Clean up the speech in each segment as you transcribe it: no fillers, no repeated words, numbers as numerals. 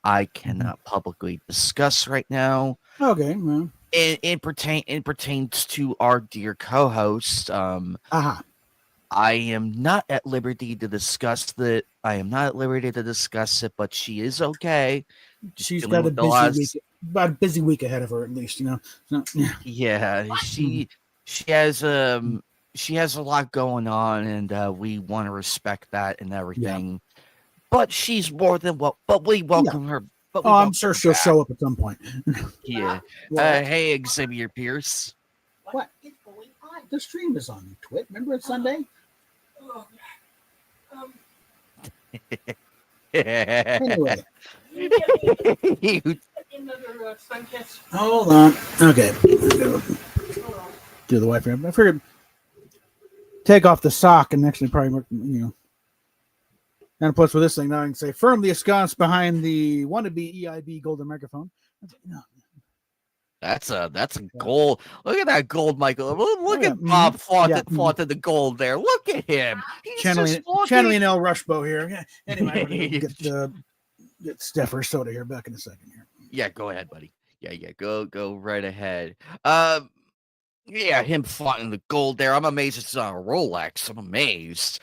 I cannot publicly discuss right now. Okay. Well, It pertains to our dear co-host. aha. I am not at liberty to discuss that. I am not at liberty to discuss it, but she is okay. Just She's dealing got a with the busy week, last. about a busy week ahead of her, at least. So, yeah. Yeah, Mhm. she has she has a lot going on, and we want to respect that and Yeah. everything. But she's more than well. But we Yeah. welcome her. But Oh, we I'm welcome sure her she'll back. show up at some point. Yeah. What? Hey, Xavier Pierce. What? The stream is on Twitch. Remember it's Sunday? Anyway, You- hold on. Okay. Do the wife. I figured take off the sock and actually probably, And plus, with this thing, now I can say firmly ensconced behind the wannabe EIB golden microphone. that's a gold. Look at that gold, Michael. Look Yeah. at Bob Yeah. flaunted the gold there. Look at him. He's just Channeling flaunting. El Rushbo here. Yeah. Anyway, I'm gonna get Steffer soda here back in a second here. Yeah, go ahead, buddy. Yeah, go right ahead. Yeah, him flaunting the gold there. I'm amazed it's not a Rolex. I'm amazed.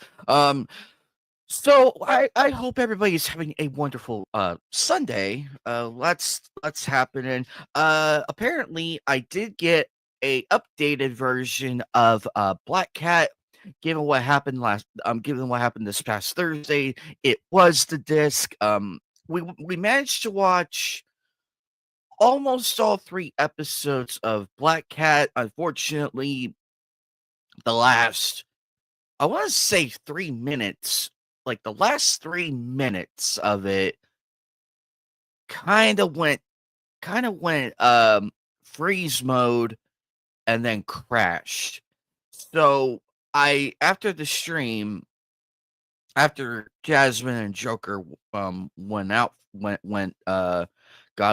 So I hope everybody's having a wonderful Sunday. Let's happen and apparently I did get a updated version of Black Cat. Given what happened this past Thursday, it was the disc. We managed to watch almost all 3 episodes of Black Cat. Unfortunately, the last I want to say 3 minutes, like the last 3 minutes of it kind of went freeze mode and then crashed. So I after the stream, after Jasmine and Joker got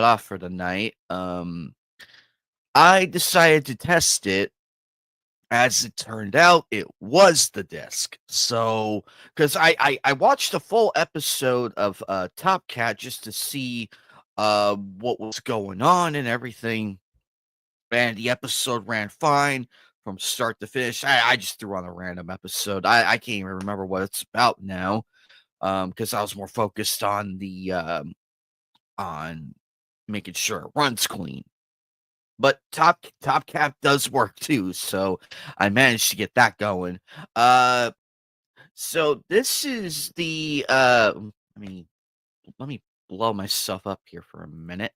off for the night, I decided to test it. As it turned out, it was the disc. So, because I watched a full episode of Top Cat just to see what was going on and everything, and the episode ran fine from start to finish. I just threw on a random episode. I can't even remember what it's about now, because I was more focused on the on making sure it runs clean. But Top Cap does work too, so I managed to get that going. Uh, so this is the let me blow myself up here for a minute.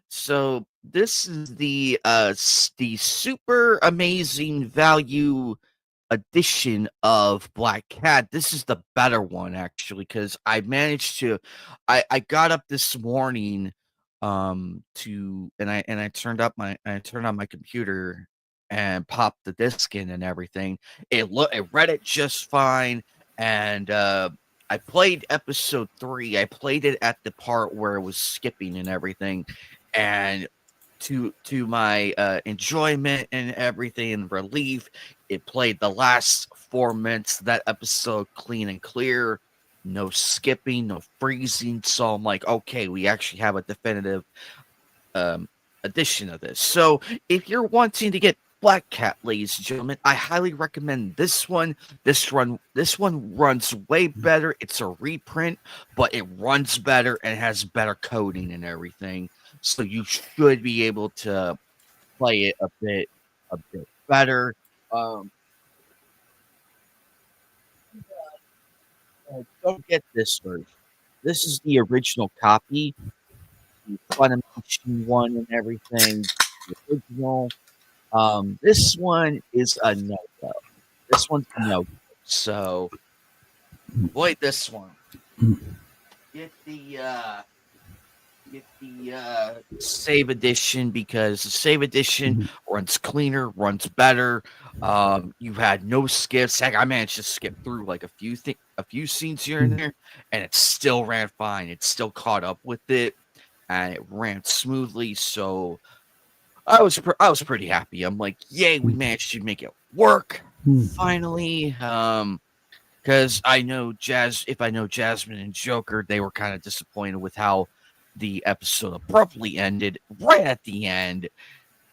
So this is the super amazing value edition of Black Cat. This is the better one actually, because I managed to I got up this morning to and I turned on my computer and popped the disc in and everything. It read it just fine, and I played episode 3. I played it at the part where it was skipping and everything, and to my enjoyment and everything and relief, it played the last 4 minutes of that episode clean and clear, no skipping, no freezing. So I'm like, okay, we actually have a definitive um, edition of this. So if you're wanting to get Black Cat, ladies and gentlemen, I highly recommend this one. This one runs way better. It's a reprint, but it runs better and has better coding and everything. So you should be able to play it a bit better. Um, don't get this version. This is the original copy, the Funimation one and everything. The original. This one is a no go. This one's a no go. So avoid this one. Get the save edition, because the save edition runs cleaner, runs better. You had no skips. Heck, I managed to skip through like a few scenes here and there, and it still ran fine. It still caught up with it, and it ran smoothly. So I was pretty happy. I'm like, yay, we managed to make it work finally. Because I know Jasmine and Joker, they were kind of disappointed with how the episode abruptly ended right at the end.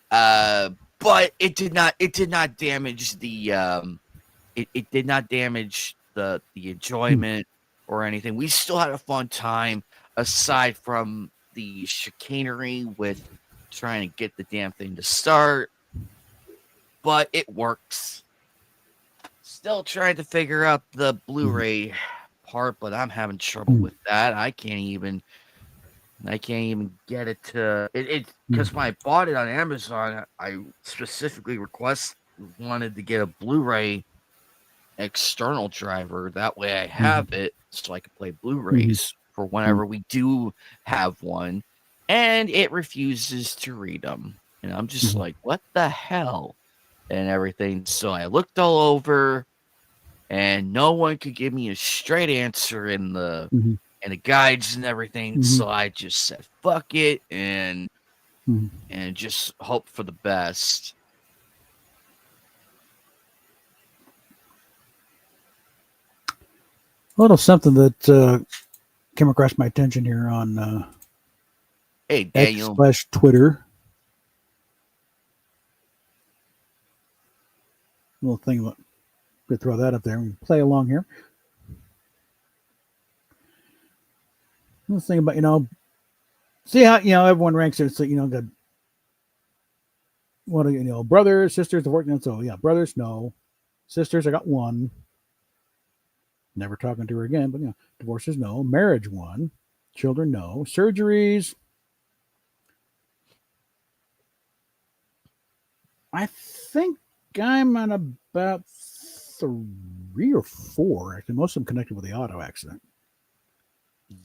But it did not damage it did not damage the enjoyment or anything. We still had a fun time aside from the chicanery with trying to get the damn thing to start, but it works. Still trying to figure out the Blu-ray part, but I'm having trouble with that. I can't even get it to it because when I bought it on Amazon, I specifically wanted to get a Blu-ray external driver. That way I have it so I can play Blu-rays for whenever we do have one. And it refuses to read them. And I'm just like, what the hell? And everything. So I looked all over and no one could give me a straight answer in the guides and everything. So I just said, fuck it, and just hope for the best. A little something that came across my attention here on Hey, Daniel. X/Twitter. Little thing about, could throw that up there and play along here. Little thing about, see how, everyone ranks it. So, the, what are, brothers, sisters, divorced. So, yeah, brothers, no. Sisters, I got one. Never talking to her again, but divorces, no. Marriage, one. Children, no. Surgeries, I think I'm on about 3 or 4. Actually, most of them connected with the auto accident.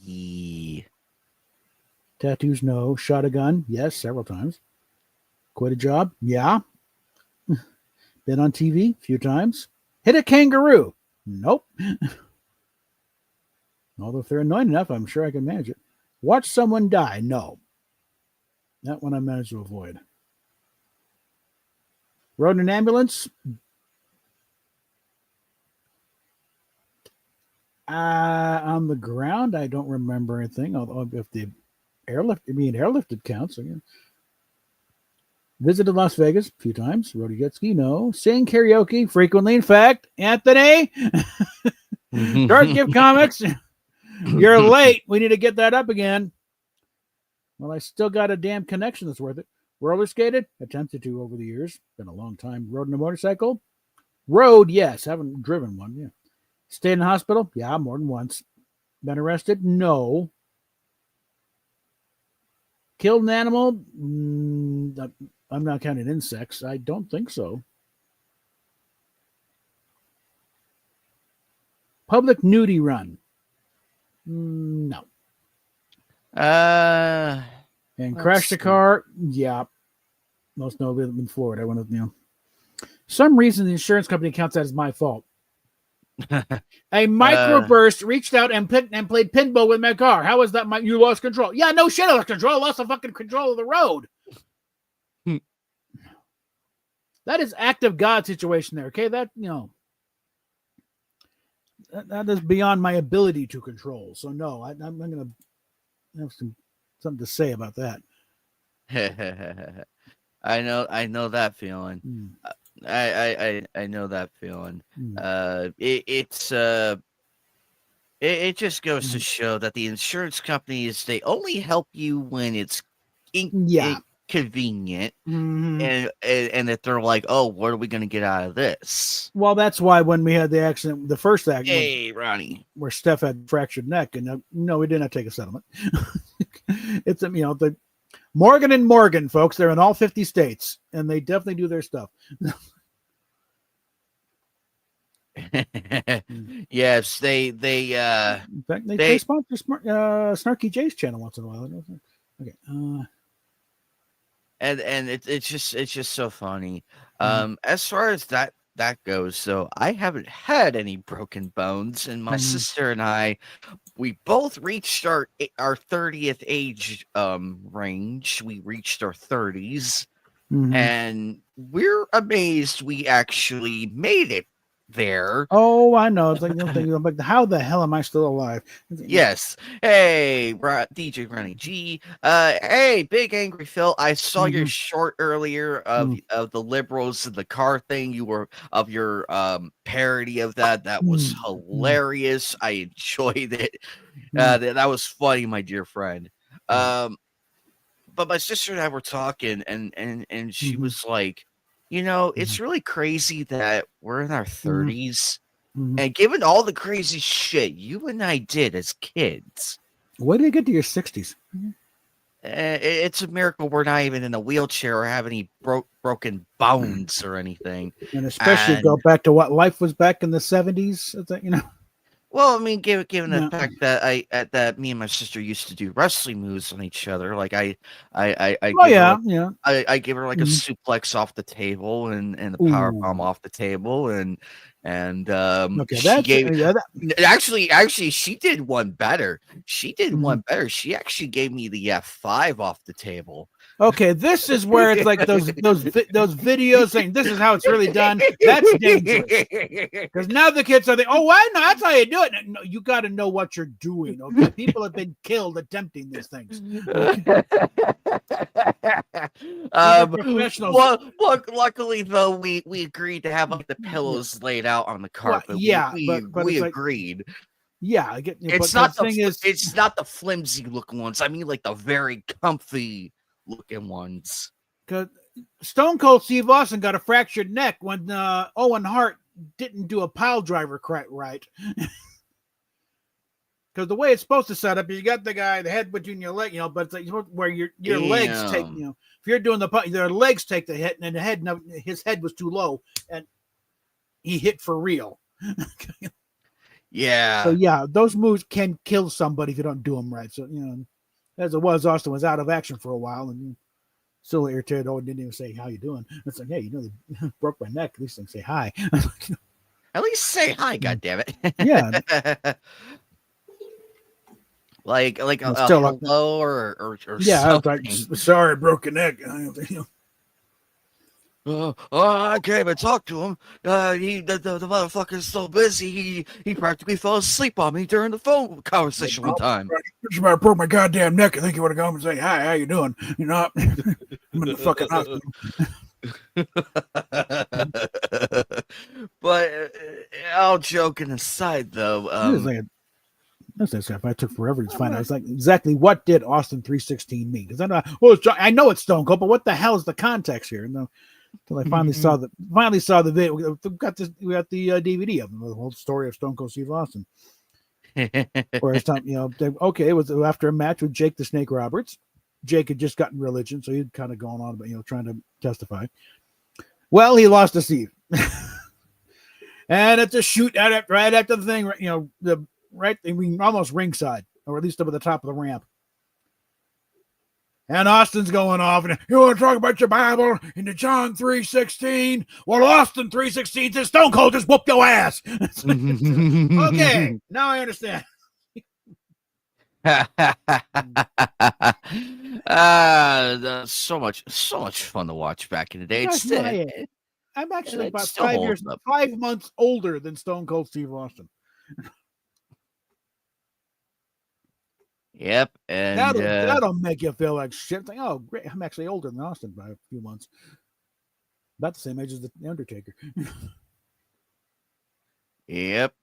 Yeah. Tattoos, no. Shot a gun, yes, several times. Quit a job, yeah. Been on TV a few times. Hit a kangaroo, nope. Although if they're annoying enough, I'm sure I can manage it. Watch someone die, no. That one I managed to avoid. Rode an ambulance. On the ground, I don't remember anything. Although if the airlifted counts again. Visited Las Vegas a few times. Rode a jet ski, no. Sing karaoke frequently. In fact, Anthony, Dark Gift Comics, you're late. We need to get that up again. Well, I still got a damn connection that's worth it. Roller skated, attempted to over the years. Been a long time. Rode on a motorcycle. Rode, yes. Haven't driven one, yeah. Stayed in the hospital, yeah, more than once. Been arrested, no. Killed an animal, I'm not counting insects. I don't think so. Public nudie run, no. And crashed a car, yeah. Most notably in Florida. I went to, some reason the insurance company counts that as my fault. A microburst reached out and played pinball with my car. How is that? You lost control? Yeah, no shit, I lost control. I lost the fucking control of the road. That is act of God situation there. Okay, that that is beyond my ability to control. So no, I'm going to have something to say about that. I know that feeling. I know that feeling. It just goes to show that the insurance companies, they only help you when it's convenient, and that they're like, oh, what are we going to get out of this? Well, that's why when we had the accident, the first accident, hey Ronnie, where Steph had fractured neck, and no, we did not take a settlement. It's the Morgan and Morgan, folks. They're in all 50 states, and they definitely do their stuff. Yes, they in fact they sponsor Snarky J's channel once in a while. Okay. And it's just so funny. As far as that goes, so I haven't had any broken bones, and my sister and I, we both reached our 30th age range. We reached our 30s, and we're amazed we actually made it there. Oh, I know. It's like, like, how the hell am I still alive? Yes. Hey, DJ Ronnie G. Hey, Big Angry Phil. I saw your short earlier of the liberals and the car thing. You were of your parody of that. That was hilarious. I enjoyed it. That was funny, my dear friend. But my sister and I were talking, and she was like, it's really crazy that we're in our 30s. And given all the crazy shit you and I did as kids, Where did you get to your 60s? it's a miracle we're not even in a wheelchair or have any broken bones or anything. And especially go back to what life was back in the 70s. Well, I mean, given the fact that that me and my sister used to do wrestling moves on each other, like I give her like a suplex off the table and a power bomb off the table, and she gave actually she did one better. She did one better. She actually gave me the F5 off the table. Okay, this is where it's like those videos saying this is how it's really done. That's dangerous because now the kids are oh, I know that's how you do it. No, you got to know what you're doing. Okay, people have been killed attempting these things. Professionals. Well, look, luckily though, we agreed to have like the pillows laid out on the carpet. Well, yeah, we agreed. Yeah, I get. It's not it's not the flimsy looking ones. I mean, like the very comfy looking ones. Because Stone Cold Steve Austin got a fractured neck when Owen Hart didn't do a pile driver right. Because the way it's supposed to set up, you got the guy, the head between your leg, but it's like where your legs take, if you're doing their legs take the hit, and his head was too low, and he hit for real. Yeah. So yeah, those moves can kill somebody if you don't do them right. So as it was, Austin was out of action for a while, and still irritated. Oh, didn't even say how you doing. It's like, hey, they broke my neck. At least they say hi. At least say hi. God damn it. Yeah. like a hello or yeah. Something. I was like, sorry, I broke your neck. I came and talked to him. The motherfucker's so busy. He practically fell asleep on me during the phone conversation one time. I broke my goddamn neck. I think you would have gone and say hi. How you doing? I'm in the fucking hospital. But all joking aside, though, if I took forever to find out, it's like exactly what did Austin 316 mean? Because I know it's Stone Cold, but what the hell is the context here? Until I finally saw the video. We got the DVD of the whole story of Stone Cold Steve Austin. Where it's time, it was after a match with Jake the Snake Roberts. Jake had just gotten religion, so he'd kind of gone on about trying to testify. Well, he lost to Steve, and it's a shoot right after the thing. Almost ringside, or at least up at the top of the ramp. And Austin's going off, and you want to talk about your Bible into John 3:16? Well, Austin 3:16 says Stone Cold just whooped your ass. Okay, now I understand. So much fun to watch back in the day. I'm actually about 5 months older than Stone Cold Steve Austin. Yep, and that'll make you feel like shit. Like, oh, great! I'm actually older than Austin by a few months. About the same age as the Undertaker. Yep.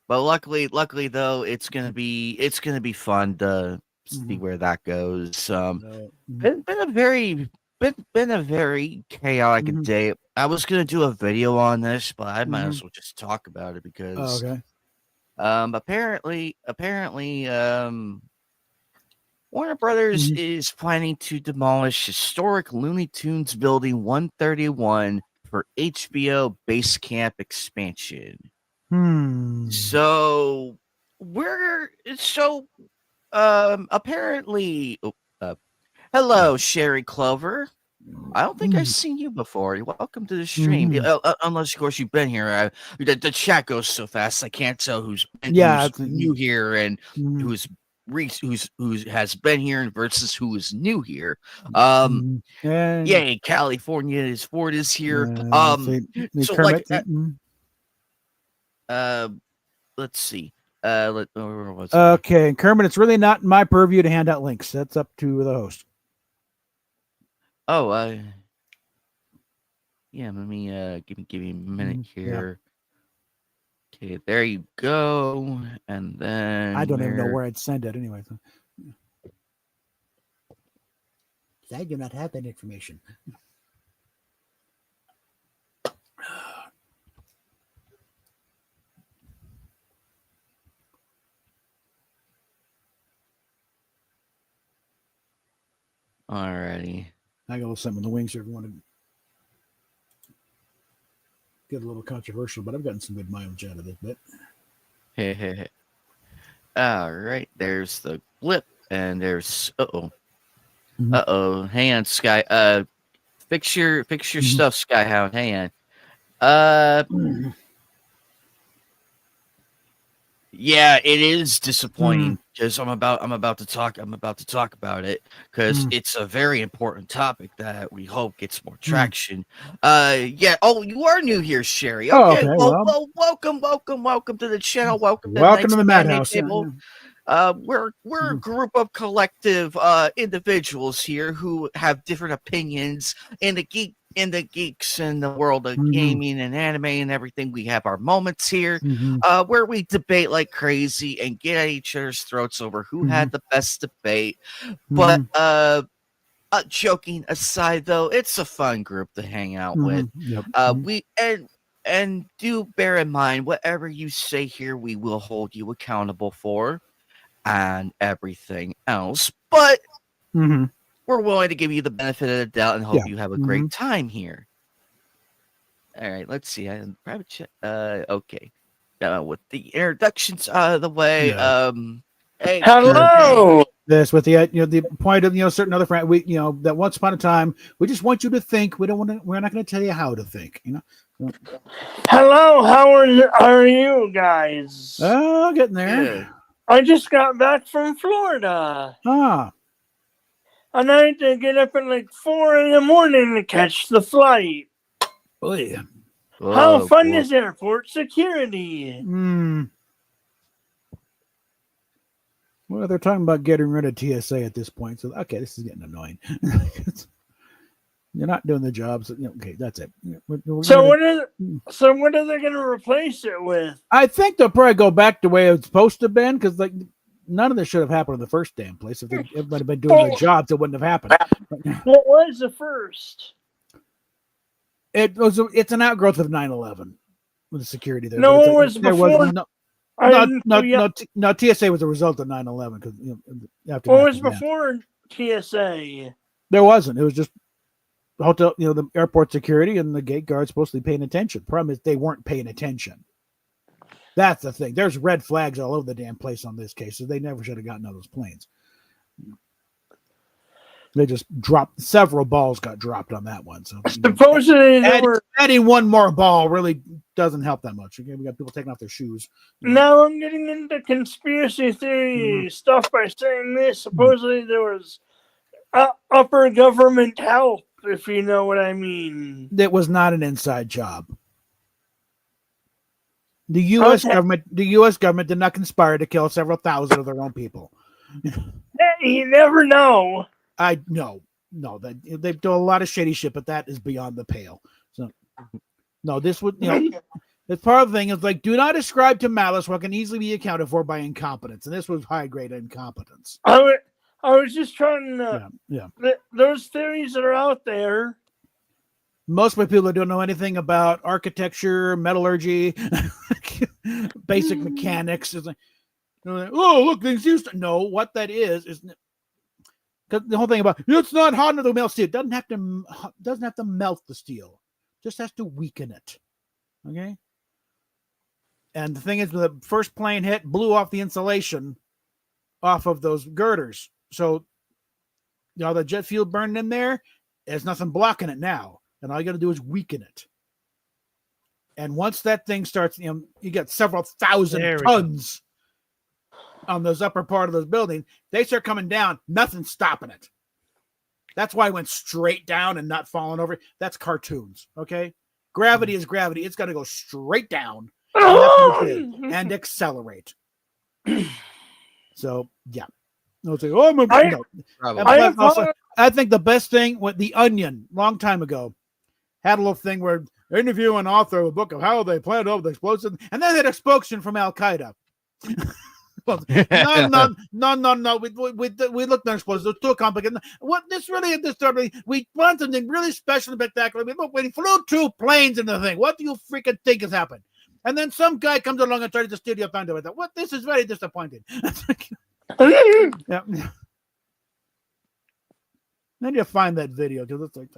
But luckily though, it's gonna be fun to see where that goes. Been a very chaotic day. I was gonna do a video on this, but I might as well just talk about it because apparently Warner Brothers is planning to demolish historic Looney Tunes building 131 for HBO base camp expansion. So apparently hello, Sherry Clover. I don't think I've seen you before. Welcome to the stream. Unless, of course, you've been here. The chat goes so fast, I can't tell who's new here and who's who has been here versus who is new here. And Yay, California is Ford is here. So Kermit. let's see. Where was I? Okay, and Kermit, it's really not my purview to hand out links. That's up to the host. Oh, yeah. Let me give me a minute here. Yeah. Okay, there you go. And then I don't even know where I'd send it anyway. I do not have that information. Alrighty. I got a little something in the wings here if you want to get a little controversial, but I've gotten some good mileage out of this bit. Hey. All right, there's the blip, and there's hang on, Sky. Fix your stuff, Skyhound. Hang on. Yeah, it is disappointing because I'm about to talk about it because it's a very important topic that we hope gets more traction. Yeah. Oh, you are new here, Sherry. Okay. Well, welcome to the channel. Welcome to the Madhouse. Table. We're a group of collective individuals here who have different opinions in the geeks in the world of gaming and anime and everything. We have our moments here where we debate like crazy and get at each other's throats over who had the best debate. But joking aside, though, it's a fun group to hang out with. We and do bear in mind, whatever you say here, we will hold you accountable for and everything else. But we're willing to give you the benefit of the doubt and hope you have a great time here. All right, let's see. I private chat. Okay. With the introductions out of the way. Hey, hello. This with the the point of certain other friend that once upon a time we just want you to think. We're not going to tell you how to think. Hello, how are you guys? Oh, getting there. Good. I just got back from Florida. And I had to get up at like 4 a.m. to catch the flight. Oh yeah. How fun is airport security? Well, they're talking about getting rid of TSA at this point. So, okay, this is getting annoying. You're not doing the jobs. Okay, that's it. So what are they going to replace it with? I think they'll probably go back the way it's supposed to have been because none of this should have happened in the first damn place. If everybody had been doing their jobs, it wouldn't have happened. What was the first? It's an outgrowth of 9/11 with the security there. No, it was before. No, TSA was a result of 9/11 because what was before TSA? There wasn't. It was just hotel, the airport security and the gate guards supposed to be paying attention. Problem is they weren't paying attention. That's the thing. There's red flags all over the damn place on this case, so they never should have gotten on those planes. They just dropped several balls. Got dropped on that one. So supposedly adding one more ball really doesn't help that much. Okay, we got people taking off their shoes. Now I'm getting into conspiracy theory stuff by saying this. Supposedly there was upper government help, if you know what I mean. It was not an inside job. The U.S. government did not conspire to kill several thousand of their own people. You never know. No, they do a lot of shady shit, but that is beyond the pale. So, no, this would, the part of the thing is like, do not ascribe to malice what can easily be accounted for by incompetence, and this was high grade incompetence. I was just trying to, those theories that are out there. Most of the people that don't know anything about architecture, metallurgy, basic mechanics is like, oh look, things used to know what that is. Because the whole thing about it's not hot enough to melt steel. It doesn't have to melt the steel. Just has to weaken it. Okay. And the thing is, the first plane hit, blew off the insulation off of those girders. So the jet fuel burned in there. There's nothing blocking it now. And all you got to do is weaken it. And once that thing starts, you got several thousand tons on those upper part of those buildings. They start coming down. Nothing's stopping it. That's why I went straight down and not falling over. That's cartoons. Okay. Gravity is gravity. It's got to go straight down and accelerate. So yeah. No, it's like, oh, no. I think the best thing with The Onion, long time ago, had a little thing where interview an author of a book of how they planned over the explosion, and then they had a spokesman from Al Qaeda. No. We looked at explosions. It was too complicated. What this really is disturbing. We want something really special and spectacular. We flew 2 planes in the thing. What do you freaking think has happened? And then some guy comes along and tries to steal your thunder with it. What? This is very disappointing. Yeah. Then you find that video because it's like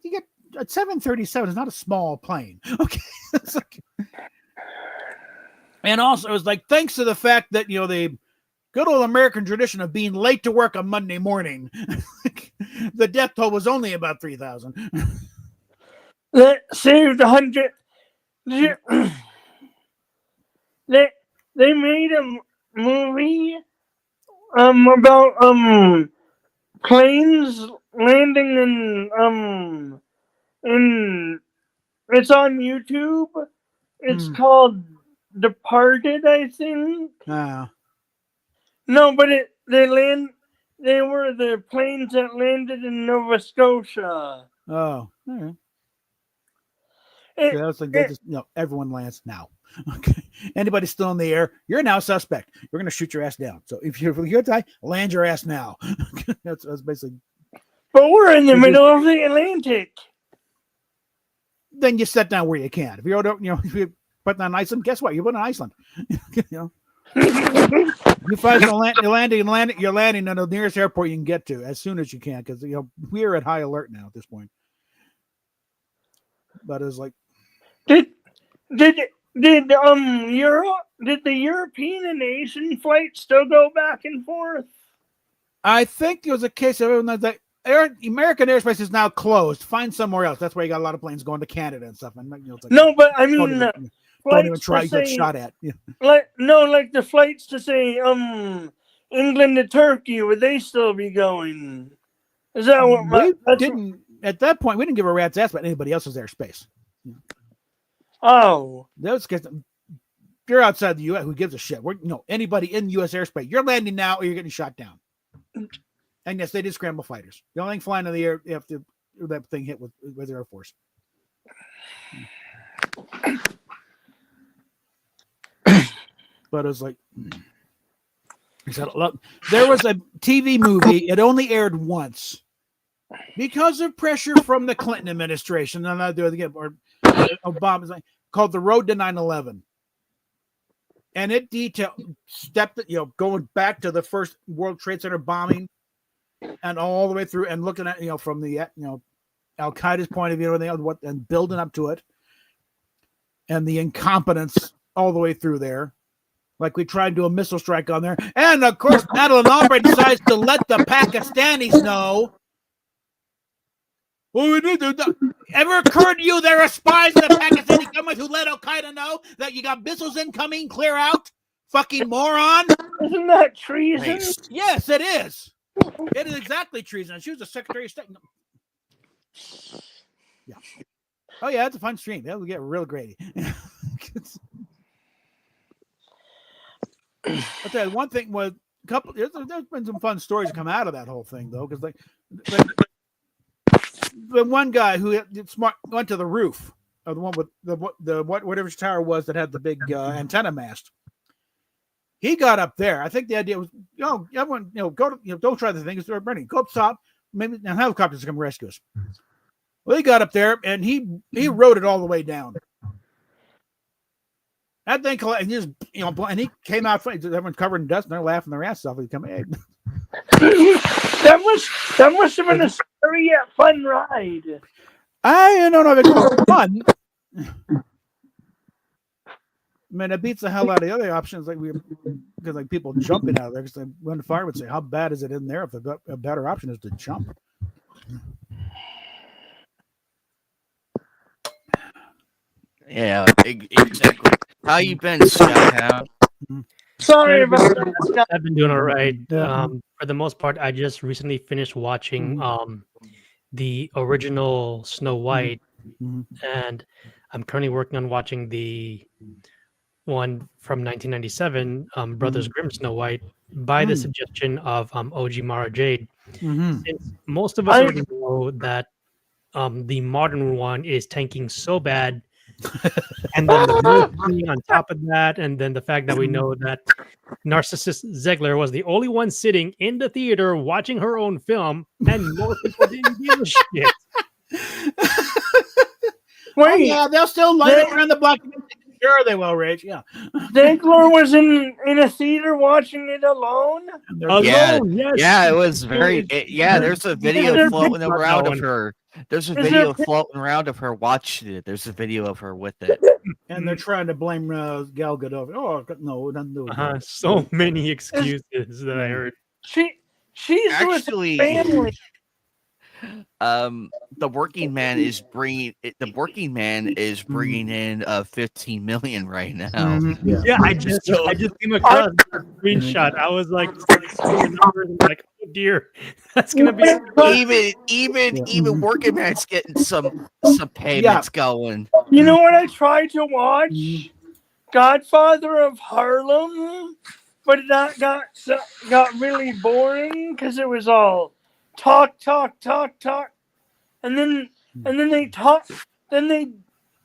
you get a 737 is not a small plane. Okay. It's like, and also it was like, thanks to the fact that the good old American tradition of being late to work on Monday morning, the death toll was only about 3,000. That saved 100. They made a movie about planes landing in it's on YouTube. It's called Departed, I think. No, but they were the planes that landed in Nova Scotia. Oh, all right. That's like everyone lands now. Okay. Anybody still in the air, you're now a suspect. We're going to shoot your ass down. So if you're here to land your ass now. That's basically. But we're in the middle of the Atlantic. Then you sit down where you can. If if you put on Iceland, guess what? You put on Iceland. You find you're landing on the nearest airport you can get to as soon as you can, because we're at high alert now at this point. But it's like, did the European and Asian flights still go back and forth? I think there was a case of everyone that American airspace is now closed. Find somewhere else. That's why you got a lot of planes going to Canada and stuff. And it's like, no, but I mean, don't even try. You get shot at. Yeah. Like the flights to say England to Turkey, would they still be going? Is that what didn't at that point? We didn't give a rat's ass about anybody else's airspace. Yeah. Oh, that's because you're outside the U.S. Who gives a shit? Anybody in U.S. airspace, you're landing now or you're getting shot down. And yes, they did scramble fighters. The only thing flying in the air after that thing hit was the Air Force. But it was like, there was a TV movie. It only aired once because of pressure from the Clinton administration. And I'll do it again. Or Obama's called The Road to 9/11. And it detailed going back to the first World Trade Center bombing and all the way through and looking at, from the, Al Qaeda's point of view and building up to it and the incompetence all the way through there. Like we tried to do a missile strike on there. And of course, Madeline Albright decides to let the Pakistanis know. Well, ever occurred to you there are spies in the Pakistani government who let Al Qaeda know that you got missiles incoming? Clear out, fucking moron! Isn't that treason? Nice. Yes, it is. It is exactly treason. She was the Secretary of State. Yeah. Oh yeah, it's a fun stream. That will get real great. I'll tell you, one thing was there's been some fun stories come out of that whole thing though, because like the one guy who went to the roof of the one with whatever tower was that had the big antenna mast. He got up there. I think the idea was, everyone, go to, don't try the thing. It's burning. Go up top. Maybe now helicopters come rescue us. Well, he got up there and he rode it all the way down. That thing, and he just, and he came out. Everyone's covered in dust and they're laughing their ass off. He come, hey. That must have been a scary yet fun ride. I don't know if it was fun. I mean, it beats the hell out of the other options, because people jumping out of there. Because when the fire would say, "How bad is it in there?" If a better option is to jump. Yeah, exactly. How you been, Skyhound? Sorry about that. I've been doing all right. Yeah. For the most part, I just recently finished watching the original Snow White, Mhm. and I'm currently working on watching the one from 1997, Brothers Grimm Snow White, by the suggestion of OG Mara Jade. Mhm. Since most of us already know that the modern one is tanking so bad, and then the movie on top of that, and then the fact that we know that Narcissus Ziegler was the only one sitting in the theater watching her own film, and most people didn't give a shit. Oh, Wait, yeah, they'll still light it around the block. Sure, they will, Rage. Yeah. Ziegler was in a theater watching it alone. Alone, Yeah, yes. yeah, it was very. There's a video there floating pictures around of going? her. There's a Is there video pic- floating around of her watching it. There's a video of her with it. And they're trying to blame Gal Gadot. Oh, no, nothing to do with that. So many excuses that I heard. She's Actually, with the family. the working man is bringing in 15 million right now. Mhm. Yeah, I just came across a screenshot. I was like, seeing numbers and like, oh dear, that's gonna be. Even working man's getting some payments going. You know what I tried to watch? Godfather of Harlem, but that got really boring because it was all talk, and then they talk,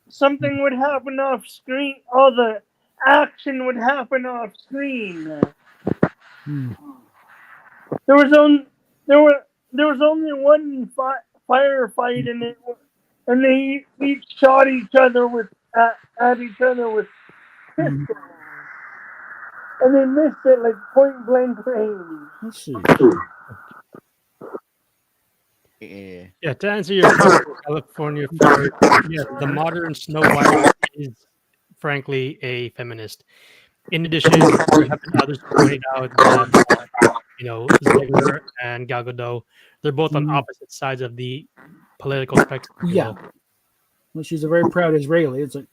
something would happen off screen. All the action would happen off screen. There was only one firefight in it, and they each shot each other at each other with pistols, and they missed it like point blank range. Let's see. Yeah, to answer your question, California Fire, yes, the modern Snow White is frankly a feminist. In addition, there have been others who pointed out that Ziegler and Gal Gadot, they're both on opposite sides of the political spectrum. Yeah. Well, she's a very proud Israeli. It's like,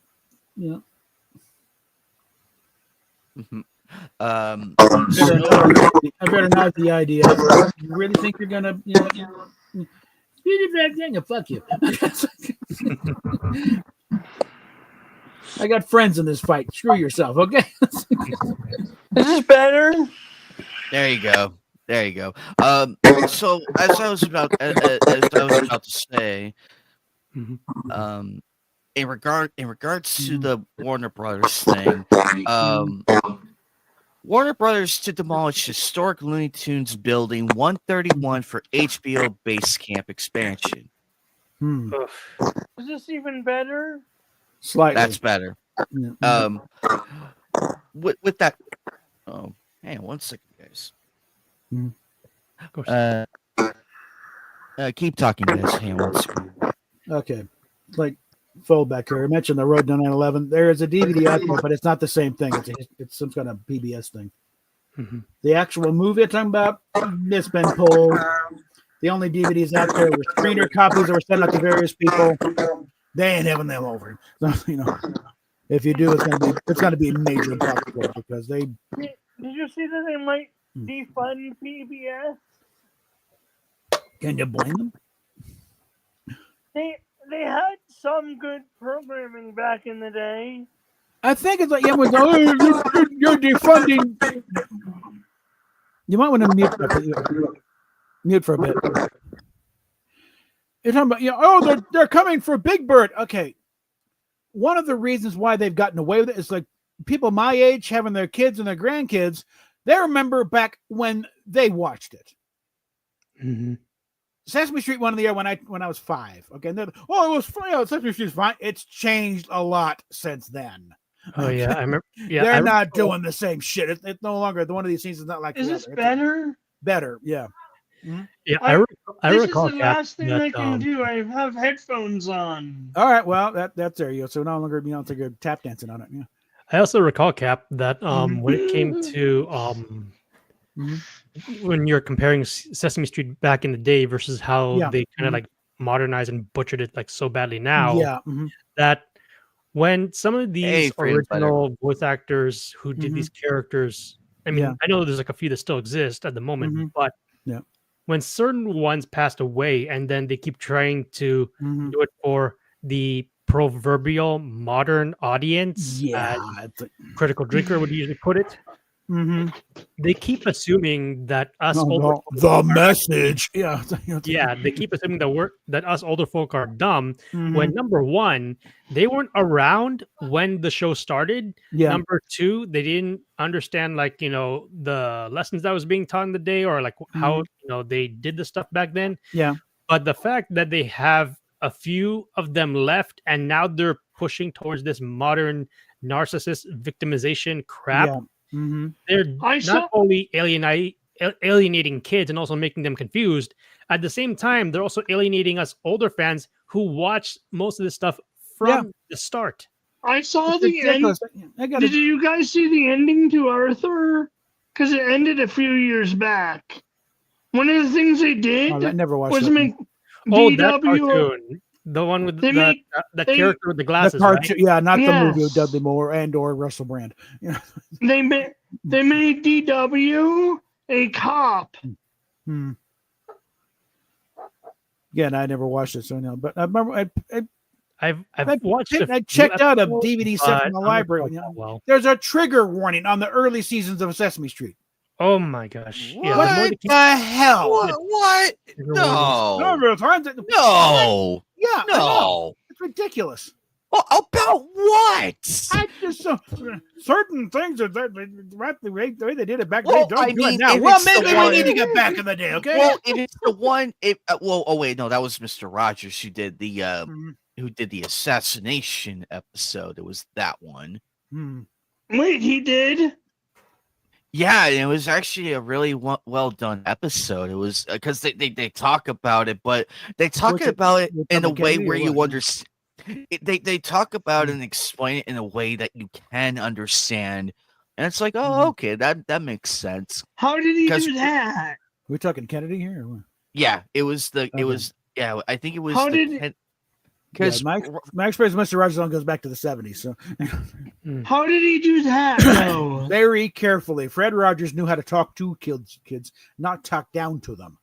I better not the idea. You really think you're gonna, fuck you. I got friends in this fight. Screw yourself, okay? Is this better? There you go. So as I was about to say, in regards to the Warner Brothers thing, Warner Brothers to demolish historic Looney Tunes building 131 for HBO base camp expansion. Is this even better? Slightly. That's better. With that. Oh, hang on 1 second, guys. Of course. Keep talking, guys. Hang on 1 second. Okay. Like fold back here. I mentioned the Road to 9/11. There is a DVD out there, but it's not the same thing. It's some kind of PBS thing. The actual movie I'm talking about, it's been pulled. The only DVDs out there were screener copies that were sent out to various people. They ain't having them over. So, if you do, it's gonna be a major problem because they. Did you see that they might defund PBS? Can you blame them? They had some good programming back in the day. I think it's like you're defunding. You might want to mute for a bit. You're talking about they're coming for Big Bird. Okay, one of the reasons why they've gotten away with it is like people my age having their kids and their grandkids. They remember back when they watched it. Sesame Street went on the air when I was 5. Okay, and it was fine. Sesame Street's fine. It's changed a lot since then. Oh yeah, I remember. Yeah, they're not doing the same shit. It's no longer one of these scenes is not like. Is this better? Better, yeah. Yeah, I recall. This is the last thing I can do. I have headphones on. All right, well that's there. So no longer take a tap dancing on it. Yeah. I also recall, Cap, that when it came to when you're comparing Sesame Street back in the day versus how they kind of like modernized and butchered it like so badly now, that when some of these Freedom Fighter. original voice actors who did these characters, I mean, Yeah. I know there's like a few that still exist at the moment, but Yeah. when certain ones passed away and then they keep trying to do it for the proverbial modern audience, as Critical Drinker would usually put it, they keep assuming that us older the message. Yeah. yeah, they keep assuming that us older folk are dumb. When number one, they weren't around when the show started. Yeah. Number two, they didn't understand like the lessons that was being taught in the day, or like how they did the stuff back then. Yeah. But the fact that they have a few of them left, and now they're pushing towards this modern narcissist victimization crap. Yeah. They're not only alienating kids and also making them confused. At the same time, they're also alienating us older fans who watch most of this stuff from the start. I saw the end. Did you guys see the ending to Arthur? Because it ended a few years back. One of the things they did I never watched was that. make that cartoon. The one with the character with the glasses, right? Yeah, not the movie with Dudley Moore and or Russell Brand. Yeah. They made DW a cop. Yeah, and I never watched it, so no. But I remember I've watched it. I checked out a DVD set from the library. There's a trigger warning on the early seasons of Sesame Street. Oh my gosh! What the hell? What? No. No. Yeah. No. It's ridiculous. Well, about what? I just certain things are the way they did it back then. Don't do it now. Well, maybe we need to get back in the day, okay? Well, if it's the one, oh wait, no, that was Mr. Rogers who did the assassination episode. It was that one. Wait, he did? Yeah, it was actually a really well done episode. It was because they talk about it, but they talk about it in a way where you understand. They talk about it and explain it in a way that you can understand, and it's like, oh, okay, that makes sense. How did he do that? We're talking Kennedy here. Or what? Yeah, it was I think it was. How did? Because my experience with Mr. Rogers goes back to the 70s. So, how did he do that? No. Very carefully. Fred Rogers knew how to talk to kids, not talk down to them.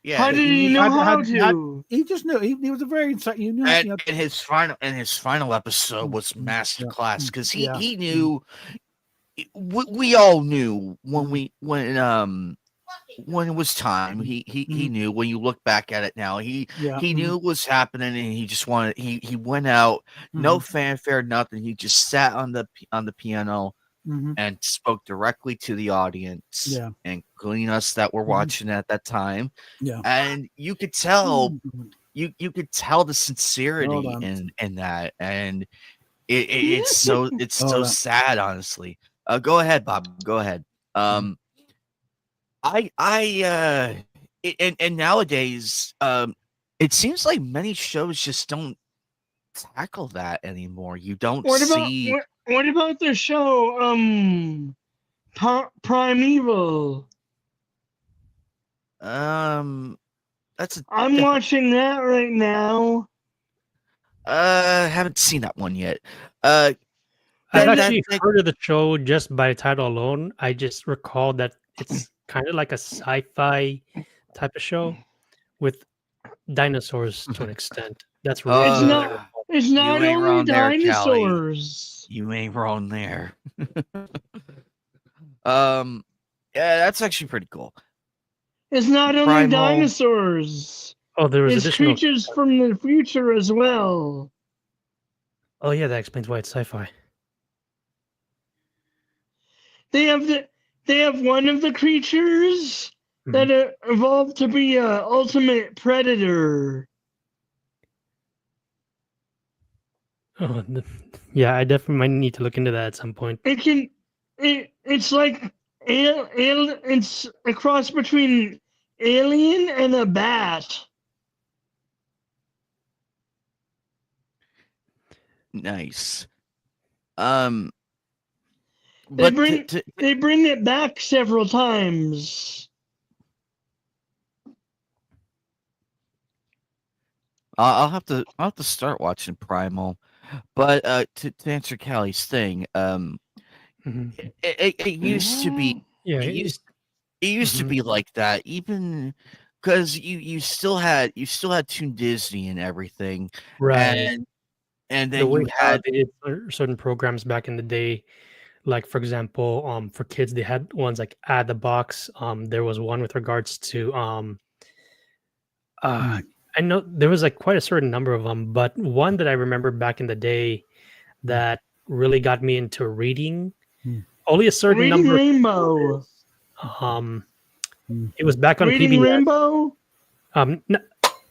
Yeah. How did he know how to? He just knew. He was a very and his final episode was masterclass because he knew. We all knew when it was time. He knew. When you look back at it now, he knew what was happening, and he just wanted. He went out, no fanfare, nothing. He just sat on the piano. And spoke directly to the audience, including us that were watching at that time. Yeah, and you could tell, you could tell the sincerity in that, and it's so sad, honestly. Go ahead, Bob. Go ahead. And nowadays, it seems like many shows just don't tackle that anymore. You don't see. What about the show, Primeval? I'm watching that right now. Haven't seen that one yet. I've actually heard of the show just by title alone. I just recall that it's kind of like a sci-fi type of show with dinosaurs to an extent. That's really it's not only dinosaurs. You ain't wrong there. Yeah, that's actually pretty cool. It's not only dinosaurs. Oh, there was additional creatures from the future as well. Oh yeah, that explains why it's sci-fi. They have one of the creatures that evolved to be an ultimate predator. Oh, yeah, I definitely might need to look into that at some point. It's like it's a cross between alien and a bat. Nice. They bring it back several times. I'll have to start watching Primal. But to answer Callie's thing, it used to be Yeah, it used to be like that, even because you still had Toon Disney and everything, right. and The then way you how had they did certain programs back in the day, like for example, for kids they had ones like Add the Box. There was one with regards to Hmm. I know there was like quite a certain number of them, but one that I remember back in the day that really got me into reading. Hmm. Only a certain Reading number of Rainbow. um Hmm. it was back on Reading PBS. Rainbow. Um, n-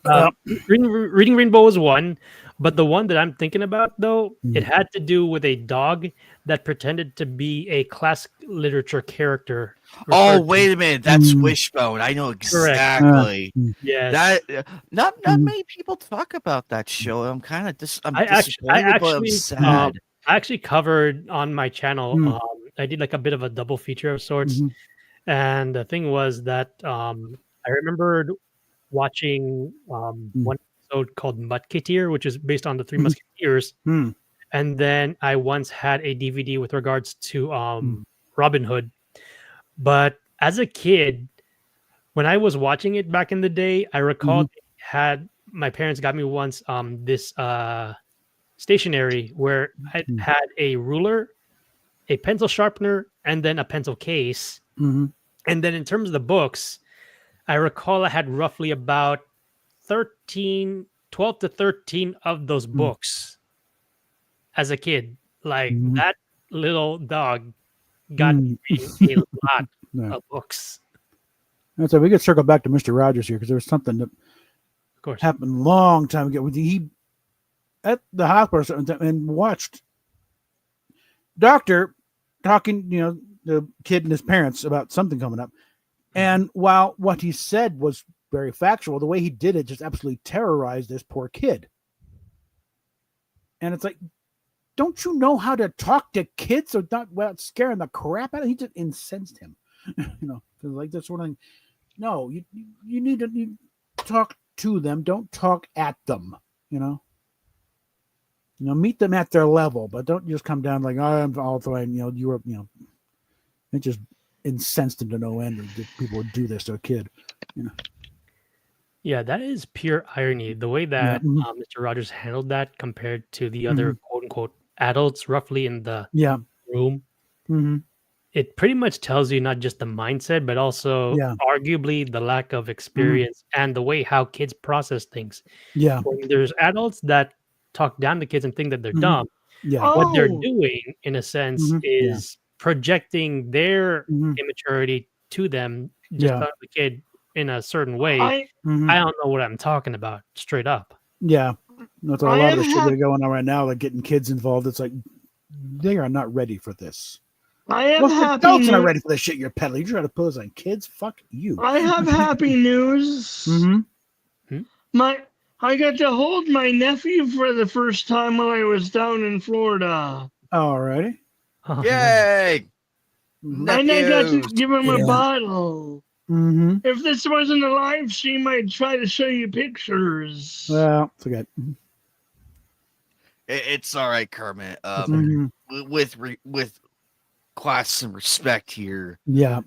Well, Reading Rainbow was one, but the one that I'm thinking about though, hmm. it had to do with a dog that pretended to be a classic literature character. oh, Referred to wait a minute, that's Hmm. Wishbone. I know correct. exactly. Hmm. Yes, That not Hmm. many people talk about that show. I'm I disappointed, but I'm actually sad. I actually covered on my channel. Hmm. I did like a bit of a double feature of sorts, Hmm. and the thing was that I remembered watching Hmm. one episode called Mudketeer, which is based on the Three Hmm. Musketeers. Hmm. And then I once had a DVD with regards to Hmm. Robin Hood. But as a kid, when I was watching it back in the day, I recall Hmm. they had my parents got me once this stationery where I Hmm. had a ruler, a pencil sharpener, and then a pencil case. Hmm. And then in terms of the books, I recall I had roughly about 12 to 13 of those Hmm. books as a kid. Like Hmm. that little dog got Hmm. me reading a lot Yeah. of books. And so we could circle back to Mr. Rogers here because there was something that Of course. happened a long time ago. He at the hospital and watched doctor talking, the kid and his parents about something coming up. And while what he said was very factual, the way he did it just absolutely terrorized this poor kid. And it's like, don't you know how to talk to kids without scaring the crap out of him? He just incensed him. Like that sort of thing. No, you need to talk to them. Don't talk at them. Meet them at their level, but don't just come down like, I'm all the way. It just incensed him to no end that people would do this to a kid. Yeah, that is pure irony. The way Yeah. that Mhm. Mr. Rogers handled that compared to the Mhm. other quote unquote adults roughly in the Yeah. room, Hmm. it pretty much tells you not just the mindset, but also Yeah. arguably the lack of experience and the way how kids process things. Yeah. When there's adults that talk down to kids and think that they're Mhm. dumb, Yeah. what they're Oh, doing in a sense Yeah. is projecting their Mhm. immaturity to them, just Yeah. telling the kid in a certain way, I Mhm. I don't know what I'm talking about, straight up. Yeah. That's a I lot am of the shit hap- that are going on right now, like getting kids involved. It's like they are not ready for this. I have Most happy adults are not news. ready for this shit you're peddling. You're trying to put this on kids. Fuck you. I have happy news. Mm-hmm. I got to hold my nephew for the first time when I was down in Florida. Alrighty. Oh, nice. Yay! Mhm. And I got to Nephews. give him a Yeah. bottle. Mm-hmm. If this wasn't a live stream, I'd try to show you pictures. Well, forget. It's all right, Kermit. Mhm. With class and respect here Yeah.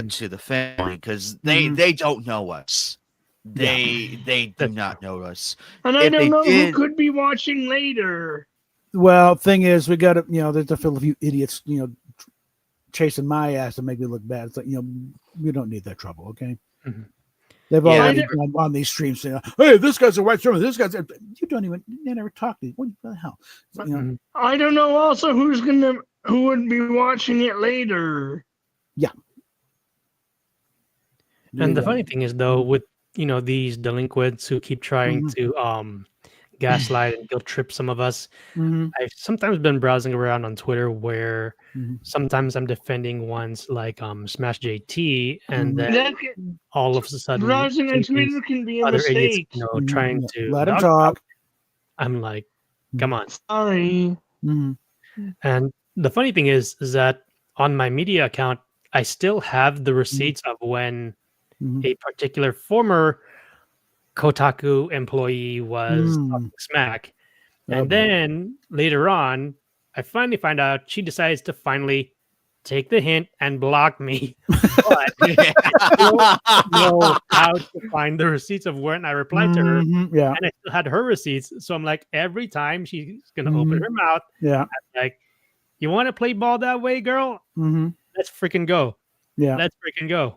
to the family, because Mhm. they don't know us. Yeah. They do That's not know us. And I If don't they know who did, could be watching later. Well, thing is, we got to, there's a fill a few idiots, chasing my ass to make me look bad. It's like, we don't need that trouble, okay? Mhm. They've Yeah, already gone on these streams saying, "Hey, this guy's a white streamer. This guy's." You don't even. You never talk to. What the hell? Mhm. I don't know also who would be watching it later. And the funny thing is, though, with these delinquents who keep trying Mhm. to gaslight and guilt trip some of us, Mm-hmm. I've sometimes been browsing around on Twitter where Mm-hmm. sometimes I'm defending ones like Smash JT, and Mhm. then That can, all of a sudden browsing on some of these Twitter can be a other idiots, mistake. trying to Let him dog talk. I'm like, come on. Sorry. Mm-hmm. And the funny thing is that on my media account, I still have the receipts of when Mm-hmm. a particular former Kotaku employee was talking smack. And then later on, I finally find out she decides to finally take the hint and block me. But I still know how to find the receipts of when I replied to her. Yeah. And I still had her receipts. So I'm like, every time she's going to open her mouth, yeah. I'm like, you want to play ball that way, girl? Let's freaking go. Yeah. Let's freaking go.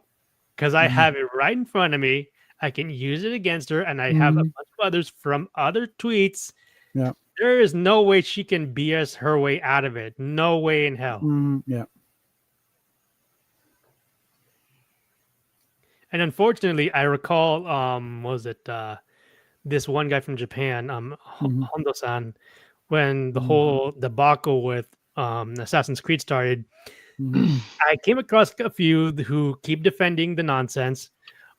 Because I have it right in front of me. I can use it against her. And I have a bunch of others from other tweets. Yeah. There is no way she can BS her way out of it. No way in hell. Yeah. And unfortunately, I recall, this one guy from Japan, Hondo-san, when the whole debacle with Assassin's Creed started, I came across a few who keep defending the nonsense.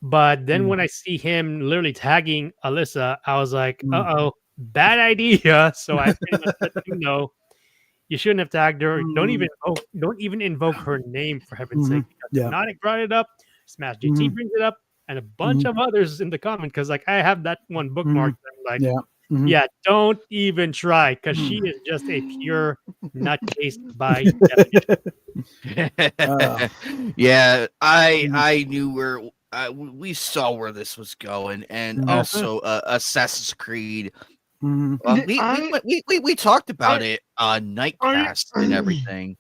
But then when I see him literally tagging Alyssa, I was like, uh-oh, bad idea. So I pretty much let him know, you shouldn't have tagged her. Don't even invoke her name, for heaven's sake. Because Hypnotic brought it up, Smash GT brings it up, and a bunch of others in the comment. Because like I have that one bookmarked. I'm like, yeah, don't even try, because she is just a pure nutcase by definition. Yeah, I knew where we saw where this was going, and also Assassin's Creed. We talked about it on Nightcast and everything,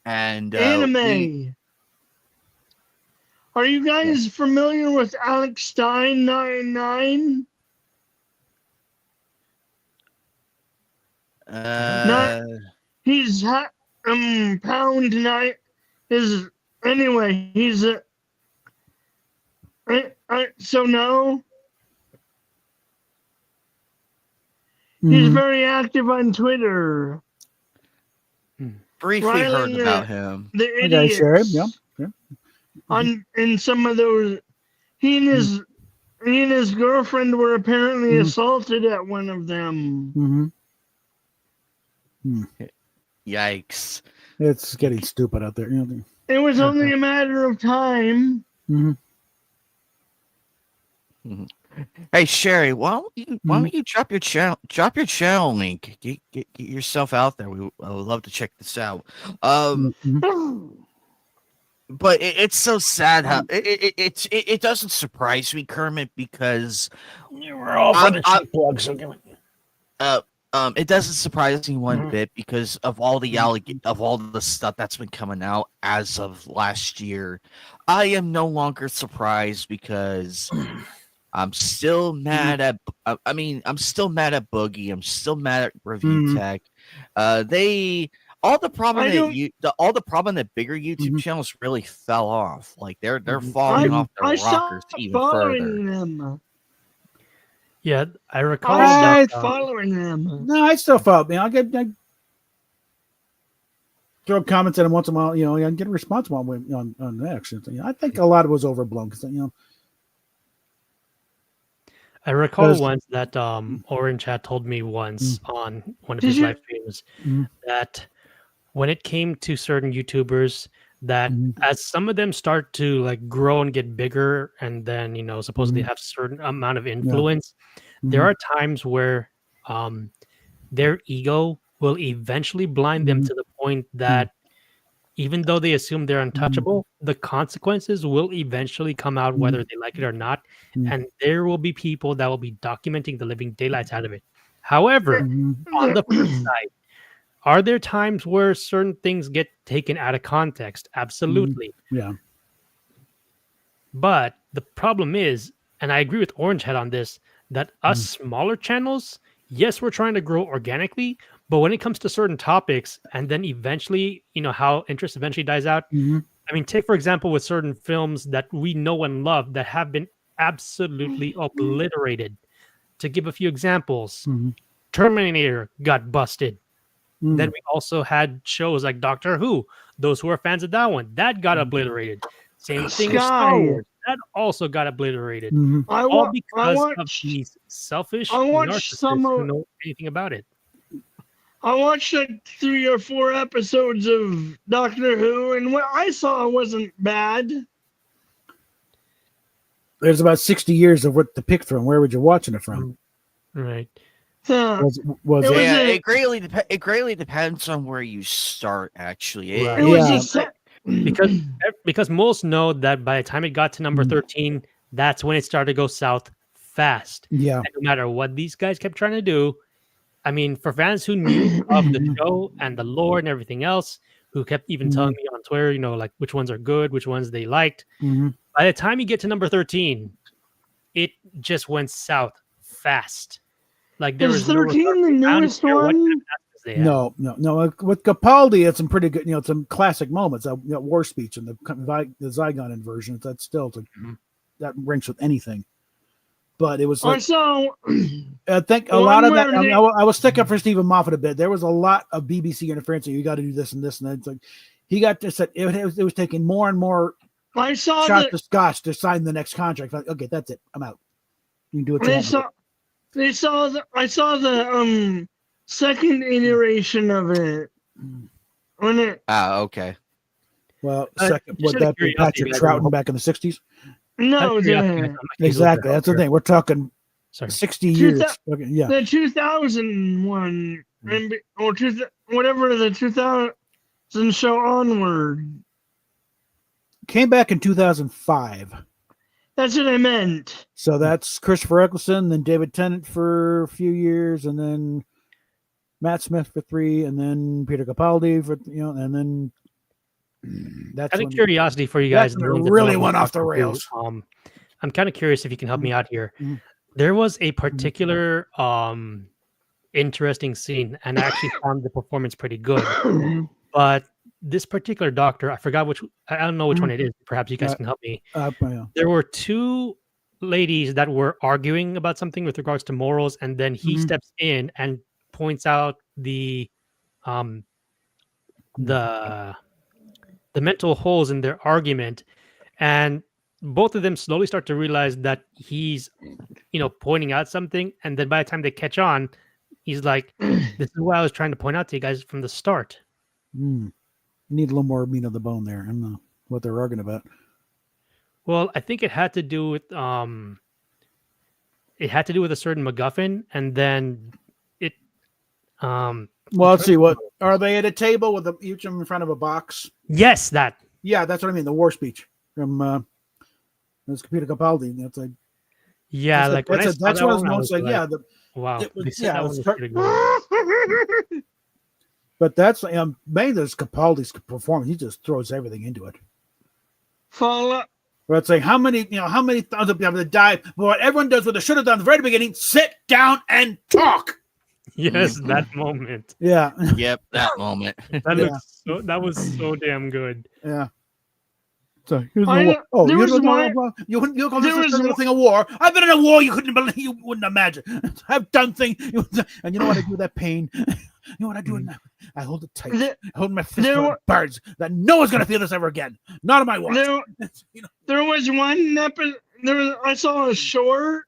and anime. Are you guys familiar with Alex Stein 99? He's pound night is anyway. He's so no. He's very active on Twitter. Briefly heard about him. The idiots. Sure. Yeah. In some of those, he and his girlfriend were apparently assaulted at one of them. Yikes! It's getting stupid out there. It was only a matter of time. Hey Sherry, why don't you drop your channel link? Get yourself out there. I would love to check this out. But it's so sad how it doesn't surprise me, Kermit, because we're all for the plug. So give it. It doesn't surprise me one bit because of all the stuff that's been coming out as of last year. I am no longer surprised because I'm still mad at. I'm still mad at Boogie. I'm still mad at Review Tech. All the problem that bigger YouTube channels really fell off. Like they're falling off their rockers even further. Them. Yeah, I recall following them. No, I still follow. I throw comments at him once in a while. I get a response on X. I think a lot of it was overblown because I recall once that Orange had told me once on one of his live streams that when it came to certain YouTubers, that as some of them start to like grow and get bigger, and then supposedly have certain amount of influence, there are times where their ego will eventually blind them to the point that even though they assume they're untouchable, the consequences will eventually come out whether they like it or not, and there will be people that will be documenting the living daylights out of it. However, on the flip side, are there times where certain things get taken out of context? Absolutely. Yeah. But the problem is, and I agree with Orange Head on this, that us smaller channels, yes, we're trying to grow organically, but when it comes to certain topics, and then eventually, how interest eventually dies out. I mean, take, for example, with certain films that we know and love that have been absolutely obliterated. To give a few examples, Terminator got busted. Then we also had shows like Doctor Who. Those who are fans of that one, that got obliterated. Same thing with Star Wars. That also got obliterated. All because of these selfish narcissists who know anything about it. I watched like 3 or 4 episodes of Doctor Who, and what I saw wasn't bad. There's about 60 years of what to pick from. Where would you watching it from? Right. Was It it? was Yeah, a- it greatly depends on where you start. Actually, Right. It was Yeah. a se- because most know that by the time it got to number 13, that's when it started to go south fast. Yeah. And no matter what these guys kept trying to do, I mean, for fans who knew of the show and the lore and everything else, who kept even telling me on Twitter, like which ones are good, which ones they liked. Mhm. By the time you get to number 13, it just went south fast. Like there is was no 13 the recovery. I don't newest care what kind of one? masters they had. No. With Capaldi, it's some pretty good, some classic moments. War speech and the Zygon inversion. That's still that ranks with anything. But it was like Also, I think a lot of that. I was sticking for Stephen Moffat a bit. There was a lot of BBC interference. You got to do this and this and that. It's like he got to said it was taking more and more I saw shots to Scotch to sign the next contract. Like, okay, that's it. I'm out. You can do what you want. I saw the second iteration of it when it. okay. Well, Just second, would out of that be curiosity, Patrick guys, Troughton back in the 60s? No, Exactly. That's the thing. We're talking Sorry. 60 years. Okay, yeah. the 2001 or whatever the 2000 show onward. Came back in 2005. That's what I meant. So that's Christopher Eccleston, then David Tennant for a few years, and then Matt Smith for 3, and then Peter Capaldi for and then that's Out of curiosity for you guys, that really went off the rails. I'm kind of curious if you can help me out here. Mhm. There was a particular interesting scene, and I actually found the performance pretty good. But this particular doctor, I forgot I don't know which one it is. Perhaps you guys can help me. There were 2 ladies that were arguing about something with regards to morals, and then he steps in and points out the mental holes in their argument, and both of them slowly start to realize that he's pointing out something, and then by the time they catch on, he's like, this is what I was trying to point out to you guys from the start. Need a little more meat on the bone there. I don't know what they're arguing about. Well, I think it had to do with a certain MacGuffin, and then it well, let's see. What are they at a table with each of them in front of a box? Yes, that. Yeah, that's what I mean. The war speech from Peter Capaldi. That's like like that's one of those moments. Like, yeah, wow. Pretty good. But that's mainly there's Capaldi's performance. He just throws everything into it. Follow. But it's like how many thousands of people die? What everyone does, what they should have done at the very beginning: sit down and talk. Yes, that moment. Yeah. Yep, that moment. That was so damn good. Yeah. So you call this a thing of war. I've been in a war you wouldn't imagine. I've done things, and you know what I do with that pain? You know what I do? I hold it tight. I hold my fist on birds that no one's gonna feel this ever again. Not on my watch. There was one episode. I saw a short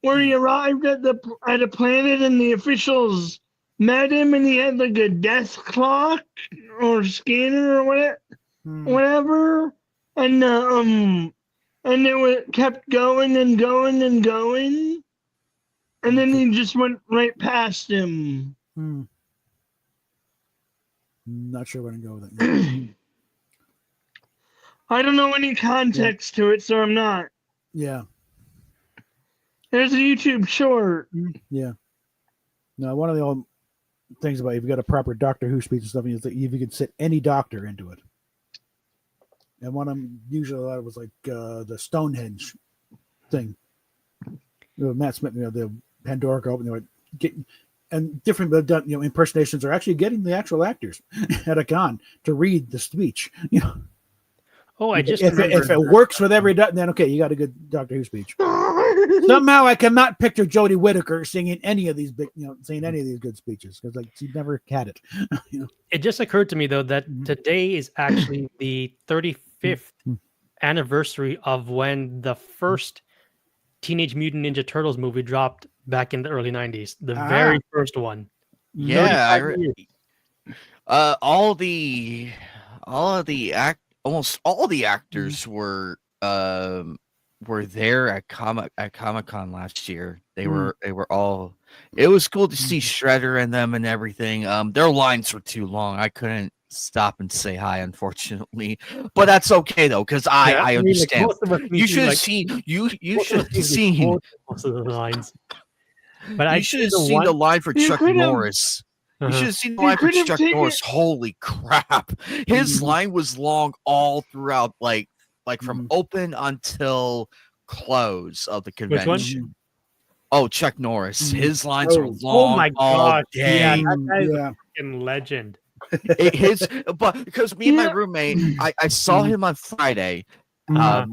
where he arrived at a planet and the officials met him, and he had like a death clock or scanner or whatever. And it kept going and going and going, and then he just went right past him. Not sure where to go with that. I don't know any context to it, so I'm not. Yeah. There's a YouTube short. Yeah. No, one of the old things about if you got a proper Doctor Who speech and stuff is that if you could sit any doctor into it. And one of them usually a lot was like the Stonehenge thing. Matt Smith, the Pandora girl, they were getting and different impersonations are actually getting the actual actors at a con to read the speech. Oh, I just if it works with every then okay, you got a good Doctor Who speech. Somehow I cannot picture Jodie Whittaker singing any of these saying any of these good speeches because like she never had it. It just occurred to me though that today is actually the 35th anniversary of when the first Teenage Mutant Ninja Turtles movie dropped back in the early 90s, the very first one. Yeah, almost all the actors were were there at Comic-Con last year. They were all. It was cool to see Shredder and them and everything. Their lines were too long. I couldn't stop and say hi, unfortunately. But that's okay though, because I understand. You should have seen. You should have seen most of the lines. But you should have seen the line for Chuck Norris. You should have seen the line for Chuck Norris. Holy crap! His line was long all throughout, like from open until close of the convention. Oh, Chuck Norris. His lines are long. Oh my god! Yeah, that guy's a fucking legend. But because me and my roommate, I saw him on Friday. I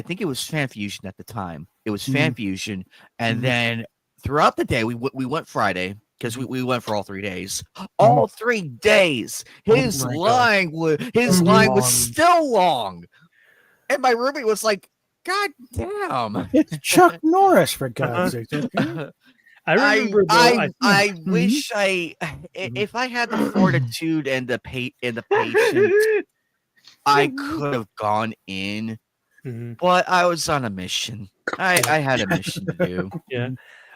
think it was Fan Fusion at the time. It was Fan Fusion, and then throughout the day we went Friday because we went for all 3 days. All 3 days, his line was still long, and my roommate was like, "God damn, it's Chuck Norris for God's sake." Okay? I wish if I had the fortitude and the patience, I could have gone in, but I was on a mission. I had a mission to do. Yeah,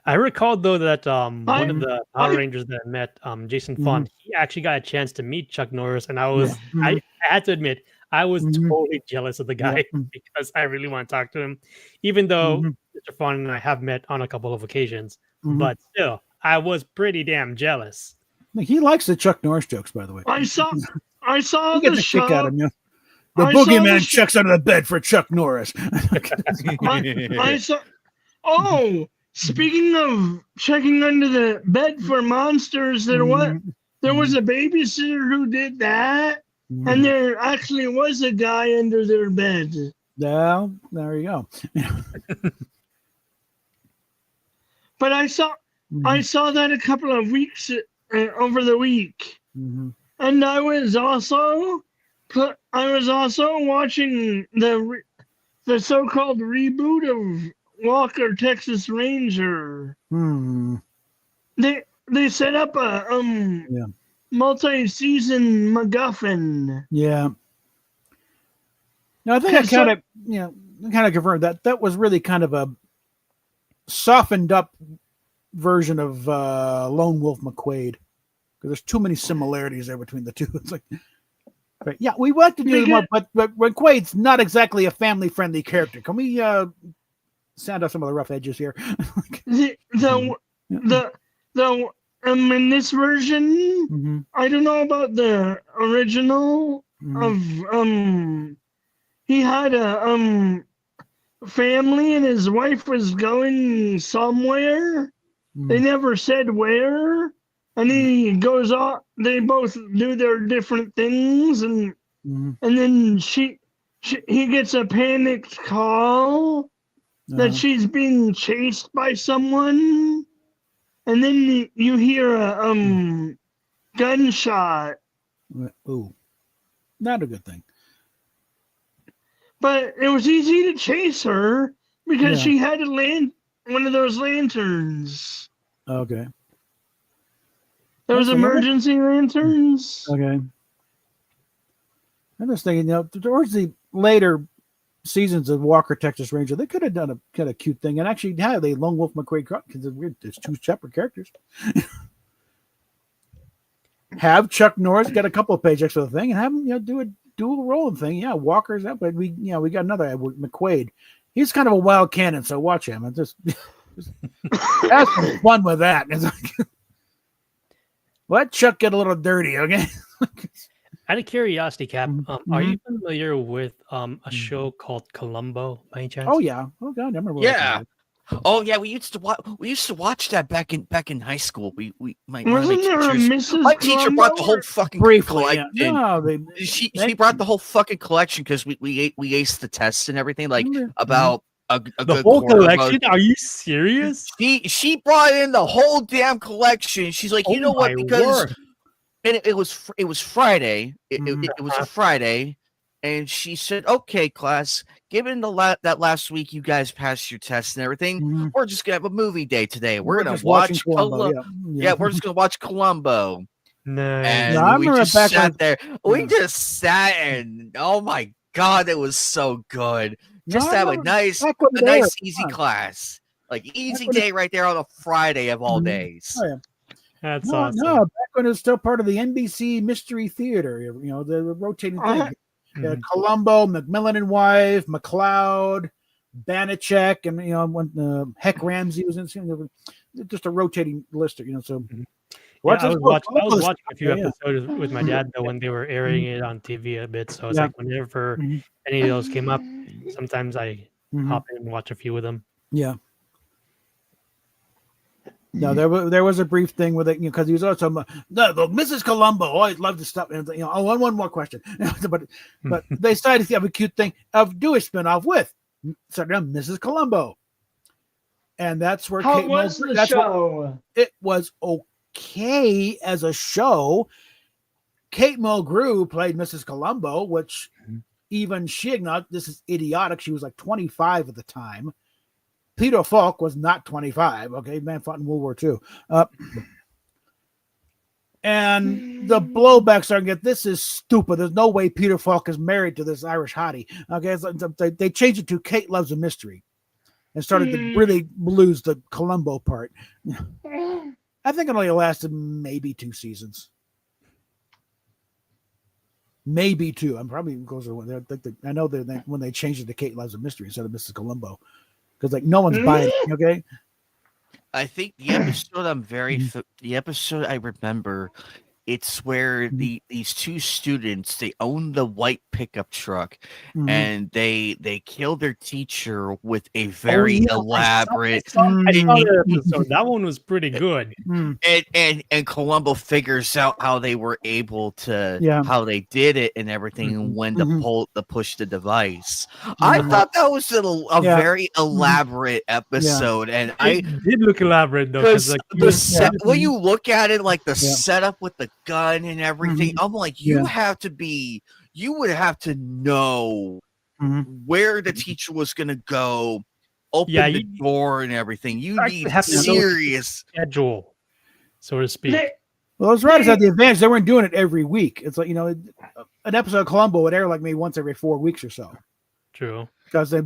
I recall though that one of the Power Rangers that I met, Jason Font, he actually got a chance to meet Chuck Norris, and I had to admit I was totally jealous of the guy because I really want to talk to him, even though Mr. Font and I have met on a couple of occasions. But still, I was pretty damn jealous. He likes the Chuck Norris jokes, by the way. I saw the kick out of him. The boogeyman checks under the bed for Chuck Norris. I saw. Oh, speaking of checking under the bed for monsters, there was a babysitter who did that, and there actually was a guy under their bed. Well, there you go. But I saw that a couple of weeks over the week, and I was also watching the so-called reboot of Walker Texas Ranger. They set up a multi-season MacGuffin. Yeah. No, I think I kind of confirmed that was really kind of a softened up version of Lone Wolf McQuaid, because there's too many similarities there between the two. It's like, but yeah, we want to do more, but McQuaid's not exactly a family friendly character. Can we sand off some of the rough edges here? In this version, I don't know about the original of he had a family and his wife was going somewhere. They never said where, and he goes off. They both do their different things, and then he gets a panicked call that she's being chased by someone, and then you hear a gunshot. Ooh, not a good thing. But it was easy to chase her because she had one of those lanterns. Okay. Those emergency lanterns. Okay. I'm just thinking, towards the later seasons of Walker Texas Ranger, they could have done a kind of cute thing and actually have a Lone Wolf McQuaid, because there's two separate characters. Have Chuck Norris get a couple of paychecks for the thing and have him do a dual rolling thing. Yeah, Walker's up, but we got another McQuaid. He's kind of a wild cannon, so watch him and just have some fun with that. It's like, let Chuck get a little dirty, okay? Out of curiosity, Cap, are you familiar with a show called Columbo by any chance? Oh yeah. Oh god, I remember. Yeah. Oh yeah, we used to watch that back in high school. My teacher brought the whole fucking collection. Yeah. No, she brought the whole fucking collection because we aced the tests and everything, like about a the whole collection. Are you serious? She brought in the whole damn collection. She's like, you know what? Because it was Friday. It was a Friday. And she said, "Okay, class, given that last week you guys passed your tests and everything, we're just gonna have a movie day today. We're gonna watch Columbo. Yeah, we're just gonna watch Columbo." Nice. And we just sat there. We just sat and oh my god, it was so good just to have a nice, easy class, like easy day right there on a Friday of all days. Oh, yeah. That's awesome. No, back when it was still part of the NBC Mystery Theater, you know, the rotating thing. Columbo, McMillan and Wife, McLeod, Banachek, and you know when Heck Ramsey was in, just a rotating lister, you know. So I was watching a few episodes with my dad though when they were airing it on TV a bit. So it's like whenever any of those came up, sometimes I hop in and watch a few of them. Yeah. No, there was a brief thing with it, you know, because he was also Mrs. Columbo always loved to stop, and you know, one more question, but they decided to have a cute thing of do a spinoff with Mrs. Columbo, and that's where How was the show? It was okay as a show. Kate Mulgrew played Mrs. Columbo, which even she acknowledged this is idiotic. She was like 25 at the time. Peter Falk was not 25. Okay, man fought in World War II. And the blowback started to get, this is stupid. There's no way Peter Falk is married to this Irish hottie. Okay, so they changed it to Kate Loves a Mystery and started to really lose the Columbo part. I think it only lasted maybe 2 seasons. Maybe 2. I'm probably goes. I know that when they changed it to Kate Loves a Mystery instead of Mrs. Columbo. Because like no one's buying it, okay? I think the episode the episode I remember, it's where these 2 students, they own the white pickup truck, and they kill their teacher with a very elaborate. That one was pretty good. And Columbo figures out how they were able to how they did it and everything, and when to push the device. I thought that was a very elaborate episode, and it did look elaborate though. Because when you look at it, like the setup with the gun and everything, I'm like, you would have to know where the teacher was gonna go, open the door and everything. You need serious schedule, so to speak. Well, those writers had the advantage; they weren't doing it every week. It's like, you know, an episode of Columbo would air like maybe once every 4 weeks or so. True. Because 1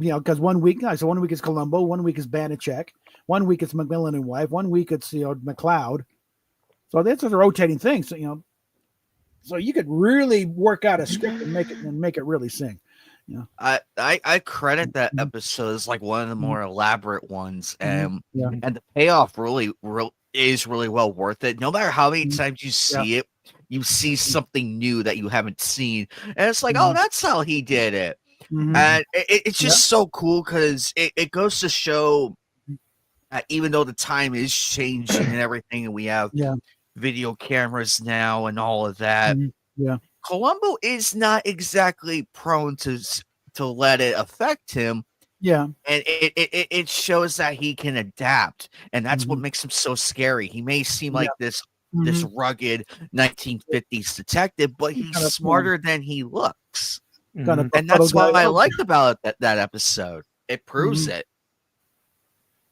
week, so 1 week is Columbo, 1 week is Banachek, 1 week it's McMillan and Wife, 1 week it's McLeod. So that's a rotating thing. So so you could really work out a script and make it really sing. You know? I credit that episode as like one of the more elaborate ones, and the payoff really is really well worth it. No matter how many times you see it, you see something new that you haven't seen, and it's like, oh, that's how he did it. And it's just so cool because it goes to show that even though the time is changing and everything, and we have video cameras now and all of that, Columbo is not exactly prone to let it affect him. And it shows that he can adapt, and that's what makes him so scary. He may seem like this rugged 1950s detective, but he's smarter than he looks. And that's what I liked about that episode. It proves it.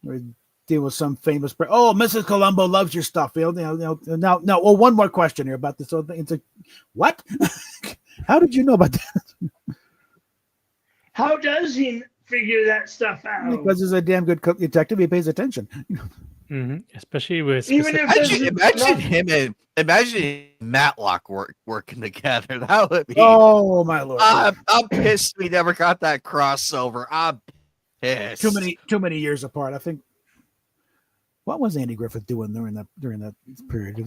We deal with some famous. Mrs. Columbo loves your stuff. Now, well, one more question here about this. It's like, what? How did you know about that? How does he figure that stuff out? Because he's a damn good detective. He pays attention. Especially with imagine Matlock working together. That would be. Oh my lord! I'm pissed we never got that crossover. I'm pissed. Too many years apart. I think. What was Andy Griffith doing during that period? I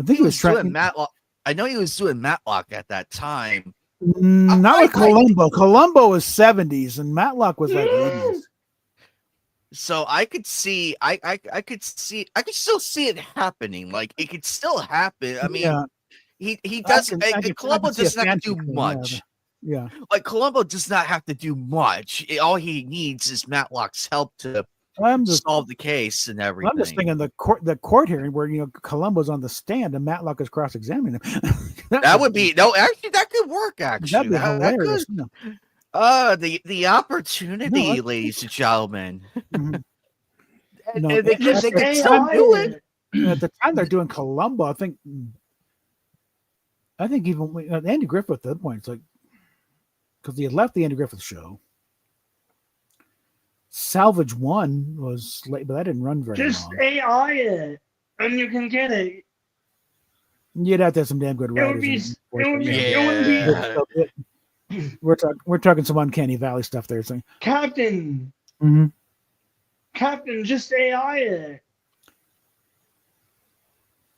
think he was doing Matlock. I know he was doing Matlock at that time. Not with Columbo. Columbo was 70s, and Matlock was like 80s. So I could see, I could still see it happening. Like it could still happen. I mean, he does. Columbo does not have to do much. Yeah, like Columbo does not have to do much. All he needs is Matlock's help to solve the case and everything. I'm just thinking the court hearing where Columbo's on the stand and Matlock is cross-examining him. that would be actually that could work. Actually, that'd be hilarious. The opportunity, ladies and gentlemen. At the time they're doing Columbo, I think even Andy Griffith at that point, it's like, because he had left the Andy Griffith Show. Salvage 1 was late, but that didn't run very Just long. AI it, and you can get it. You'd have to have some damn good It would writers. be. We're talking some uncanny valley stuff there. So. Captain. Mm-hmm. Captain, just AI it.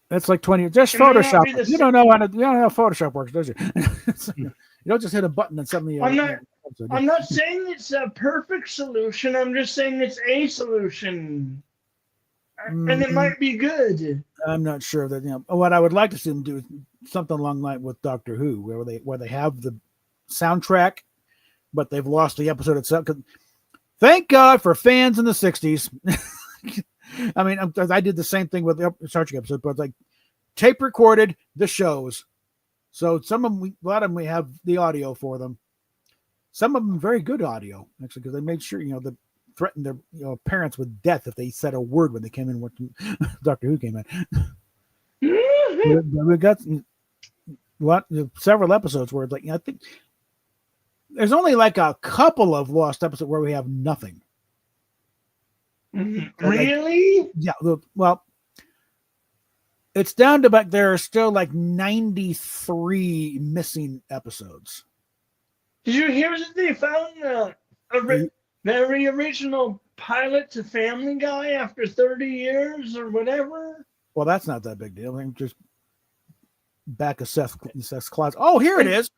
That's like 20. Just Photoshop. You don't know how Photoshop works, do you? You don't just hit a button and suddenly. I'm not saying it's a perfect solution. I'm just saying it's a solution, and it might be good. I'm not sure that what I would like to see them do is something along the line with Doctor Who, where they have the soundtrack, but they've lost the episode itself. Thank God for fans in the '60s. I mean, I did the same thing with the Star Trek episode, but like tape recorded the shows. So some of them, a lot of them, we have the audio for them. Some of them very good audio, actually, because they made sure they threatened their parents with death if they said a word when they came in. When Doctor Who came in, we got several episodes where I think there's only like a couple of lost episodes where we have nothing. Really? Yeah. Well, it's down to about there are still like 93 missing episodes. Did you hear that they found the very original pilot to Family Guy after 30 years or whatever? Well, that's not that big deal. I mean, just back of Seth's closet. Oh, here it is.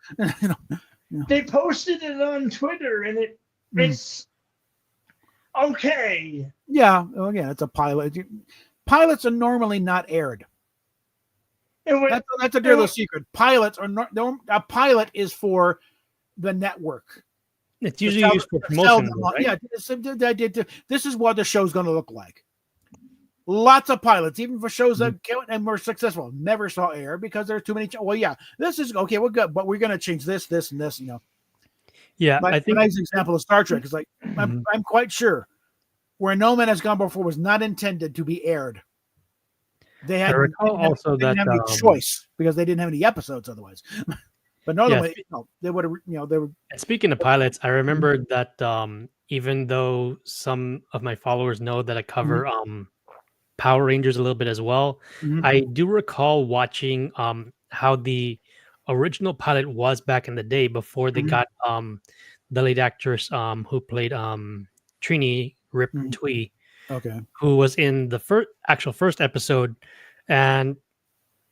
They posted it on Twitter, and it's okay. Yeah. Well, again, it's a pilot. Pilots are normally not aired. That's a dear little secret. Pilots are not. A pilot is for the network. It's usually used for promotion. Right? Yeah. This is what the show's going to look like. Lots of pilots, even for shows that and were successful, never saw air because there are too many. Well, yeah, this is okay. We're good, but we're going to change this, and this. Yeah, I think a nice example of Star Trek is like I'm quite sure where No Man Has Gone Before was not intended to be aired. They had also didn't have any choice because they didn't have any episodes otherwise. But no, they would have. They were. Speaking of pilots, I remember that even though some of my followers know that I cover Power Rangers a little bit as well, I do recall watching how the original pilot was back in the day before they got the lead actress who played Trini Rip Twee, who was in the first episode, and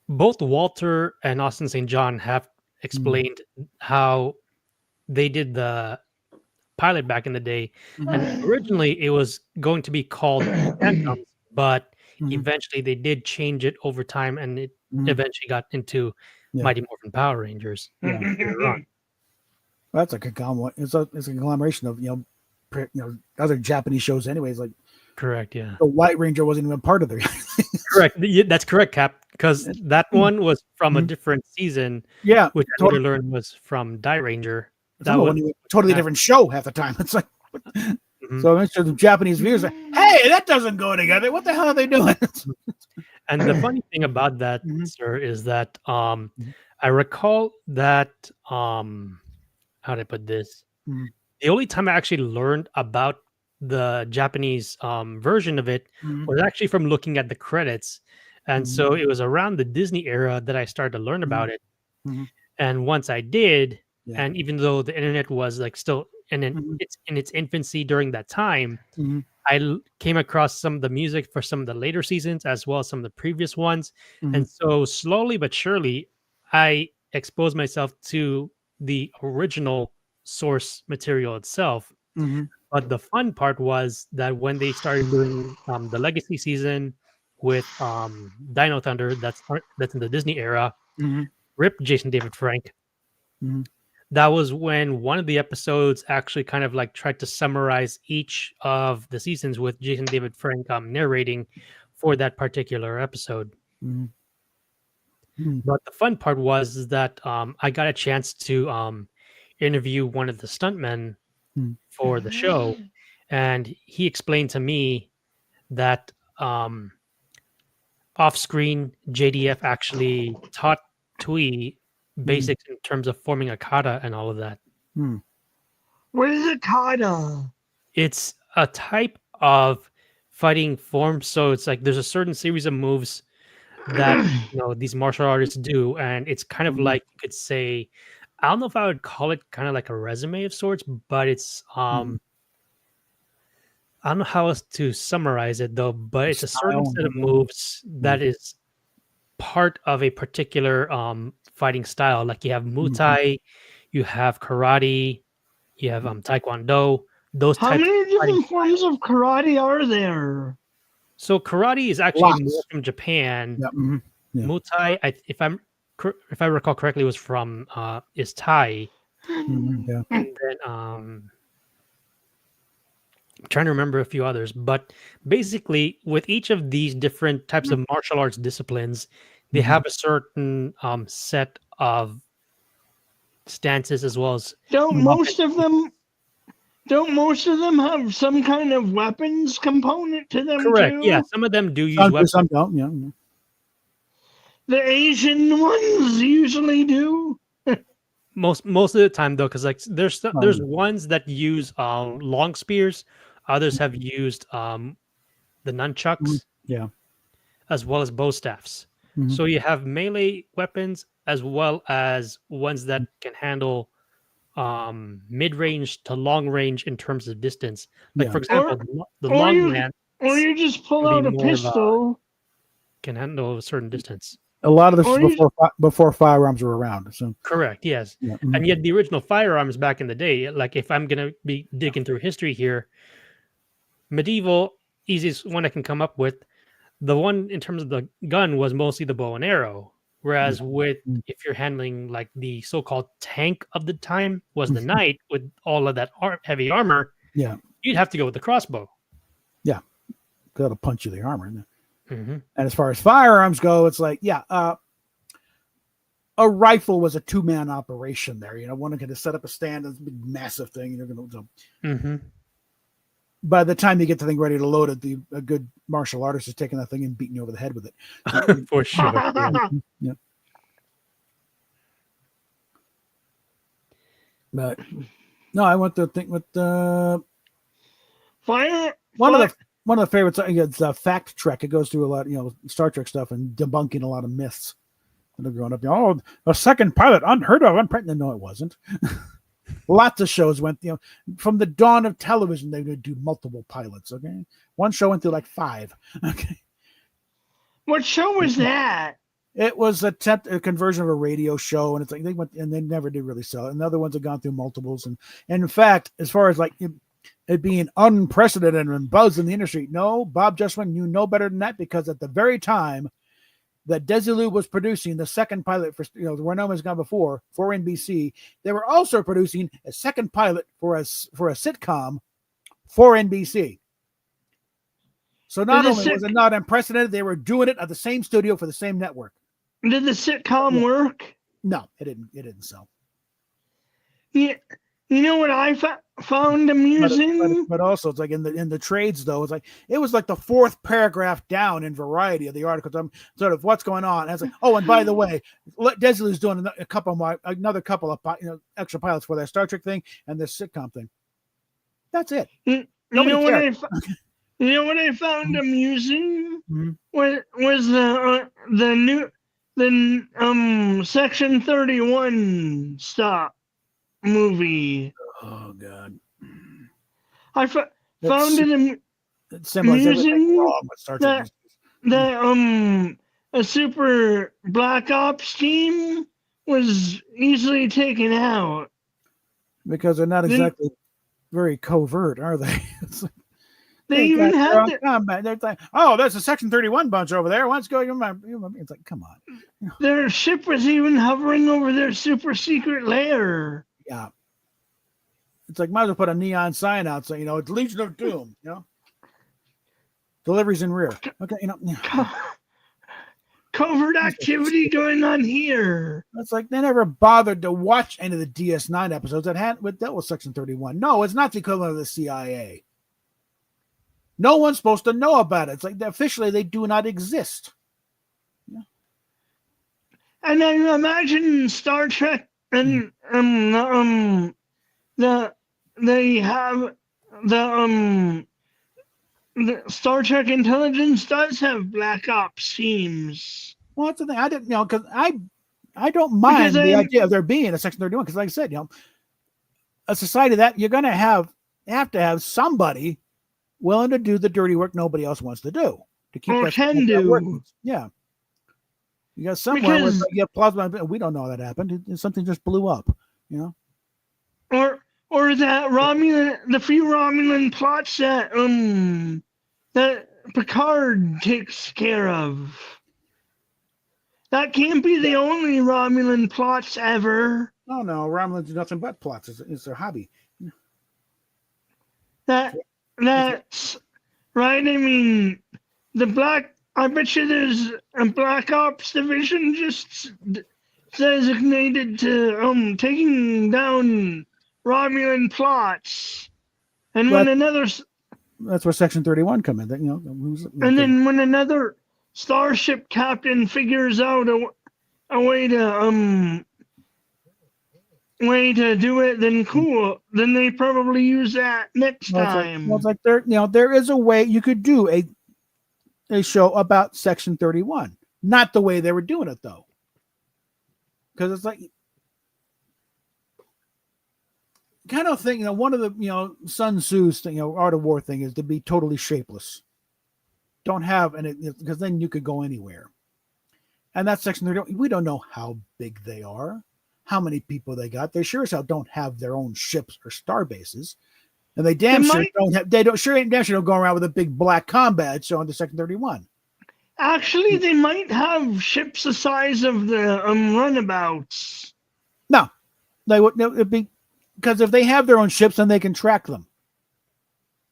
both Walter and Austin St. John have explained how they did the pilot back in the day, and originally it was going to be called Phantoms, but eventually they did change it over time, and it eventually got into Mighty Morphin Power Rangers. That's a conglomeration. It's a conglomeration of other Japanese shows, anyways. Like correct, yeah. The White Ranger wasn't even part of the. Correct, that's correct, Cap. Because that one was from a different season. Yeah, which I later learned was from Die Ranger. That was a totally different show half the time. It's like. So I'm sure the Japanese viewers are, hey, that doesn't go together. What the hell are they doing? And the funny thing about that, sir, is that I recall that how do I put this? The only time I actually learned about the Japanese version of it was actually from looking at the credits. And so it was around the Disney era that I started to learn about it. And once I did, and even though the internet was like still it's in its infancy during that time, I came across some of the music for some of the later seasons as well as some of the previous ones. And so slowly but surely, I exposed myself to the original source material itself. But the fun part was that when they started doing the Legacy season with Dino Thunder, that's in the Disney era, rip Jason David Frank. That was when one of the episodes actually kind of like tried to summarize each of the seasons with Jason David Frank narrating for that particular episode. But the fun part was that I got a chance to interview one of the stuntmen for the show, and he explained to me that off-screen JDF actually taught Twee basics in terms of forming a kata and all of that. What is a kata? It's a type of fighting form. So it's like there's a certain series of moves that these martial artists do, and it's kind of like you could say, I don't know if I would call it kind of like a resume of sorts, but it's I don't know how else to summarize it though, but it's a certain set of moves that is part of a particular fighting style. Like you have Muay Thai, you have karate, you have taekwondo, those How types many of fighting different forms styles. of karate are there? So karate is actually Lots. more from Japan. Yeah. Yeah. Muay Thai, if I recall correctly, was from is Thai. Yeah. And then I'm trying to remember a few others, but basically with each of these different types of martial arts disciplines, they have a certain set of stances as well as Don't most of them have some kind of weapons component to them correct. too? Yeah, some of them do use weapons. Some don't. Yeah. The Asian ones usually do. Most of the time though, because like there's ones that use long spears, others have used the nunchucks, Yeah. as well as bow staffs. So you have melee weapons as well as ones that can handle mid-range to long range in terms of distance. Like for example, the long man, or you just pull out a pistol, can handle a certain distance. A lot of this is before firearms were around. So correct, yes. Yeah. And yet the original firearms back in the day, like if I'm gonna be digging through history here, medieval, easiest one I can come up with, the one in terms of the gun was mostly the bow and arrow. Whereas if you're handling like the so-called tank of the time was the knight with all of that heavy armor, you'd have to go with the crossbow. Yeah, that'll punch you the armor. And as far as firearms go, it's like, a rifle was a 2-man operation there. One can set up a stand, it's a big, massive thing. You're going to. By the time you get the thing ready to load it, a good martial artist is taking that thing and beating you over the head with it. For sure. Yeah. But no, I want to think with the fire. One of the favorites is Fact Trek. It goes through a lot, Star Trek stuff and debunking a lot of myths that are growing up. A second pilot, unheard of, unprecedented. No, it wasn't. Lots of shows went, from the dawn of television, they would do multiple pilots. Okay, one show went through like 5. Okay, what show was that? It was a conversion of a radio show, and it's like they went and they never did really sell it. And the other ones have gone through multiples, and in fact, as far as like it being unprecedented and buzz in the industry, no, Bob Justman knew no better than that, because at the very time that Desilu was producing the second pilot for Where No Man's Gone Before for NBC, they were also producing a second pilot for a sitcom for NBC. So not only was it not unprecedented, they were doing it at the same studio for the same network. Did the sitcom work? No, it didn't. It didn't sell. Yeah. You know what I found amusing? But also, it's like in the trades, though, it's like it was like the 4th paragraph down in Variety of the articles. I'm sort of what's going on. And it's like, oh, and by the way, Desilu's doing another couple of extra pilots for that Star Trek thing and this sitcom thing. That's it. You know what I found amusing was the Section 31 stop movie. Oh God! I found it amusing that a super black ops team was easily taken out, because they're not exactly very covert, are they? It's like, they even had combat. They're like, oh, there's a Section 31 bunch over there. What's going on? It's like, come on. Their ship was even hovering over their super secret lair. Yeah. It's like, might as well put a neon sign out saying, it's Legion of Doom, Deliveries in rear. Okay, Covert activity going on here. It's like they never bothered to watch any of the DS9 episodes that dealt with Section 31. No, it's not the equivalent of the CIA. No one's supposed to know about it. It's like officially they do not exist. Yeah. And I imagine Star Trek and they have the Star Trek Intelligence does have Black Ops teams. Well, that's the thing. I didn't, because I don't mind the idea of there being a Section 31, because like I said, a society that you're going to have to have somebody willing to do the dirty work nobody else wants to do to keep or that can do. Working. Yeah. You got somewhere where you have plausible. We don't know that happened. Something just blew up, Or that the few Romulan plots that Picard takes care of. That can't be the only Romulan plots ever. Oh no, Romulans do nothing but plots. It's their hobby. That's right. I mean, I bet you there's a Black Ops division just designated to taking down Romulan plots, and that's where Section 31 come in. Then when another starship captain figures out a way to do it, then cool. Then they probably use that next time. It's like there is a way you could do a show about Section 31, not the way they were doing it though, because it's like kind of thing. One of the Sun Tzu's Art of War thing is to be totally shapeless. Don't have because then you could go anywhere, and that's Section 31. We don't know how big they are, how many people they got. They sure as hell don't have their own ships or star bases, and they damn sure don't have. They don't go around with a big black combat showing the Section 31. Actually, they might have ships the size of the runabouts. No, they wouldn't. It'd be because if they have their own ships, then they can track them.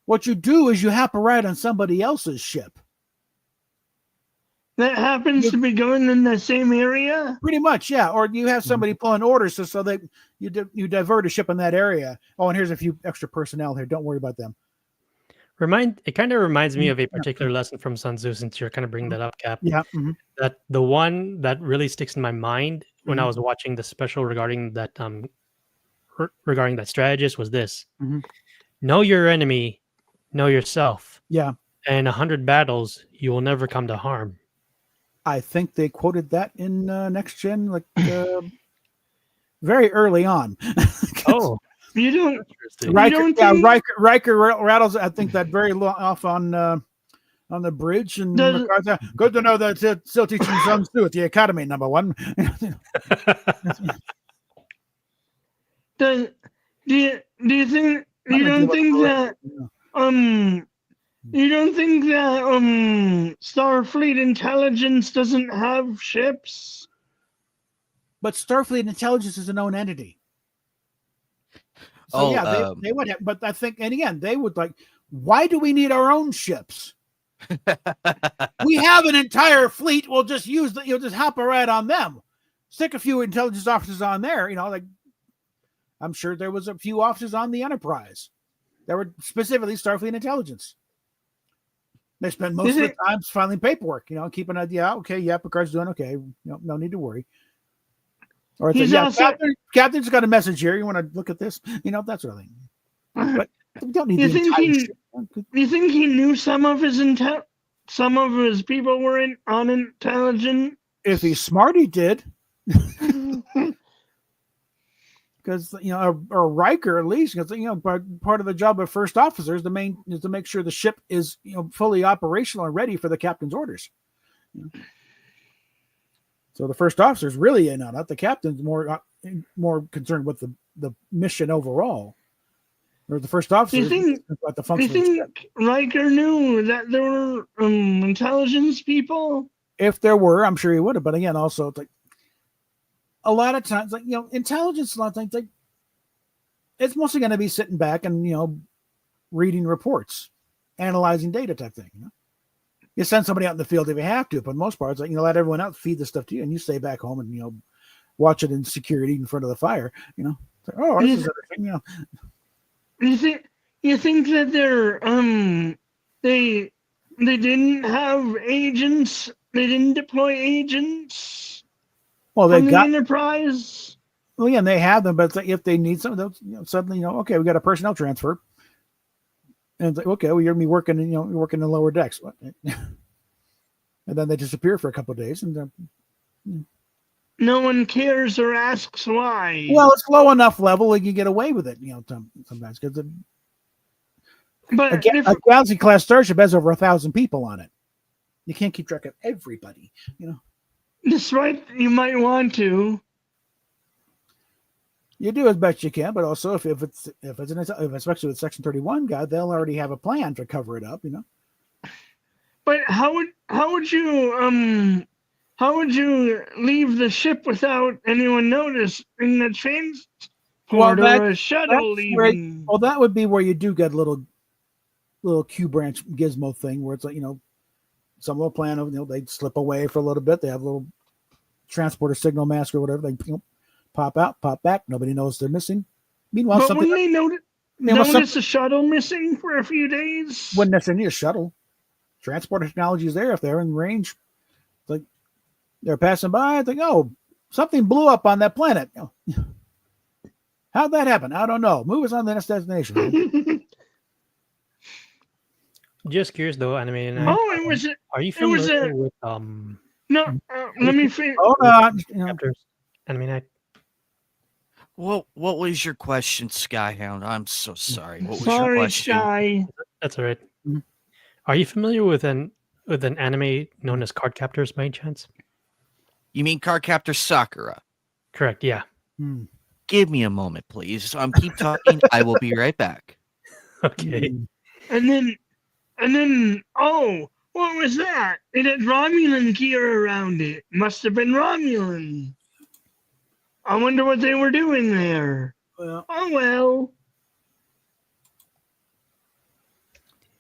What you do is you hop a ride on somebody else's ship. That happens to be going in the same area? Pretty much, yeah. Or you have somebody pulling orders so that you divert a ship in that area. Oh, and here's a few extra personnel here. Don't worry about them. It kind of reminds me of a particular lesson from Sun Tzu, since you're kind of bringing that up, Cap. Yeah. That the one that really sticks in my mind when I was watching the special regarding that strategist was this. Know your enemy, know yourself. Yeah. And 100 battles, you will never come to harm. I think they quoted that in Next Gen, very early on. Oh, you don't. Riker rattles. I think that very long off on the bridge, and good to know that still teaching Sun Tzu at the Academy, #1. Do you think you don't think that Starfleet Intelligence doesn't have ships? But Starfleet Intelligence is a known entity. So they would have, but I think, and again, they would why do we need our own ships? We have an entire fleet. We'll just use you'll just hop a ride on them. Stick a few intelligence officers on there. I'm sure there was a few officers on the Enterprise that were specifically Starfleet Intelligence. They spend most of the time filing paperwork, keep an idea out. Okay, yeah, Picard's doing okay. No need to worry. Or Captain's got a message here. You want to look at this? That sort of thing. But we don't need you think he knew some of his people were unintelligent? If he's smart, he did. Because or Riker at least, because part of the job of first officer is to make sure the ship is fully operational and ready for the captain's orders. So the first officer is really in on it. The captain's more concerned with the mission overall. Or the first officer about the function. Do you think Riker knew that there were intelligence people? If there were, I'm sure he would have. But again, also it's a lot of times, intelligence, a lot of times, it's mostly going to be sitting back and reading reports, analyzing data type thing. You send somebody out in the field if you have to, but for the most part, it's let everyone else feed the stuff to you, and you stay back home and watch it in security in front of the fire. Oh, this is everything. You think that they didn't have agents? They didn't deploy agents? Well, they got Enterprise. Well, yeah, and they have them, but it's like if they need some of those, suddenly, okay, we got a personnel transfer. And it's like, okay, well, you're gonna be working, you're working in lower decks. And then they disappear for a couple of days. And no one cares or asks why. well, it's low enough level that you get away with it, sometimes. Because a Galaxy class starship has over 1,000 people on it. You can't keep track of everybody, Despite you might want to. You do as best you can, but also if especially with Section 31 guy, they'll already have a plan to cover it up, But how would you leave the ship without anyone noticing the transport or a shuttle leaving? That would be where you do get a little Q branch gizmo thing where it's like, some little plan of, they'd slip away for a little bit. They have a little transporter signal mask or whatever. They pop out, pop back. Nobody knows they're missing. Meanwhile, but wouldn't they notice a shuttle missing for a few days? Wouldn't necessarily need a shuttle. Transporter technology is there if they're in range. It's like they're passing by. I think, something blew up on that planet. How'd that happen? I don't know. Move us on to the next destination. Just curious though, Anime. Are you familiar with No, let me finish. Hold on. Chapters? Anime Night. What was your question, Skyhound? I'm so sorry. What was your question? Sky. That's all right. Mm-hmm. Are you familiar with an anime known as Card Captors by any chance? You mean Card Captor Sakura? Correct. Yeah. Give me a moment, please. Keep talking. I will be right back. Okay. And then, what was that? It had Romulan gear around it. Must have been Romulan. I wonder what they were doing there. Well,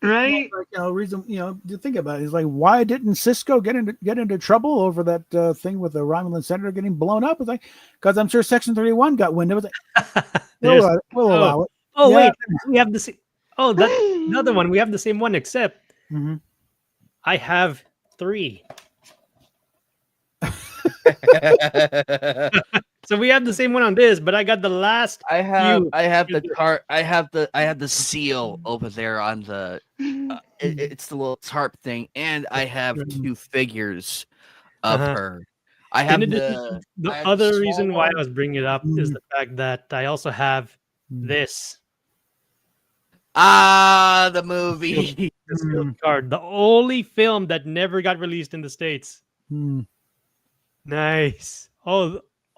right? Reason to think about it is like, why didn't Cisco get into trouble over that thing with the Romulan senator getting blown up? It's like, because I'm sure Section 31 got wind of it. We'll allow it. Oh, wait, we have the same. Oh, that's another one. We have the same one, except I have 3. So we have the same one on this, but I got the last. I have the seal over there on the. It's the little tarp thing, and I have 2 figures of her. I have the other reason why I was bringing it up is the fact that I also have this. The movie. This card, the only film that never got released in the States. Nice.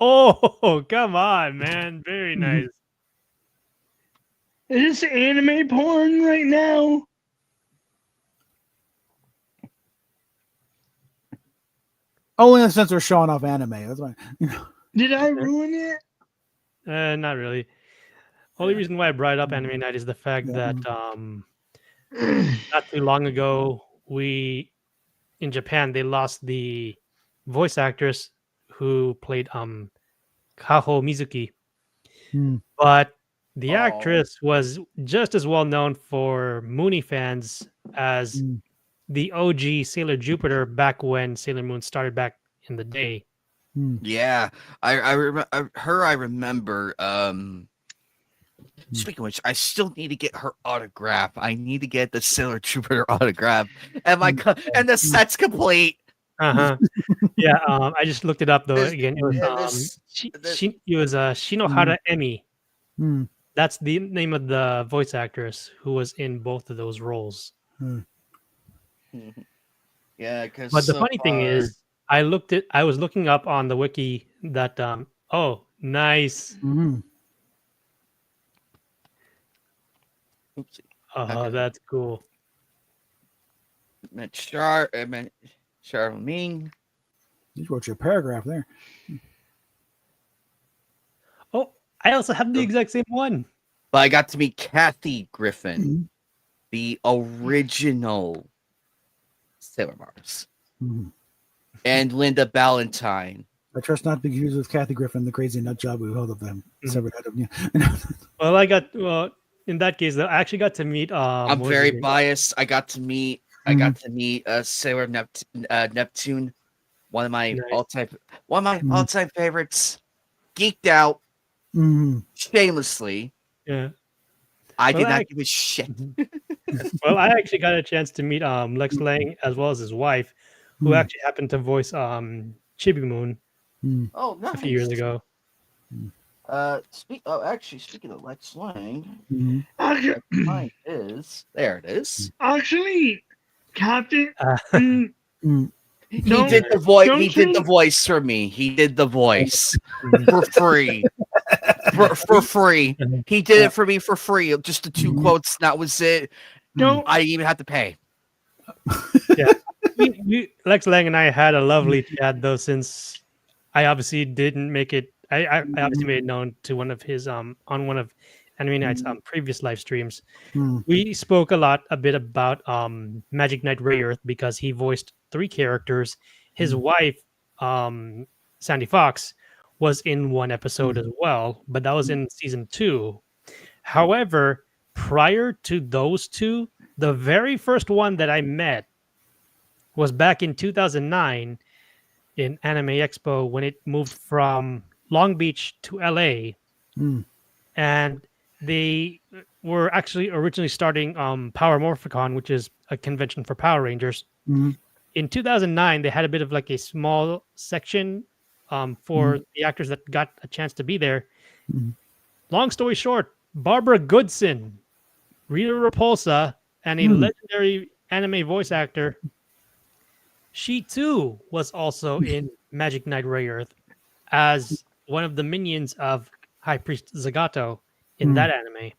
Oh, come on, man. Very nice. Is this anime porn right now? Only in the sense they're showing off anime. That's why. Did I ruin it? Not really. Only reason why I brought up Anime Night is the fact that not too long ago, in Japan, they lost the voice actress who played Kaho Mizuki. But the actress was just as well known for Mooney fans as the OG Sailor Jupiter back when Sailor Moon started back in the day. Yeah, I remember her. I remember. Speaking of which, I still need to get her autograph. I need to get the Sailor Jupiter autograph, and and the set's complete. Yeah, I just looked it up though. Again, it was Shinohara Emi. That's the name of the voice actress who was in both of those roles. Yeah, because but the funny thing is, I was looking up on the wiki that nice. Oopsie. Oh, that's cool. Charlemagne. You wrote your paragraph there. Oh, I also have the exact same one. But I got to meet Kathy Griffin, the original Sailor Mars, and Linda Ballantyne. I trust not to be confused with Kathy Griffin, the crazy nut job who held up them severed head of you. Well, in that case, I actually got to meet. I'm very biased. I got to meet Sailor Neptune, one of my all-time favorites. Geeked out. shamelessly. Yeah. I Well, did not give a shit. Well, I actually got a chance to meet Lex Lang as well as his wife, who actually happened to voice Chibi Moon Oh, a few years ago. Actually, speaking of Lex Lang, Actually, mine is there. It is. actually, Captain, He Don't- did the voice. don't He did the you- voice for me. He did the voice for free. For free. He did it for me for free. Just the 2 quotes. That was it. Don't I didn't even have to pay. Yeah. Lex Lang and I had a lovely chat though, since I obviously didn't make it. I obviously made it known to one of his on one of Anime Night's previous live streams. We spoke a bit about Magic Knight Rayearth because he voiced 3 characters. His wife, Sandy Fox, was in one episode as well, but that was in season 2. However, prior to those 2, the very first one that I met was back in 2009 in Anime Expo when it moved from Long Beach to LA. And they were actually originally starting Power Morphicon, which is a convention for Power Rangers. In 2009, they had a bit of like a small section for the actors that got a chance to be there. Long story short, Barbara Goodson, Rita Repulsa, and a legendary anime voice actor, she too was also in Magic Knight Rayearth as one of the minions of High Priest Zagato in that anime.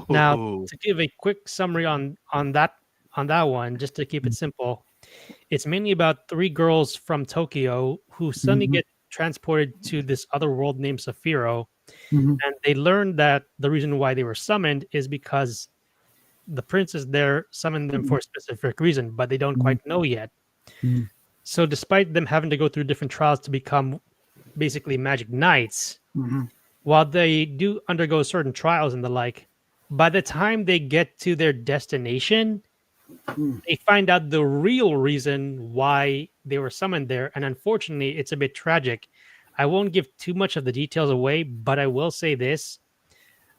Now, to give a quick summary on that one, just to keep it simple, it's mainly about 3 girls from Tokyo who suddenly get transported to this other world named Saphiro, and they learn that the reason why they were summoned is because the princess there summoned them for a specific reason, but they don't quite know yet. So despite them having to go through different trials to become basically magic knights, while they do undergo certain trials and the like, by the time they get to their destination, they find out the real reason why they were summoned there. And unfortunately, it's a bit tragic. I won't give too much of the details away, but I will say this,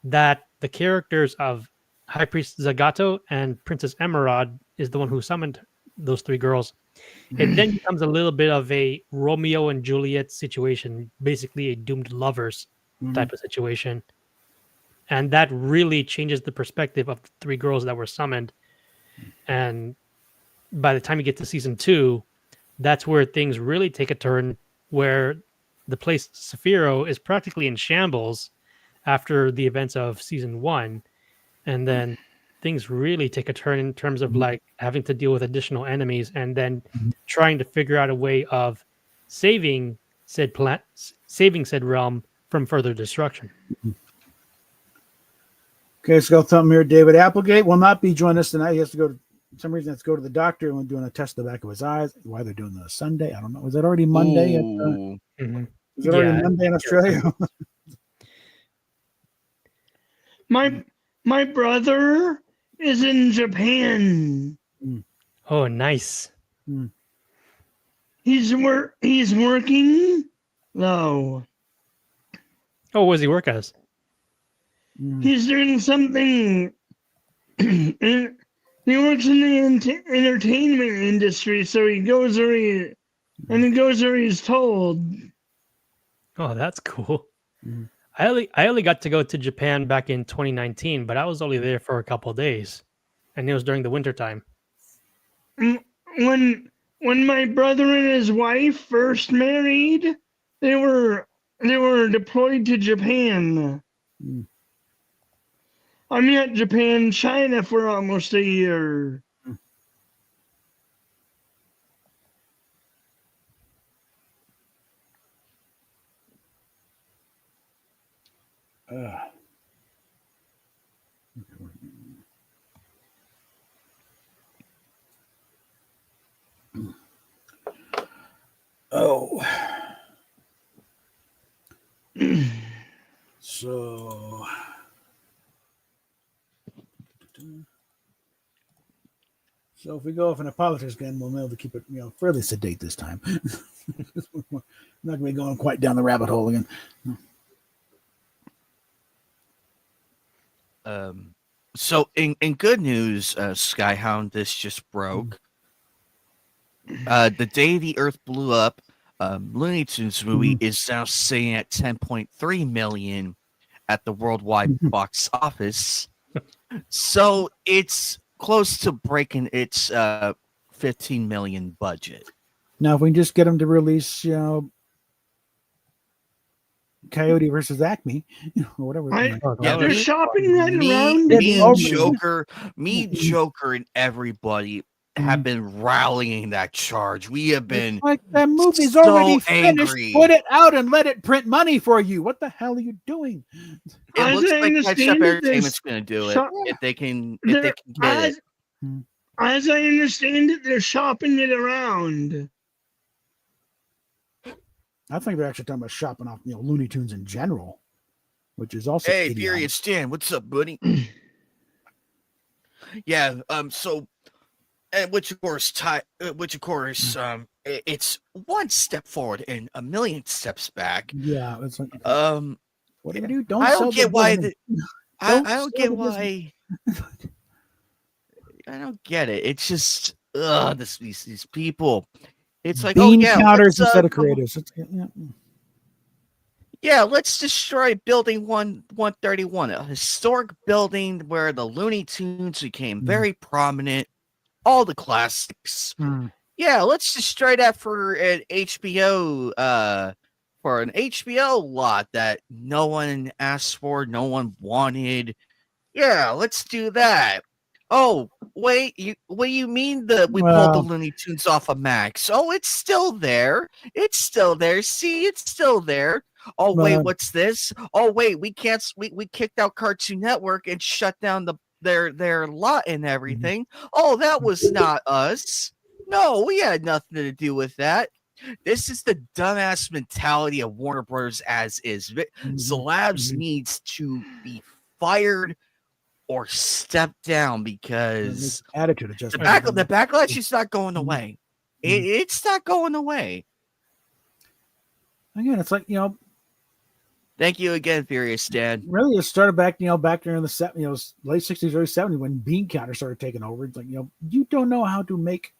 that the characters of High Priest Zagato and Princess Emerald is the one who summoned those 3 girls. It then becomes a little bit of a Romeo and Juliet situation, basically a doomed lovers type of situation. And that really changes the perspective of the 3 girls that were summoned. And by the time you get to season 2, that's where things really take a turn, where the place Saphiro is practically in shambles after the events of season 1. And then things really take a turn in terms of like having to deal with additional enemies and then trying to figure out a way of saving said realm from further destruction. Okay, so got something here. David Applegate will not be joining us tonight. He has to go to for some reason. Has to go to the doctor and we're doing a test in the back of his eyes. Why they're doing this Sunday? I don't know. Was that already Monday? Is it already Monday in Australia? My brother is in Japan. Oh, nice. He's working. No. Oh, what does he work as? He's doing something. He works in the entertainment industry, so he goes where he's told. Oh, that's cool. I only got to go to Japan back in 2019, but I was only there for a couple of days, and it was during the winter time. When my brother and his wife first married, they were deployed to Japan. I'm at Japan, China for almost a year. Oh. So if we go off into politics again, we'll be able to keep it, fairly sedate this time. We're not going to be going quite down the rabbit hole again. So in good news, Skyhound, this just broke. The day the Earth blew up, Looney Tunes movie is now sitting at 10.3 million at the worldwide box office. So it's close to breaking its 15 million budget. Now, if we can just get them to release, Coyote versus Acme, or whatever. They're shopping right around me, Joker, and everybody have been rallying that charge. We have been like that movie's so already finished. angry. Put it out and let it print money for you. What the hell are you doing? It looks like Ketchup Entertainment's going to do it if they can get it. As I understand it, they're shopping it around. I think they're actually talking about shopping off, Looney Tunes in general, which is also Hey, Furious Stan, what's up, buddy? Yeah. So, and which of course, it's one step forward and a million steps back. Yeah. It's like, whatever you do, don't. I don't get why. I don't get why. I don't get it. It's just these people. It's like bean counters instead of creatives. Yeah, let's destroy building 131, a historic building where the Looney Tunes became very prominent. All the classics. Yeah, let's destroy that for an HBO lot that no one asked for, no one wanted. Yeah, let's do that. Oh, wait, what do you mean we pulled the Looney Tunes off of Max? Oh, it's still there. It's still there. See, it's still there. Oh, wait, what's this? Oh, wait, we kicked out Cartoon Network and shut down their lot and everything. Oh, that was not us. No, we had nothing to do with that. This is the dumbass mentality of Warner Brothers as is. Zalabs needs to be fired or step down because attitude adjustment. The backlash is not going away. It's not going away. Again, it's like, Thank you again, Furious Stan. Really, it started back during the late 60s, early 70s when bean counters started taking over. It's like, you don't know how to make,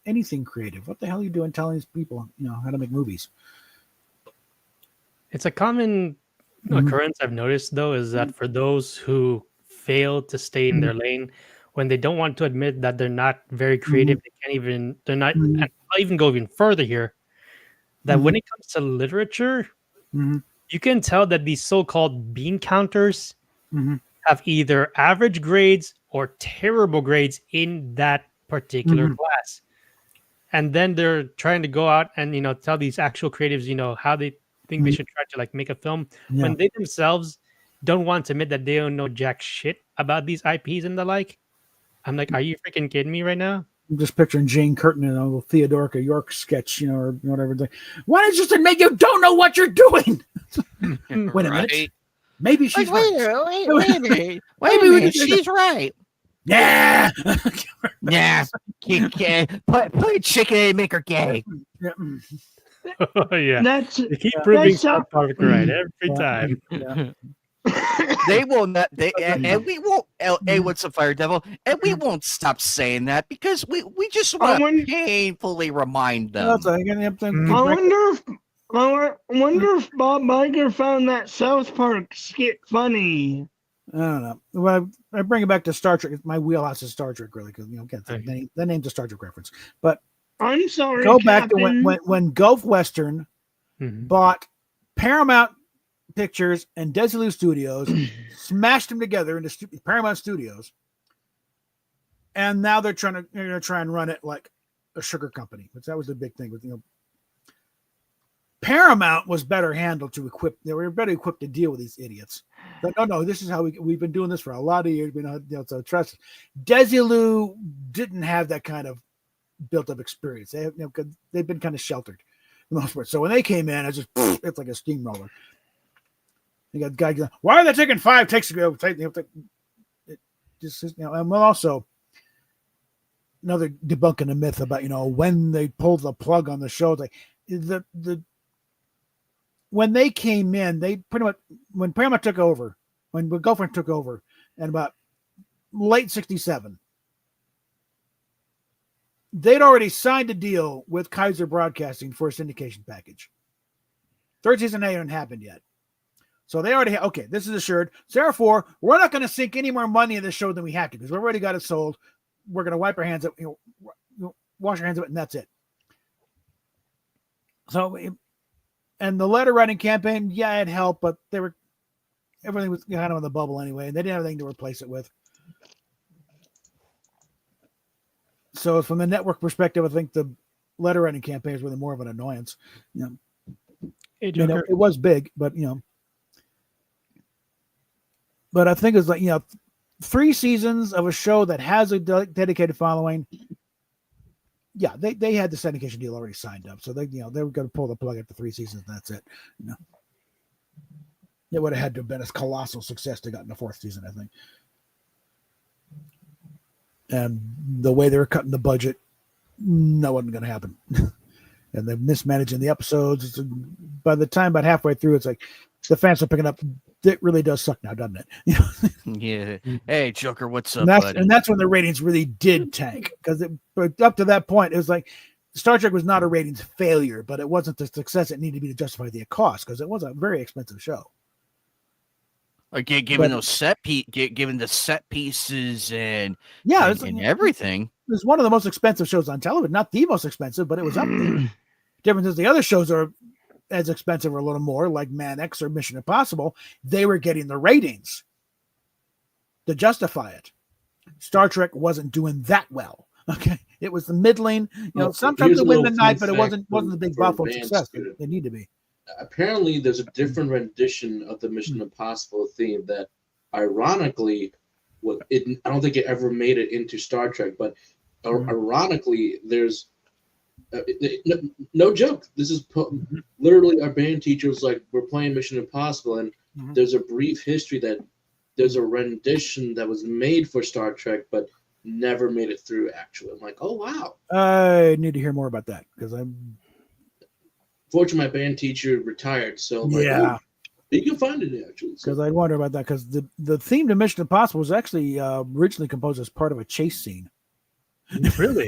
anything creative. What the hell are you doing telling these people, how to make movies? It's a common occurrence I've noticed, though, is that for those who fail to stay in their lane, when they don't want to admit that they're not very creative, and I'll even go even further here, that when it comes to literature, you can tell that these so-called bean counters have either average grades or terrible grades in that particular class. And then they're trying to go out and, tell these actual creatives, how they think they should try to make a film when they themselves don't want to admit that they don't know jack shit about these IPs and the like. I'm like, are you freaking kidding me right now? I'm just picturing Jane Curtin in a little Theodorica York sketch, or whatever. Why don't you just admit you don't know what you're doing? Wait a minute. Maybe she's right. Wait a minute. Wait a minute. She's right. Yeah. Yeah. Put a chicken and make her gay. Yeah. They keep proving South Park right every time. Yeah. They will not. And we won't. What's a fire devil? And we won't stop saying that because we just want to painfully remind them. I wonder if Bob Iger found that South Park skit funny. I don't know. Well, I bring it back to Star Trek. My wheelhouse is Star Trek, really, because the name's a Star Trek reference. But I'm sorry. Go back to when Gulf Western bought Paramount Pictures and Desilu Studios, smashed them together into Paramount Studios, and now they're trying and run it like a sugar company, which that was the big thing with Paramount was better handled to equip. They were better equipped to deal with these idiots. But no, this is how we've been doing this for a lot of years. So trust. Desilu didn't have that kind of built-up experience. They've been kind of sheltered for the most part. So when they came in, it's like a steamroller. You got guys going, why are they taking 5 takes to go? And also another debunking a myth about when they pulled the plug on the show. Like when they came in, they pretty much when Paramount took over when my girlfriend took over, and about late 67, they'd already signed a deal with Kaiser Broadcasting for a syndication package. Third season hadn't happened yet. So they already okay, this is assured. So therefore, we're not going to sink any more money in the show than we have to because we've already got it sold. We're going to wipe our hands up, wash our hands of it, and that's it. So, and the letter writing campaign, yeah, it helped, but everything was kind of on the bubble anyway, and they didn't have anything to replace it with. So from the network perspective, I think the letter writing campaign is really more of an annoyance. Hey, it was big, but but I think it's like 3 seasons of a show that has a dedicated following. Yeah, they had the syndication deal already signed up, so they were going to pull the plug after 3 seasons. And that's it. It would have had to have been a colossal success to gotten the 4th season, I think. And the way they were cutting the budget, that wasn't going to happen. And they're mismanaging the episodes. By the time about halfway through, it's like the fans are picking up. It really does suck now, doesn't it? Yeah. Hey, Joker, what's up, and buddy? and that's when the ratings really did tank, because up to that point, it was like Star Trek was not a ratings failure, but it wasn't the success it needed to be to justify the cost, because it was a very expensive show. Like given the set pieces and everything. It was one of the most expensive shows on television, not the most expensive, but it was up there. Different as the other shows are as expensive or a little more, like Man X or Mission Impossible. They were getting the ratings to justify it. Star Trek wasn't doing that well. Okay, it was the middling. Sometimes they win the night, but it wasn't the big Buffalo success they need to be. Apparently, there's a different rendition of the Mission Impossible theme that, ironically, I don't think it ever made it into Star Trek, but ironically, there's no joke. This is literally our band teacher was like, we're playing Mission Impossible, and there's a brief history that there's a rendition that was made for Star Trek, but never made it through. Actually, I'm like, oh wow. I need to hear more about that because I'm. Fortunately, my band teacher retired, so you can find it actually. Because I wonder about that because the theme to Mission Impossible was actually originally composed as part of a chase scene. Really?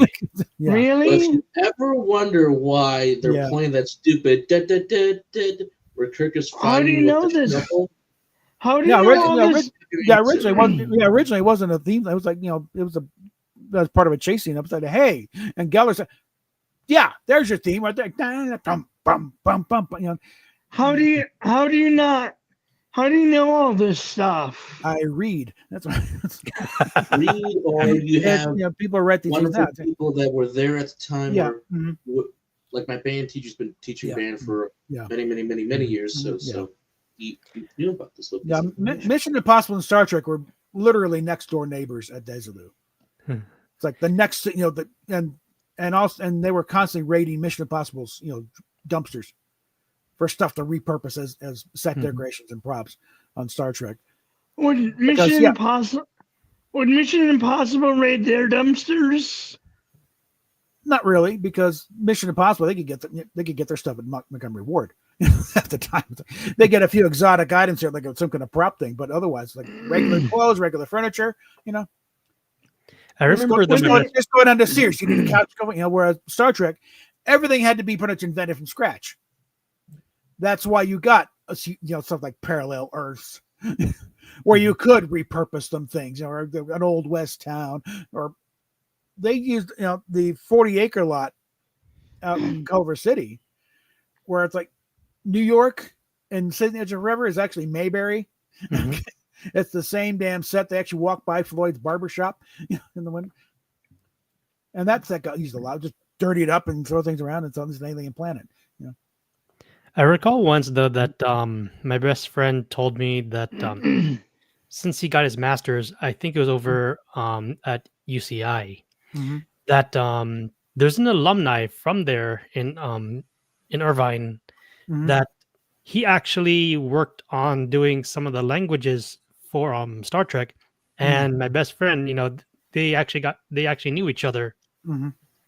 Yeah. Really? But if you ever wonder why they're playing that stupid where Kirk is fighting, how do you know this? Knuckle? How do you know this? Originally it wasn't a theme. It was like it was part of a chase scene. I was like, hey, and Geller said, "Yeah, there's your theme right there." Bum, bum, bum, bum, How do you know all this stuff? I read. That's what read, or you have people write these things out. People that were there at the time. Yeah. Like my band teacher's been teaching band for many years. So he knew about this. Yeah, Mission Impossible and Star Trek were literally next door neighbors at Desilu. It's like the next, and they were constantly raiding Mission Impossible's, dumpsters for stuff to repurpose as set decorations and props on Star Trek. Would Mission Impossible raid their dumpsters? Not really, because Mission Impossible they could get their stuff at Montgomery Ward at the time. They get a few exotic items here, like some kind of prop thing, but otherwise, like regular clothes, regular furniture. I remember just going on to Sears, you need a couch going. Whereas Star Trek, everything had to be pretty much invented from scratch. That's why you got stuff like Parallel Earths, where you could repurpose some things, or an old West town, or they used the 40-acre lot out in Culver City, where it's like New York and Signature River is actually Mayberry. It's the same damn set. They actually walk by Floyd's barbershop in the winter. And that set got used a lot. Just dirty it up and throw things around. It's on this alien planet. I recall once though that my best friend told me that since he got his master's, I think it was over at UCI, that there's an alumni from there in Irvine that he actually worked on doing some of the languages for Star Trek, and my best friend, they actually knew each other.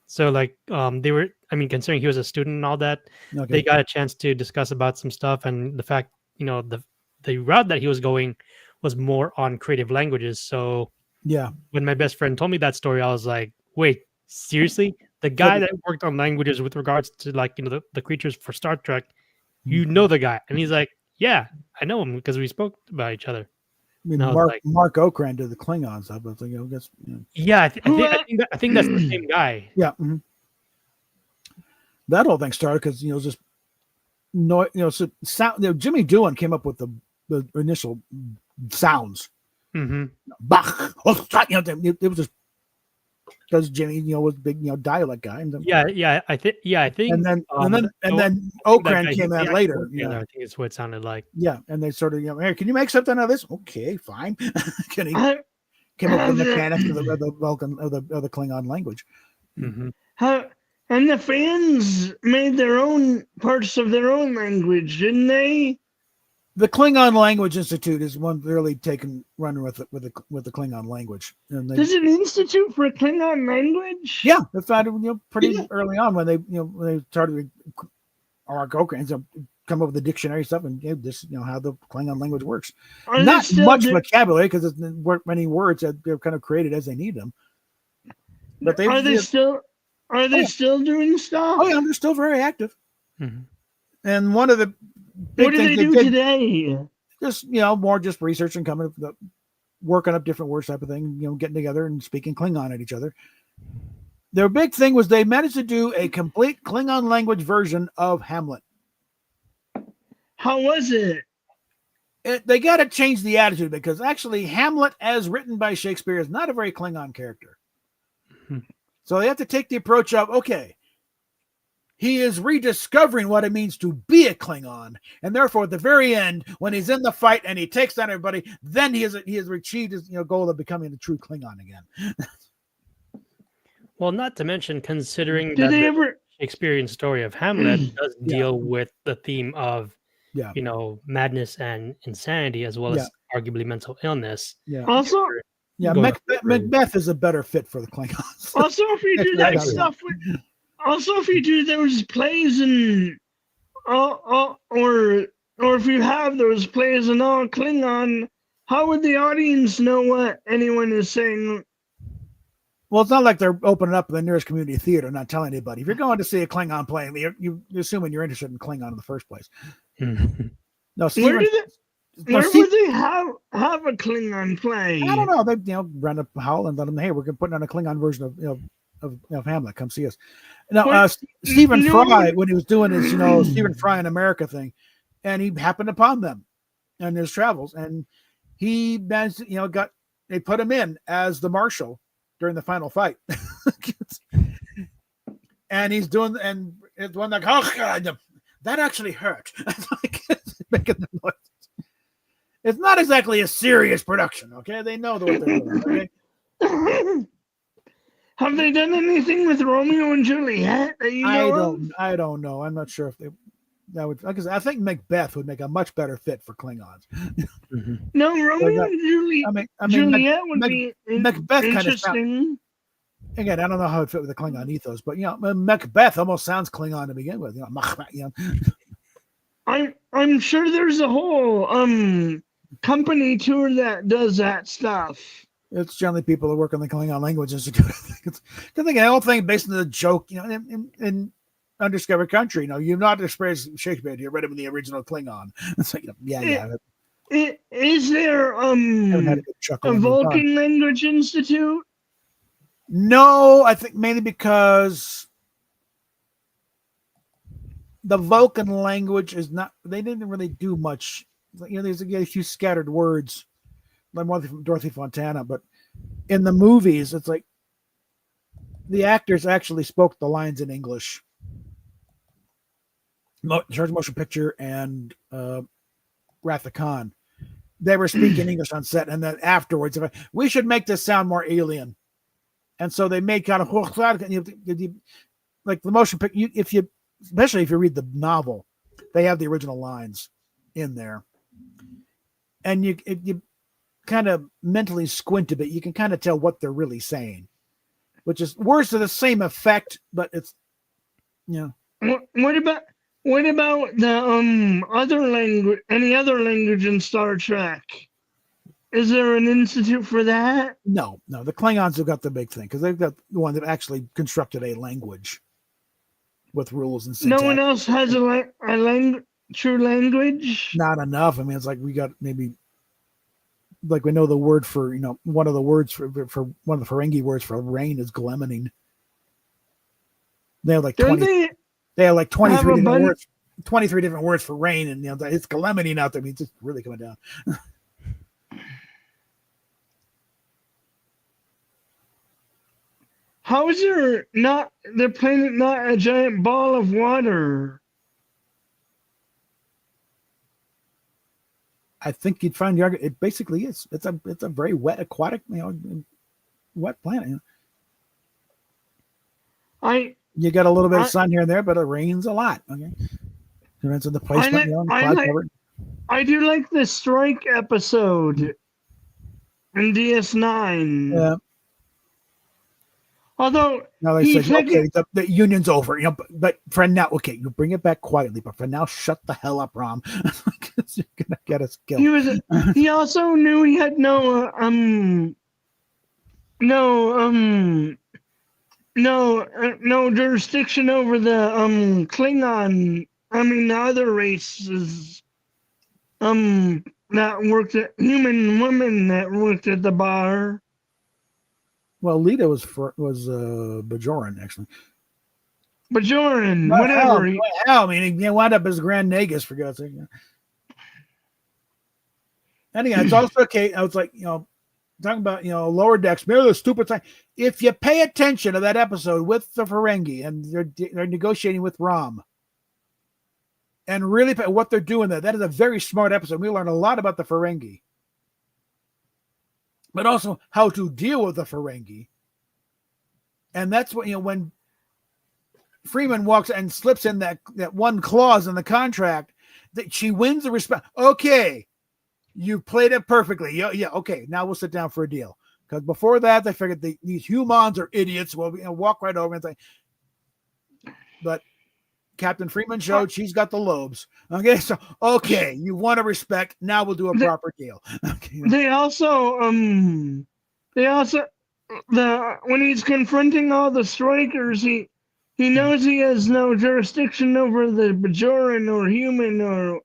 So like they were, considering he was a student and all that, they got a chance to discuss about some stuff, and the fact, the route that he was going was more on creative languages. So Yeah. when my best friend told me that story, I was like, wait, seriously? The guy that worked on languages with regards to like, the creatures for Star Trek, you know the guy. And he's like, yeah, I know him because we spoke about each other. I mean, And I was like, Mark Okran did the Klingons. I was like, that's yeah, I think that's the same guy. Yeah. That whole thing started because just no, so sound. Jimmy Doohan came up with the initial sounds. Bach. It was just because Jimmy, was a big, dialect guy. And I think. And then Okran came out later. Yeah, I think it's what it sounded like. Yeah, and they sort of, hey, can you make something out of this? Okay, fine. Can he came up with the mechanics of the Vulcan of the Klingon language? And the fans made their own parts of their own language, didn't they? The Klingon Language Institute is one really running with the Klingon language. And There's an institute for Klingon language. Yeah, they founded pretty early on when they started our Okran's come up with the dictionary stuff and this how the Klingon language works. Not much vocabulary because there's many words that they're kind of created as they need them. But are they still doing stuff? Oh yeah, they're still very active. And one of the what do they do today? Just more just research and coming up, working up different words type of thing. Getting together and speaking Klingon at each other. Their big thing was they managed to do a complete Klingon language version of Hamlet. How was it? They got to change the attitude because actually Hamlet, as written by Shakespeare, is not a very Klingon character. So they have to take the approach of, okay, he is rediscovering what it means to be a Klingon, and therefore at the very end, when he's in the fight and he takes down everybody, then he has achieved his goal of becoming a true Klingon again. Well, not to mention considering that the Shakespearean story of Hamlet does deal with the theme of madness and insanity as well as arguably mental illness. Yeah. Also, Macbeth is a better fit for the Klingons. Also, if you do that stuff with. Also, if you do those plays and or if you have those plays in all Klingon, how would the audience know what anyone is saying? Well, it's not like they're opening up the nearest community theater, not telling anybody. If you're going to see a Klingon play, you're assuming you're interested in Klingon in the first place. No, Where would they have a Klingon play? I don't know. They rent a hall and let them. Hey, we're putting on a Klingon version of Hamlet. Come see us. Now, Stephen Fry, when he was doing his, Stephen Fry in America thing, and he happened upon them in his travels, and he managed, they put him in as the marshal during the final fight, and he's doing, and it's one like, oh God, that actually hurt. Making the noise. It's not exactly a serious production, okay? They know what they're doing, okay? Have they done anything with Romeo and Juliet? I don't know. I'm not sure if that would, because I think Macbeth would make a much better fit for Klingons. No, Romeo and Juliet would be Macbeth interesting. Again, I don't know how it fit with the Klingon ethos, but Macbeth almost sounds Klingon to begin with. I'm sure there's a whole company tour that does that stuff. It's generally people that work on the Klingon Language Institute. I think the whole thing based on the joke, in Undiscovered Country. You've not experienced Shakespeare. You read him in the original Klingon. It's like, Is there a Vulcan Language Institute? No, I think mainly because the Vulcan language is not. They didn't really do much. There's a few scattered words. Like one from Dorothy Fontana, but in the movies, it's like the actors actually spoke the lines in English. George Motion Picture and Wrath of Khan, they were speaking English on set, and then afterwards, we should make this sound more alien, and so they made kind of like the motion picture. Especially if you read the novel, they have the original lines in there, and you kind of mentally squint a bit, you can kind of tell what they're really saying, which is words to the same effect, but it's What about the other language? Any other language in Star Trek? Is there an institute for that? No. The Klingons have got the big thing because they've got the one that actually constructed a language with rules and syntax. No one else has a true language. Not enough. I mean, it's like we got maybe like we know the word for one of the words for one of the Ferengi words for rain is gleaming. They have like 20. They have like 23 different words. 23 different words for rain, and it's gleaming out there. I mean, it's just really coming down. How is their planet not a giant ball of water? I think you'd find the argument. It basically is. It's a very wet, aquatic, wet planet. You got a little bit of sun here and there, but it rains a lot. Okay, depends on the placement. I do like the strike episode in DS9. Yeah. Although now they said, okay, the union's over, but for now, okay, you bring it back quietly, but for now, shut the hell up, Rom. You're gonna get us killed. He also knew he had no jurisdiction over the Klingon. I mean, the other races that worked at human women that worked at the bar. Well, Lita was Bajoran, actually. Bajoran, whatever. Hell, I mean, he wound up as Grand Nagus, for God's sake. And again, it's also okay. I was like, talking about, lower decks, maybe the stupid thing. If you pay attention to that episode with the Ferengi and they're negotiating with Rom, and really what they're doing there, that is a very smart episode. We learn a lot about the Ferengi. But also how to deal with the Ferengi. And that's what, when Freeman walks and slips in that one clause in the contract, that she wins the respect. Okay, you played it perfectly. Yeah, okay, now we'll sit down for a deal. Because before that, they figured these humans are idiots. We'll walk right over and say, but Captain Freeman showed she's got the lobes. Okay, so you want to respect. Now we'll do a proper deal. Okay. They also when he's confronting all the strikers, he knows he has no jurisdiction over the Bajoran or human or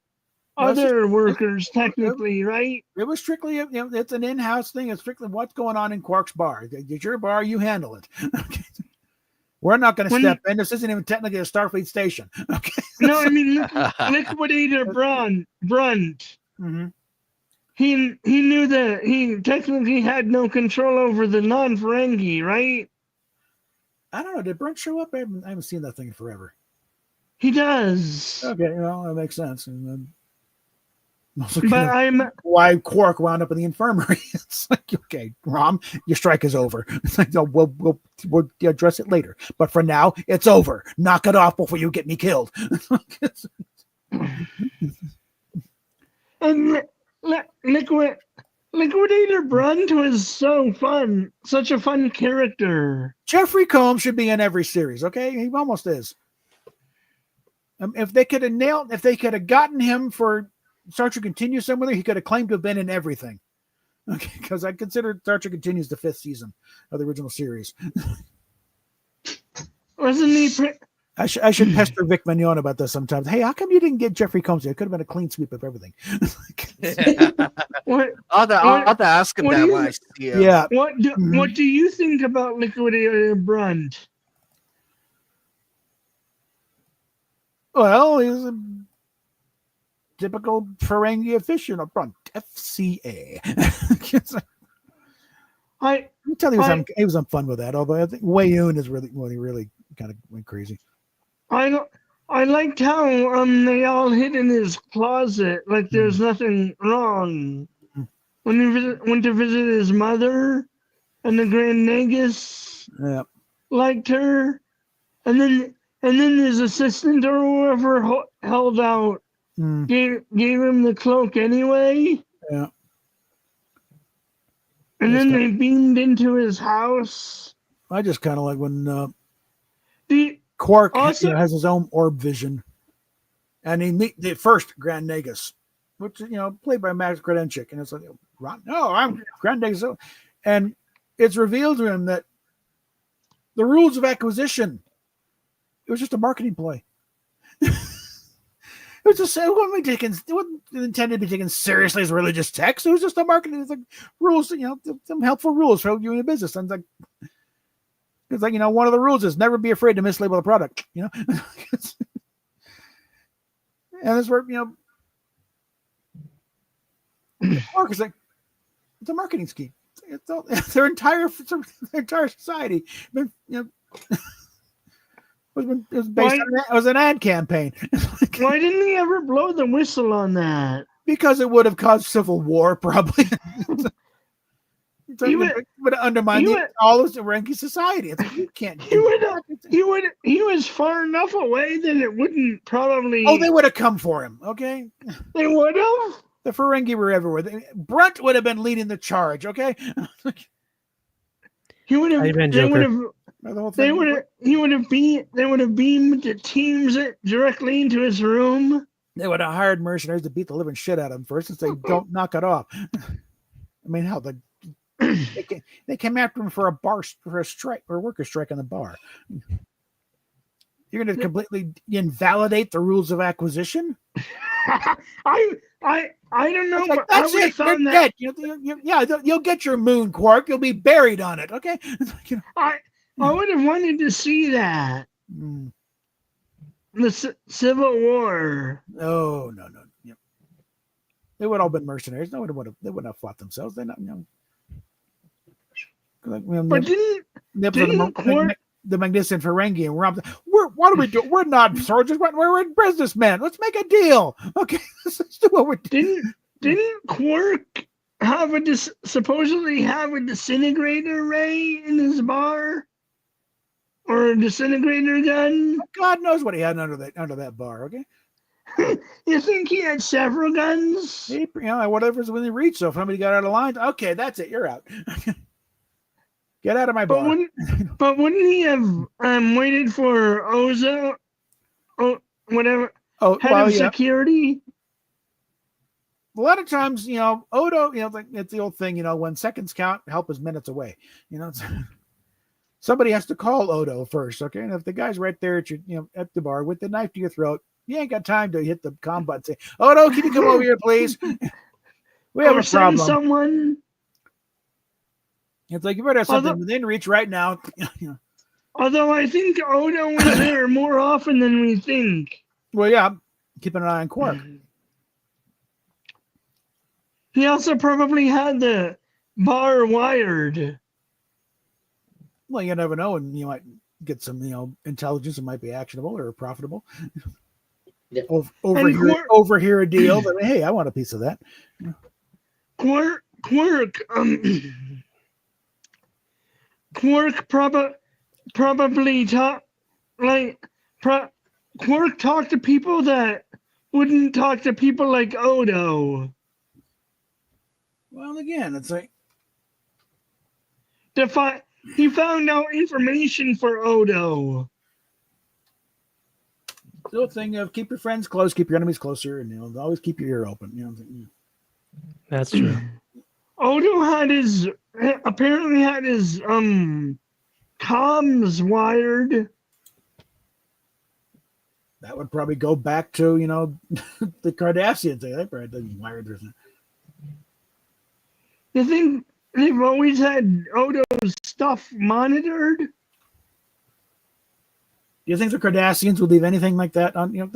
other workers, technically, right? It was strictly, it's an in-house thing. It's strictly what's going on in Quark's bar. It's your bar, you handle it. Okay. We're not going to step in. This isn't even technically a Starfleet station. Okay. No, I mean Liquidator Brunt. Mm-hmm. He knew that he technically had no control over the non-Ferengi, right? I don't know. Did Brunt show up? I haven't seen that thing in forever. He does. Okay, well, that makes sense. And why Quark wound up in the infirmary. It's like, okay, Rom, your strike is over. It's like, no, we'll address it later. But for now, it's over. Knock it off before you get me killed. And Liquidator Brunt was so fun. Such a fun character. Jeffrey Combs should be in every series, okay? He almost is. If they could have gotten him for Star Trek Continues somewhere, he could have claimed to have been in everything. Okay, because I consider Star Trek Continues the 5th season of the original series. Wasn't he? I should pester Vic Mignon about this sometimes. Hey, how come you didn't get Jeffrey Combs? It could have been a clean sweep of everything. I'll have to ask him that when I see him. Yeah. What do you think about Liquidator Brunt? Well, he's a typical Ferengi official, Brunt, FCA. I can tell he was on fun with that. Although I think Wei-Yun is really when he really kind of went crazy. I liked how they all hid in his closet like there's nothing wrong. When he went to visit his mother, and the Grand Nagus liked her, and then his assistant or whoever held out gave him the cloak anyway. Yeah. And then they beamed into his house. I just kind of like when Quark has his own orb vision, and he meet the first Grand Nagus, which played by Max Kredenchik, and it's like, No, I'm Grande. So, and it's revealed to him that the rules of acquisition, it was just a marketing play. It was just it wasn't intended to be taken seriously as religious text. It was just a marketing. It's like rules, some helpful rules for you in a business. And it's like one of the rules is never be afraid to mislabel a product. And that's where Quark is like, it's a marketing scheme. It's their entire society. It was an ad campaign. Why didn't he ever blow the whistle on that? Because it would have caused civil war, probably. He would undermine all of the ranking society. It's like, you can't. He was far enough away that it wouldn't probably. Oh, they would have come for him. Okay, they would have. The Ferengi were everywhere. Brunt would have been leading the charge. Okay, he would have. They would have beamed the teams directly into his room. They would have hired mercenaries to beat the living shit out of him first and say, "Don't knock it off." I mean, hell, they came after him for a strike or worker strike on the bar. You're going to completely invalidate the rules of acquisition? I don't know. Like, that's it. You're dead. You'll get your moon, Quark. You'll be buried on it. Okay. I would have wanted to see that. The Civil War. No. Yep. They would all been mercenaries. They wouldn't have fought themselves. They're not. But didn't Quark? The magnificent Ferengi and what are we doing? We're not soldiers. We're businessmen. Let's make a deal. Okay, let's do what we're doing. Didn't Quark supposedly have a disintegrator ray in his bar, or a disintegrator gun? God knows what he had under that bar. Okay. You think he had several guns? Whatever's within reach. So if somebody got out of line, okay, that's it. You're out. Get out of my bar. But wouldn't he have waited for Ozo, head of security? A lot of times, Odo, it's the old thing, when seconds count, help is minutes away. Somebody has to call Odo first, okay? And if the guy's right there at at the bar with the knife to your throat, you ain't got time to hit the comm button and say, Odo, can you come over here, please? We have a problem. Someone. It's like you better have something within reach right now. Although I think Odo was there more often than we think. Well, yeah, keeping an eye on Quark. He also probably had the bar wired. Well, you never know, and you might get some, intelligence that might be actionable or profitable. Yeah. Overhear a deal. That, hey, I want a piece of that. Quark probably talked Quark talked to people that wouldn't talk to people like Odo. Well, again, it's like he found out information for Odo. The thing of keep your friends close, keep your enemies closer, and always keep your ear open. That's true. Odo apparently had his comms wired. That would probably go back to the Cardassians. They probably didn't wire their thing. You think they've always had Odo's stuff monitored? Do you think the Cardassians would leave anything like that on? They're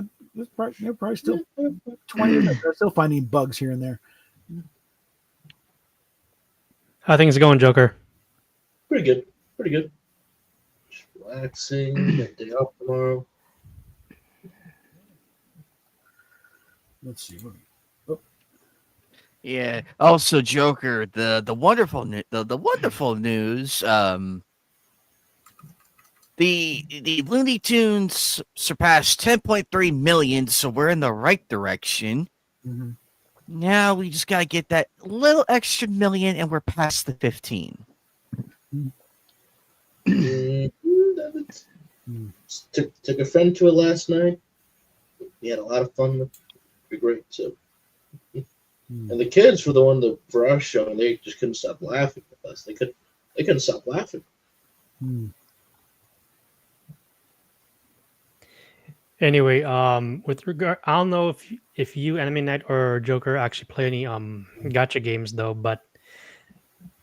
probably still 20 years. They're still finding bugs here and there. How things going, Joker? Pretty good. Just relaxing. Got day off tomorrow. Let's see. Yeah. Also, Joker, the wonderful news. The Looney Tunes surpassed 10.3 million, so we're in the right direction. Mm-hmm. Now we just gotta get that little extra million, and we're past the 15. Took a friend to it last night. We had a lot of fun. It'd be great. So And the kids were the one that for our show, and they just couldn't stop laughing with us. They couldn't stop laughing. Anyway, with regard, I don't know if you, Anime Night or Joker, actually play any gacha games though, but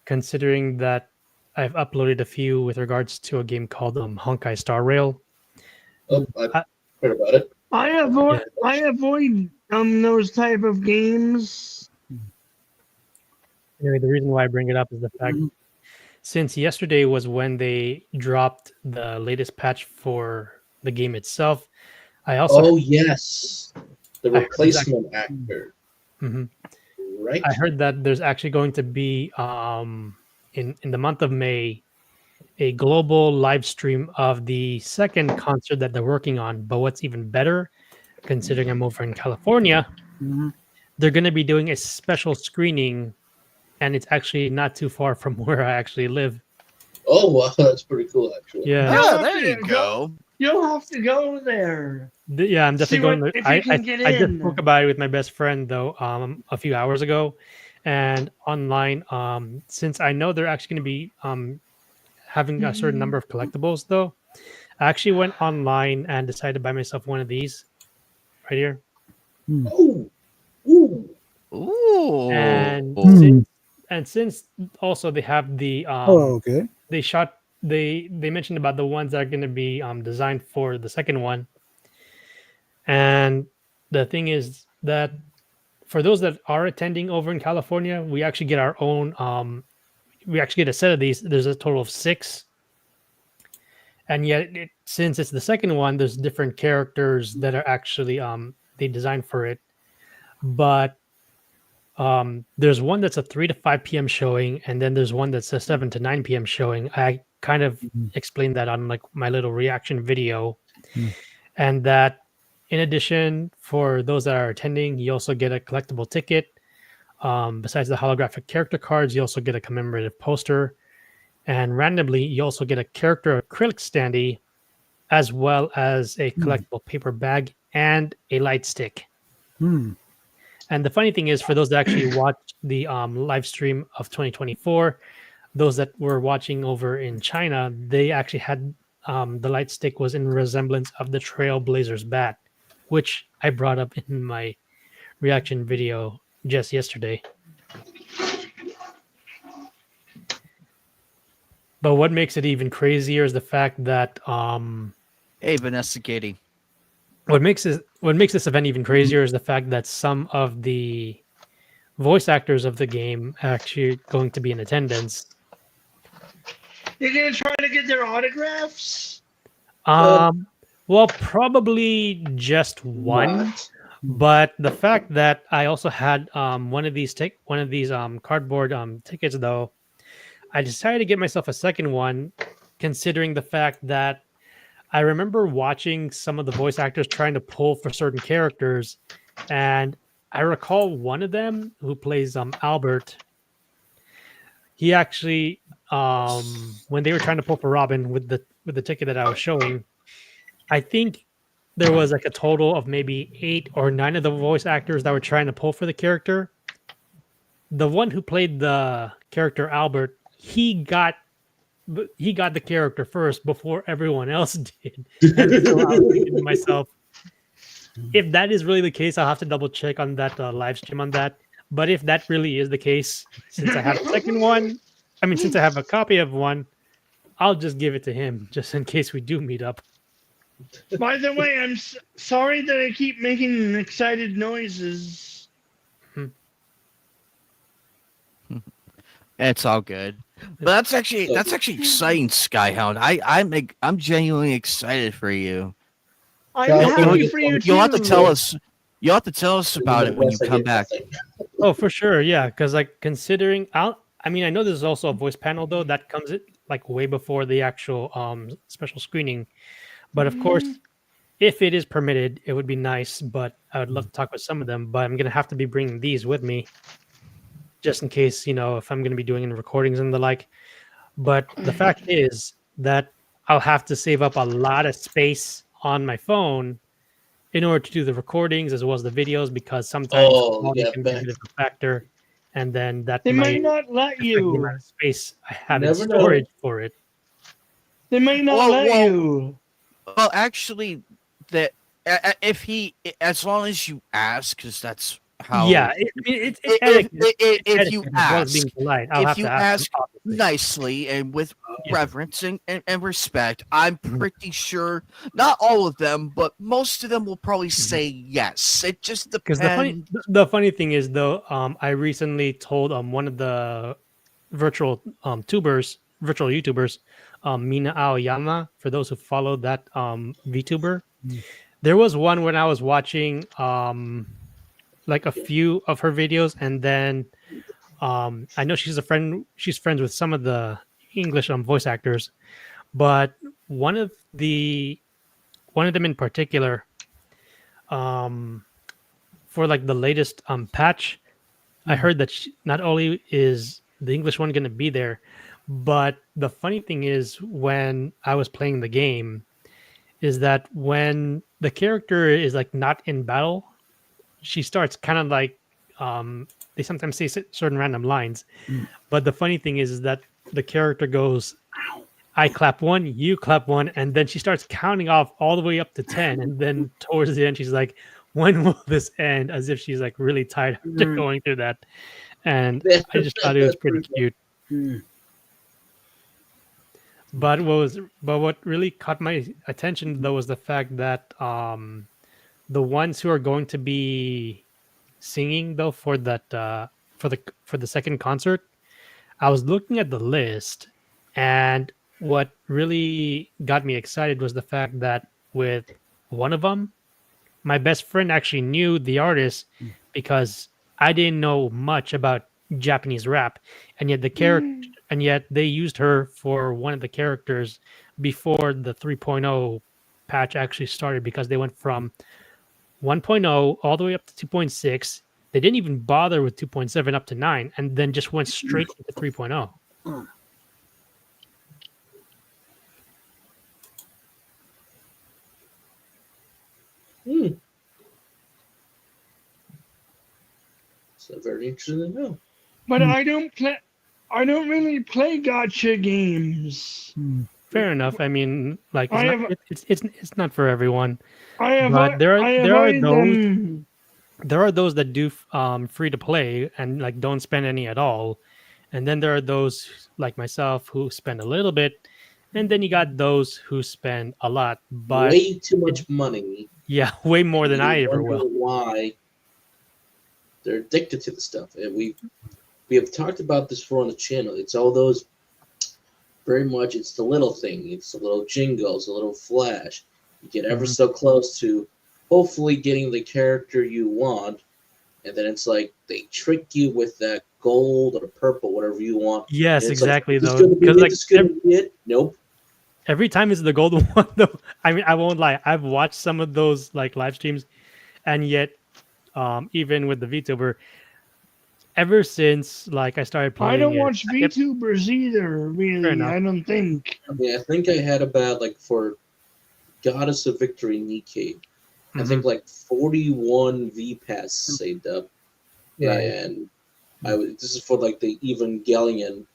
considering that I've uploaded a few with regards to a game called Honkai Star Rail. Oh, I heard about it. I avoid those type of games. Anyway, the reason why I bring it up is the fact since yesterday was when they dropped the latest patch for the game itself. I also yes, the replacement actor. Mm-hmm. Right. I heard that there's actually going to be in the month of May a global live stream of the second concert that they're working on. But what's even better, considering I'm over in California, they're going to be doing a special screening, and it's actually not too far from where I actually live. Oh, wow, that's pretty cool, actually. Yeah. Oh, there you go. You'll have to go there. Yeah, I'm definitely going there. If you can get I just in. spoke about it with my best friend though, a few hours ago, and online. Since I know they're actually going to be having a certain number of collectibles, though, I actually went online and decided to buy myself one of these, right here. Ooh. Ooh. Ooh. And since also they have the okay. they mentioned about the ones that are going to be designed for the second one. And the thing is that for those that are attending over in California, we actually get our own we actually get a set of these. There's a total of 6. And yet since it's the second one, there's different characters that are actually they designed for it. But there's one that's a 3 to 5 p.m. showing, and then there's one that's a 7 to 9 p.m. showing. I kind of explained that on like my little reaction video, and that in addition, for those that are attending, you also get a collectible ticket. Besides the holographic character cards, you also get a commemorative poster, and randomly, you also get a character acrylic standee, as well as a collectible paper bag and a light stick. And the funny thing is, for those that actually watched the live stream of 2024, those that were watching over in China, they actually had the light stick was in resemblance of the Trailblazers bat, which I brought up in my reaction video just yesterday. But what makes it even crazier is the fact that Hey, Vanessa Katie. What makes this event even crazier is the fact that some of the voice actors of the game are actually going to be in attendance. You're gonna try to get their autographs? Well, probably just one. What? But the fact that I also had one of these cardboard tickets, though, I decided to get myself a second one, considering the fact that I remember watching some of the voice actors trying to pull for certain characters, and I recall one of them who plays Albert. He actually, when they were trying to pull for Robin with the ticket that I was showing, I think there was like a total of maybe 8 or 9 of the voice actors that were trying to pull for the character. The one who played the character Albert, he got the character first before everyone else did. And so I was thinking to myself, if that is really the case, I'll have to double check on that live stream on that. But if that really is the case, since I have a second one, since I have a copy of one, I'll just give it to him just in case we do meet up. By the way, I'm sorry that I keep making excited noises. It's all good. But that's actually exciting, Skyhound. I'm genuinely excited for you. I'm Yeah, happy for you too. You'll have to tell us. You'll have to tell us about it when you come back. Oh, for sure, yeah. Because considering, I know there's also a voice panel though that comes like way before the actual special screening. But of course, if it is permitted, it would be nice. But I would love to talk with some of them. But I'm gonna have to be bringing these with me, just in case, if I'm gonna be doing any recordings and the like. But the fact is that I'll have to save up a lot of space on my phone in order to do the recordings as well as the videos, because sometimes quality can be a bit of a factor, and then that They might might not let affect the amount you. of space I have in Never know. storage for it. They might not Well, let well, you. Well, actually, that if he, as long as you ask, because that's how. Yeah, I mean, it's If etiquette. if, It's if you etiquette as well as being ask, polite. I'll if have you to ask them, ask obviously. nicely and with Yeah. reverence and respect, I'm pretty sure not all of them, but most of them will probably say yes. It just Because depends. the funny thing is though, I recently told one of the virtual virtual YouTubers, Mina Aoyama, for those who follow that VTuber. There was one when I was watching like a few of her videos, and then I know she's friends with some of the English voice actors, but one of them in particular, for like the latest patch, I heard that not only is the English one going to be there, but the funny thing is when I was playing the game, is that when the character is like not in battle, she starts kind of like they sometimes say certain random lines. But the funny thing is that the character goes, I clap one, you clap one, and then she starts counting off all the way up to 10, and then towards the end she's like, when will this end? As if she's like really tired after going through that. And I just thought it was pretty cute. But what really caught my attention though was the fact that the ones who are going to be singing though for that for the second concert, I was looking at the list, and what really got me excited was the fact that with one of them, my best friend actually knew the artist because I didn't know much about Japanese rap, and yet and yet they used her for one of the characters before the 3.0 patch actually started, because they went from 1.0 all the way up to 2.6. They didn't even bother with 2.7 up to 9, and then just went straight into 3.0. So very interesting to know. But I don't really play gotcha games. Fair enough. I mean, like I it's not for everyone. I But there are those them. there are those that do free to play and like don't spend any at all, and then there are those like myself who spend a little bit, and then you got those who spend a lot, but Way too much money. yeah, way more than You I ever wonder will. why they're addicted to the stuff, and we have talked about this before on the channel. It's all those, very much. It's the little thing. It's the little jingles, a little flash. You get ever so close to hopefully getting the character you want, and then it's like they trick you with that gold or purple, whatever you want. Yes, And it's exactly like, though, because like nope. every time it's the golden one though. I mean, I won't lie. I've watched some of those like live streams, and yet, even with the VTuber, ever since like I started playing, I don't watch VTubers either. Really, I don't think. I mean, I think I had about like for Goddess of Victory Nikkei, I think like 41 V Pass saved up, and this is for like the Evangelion.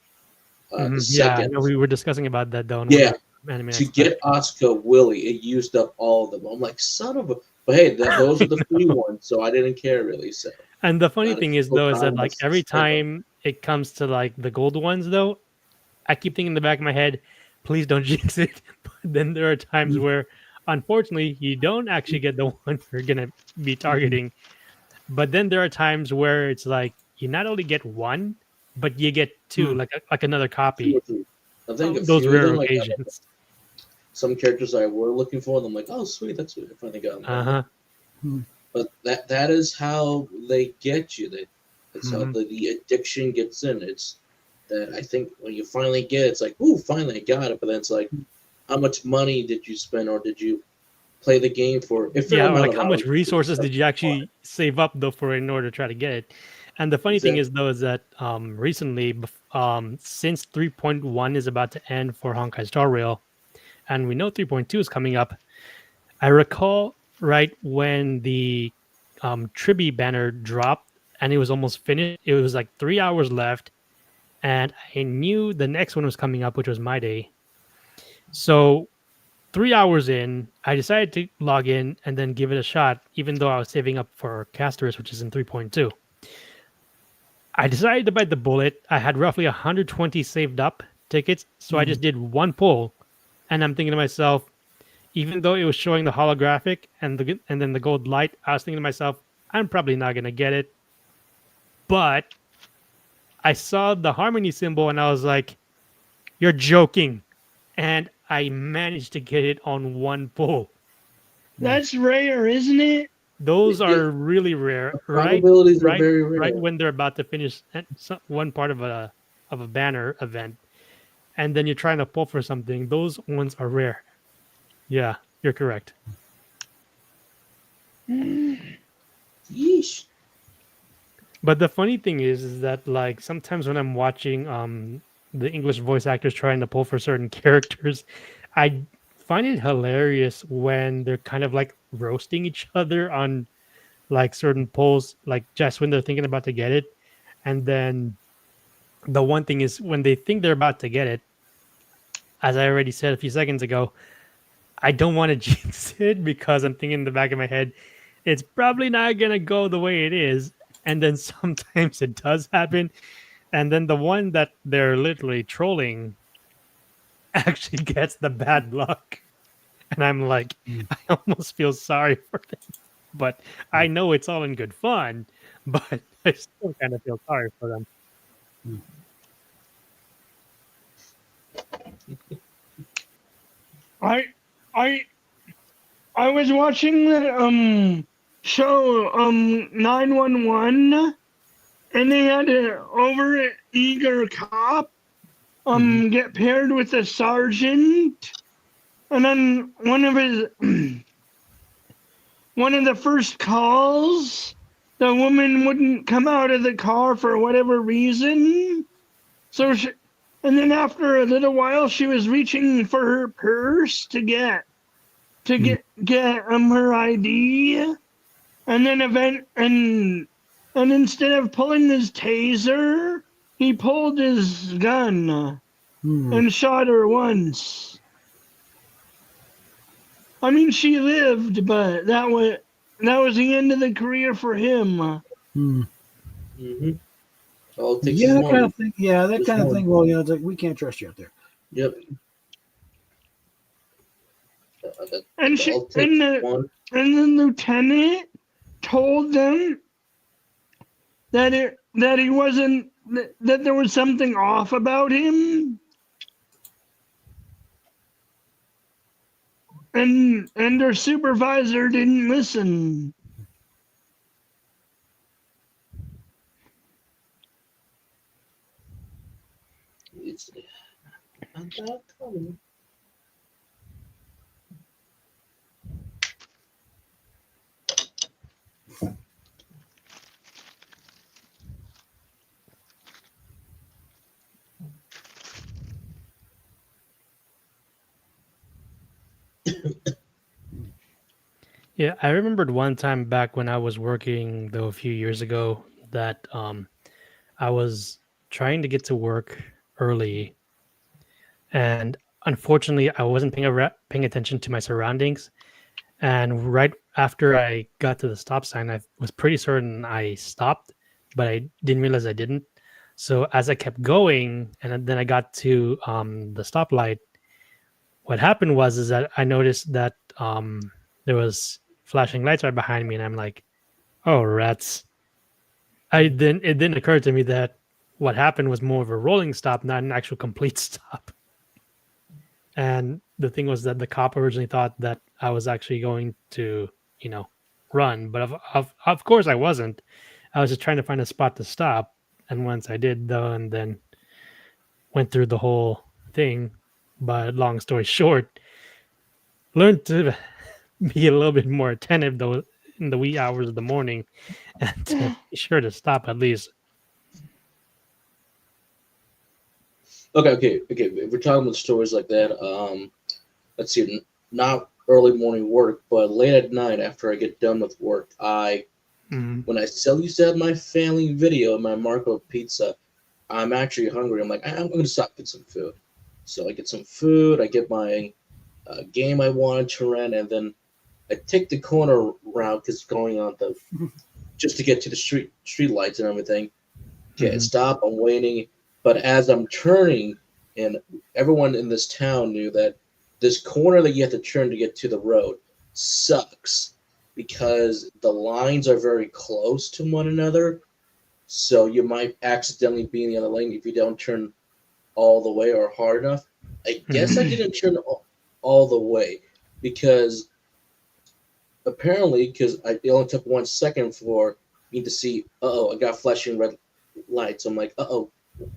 The second. Yeah, we were discussing about that though. Yeah, to get Asuka Willie, it used up all of them. I'm like, son of a. But hey, those are the free ones, so I didn't care really. So. And the funny thing is though, is that like every time it comes to like the gold ones though, I keep thinking in the back of my head, please don't jinx it. But then there are times where, unfortunately, you don't actually get the one you're gonna be targeting. But then there are times where it's like you not only get one, but you get two, like another copy. I think those rare occasions. Some characters I were looking for, and I'm like, oh sweet, that's sweet. I finally got them. But that is how they get you. That's how the addiction gets in. It's that I think when you finally get it, it's like, ooh, finally I got it. But then it's like, how much money did you spend, or did you play the game for? Or like how much resources did you actually save up though for in order to try to get it? And the funny thing is though is that recently, since 3.1 is about to end for Honkai Star Rail, and we know 3.2 is coming up, I recall right when the Tribby banner dropped and it was almost finished. It was like 3 hours left, and I knew the next one was coming up, which was my day. So 3 hours in, I decided to log in and then give it a shot, even though I was saving up for Casters, which is in 3.2. I decided to bite the bullet. I had roughly 120 saved up tickets, so I just did one pull, and I'm thinking to myself, even though it was showing the holographic and then the gold light, I was thinking to myself, I'm probably not gonna get it. But I saw the harmony symbol and I was like, "You're joking," and I managed to get it on one pull. That's rare, isn't it? Those are really rare, right? Probabilities are very rare. Right when they're about to finish one part of a banner event, and then you're trying to pull for something. Those ones are rare. Yeah, you're correct. Yeesh. But the funny thing is that like sometimes when I'm watching the English voice actors trying to pull for certain characters, I find it hilarious when they're kind of like roasting each other on like certain pulls, like just when they're thinking about to get it. And then the one thing is when they think they're about to get it, as I already said a few seconds ago, I don't want to jinx it because I'm thinking in the back of my head, it's probably not going to go the way it is. And then sometimes it does happen. And then the one that they're literally trolling actually gets the bad luck. And I'm like, I almost feel sorry for them. But I know it's all in good fun. But I still kind of feel sorry for them. I was watching the show 911, and they had an over eager cop get paired with a sergeant, and then one of the first calls, the woman wouldn't come out of the car for whatever reason, so and then after a little while she was reaching for her purse to get her ID, and then and instead of pulling his taser, he pulled his gun and shot her once. I mean, she lived, but that was the end of the career for him. Mm-hmm. All it takes Yeah, is that one. kind of thing. Yeah, that Just kind of one. thing. Well, you know, it's like we can't trust you out there. Yep. And One. and the lieutenant told them that he wasn't, that there was something off about him, and their supervisor didn't listen. It's not that common. Yeah, I remembered one time back when I was working, though, a few years ago, that I was trying to get to work early, and unfortunately, I wasn't paying attention to my surroundings. And right after I got to the stop sign, I was pretty certain I stopped, but I didn't realize I didn't. So as I kept going, and then I got to the stoplight, what happened was is that I noticed that there was flashing lights right behind me, and I'm like, "Oh, rats!" It didn't occur to me that what happened was more of a rolling stop, not an actual complete stop. And the thing was that the cop originally thought that I was actually going to, run, but of course I wasn't. I was just trying to find a spot to stop, and once I did, though, and then went through the whole thing. But long story short, learned to be a little bit more attentive though in the wee hours of the morning, and to be sure to stop at least. Okay. If we're talking about stories like that, let's see. Not early morning work, but late at night after I get done with work, when I still used to have my family video and my Marco pizza, I'm actually hungry. I'm like, I'm going to stop and get some food. So I get some food, I get my game I wanted to rent, and then I take the corner route because going on just to get to the street lights and everything. Okay, stop, I'm waiting. But as I'm turning, and everyone in this town knew that this corner that you have to turn to get to the road sucks because the lines are very close to one another. So you might accidentally be in the other lane if you don't turn all the way or hard enough. I guess I didn't turn all the way because apparently, because it only took 1 second for me to see, I got flashing red lights. I'm like,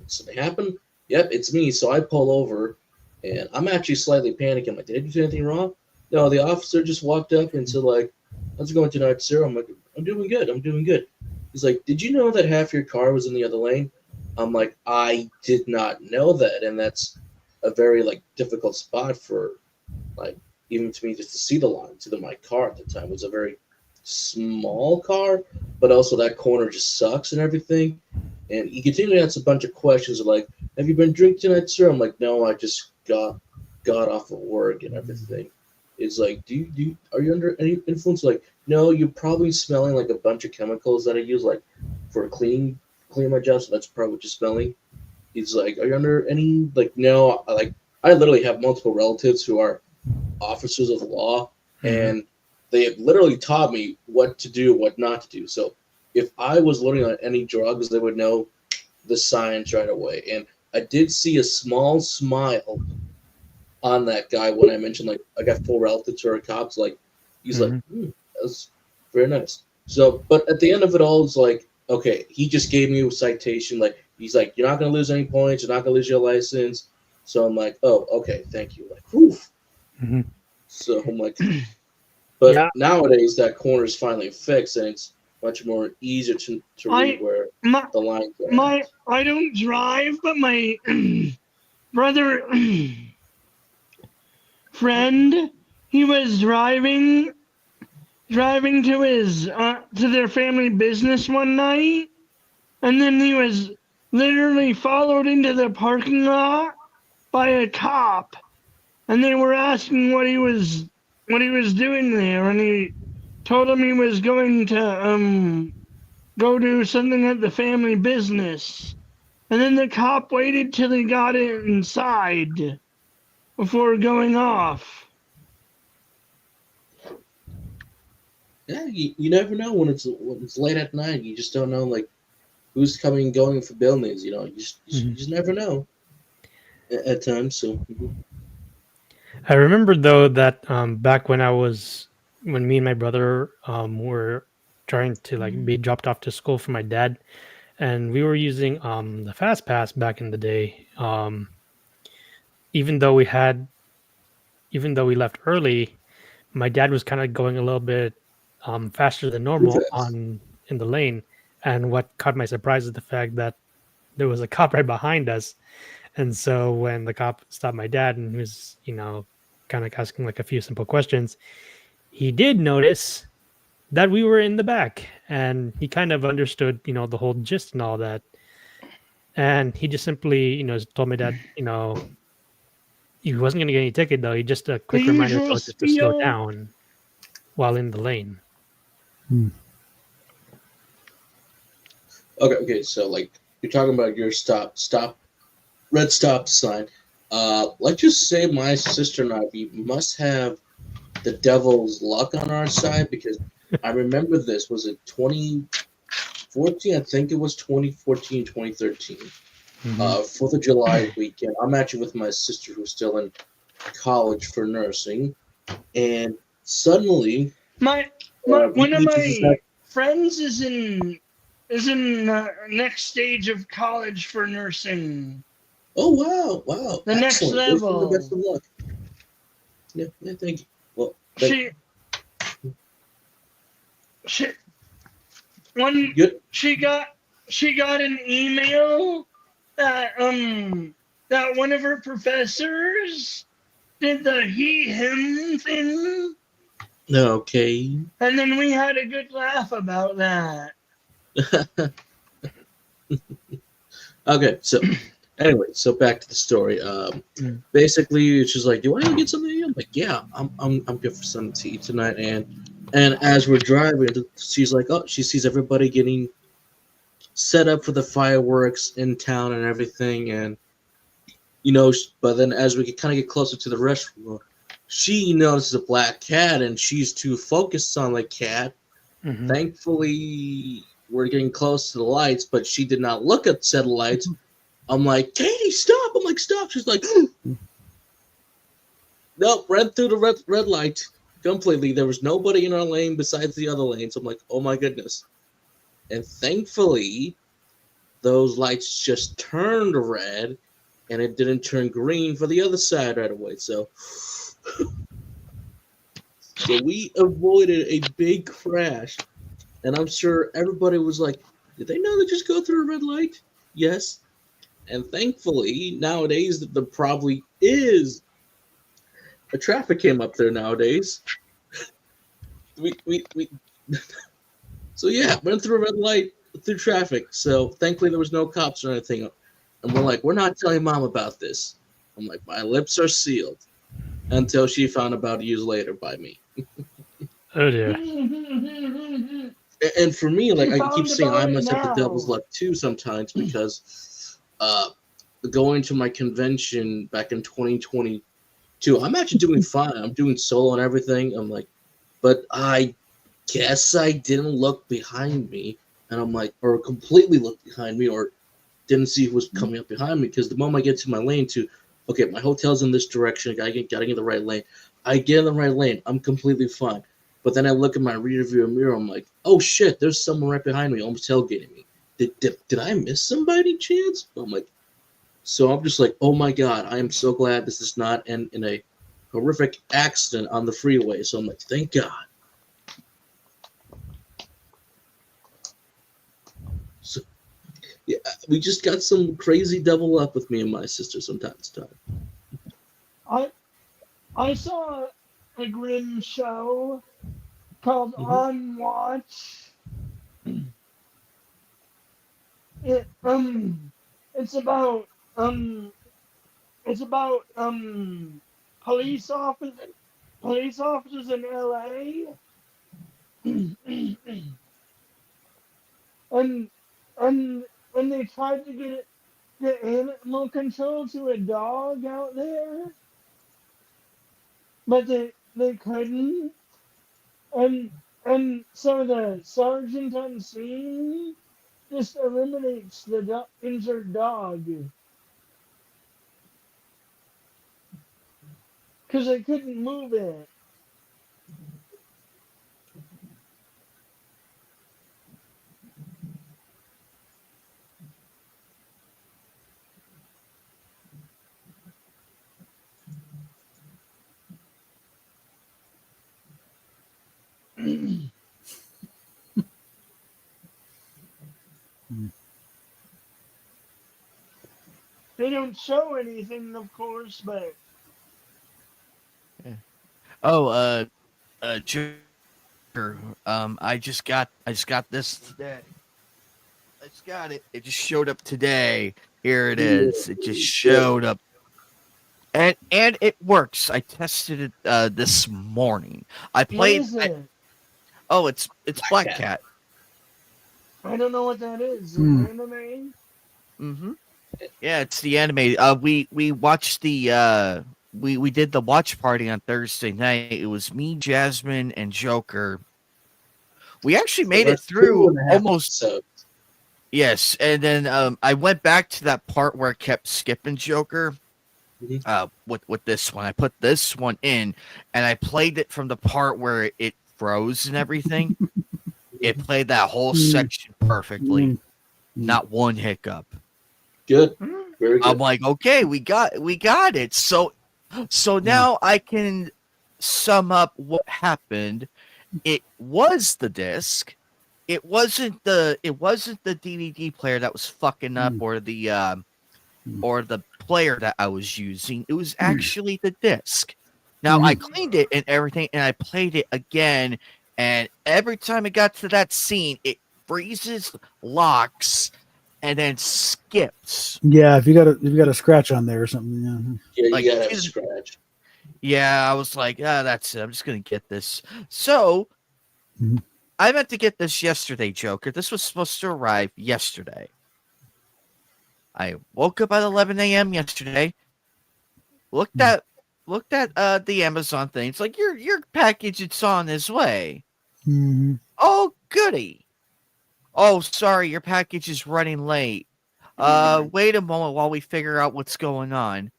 something happened? Yep, it's me. So I pull over, and I'm actually slightly panicking. Like, did I do anything wrong? No, the officer just walked up and said, like, how's it going tonight, sir? I'm like, I'm doing good. He's like, did you know that half your car was in the other lane? I'm like, I did not know that, and that's a very, like, difficult spot for, like, even to me just to see the lines. Either my car at the time was a very small car, but also that corner just sucks and everything. And he continued to ask a bunch of questions like, have you been drinking tonight, sir? I'm like, no, I just got off of work and everything. It's like, are you under any influence? Like, no, you're probably smelling like a bunch of chemicals that I use like for cleaning my job, so that's probably what you're smelling. He's like, are you under any, like, no, I literally have multiple relatives who are officers of the law, and they have literally taught me what to do, what not to do. So if I was learning on any drugs, they would know the signs right away. And I did see a small smile on that guy when I mentioned, like, I got 4 relatives who are cops. Like, he's like, that's very nice. So, but at the end of it all, it's like, okay, he just gave me a citation. Like, he's like, you're not going to lose any points. You're not going to lose your license. So I'm like, oh, okay, thank you. Like, whew. So I'm like, but nowadays that corner is finally fixed, and it's much more easier to read where the lines are. I don't drive, but my brother friend, he was driving to his to their family business one night, and then he was literally followed into the parking lot by a cop, and they were asking what he was doing there, and he told them he was going to go do something at the family business. And then the cop waited till he got inside before going off. Yeah, you never know when it's late at night. You just don't know, like, who's coming and going for buildings. You know, you just never know at times. So I remember though that back when me and my brother were trying to like be dropped off to school for my dad, and we were using the fast pass back in the day. Even though we left early, my dad was kind of going a little bit faster than normal in the lane. And what caught my surprise is the fact that there was a cop right behind us. And so when the cop stopped my dad and he was, kind of asking like a few simple questions, he did notice that we were in the back, and he kind of understood, the whole gist and all that. And he just simply, told me that, he wasn't going to get any ticket though. He just a quick reminder just to slow down while in the lane. Okay. So like you're talking about your red stop sign. Let's just say my sister and I, we must have the devil's luck on our side, because I remember this. Was it 2014? I think it was 2014, 2013. 4th of July weekend. I'm actually with my sister who's still in college for nursing, and suddenly one of my friends is in next stage of college for nursing. Oh wow! The next level. The best of luck. Yeah, thank you. Well, she got an email that one of her professors did the he-him thing. Okay. And then we had a good laugh about that. Okay, so anyway, so back to the story. Basically, she's like, "Do you want to get something to eat?" I'm like, "Yeah, I'm good for something to eat tonight." And as we're driving, she's like, "Oh, she sees everybody getting set up for the fireworks in town and everything." And but then as we kind of get closer to the restaurant, she notices a black cat, and she's too focused on the cat. Mhm. Thankfully, we're getting close to the lights, but she did not look at said lights. I'm like, "Katie, stop!" I'm like, "Stop!" She's like, nope, ran through the red light completely. There was nobody in our lane besides the other lanes. I'm like, "Oh my goodness!" And thankfully, those lights just turned red, and it didn't turn green for the other side right away. So we avoided a big crash. And I'm sure everybody was like, "Did they know they just go through a red light?" Yes. And thankfully, nowadays, there probably is a traffic cam up there nowadays. we So yeah, went through a red light through traffic. So thankfully there was no cops or anything. And we're like, "We're not telling mom about this." I'm like, "My lips are sealed," until she found out years later by me. Oh dear. And for me, like, She I found keep saying I about it must have the now. devil's luck too sometimes, because going to my convention back in 2022, I'm actually doing fine. I'm doing solo and everything. I'm like, but I guess I didn't look behind me, and I'm like, or completely look behind me, or didn't see who was coming up behind me, because the moment I get to my lane okay, my hotel's in this direction, gotta get in the right lane. I get in the right lane, I'm completely fine. But then I look at my rear view mirror, I'm like, "Oh shit, there's someone right behind me, almost tailgating me. Did I miss somebody, chance?" I'm like, so I'm just like, "Oh my god, I am so glad this is not in a horrific accident on the freeway." So I'm like, "Thank God." So yeah, we just got some crazy devil luck with me and my sister sometimes. I saw a grim show called On Watch. It it's about police officers in LA. and and they tried to get animal control to a dog out there, but they couldn't. And so the sergeant on scene just eliminates the injured dog because they couldn't move it. They don't show anything, of course, but Oh, Joker. I just got this today. I just got it. It just showed up today. Here it is. It just showed up. And it works. I tested it this morning. I what played. is it? It's Black Cat. I don't know what that is. An anime? Mm-hmm. Yeah, it's the anime. We watched the we did the watch party on Thursday night. It was me, Jasmine, and Joker. We actually made it through almost. Yes, and then I went back to that part where I kept skipping Joker. With this one, I put this one in, and I played it from the part where it froze and everything. It played that whole section perfectly, not one hiccup. Good, very good. I'm like, okay, we got it. So now I can sum up what happened. It was the disc. It wasn't the DVD player that was fucking up, or the player that I was using. It was actually the disc. Now I cleaned it and everything, and I played it again. And every time it got to that scene, it freezes, locks, and then skips. Yeah, if you got a scratch on there or something. Yeah, you Like, gotta have a scratch. Yeah, I was like, that's it. I'm just gonna get this. So I meant to get this yesterday, Joker. This was supposed to arrive yesterday. I woke up at 11 a.m. yesterday. Looked at the Amazon thing. It's like your package. It's on its way. Oh, goody. Oh, sorry, your package is running late. Wait a moment while we figure out what's going on.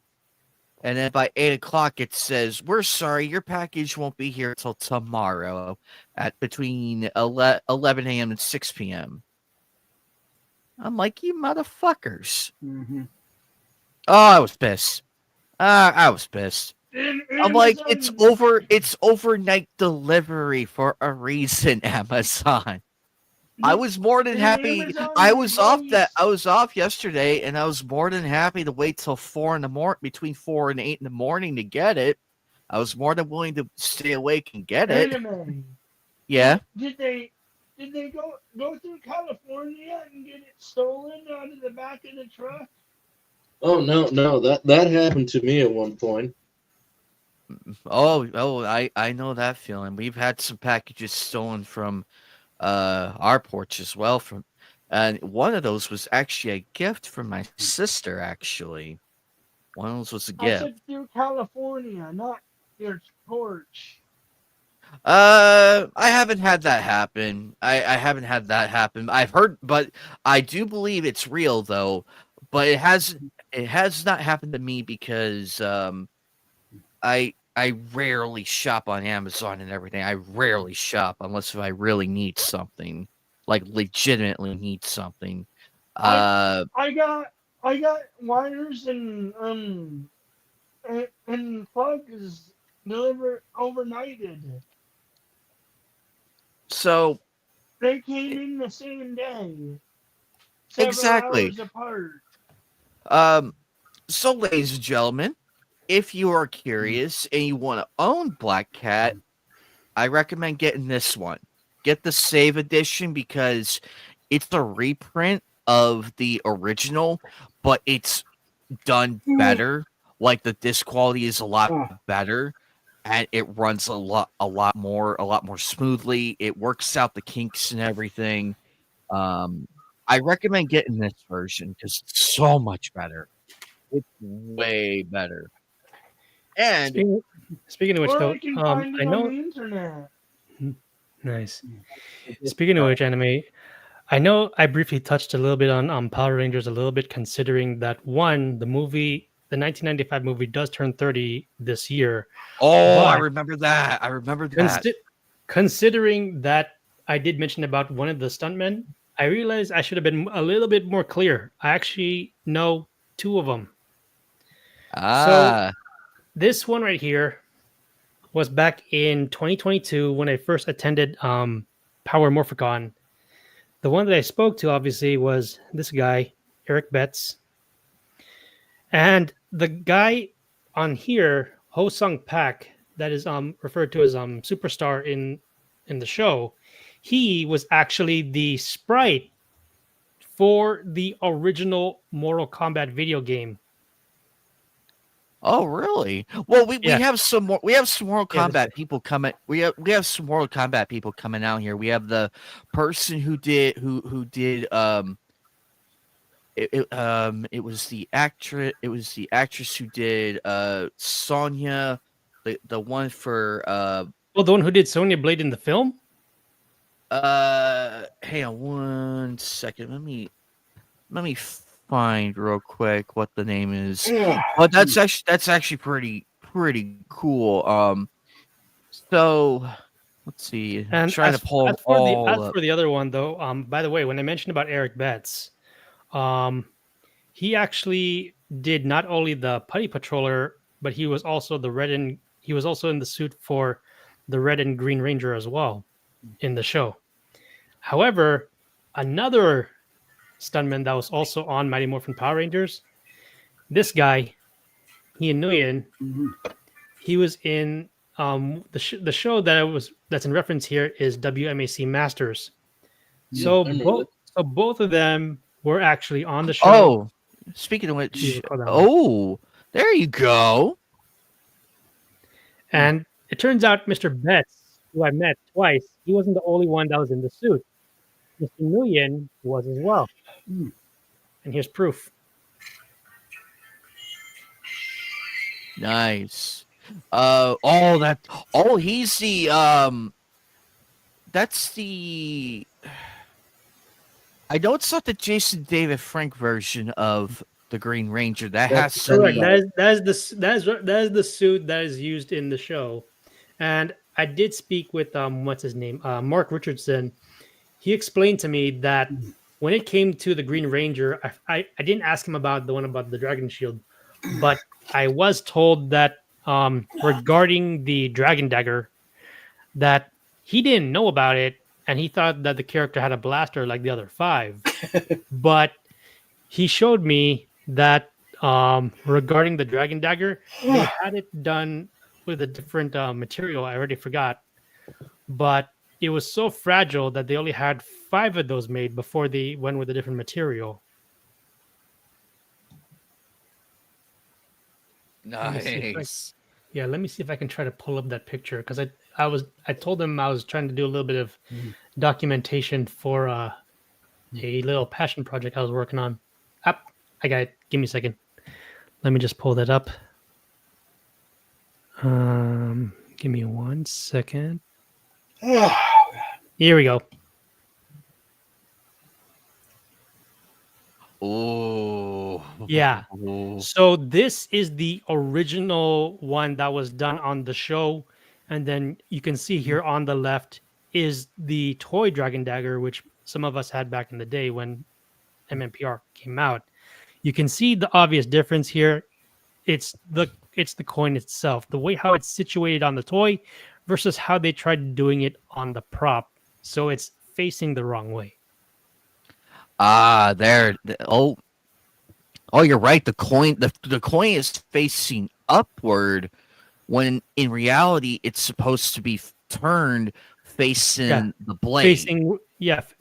And then by 8 o'clock, it says, we're sorry, your package won't be here till tomorrow at between 11 a.m. and 6 p.m. I'm like, you motherfuckers. Oh, I was pissed. I was pissed. I'm like, it's overnight delivery for a reason, Amazon. I was more than happy. I was off yesterday, and I was more than happy to wait till 4 in the morning, between 4 and 8 in the morning to get it. I was more than willing to stay awake and get it. Yeah. Did they go through California and get it stolen out of the back of the truck? Oh no, that happened to me at one point. Oh, I know that feeling. We've had some packages stolen from our porch as well, and one of those was actually a gift from my sister. Actually, one of those was a gift. I said through California, not your porch. I haven't had that happen. I haven't had that happen. I've heard, but I do believe it's real though. But it has not happened to me because I rarely shop on Amazon and everything. I rarely shop unless if I really need something, like legitimately need something. I got wires and plugs delivered overnighted. So they came in the same day. Exactly. Hours apart. So ladies and gentlemen, if you are curious and you want to own Black Cat, I recommend getting this one. Get the Save Edition because it's a reprint of the original, but it's done better. Like the disc quality is a lot better, and it runs a lot more smoothly. It works out the kinks and everything. I recommend getting this version because it's so much better. It's way better. And speaking of which, though, I know. On the internet. Nice. Speaking of which, anime, I know I briefly touched a little bit on Power Rangers a little bit, considering that the 1995 movie does turn 30 this year. Oh, I remember that. Considering that I did mention about one of the stuntmen, I realized I should have been a little bit more clear. I actually know two of them. So this one right here was back in 2022 when I first attended Power Morphicon. The one that I spoke to, obviously, was this guy, Eric Betts. And the guy on here, Ho Sung Pak, that is referred to as Superstar in the show, he was actually the sprite for the original Mortal Kombat video game. Oh, really? Well, we have some more. We have some Mortal Kombat people coming. We have some Mortal Kombat people coming out here. We have the person who did it was the actress. It was the actress who did Sonya, the one for the one who did Sonya Blade in the film. Hang on 1 second. Let me find real quick what the name is. But that's actually pretty cool. So let's see. I'm trying to pull for the other one though. By the way, when I mentioned about Eric Betts, he actually did not only the Putty Patroller, but he was also he was also in the suit for the Red and Green Ranger as well in the show. However, another stuntman that was also on Mighty Morphin Power Rangers, this guy, Ian Nguyen, Mhm. he was in the show that's in reference here is WMAC Masters. Yeah, So I remember both of them were actually on the show. Oh, speaking of You which, recall that one. oh, there you go. And it turns out Mr. Betts, who I met twice, he wasn't the only one that was in the suit. Mr. Nguyen was as well. Mm. And here's proof. Nice. He's the that's the I know it's not the Jason David Frank version of the Green Ranger. That That's has to Correct. be That is the suit that is used in the show. And I did speak with what's his name? Mark Richardson. He explained to me that when it came to the Green Ranger, I didn't ask him about the one about the Dragon Shield, but I was told that regarding the Dragon Dagger, that he didn't know about it and he thought that the character had a blaster like the other 5. But he showed me that regarding the Dragon Dagger, they had it done with a different material. I already forgot, but it was so fragile that they only had 5 of those made before they went with a different material. nice. Yeah, let me see if I can try to pull up that picture because I told him I was trying to do a little bit of documentation for a little passion project I was working on. I got it. Give me a second. Let me just pull that up. Give me 1 second. Here we go. Oh. Yeah. So this is the original one that was done on the show. And then you can see here on the left is the toy Dragon Dagger, which some of us had back in the day when MMPR came out. You can see the obvious difference here. It's the coin itself, the way how it's situated on the toy versus how they tried doing it on the prop. So it's facing the wrong way. There. Oh, you're right. The coin is facing upward, when in reality it's supposed to be turned facing the blade.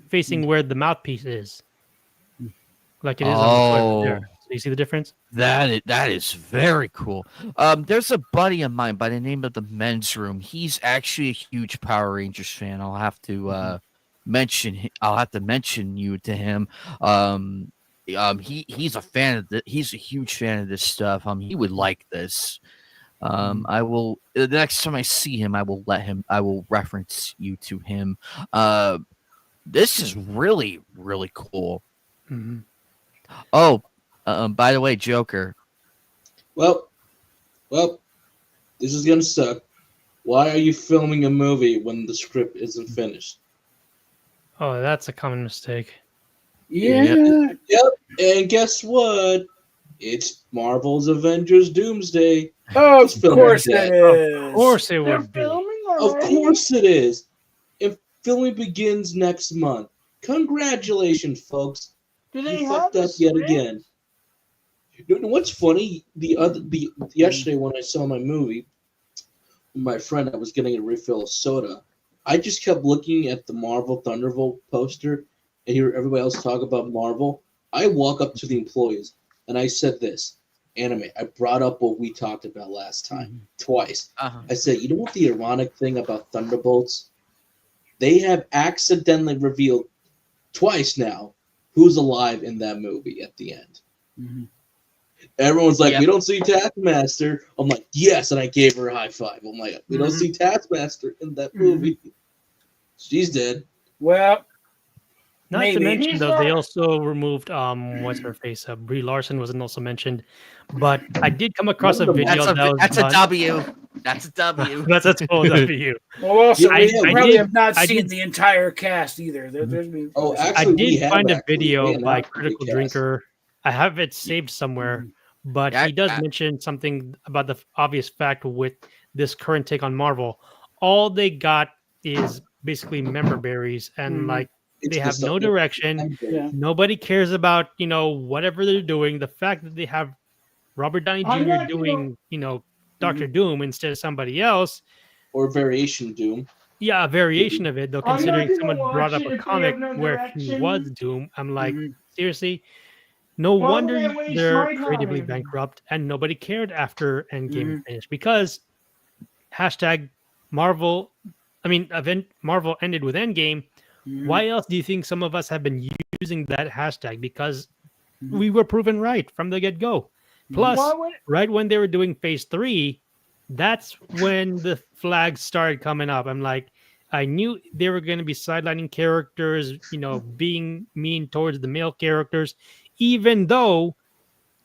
Facing where the mouthpiece is, like it is on the toy right there. So you see the difference? That is very cool. There's a buddy of mine by the name of the Men's Room. He's actually a huge Power Rangers fan. I'll have to mention you to him. He's a fan of he's a huge fan of this stuff. He would like this. I will the next time I see him, I will reference you to him. This is really, really cool. Mm-hmm. Oh, by the way, Joker. Well, this is gonna suck. Why are you filming a movie when the script isn't finished? Oh, that's a common mistake. Yeah. Yep. And guess what? It's Marvel's Avengers Doomsday. Oh, It's of filming course that. it is. Of course it They're would be. filming Of already? course it is. And filming begins next month. Congratulations, folks. Do they You have fucked a up yet script? again. You know what's funny? Yesterday when I saw my movie, my friend, I was getting a refill of soda. I just kept looking at the Marvel Thunderbolt poster and hear everybody else talk about Marvel. I walk up to the employees and I said this, anime. I brought up what we talked about last time twice. I said, you know what the ironic thing about Thunderbolts? They have accidentally revealed twice now who's alive in that movie at the end. Mhm. Everyone's like, Yep. we don't see Taskmaster. I'm like, yes, and I gave her a high five. I'm like, we don't Mhm. see Taskmaster in that movie. She's dead. Well, Not maybe. to mention, He's though, they not- also removed what's her face? Brie Larson wasn't also mentioned, but I did come across a video that was That's a done. W. That's a W. That's a total W. Well, also, Yeah, we I probably did- have not I seen did- the entire cast either. There's been Oh, I actually, we did have find a actually video ran by out of Critical the cast. Drinker. I have it saved somewhere, but Yeah, he does I- mention something about the obvious fact with this current take on Marvel. All they got is basically member berries, and Mhm. like It's they have the no direction. Yeah. Nobody cares about whatever they're doing. The fact that they have Robert Downey I'm Jr. not doing, Doctor Doom instead of somebody else. Or variation Doom. Yeah, a variation of it, though, I'm not considering gonna someone watch brought up it a if they comic have no where he direction. was Doom. I'm like, Mhm. seriously? No Why would wonder I waste they're my creatively time? bankrupt and nobody cared after Endgame Mhm. finished because Marvel, Marvel ended with Endgame. Mhm. Why else do you think some of us have been using that hashtag? Because Mhm. we were proven right from the get-go. Plus, Why would right when they were doing phase 3, that's when the flags started coming up. I'm like, I knew they were going to be sidelining characters, being mean towards the male characters, even though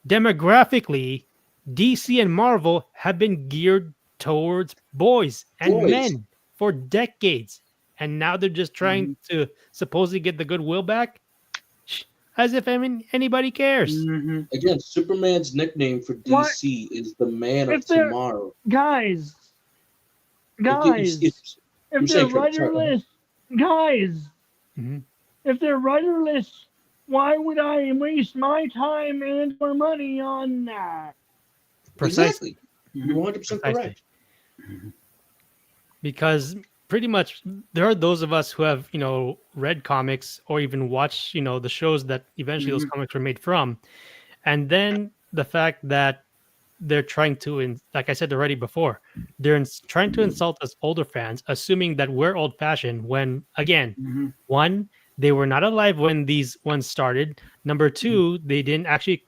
demographically, DC and Marvel have been geared towards boys and Boys. men for decades. And now they're just trying to supposedly get the goodwill back? As if anybody cares. Mhm. Again, Superman's nickname for What? DC is the Man of If they're- Tomorrow. guys? If- If you're they're saying, Trevor, sorry. riderless, guys. Mhm. If they're riderless, why would I waste my time and or money on that? Exactly. Mhm. You're 100% Precisely. correct. Because pretty much there are those of us who have read comics or even watched the shows that eventually those comics were made from, and then the fact that they're trying to, like I said already before, they're trying to insult us older fans, assuming that we're old fashioned when, again, Mhm. one, they were not alive when these ones started. Number two, they didn't actually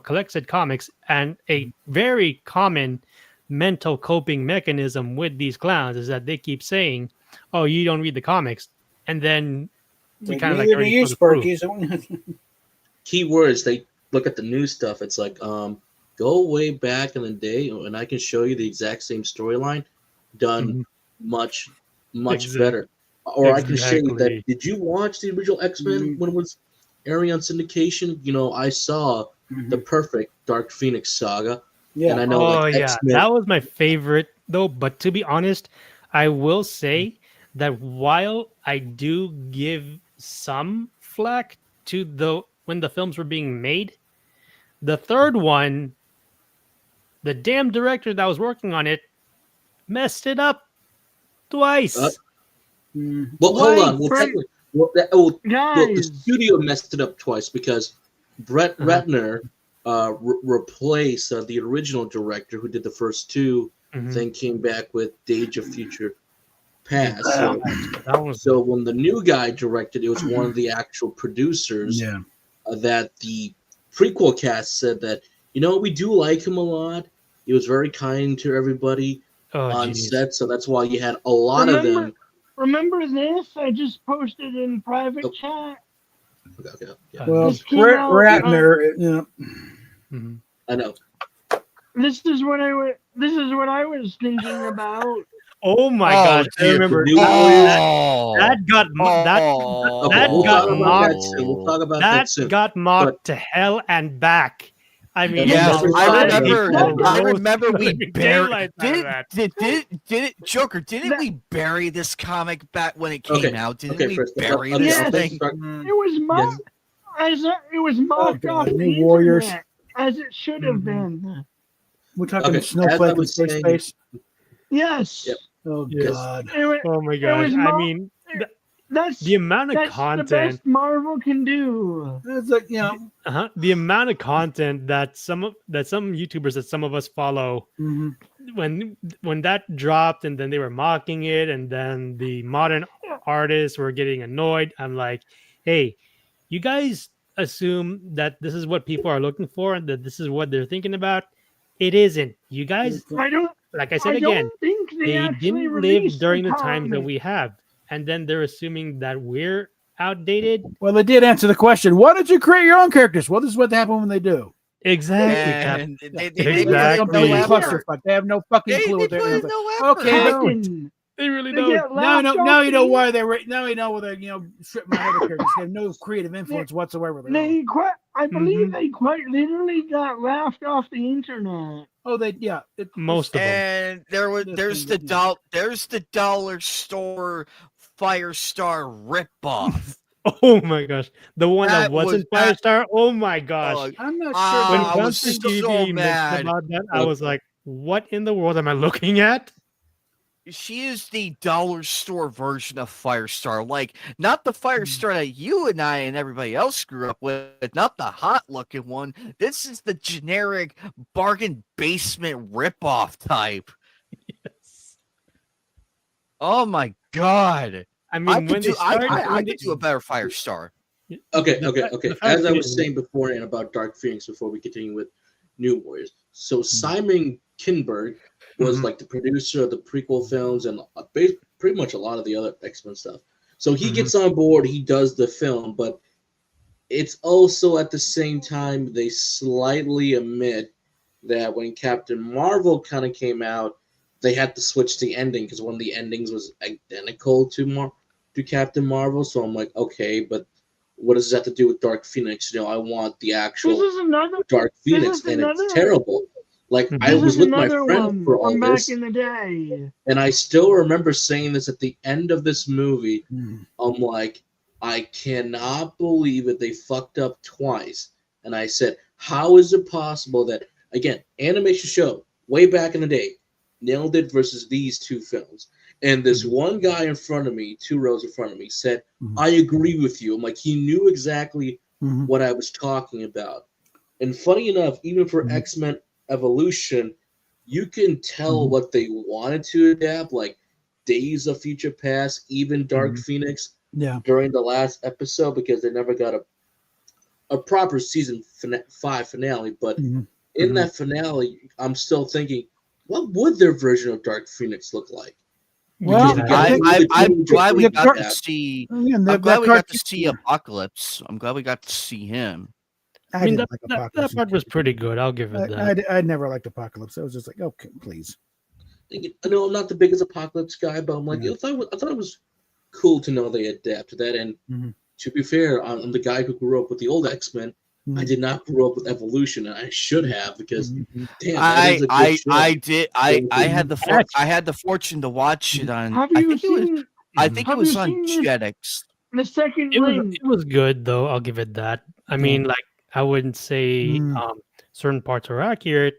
collect said comics, and a very common mental coping mechanism with these clowns is that they keep saying, "Oh, you don't read the comics," and then we Like, kind of like neither do already you, show the proof. Sparky. So- Key words, they look at the new stuff. It's like, go way back in the day, and I can show you the exact same storyline done Mhm. much Exact- better. Or I can show you that. exactly. Did you watch the original X-Men when it was airing on syndication? I saw the perfect Dark Phoenix saga. Yeah. And I know, Oh like, yeah, X-Men. that was my favorite though. But to be honest, I will say that while I do give some flack to when the films were being made, the third one, the damn director that was working on it messed it up twice. Mhm. Well, hold Twice. on. Well, Right. technically, the Guys, studio messed it up twice because Brett Ratner replaced the original director who did the first two, Mhm. then came back with Days of Future Past. That was So when the new guy directed, it was one of the actual producers Yeah. that the prequel cast said that, we do like him a lot. He was very kind to everybody on geez. set, so that's why you had a lot of them. remember this? I just posted in private Oh. chat. Okay. Well, This came Brett out, Ratner, Mhm. I know. This is what I was thinking about. Oh my Oh, gosh! I dear. remember Oh, that got oh, that we'll got talk about mocked. that soon. We'll talk about that that soon. got mocked to hell and back. I mean, Yeah, a I lot of remember- people I roasted remember we the buried. daylights out of that. Did Joker? Didn't That- we bury this comic back when it came Okay, out? Didn't okay, we first, bury okay, this I'll thing? It was mocked. It was mocked God, off the New Warriors. internet, as it should have been. we're talking Okay, as I Snowflake and was Space saying- Space. Yes. Yep. Oh Yes. God. Oh my It gosh! was I mocked. mean, That's the amount of that's the content, best Marvel can do. It's like the amount of content that some YouTubers that some of us follow, mhm. when that dropped, and then they were mocking it, and then the modern artists were getting annoyed. I'm like, hey, you guys assume that this is what people are looking for and that this is what they're thinking about. It isn't. You guys, I don't. like I said I again, don't think they actually didn't live released during the the times that comic. we have, and then they're assuming that we're outdated. Well, they did answer the question. Why don't you create your own characters? Well, this is what happened when they do. Exactly, Cap. And they Exactly. put in Complete no Exactly. effort. clusterfuck. They have no fucking They clue what put they're in doing. no effort. Okay. Captain, They really they don't. get Now, laughed now off you know the- why now you know why they're stripping my other characters. They have no creative influence whatsoever. They quite. I believe Mhm. they quite literally got laughed off the internet. Oh, Most of them. And there's the dollar store Firestar ripoff. Oh my gosh, the one that That was wasn't that. Firestar. Oh my gosh, I'm not when sure. I was Constant so DVD mentioned mad. about that, I was like, "What in the world am I looking at?" She is the dollar store version of Firestar. Like, not the Firestar that you and I and everybody else grew up with, not the hot looking one. This is the generic bargain basement ripoff type. Yes. Oh my god. I I mean, could when do they started, I could do a better Firestar. Okay. the fact As I was is, saying beforehand about Dark Phoenix, before we continue with New Warriors, so Hmm. Simon Kinberg was Mhm. like the producer of the prequel films and pretty much a lot of the other X-Men stuff. So he Mhm. gets on board, he does the film, but it's also at the same time they slightly admit that when Captain Marvel kind of came out, they had to switch the ending because one of the endings was identical to Captain Marvel. So I'm like, okay, but what does this have to do with Dark Phoenix? I want the This actual is another. Dark This Phoenix, is and it's another. terrible. Like I This Mhm. was is with my another friend one for all from back this, in the day. and I still remember saying this at the end of this movie. Mm. I'm like, I cannot believe that they fucked up twice. And I said, how is it possible that, again, animation show, way back in the day, nailed it versus these two films. And this one guy in front of me, 2 rows in front of me, said, I agree with you. I'm like, he knew exactly Mhm. what I was talking about. And funny enough, even for Mhm. X-Men Evolution, you can tell Mhm. what they wanted to adapt, like Days of Future Past, even Dark Mhm. Phoenix Yeah. during the last episode because they never got a proper season 5 finale. But Mhm. in Mhm. that finale, I'm still thinking, what would their version of Dark Phoenix look like? Well, Because we Yeah, got I to think do the I'm change of glad we the got to that. see. again, I'm glad that we got to cartoon. see Apocalypse. I'm glad we got to see him. I I mean didn't like that Apocalypse. part was pretty good. I'll give it that. I never liked Apocalypse. I was just like, okay, please. I know I'm not the biggest Apocalypse guy, but I'm like, Yeah. I thought it was cool to know they adapted that. And Mhm. to be fair, I'm the guy who grew up with the old X-Men. I Mhm. did not grow up with Evolution, and I should have because, Mhm. damn, that is a good show. I did I had Mhm. I had the fortune to watch it on. Have I you think it was seen? I Mhm. think it Have you was on seen this? Jetix. The second It link. was good though. I'll give it that. I Yeah. mean, like I wouldn't say Mm. certain parts are accurate,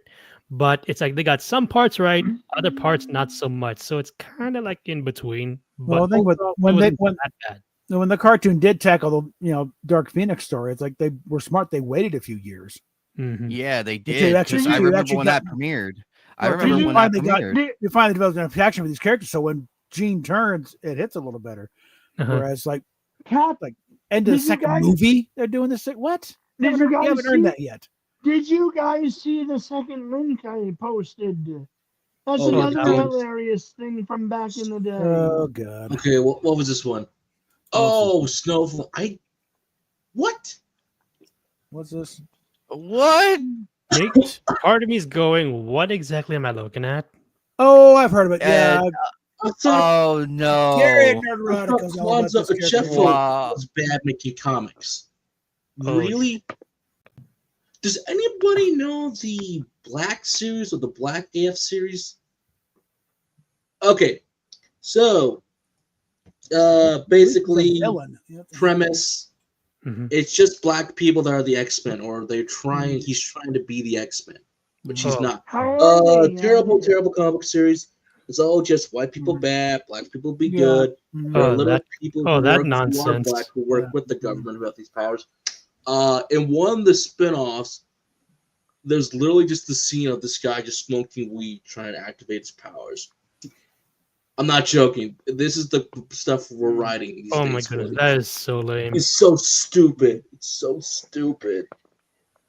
but it's like they got some parts right, other parts not so much. So it's kind of like in between. Well, But I think overall, it when they wasn't that bad. when the cartoon did tackle the Dark Phoenix story, it's like they were smart. They waited a few years Mhm. Yeah, they until did because I Did you remember actually when got that premiered. I well, remember you- when that got premiered. did, you finally developed an attraction for these characters. So when Gene turns, it hits a little better. Uh-huh. Whereas like Cap? end of the Did you second guys- movie, they're doing this. What? Did you You guys haven't earned see? that yet. Did you guys see the second link I posted? That's Oh, yeah, another that was- hilarious thing from back in the day. Oh god. Okay, what was this one? Oh, Snowfall. What? What's this? What? Makes part of me's going, what exactly am I looking at? Oh, I've heard of it. Yeah. And, I thought, oh no! Gary I Nerdrotic thought goes all about Kwanzaa this character. Ochefo Wow. was bad making comics. Oh, Really? Does anybody know the Black series or the Black AF series? Okay, so basically Villain. Yep. premise. Mhm. It's just black people that are the X-Men, or he's trying to be the X-Men, which he's Oh. not. How are they? Terrible comic book series. It's all just white people bad, black people be Yeah. good. Mhm. There are Oh, little that- people oh, who that work who are nonsense. black who work Yeah. with the government who have these powers. In one of the spin-offs, there's literally just the scene of this guy just smoking weed trying to activate his powers. I'm not joking. This is the stuff we're writing these Oh days. my goodness, that is so lame. It's so stupid. It's so stupid.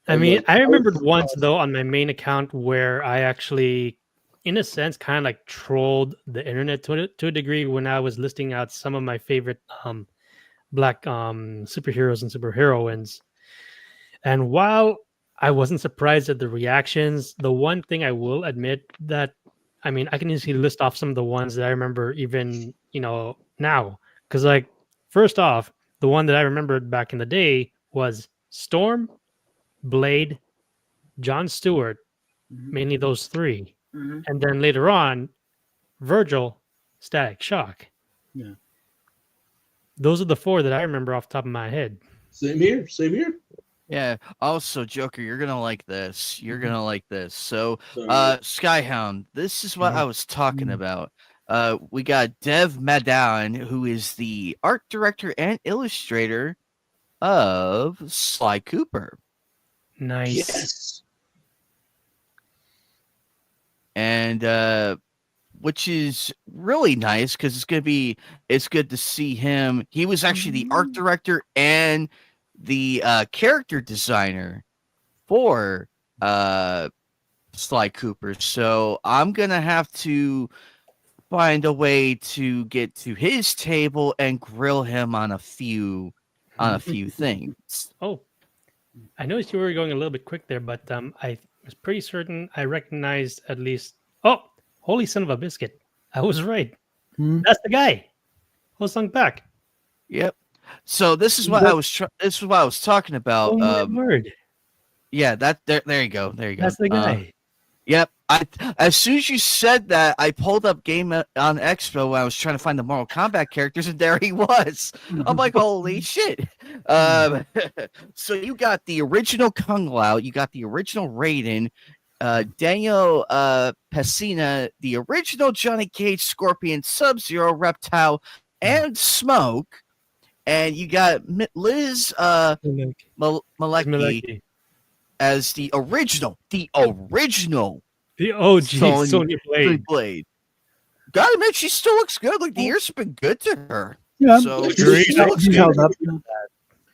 I I'm mean, like, I how remembered is once this though on my main account where I actually, in a sense, kind of like trolled the internet to a degree when I was listing out some of my favorite black superheroes and superheroines. And while I wasn't surprised at the reactions, the one thing I will admit that I mean I can easily list off some of the ones that I remember even now because like first off, the one that I remembered back in the day was Storm, Blade, John Stewart, mainly those three. Mhm. And then later on, Virgil, Static Shock. Those are the 4 that I remember off the top of my head. Same here. Same here. Yeah. Also, Joker, you're gonna like this. You're gonna like this. So, Sorry. Skyhound, this is what I was talking about. We got Dev Madan, who is the art director and illustrator of Sly Cooper. Nice. Yes. And which is really nice because it's good to see him. He was actually the art director and the character designer for Sly Cooper. So I'm gonna have to find a way to get to his table and grill him on a few things. Oh, I noticed you were going a little bit quick there, but I was pretty certain I recognized at least. Oh, holy son of a biscuit! I was right. That's the guy. Who sunk back? Yep. So this is what this is what I was talking about. Oh my word! Yeah, there you go. There you go. That's the guy. Yep. As soon as you said that, I pulled up Game on Expo when I was trying to find the Mortal Kombat characters, and there he was. I'm like, holy shit. So you got the original Kung Lao, you got the original Raiden, Daniel Pesina, the original Johnny Cage, Scorpion, Sub-Zero, Reptile, and Smoke, and you got Liz Malecki as the original The OG Sonya Blade. Gotta admit, she still looks good. Like, the years have been good to her. Yeah, so she held up.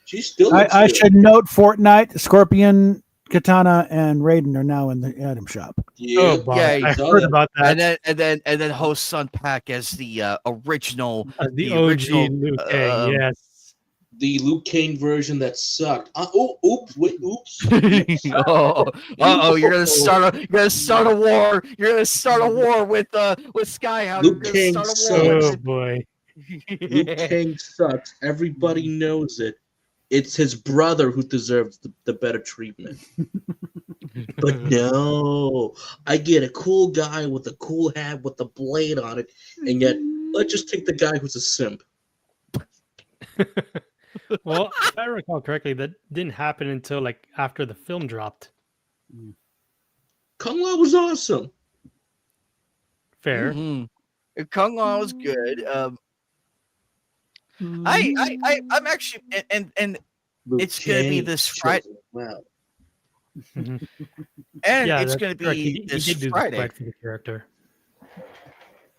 She still. I should note Fortnite, Scorpion, Katana, and Raiden are now in the item shop. Yeah, I heard about that. And then host Sun Pak as the original, the OG original, Liu Kang. Yes. The Luke Kang version that sucked. Oops! You're gonna start a war. You're gonna start a war with Skyhound. Luke Kang sucks. Oh boy. Luke Kang sucks. Everybody knows it. It's his brother who deserves the better treatment. But no, I get a cool guy with a cool hat with a blade on it, and yet let's just take the guy who's a simp. Well, if I recall correctly, that didn't happen until like after the film dropped. Kung Lao was awesome. Fair. Mm-hmm. Kung Lao was good. I'm actually and Luke it's gonna be this Friday. Wow. And Yeah, it's that's gonna correct. be He this did do the Friday. spread for the character.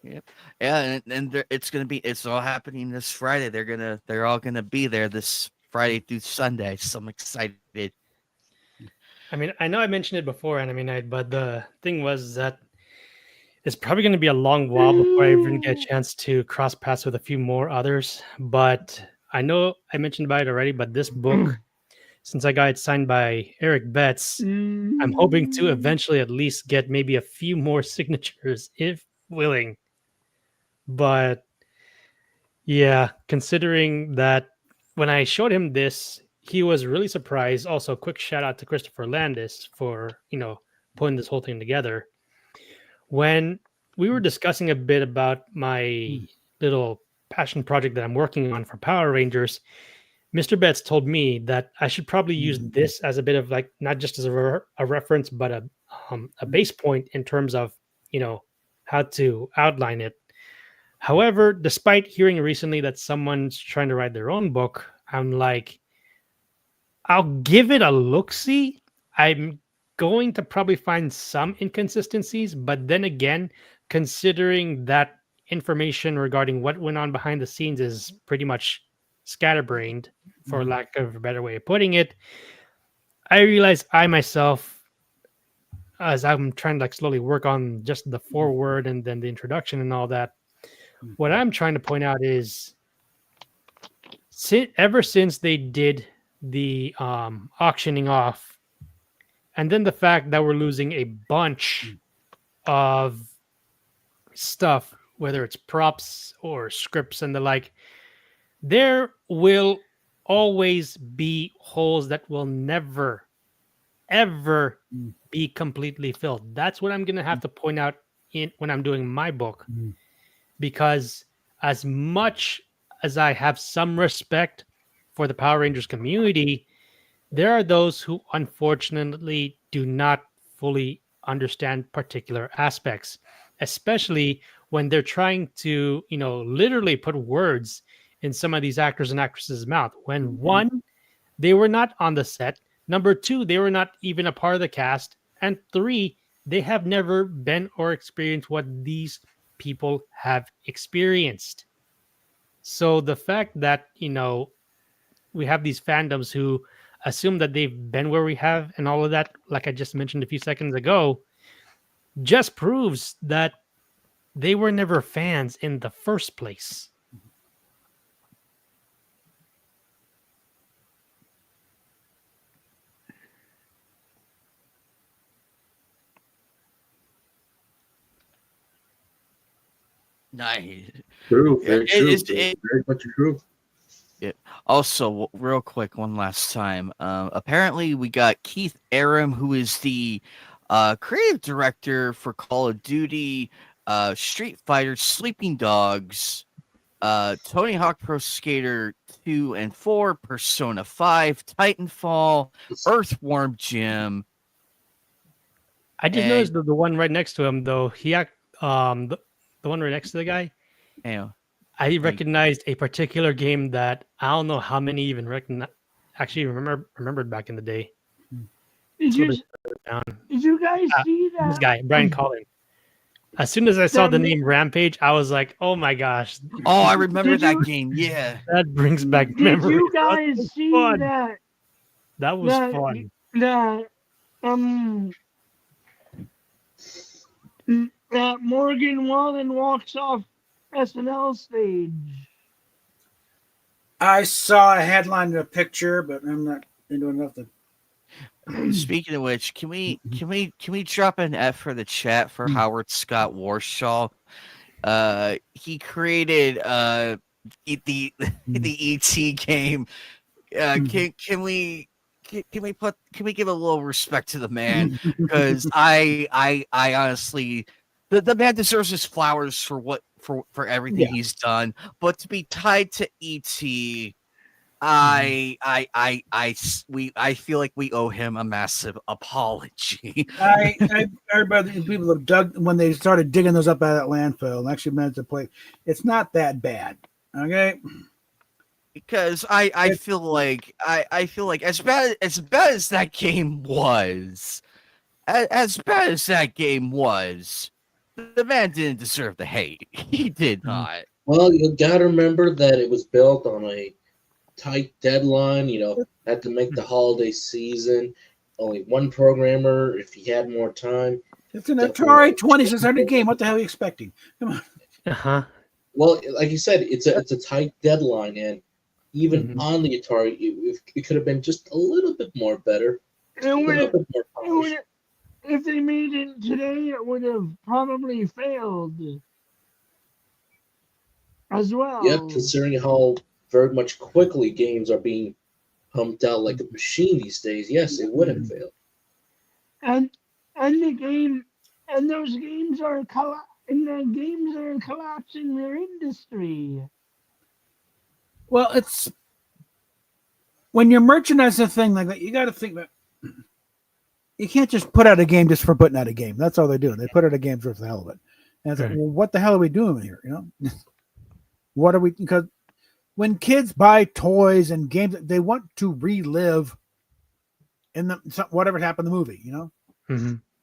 Yep. Yeah, and it's all happening this Friday. They're all gonna be there this Friday through Sunday. So I'm excited. I mean, I know I mentioned it before, but the thing was that it's probably going to be a long while before I even get a chance to cross paths with a few more others. But I know I mentioned about it already, but this book, since I got it signed by Eric Betts, I'm hoping to eventually at least get maybe a few more signatures, if willing. But yeah, considering that when I showed him this, he was really surprised. Also, quick shout out to Christopher Landis for, putting this whole thing together. When we were discussing a bit about my little passion project that I'm working on for Power Rangers, Mr. Betts told me that I should probably use this as a bit of like, not just as a reference, but a base point in terms of, how to outline it. However, despite hearing recently that someone's trying to write their own book, I'm like, I'll give it a look-see. I'm going to probably find some inconsistencies, but then again, considering that information regarding what went on behind the scenes is pretty much scatterbrained, for lack of a better way of putting it, I realize I myself, as I'm trying to like slowly work on just the foreword and then the introduction and all that, what I'm trying to point out is, ever since they did the auctioning off, and then the fact that we're losing a bunch of stuff, whether it's props or scripts and the like, there will always be holes that will never, ever be completely filled. That's what I'm going to have to point out when I'm doing my book. Because as much as I have some respect for the Power Rangers community, there are those who unfortunately do not fully understand particular aspects, especially when they're trying to, literally put words in some of these actors and actresses' mouth. When one, they were not on the set. Number two, they were not even a part of the cast. And three, they have never been or experienced what these people have experienced. So the fact that, we have these fandoms who assume that they've been where we have and all of that, like I just mentioned a few seconds ago, just proves that they were never fans in the first place. Nice. True, Yeah, very true. it, Very much true. yeah. Also, real quick, one last time. Apparently, we got Keith Aram, who is the creative director for Call of Duty, Street Fighter, Sleeping Dogs, Tony Hawk Pro Skater 2 and 4, Persona 5, Titanfall, Earthworm Jim. I just noticed the one right next to him, though. The one right next to the guy. Yeah. I recognized a particular game that I don't know how many even remembered back in the day. Did you guys see that? This guy, Brian Collin. As soon as I saw the name Rampage, I was like, "Oh my gosh!" Oh, I remember that game. Yeah, that brings back memories. Did you guys see fun. that? That was fun. That Morgan Wallen walks off SNL stage. I saw a headline and a picture, but I'm not into enough to. Speaking of which, can we drop an F for the chat for Howard Scott Warshaw? He created the ET game. Can we give a little respect to the man? Because I honestly, the man deserves his flowers for everything he's done, but to be tied to ET, I feel like we owe him a massive apology. Everybody, people have dug when they started digging those up out of that landfill and actually managed to play. It's not that bad, okay? Because I feel like as bad as that game was, the man didn't deserve the hate. He did not. Well, you gotta remember that it was built on a tight deadline. Had to make the holiday season. Only one programmer. If he had more time, it's an Atari 2600 game. What the hell are you expecting? Come on. Well, like you said, it's a tight deadline, and even on the Atari, it could have been just a little bit more better. If they made it today, it would have probably failed as well. Yep, considering how very much quickly games are being pumped out like a machine these days, yes, it would have failed. And those games are collapsing their industry. Well, it's when you're merchandising a thing like that, you got to think that you can't just put out a game just for putting out a game. That's all they do. They put out a game for the hell of it. And it's like, well, what the hell are we doing here? What are we? Because when kids buy toys and games, they want to relive in whatever happened in the movie.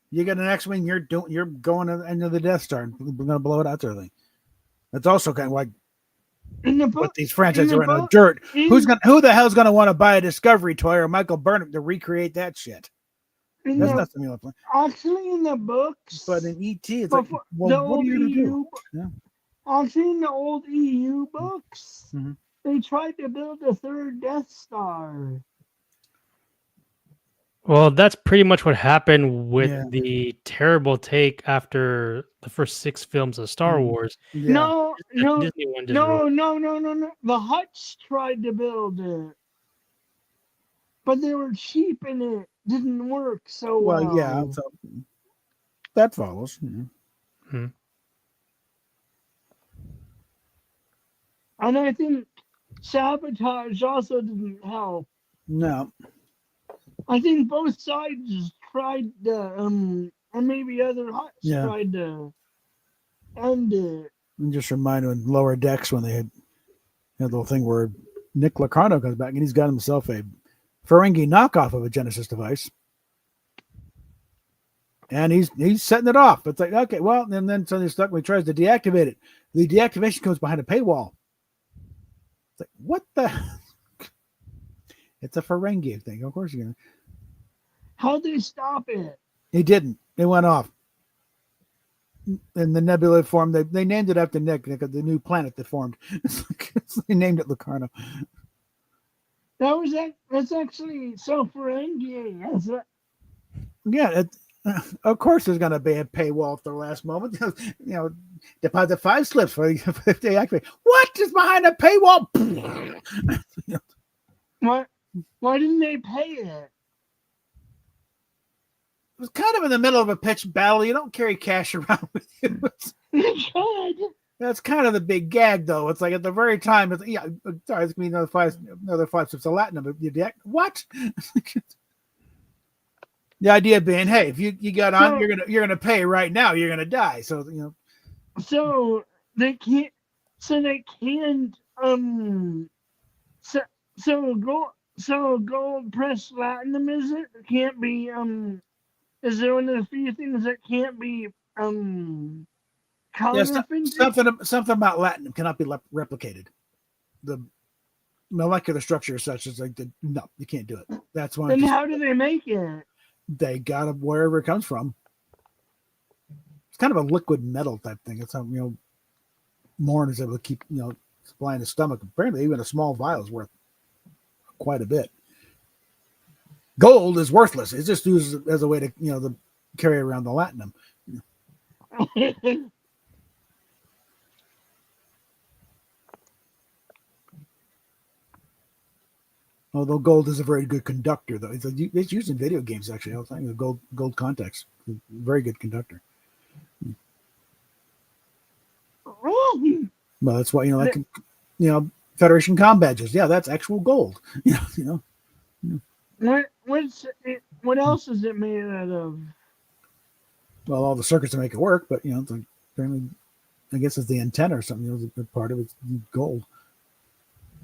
You get an X-wing, you're going into the Death Star and we're going to blow it out, sort of thing. That's also kind of like. But these franchises are in the dirt. Who the hell's going to want to buy a Discovery toy or Michael Burnham to recreate that shit? That's not something you'll play. Actually, in the books, but in ET, it's like, well, what are you going to do? Yeah. Actually, in the old EU books, they tried to build a third Death Star. Well, that's pretty much what happened with the terrible take after the first 6 films of Star Wars. Yeah. No. The Hutts tried to build it, but they were cheap and it didn't work so well. Well, yeah, so that follows. And I think sabotage also didn't help. No. I think both sides tried to, or maybe other huts tried to end it. And just remind when Lower Decks when they had the little thing where Nick Locarno comes back and he's got himself a Ferengi knockoff of a Genesis device. And he's setting it off. It's like, okay, well, and then suddenly stuck when he tries to deactivate it. The deactivation comes behind a paywall. It's like, what the? It's a Ferengi thing. Of course you're going to. How'd they stop it? He didn't. It went off. And the nebula formed. They named it after Nick, the new planet that formed. They named it Locarno. That's actually so Ferengi. Yeah, of course there's going to be a paywall at the last moment. Deposit 5 slips for if they activate. What is behind a paywall? Why didn't they pay it? It was kind of in the middle of a pitched battle. You don't carry cash around with you. That's kind of the big gag, though. It's like at the very time, sorry, it's going to be another five steps of Latin. But what? The idea being, hey, if you got on, you're gonna pay right now. You're gonna die. So So they can't. So gold press platinum is it? It can't be Is there one of the few things that can't be counterfeited? Something about Latinum cannot be replicated. The molecular structure is such as no, you can't do it. That's why. Then how do they make it? They got it wherever it comes from. It's kind of a liquid metal type thing. It's how Morn is able to keep supplying his stomach. Apparently, even a small vial is worth quite a bit. Gold is worthless. It's just used as a way to to carry around the Latinum. Although gold is a very good conductor, though it's used in video games actually all the time. The gold contacts, very good conductor. Well, that's why Federation comm badges. Yeah, that's actual gold. What else is it made out of? Well, all the circuits to make it work, but apparently, I guess it's the antenna or something. A part of it's gold.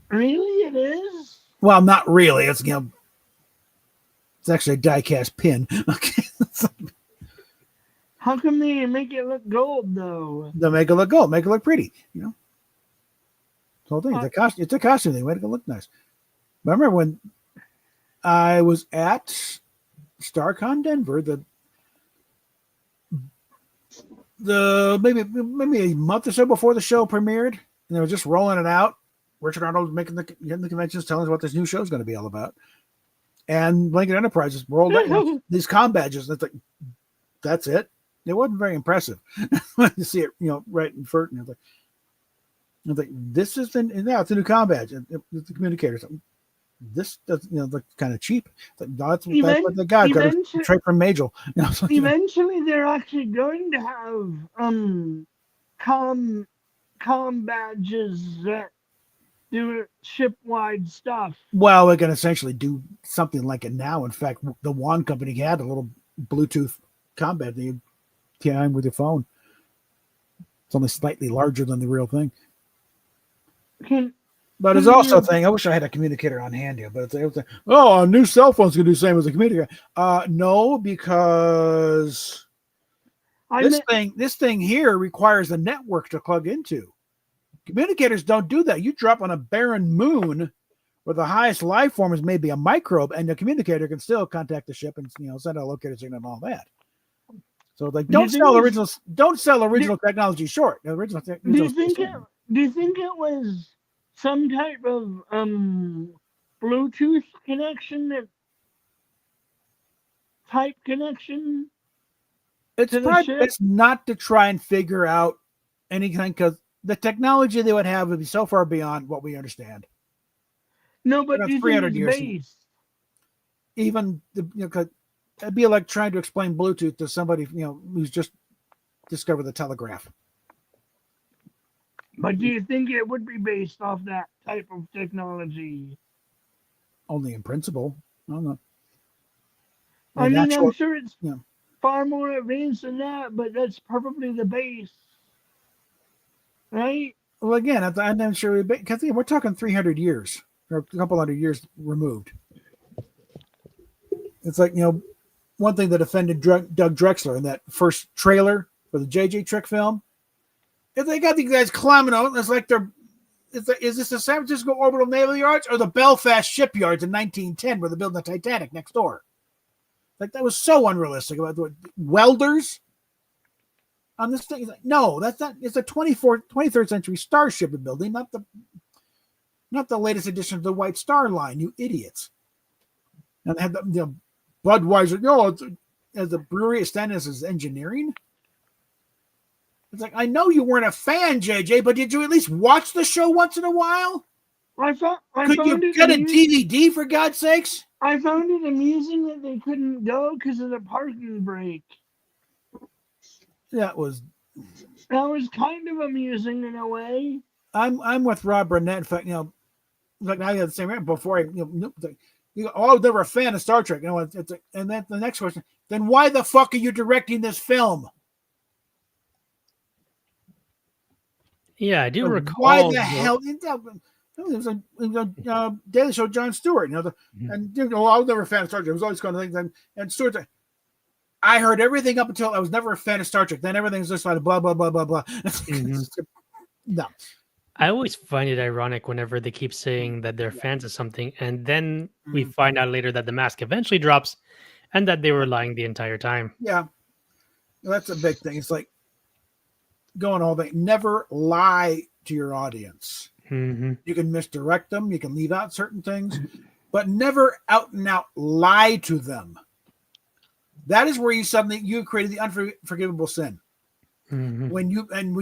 Really, it is. Well, not really. It's it's actually a die-cast pin. Okay. How come they make it look gold though? They'll make it look gold, make it look pretty. The whole thing. It's a costume thing. Make it look nice. But I remember when I was at StarCon Denver, the maybe a month or so before the show premiered, and they were just rolling it out. Richard Arnold was getting the conventions, telling us what this new show is going to be all about. And Blanket Enterprises rolled out these comm badges. That's like, that's it. It wasn't very impressive. You see it, right in front. And it's like, this is it's a new comm badge. It's a communicator. This does look kind of cheap. That's what they got. Got a trade from Majel. Eventually, they're actually going to have comm badges that do ship-wide stuff. Well, they can essentially do something like it now. In fact, the Wand Company had a little Bluetooth combat that you can with your phone. It's only slightly larger than the real thing. But it's also a thing. I wish I had a communicator on hand here, but it's like, a new cell phone's gonna do the same as a communicator. No, because this thing here requires a network to plug into. Communicators don't do that. You drop on a barren moon where the highest life form is maybe a microbe, and the communicator can still contact the ship and send a locator signal and all that. So don't sell original technology short. Do you think it was some type of Bluetooth connection type connection? It's not to try and figure out anything, because the technology they would have would be so far beyond what we understand. No, but do you 300 think it's based? Even it'd be like trying to explain Bluetooth to somebody who's just discovered the telegraph. But do you think it would be based off that type of technology? Only in principle. I don't know. I And mean, actual- I'm sure it's yeah. far more advanced than that, but that's probably the base. Right? Well, again, I'm not sure because we're talking 300 years or a couple hundred years removed. It's like, one thing that offended Doug Drexler in that first trailer for the JJ Trick film is they got these guys climbing out. It's like is this the San Francisco Orbital Naval Yards or the Belfast shipyards in 1910 where they're building the Titanic next door? Like, that was so unrealistic. About welders on this thing. Like, no, that's not. It's a 23rd century starship building, not the latest edition of the White Star Line. You idiots! And they had the Budweiser. As the brewery stands as engineering. It's like, I know you weren't a fan, JJ, but did you at least watch the show once in a while? Could you get a DVD, for God's sakes? I found it amusing that they couldn't go because of the parking brake. That was kind of amusing in a way. I'm with Rob Burnett. In fact, like I had the same reason before I I was never a fan of Star Trek. And then the next question, then why the fuck are you directing this film? Yeah, I do recall. Why the hell? It was a Daily Show, Jon Stewart. And I was never a fan of Star Trek. I was always going to think. And Stewart, I heard everything up until I was never a fan of Star Trek. Then everything's just like blah blah blah blah blah. No. I always find it ironic whenever they keep saying that they're fans of something, and then we find out later that the mask eventually drops, and that they were lying the entire time. Yeah, that's a big thing. It's like going all day. Never lie to your audience. Mm-hmm. You can misdirect them. You can leave out certain things, but never out and out lie to them. That is where you created the unforgivable sin. Mm-hmm. When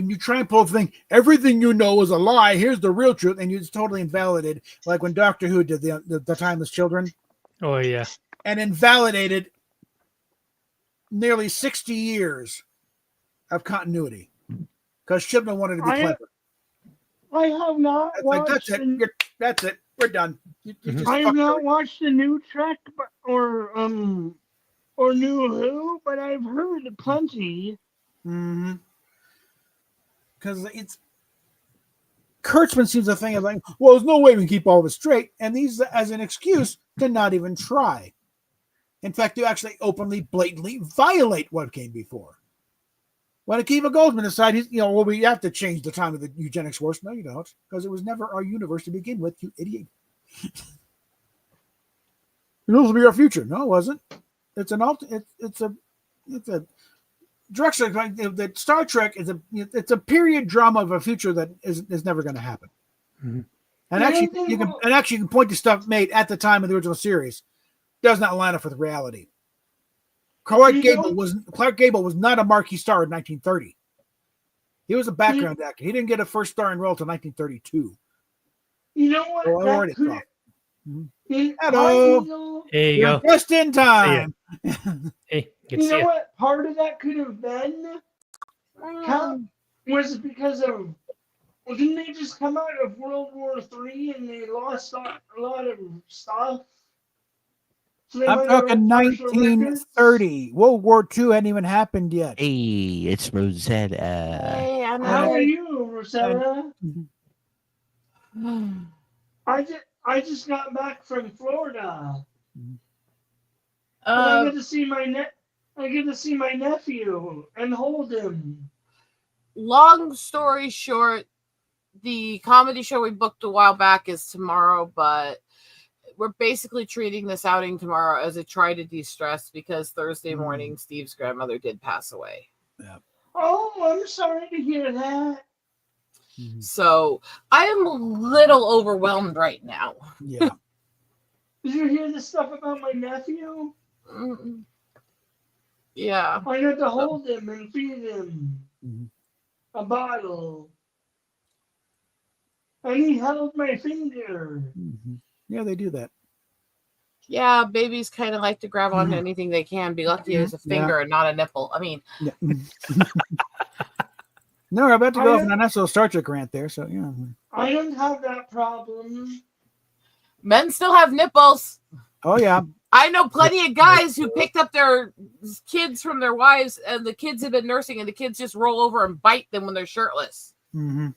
you try and pull the thing, everything you know is a lie. Here's the real truth, and it's totally invalidated. Like when Doctor Who did the Timeless Children. Oh yeah, and invalidated nearly 60 years of continuity because Chibnall wanted to be clever. I have not watched. That's it. We're done. I have not watched the new Trek, or New Who, but I've heard plenty. Mm-hmm. Because Kurtzman seems a thing of like, well, there's no way we can keep all of it straight, and these as an excuse to not even try. In fact, you actually openly, blatantly violate what came before. When Akiva Goldsman decided, we have to change the time of the eugenics wars. No, you don't, because it was never our universe to begin with, you idiot. This will be our future. No, it wasn't. It's a direction that Star Trek it's a period drama of a future that is never going to happen. Mm-hmm. And actually, you can point to stuff made at the time of the original series does not line up with reality. Clark Gable was not a marquee star in 1930. He was a background actor. He didn't get a first starring role until 1932. You know what? Hello. There you go. Just in time. Hey, you know what part of that could have been? Was it because of? Well, didn't they just come out of World War III and they lost a lot of stuff? So I'm talking 1930. World War II hadn't even happened yet. Hey, it's Rosetta. Hey, how are you, Rosetta? I just got back from Florida. I get to see my nephew and hold him. Long story short, the comedy show we booked a while back is tomorrow, but we're basically treating this outing tomorrow as a try to de-stress because Thursday morning Steve's grandmother did pass away. Yeah. Oh, I'm sorry to hear that. So I am a little overwhelmed right now. Yeah. Did you hear the stuff about my nephew? Yeah. I had to hold him and feed him a bottle. And he held my finger. Mm-hmm. Yeah, they do that. Yeah, babies kind of like to grab onto anything they can. Be lucky it's a finger and not a nipple. I mean, No, we're about to go off on a nice little Star Trek rant there. So yeah, I don't have that problem. Men still have nipples. Oh yeah. I know plenty of guys who picked up their kids from their wives, and the kids have been nursing, and the kids just roll over and bite them when they're shirtless. Mm-hmm.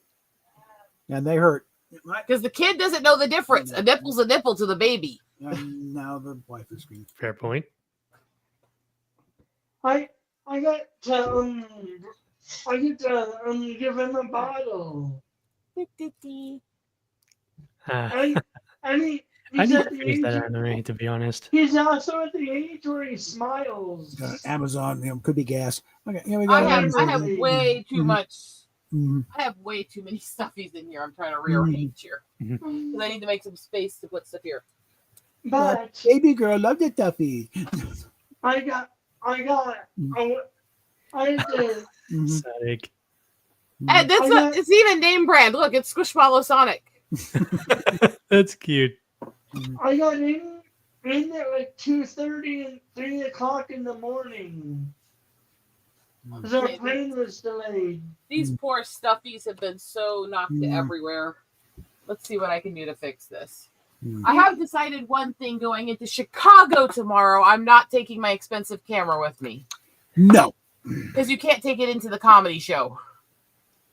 And they hurt. Because the kid doesn't know the difference. A nipple's a nipple to the baby. And now the wife is screaming. Fair point. I got to give him a bottle. I need to finish that anime, to be honest. He's also at the age where he smiles. Amazon, could be gas. Okay, here we go. I have way too much. Mm-hmm. I have way too many stuffies in here. I'm trying to rearrange here because I need to make some space to put stuff here. But baby girl, love the toughy. I did. Sonic. And it's even name brand. Look, it's Squishmallow Sonic. That's cute. I got in there at 2:30 and 3 o'clock in the morning. Because our plane was delayed. These poor stuffies have been so knocked everywhere. Let's see what I can do to fix this. I have decided one thing going into Chicago tomorrow. I'm not taking my expensive camera with me. No. Because you can't take it into the comedy show.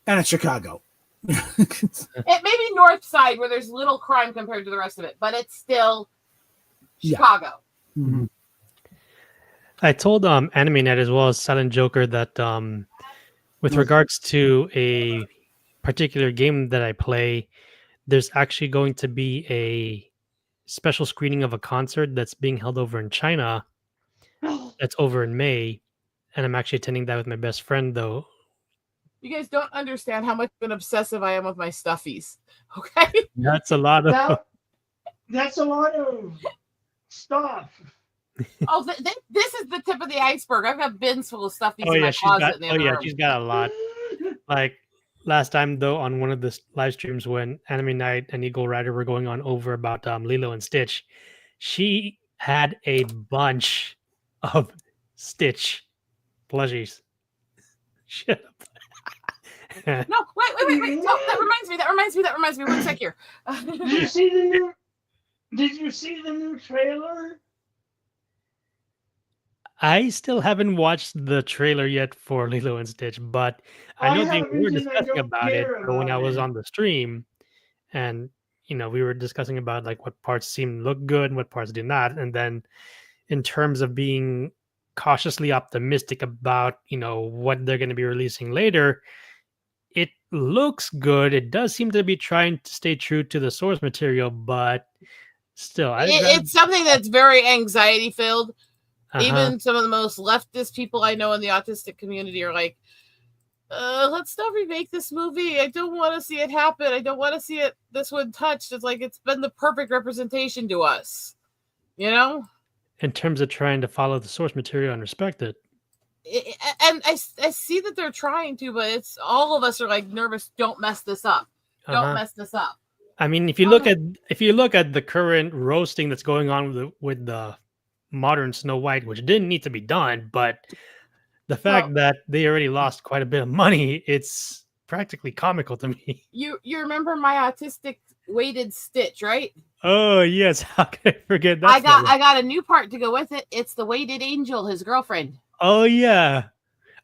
And it's Chicago. It may be North Side where there's little crime compared to the rest of it, but it's still Chicago. Yeah. Mm-hmm. I told Anime Net as well as Silent Joker that with regards to a particular game that I play, there's actually going to be a special screening of a concert that's being held over in China. That's over in May, and I'm actually attending that with my best friend, though. You guys don't understand how much of an obsessive I am with my stuffies. Okay? That's a lot of... That's a lot of stuff. Oh, this is the tip of the iceberg. I've got bins full of stuffies in my closet. She's got a lot. Like last time, though, on one of the live streams when Anime Night and Eagle Rider were going on over about Lilo and Stitch, she had a bunch of Stitch plushies. Shut up. No, wait. Oh, that reminds me. 1 sec here. Did you see the new trailer? I still haven't watched the trailer yet for Lilo and Stitch, but I know they were discussing about it when I was on the stream, and we were discussing about like what parts seemed to look good and what parts did not, and then in terms of being cautiously optimistic about what they're going to be releasing later, it looks good. It does seem to be trying to stay true to the source material, but still, it's something that's very anxiety filled. Even some of the most leftist people I know in the autistic community are like, let's not remake this movie. I don't want to see it happen. I don't want to see this one touched. It's like it's been the perfect representation to us. In terms of trying to follow the source material and respect it. And I see that they're trying to, but it's all of us are like nervous. Don't mess this up. Don't mess this up. I mean, if you look at the current roasting that's going on with the modern Snow White, which didn't need to be done, but the fact that they already lost quite a bit of money, it's practically comical to me. You remember my autistic weighted Stitch, right? Oh yes, how can I forget that? I got a new part to go with it. It's the weighted angel, his girlfriend. Oh yeah,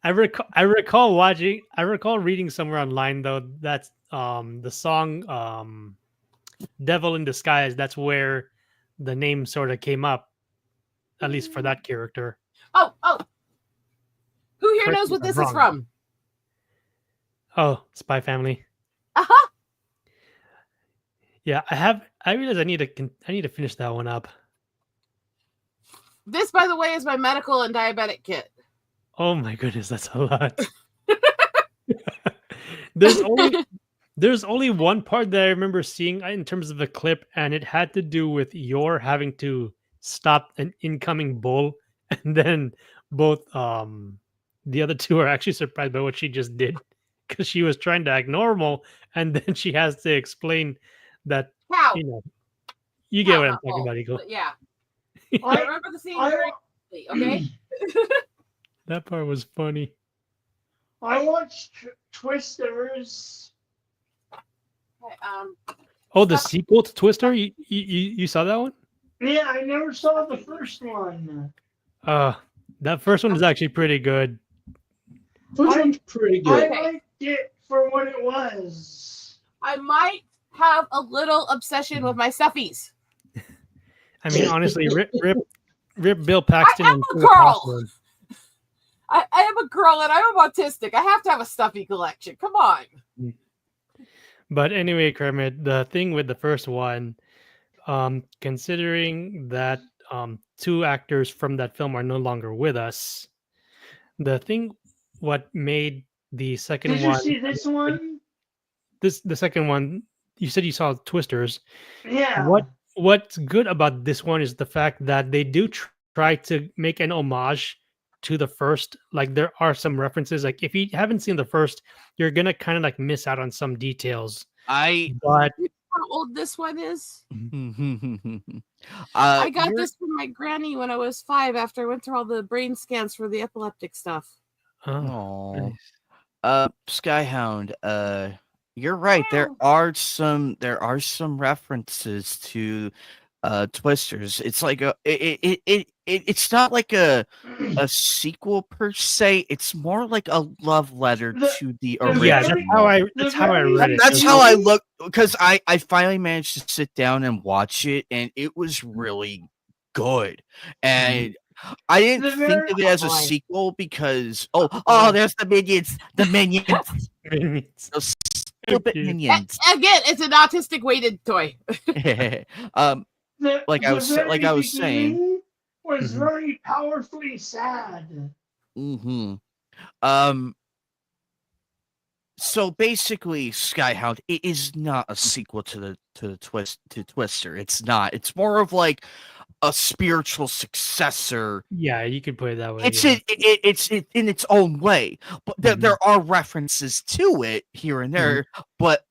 I recall reading somewhere online though that's the song "Devil in Disguise." That's where the name sort of came up. At least for that character. Oh. Who here knows what this is from? Oh, Spy Family. Uh-huh. Yeah, I realize I need to finish that one up. This, by the way, is my medical and diabetic kit. Oh my goodness, that's a lot. There's only one part that I remember seeing in terms of the clip, and it had to do with your having to stop an incoming bull, and then both the other two are actually surprised by what she just did because she was trying to act normal, and then she has to explain that you get what I'm talking about, Eagle. Yeah. I remember the scene very clearly, okay? That part was funny. I watched Twisters. Oh, the sequel to Twister? You saw that one? Yeah, I never saw the first one. That first one is actually pretty good. First one's pretty I good. liked it for what it was. I might have a little obsession with my stuffies. I mean, honestly, rip Bill Paxton. I am a girl. I am a girl and I'm autistic. I have to have a stuffy collection. Come on. But anyway, Kermit, the thing with the first one, considering that two actors from that film are no longer with us, what made the second Did one? you see this one? The second one, you said you saw Twisters. Yeah. What's good about this one is the fact that they do try to make an homage to the first. Like there are some references. Like if you haven't seen the first, you're gonna kind of like miss out on some details. But how old this one is? I got this from my granny when I was 5 after I went through all the brain scans for the epileptic stuff. Oh, nice. Skyhound, you're right. There are some references to Twisters. It's like it's not like a sequel per se. It's more like a love letter to the original. Yeah, that's how I read it. That's how I look, because I finally managed to sit down and watch it, and it was really good. And I didn't think of it as a sequel because there's the minions, those stupid minions. Again, it's an autistic weighted toy. Like I was saying, was very powerfully sad. So basically, Skyhound, it is not a sequel to Twister. It's not. It's more of like a spiritual successor. Yeah, you could put it that way. It's in its own way, but there are references to it here and there. But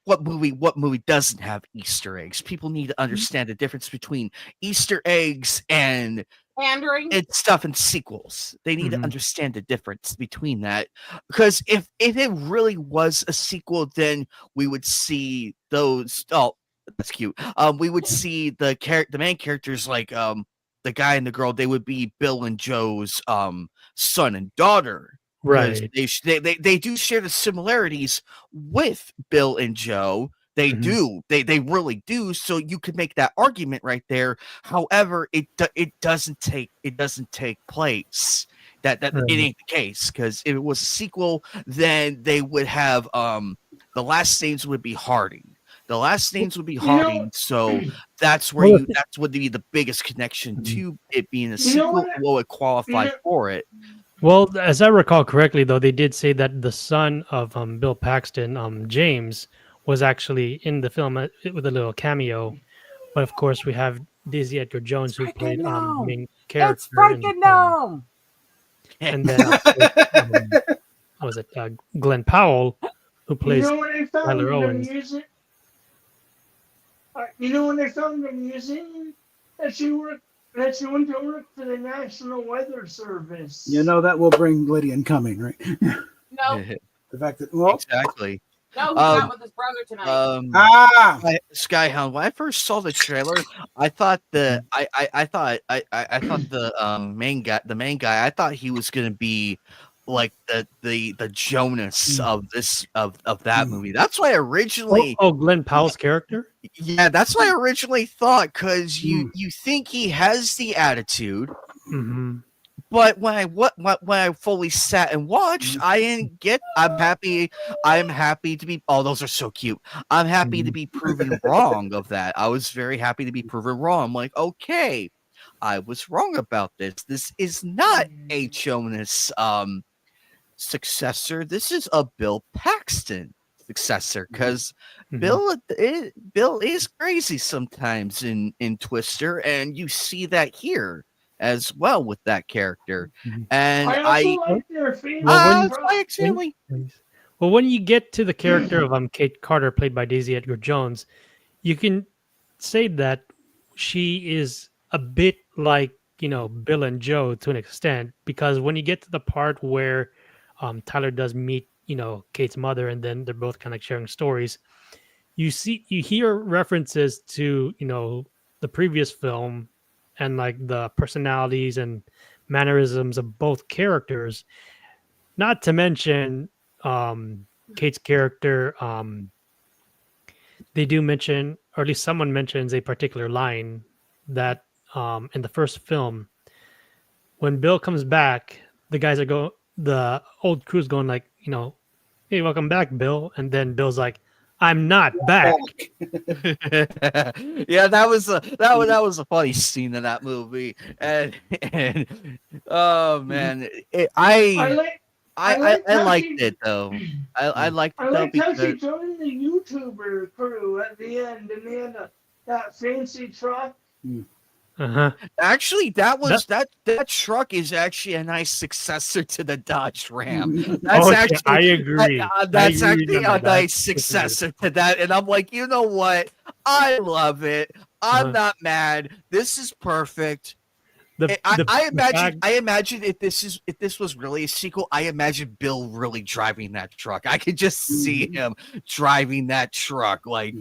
what movie doesn't have Easter eggs? People need to understand the difference between Easter eggs and pandering and stuff in sequels. They need to understand the difference between that, because if it really was a sequel, then we would see those. Oh, that's cute. We would see the main characters, like the guy and the girl. They would be Bill and Joe's son and daughter. Right. They do share the similarities with Bill and Joe. They do. They really do. So you could make that argument right there. However, it doesn't take place. That it ain't the case, because if it was a sequel, then they would have the last names would be Harding. The last names would be Harding. So that's where that's would be the biggest connection to it being a sequel. What would qualify for it? Well, as I recall correctly, though, they did say that the son of Bill Paxton, James, was actually in the film with a little cameo. But of course, we have Daisy Edgar Jones, who played the main character. It's freaking gnome. And then was it Glenn Powell, who plays Tyler Owens. You know when they found them using that she went to work for the National Weather Service. You know that will bring Lydian coming, right? No. The fact that exactly. No, he's not with his brother tonight. Skyhound. When I first saw the trailer, I thought the main guy. I thought he was gonna be like the Jonas of that movie. That's why I originally. Glenn Powell's character. Yeah, that's what I originally thought, because you think he has the attitude. But when I fully sat and watched, I didn't get. I'm happy to be. Oh, those are so cute. I'm happy to be proven wrong of that. I was very happy to be proven wrong. I'm like, okay, I was wrong about this. This is not a Jonas successor. This is a Bill Paxton successor, because Bill is crazy sometimes in Twister, and you see that here as well with that character. And well, when you get to the character of Kate Carter, played by Daisy Edgar Jones, you can say that she is a bit like Bill and Joe to an extent, because when you get to the part where Tyler does meet, Kate's mother, and then they're both kind of sharing stories. You hear references to, the previous film and like the personalities and mannerisms of both characters. Not to mention Kate's character. They do mention, or at least someone mentions a particular line that in the first film, when Bill comes back, the old crew's going like, hey, welcome back, Bill. And then Bill's like, I'm not back. Yeah, that was a funny scene in that movie, and oh man, I liked it though. I liked it though like how she because joined the YouTuber crew at the end, and they had that fancy truck. Uh-huh. actually that truck is actually a nice successor to the Dodge Ram. That's actually I agree. that's I agree actually on a that. nice successor to that, and I'm like, you know what? I love it. I'm not mad. This is perfect. I imagine if this was really a sequel, I imagine Bill really driving that truck. I could just see him driving that truck, like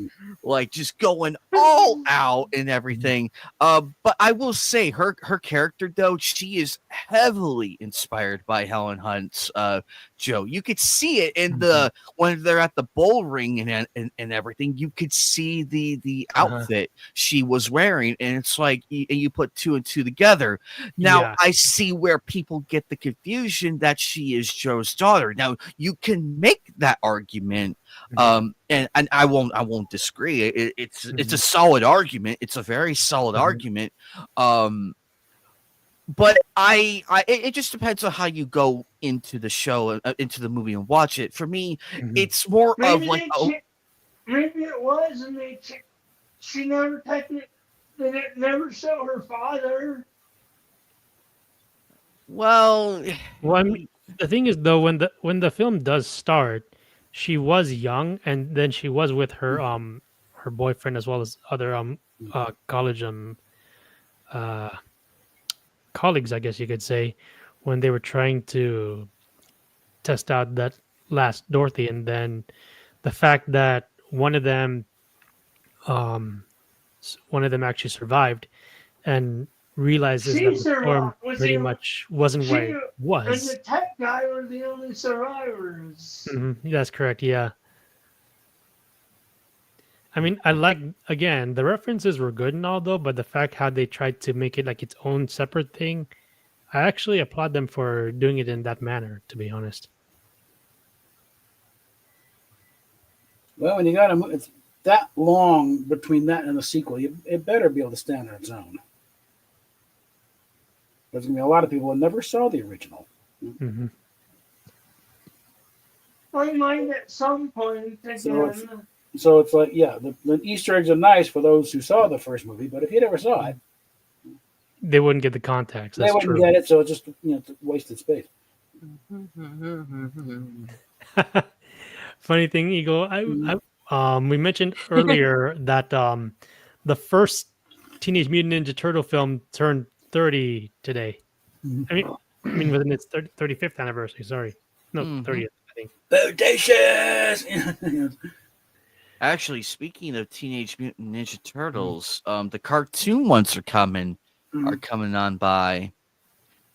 just going all out and everything. But I will say her character though, she is heavily inspired by Helen Hunt's Joe. You could see it in the when they're at the bull ring and everything. You could see the outfit she was wearing, and it's like you put two and two together. Now I see where people get the confusion that she is Joe's daughter. Now you can make that argument, and I won't disagree. It's a solid argument. It's a very solid argument. But it just depends on how you go into the show, into the movie, and watch it. For me, it's more of like maybe it was, and she never technically they never show her father. Well, I mean, the thing is though, when the film does start, she was young, and then she was with her her boyfriend as well as other college colleagues, I guess you could say, when they were trying to test out that last Dorothy, and then the fact that one of them actually survived and realizes that the storm pretty much wasn't what it was. And the tech guy were the only survivors. That's correct, yeah. I mean, again, the references were good and all though, but the fact how they tried to make it like its own separate thing, I actually applaud them for doing it in that manner, to be honest. Well, when you got it's that long between that and the sequel, it better be able to stand on its own. There's going to be a lot of people who never saw the original. I might at some point again. So it's like, yeah, the Easter eggs are nice for those who saw the first movie, but if you never saw it, they wouldn't get the context. They wouldn't get it, so it's just it's wasted space. Funny thing, Eagle, we mentioned earlier that the first Teenage Mutant Ninja Turtle film turned 30 today. I mean within its 35th anniversary. Sorry, no, 30th. I think. Bodacious. Actually, speaking of Teenage Mutant Ninja Turtles, the cartoon ones are coming on by.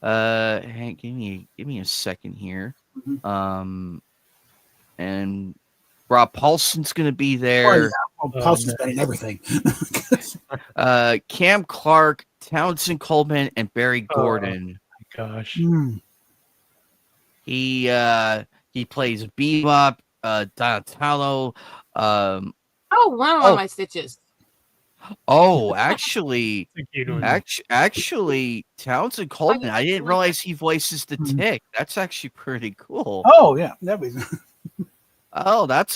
Hey, give me a second here. And Rob Paulson's going to be there. Paulson's been in everything. Cam Clark, Townsend Coleman, and Barry Gordon. Oh my gosh. He plays Bebop, Donatello. One of my stitches. Oh, actually, Townsend Coleman. I didn't realize he voices the Tick. That's actually pretty cool. Oh yeah, that was. Oh, that's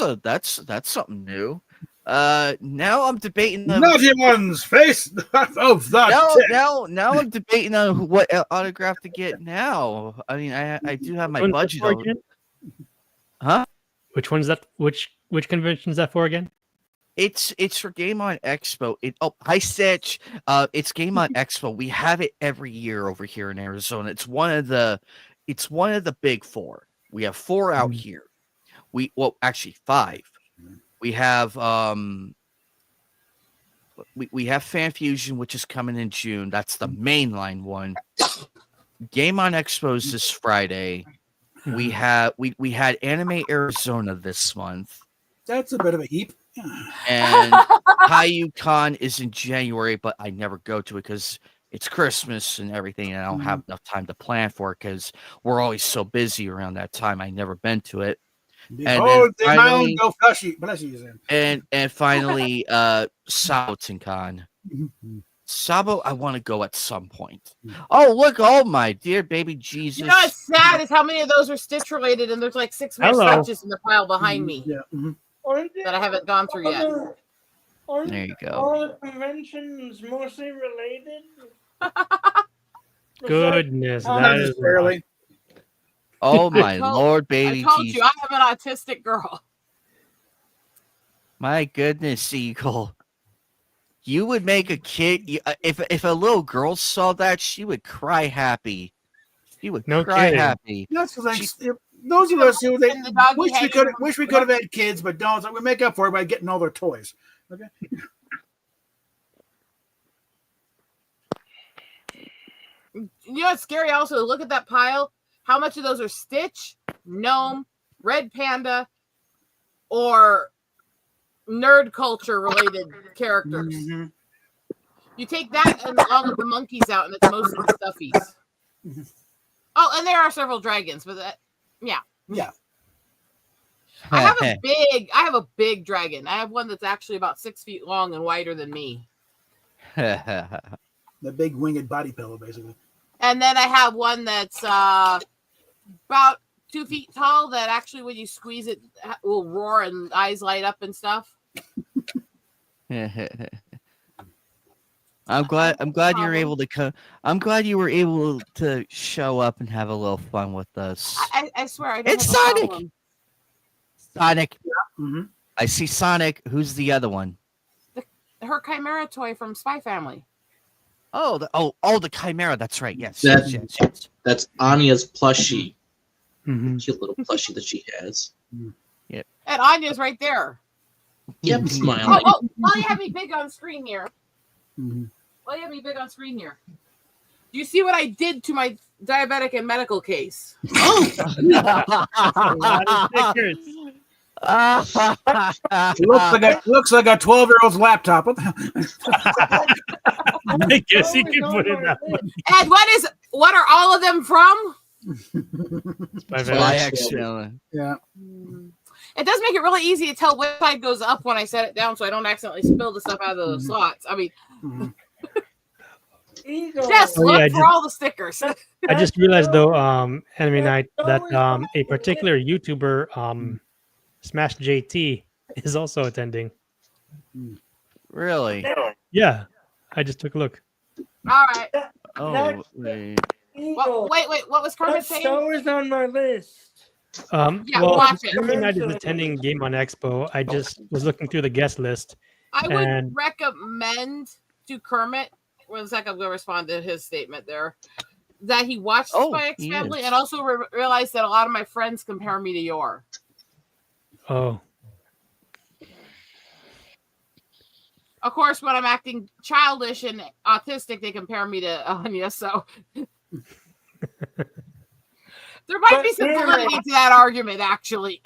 something new. Now I'm debating the Naughty one's face of the now I'm debating on what autograph to get now. I mean, I do have my budget. Huh? Which one's that? Which convention is that for again? It's for Game On Expo. Hi Stitch. It's Game On Expo. We have it every year over here in Arizona. It's one of the big four. We have 4 out here. Actually 5. We have we have Fan Fusion, which is coming in June. That's the mainline one. Game on Expos this Friday. We had Anime Arizona this month. That's a bit of a heap. And Con is in January, but I never go to it because it's Christmas and everything, and I don't have enough time to plan for it because we're always so busy around that time. I never been to it. And finally, and finally, Con. Sabo, I want to go at some point. Oh, look, oh my dear baby Jesus. You know what's sad is how many of those are Stitch related, and there's like 6 more Stitches in the pile behind me that I haven't gone through yet. There you go. All the conventions mostly related. Goodness, that is barely. Oh my Lord, baby I told Jesus. you, I am an autistic girl. My goodness, Eagle. You would make a kid. If a little girl saw that, she would cry happy. She would cry happy. That's like those of us who wish we could have had kids, but don't. So we make up for it by getting all their toys. Okay. You know what's scary? Also, look at that pile. How much of those are Stitch, Gnome, Red Panda, or nerd culture related characters? You take that and all of the monkeys out, and it's mostly stuffies. Oh, and there are several dragons, but yeah. I have a big dragon. I have one that's actually about 6 feet long and wider than me. The big winged body pillow, basically. And then I have one that's about 2 feet tall that actually, when you squeeze it, will roar and eyes light up and stuff. I'm glad you're able to come. I'm glad you were able to show up and have a little fun with us. I swear, I don't it's have a Sonic. problem. Sonic. I see Sonic. Who's the other one? Her Chimera toy from Spy Family. Oh, the Chimera. That's right. Yes. That's Anya's plushie. Cute little plushie that she has. Yeah. And Anya's right there. Yep, smiling. While you have me big on screen here. While you have me big on screen here. Do you see what I did to my diabetic and medical case? Looks like a 12-year-old's laptop. What the hell? I guess you can put it that way. And what are all of them from? Spy Excellent. Yeah. It does make it really easy to tell which side goes up when I set it down, so I don't accidentally spill the stuff out of the slots. I mean, just look for all the stickers. I just realized, though, Enemy Night, that a particular YouTuber, Smash JT, is also attending. Really? Yeah, I just took a look. All right. Oh, wait. Wait. What was Kermit saying? That was on my list. Watch it. Enemy Night is attending Game on Expo. I just was looking through the guest list. I would recommend to Kermit. 1 second, I'm going to respond to his statement there. That he watched Spy X Family and also realized that a lot of my friends compare me to Yor. Oh. Of course, when I'm acting childish and autistic, they compare me to Anya, so... There might be some validity to that argument, actually.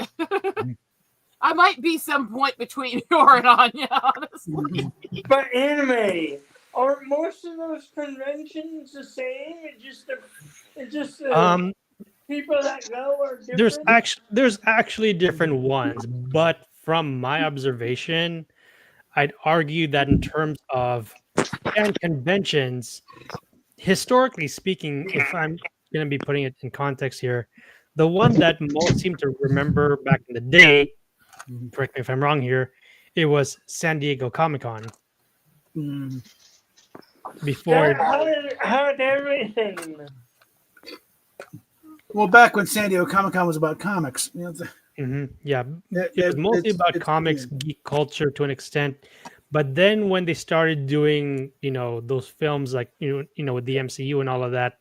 I might be some point between Yor and Anya, honestly. But Anime, are most of those conventions the same? It's just people that go are different? There's actually different ones, but from my observation, I'd argue that in terms of conventions, historically speaking, if I'm going to be putting it in context here, the one that most seem to remember back in the day, correct me if I'm wrong here, it was San Diego Comic-Con. Before how did everything? Well, back when San Diego Comic-Con was about comics. Yeah, it was mostly about comics, geek culture to an extent. But then when they started doing, those films like, with the MCU and all of that,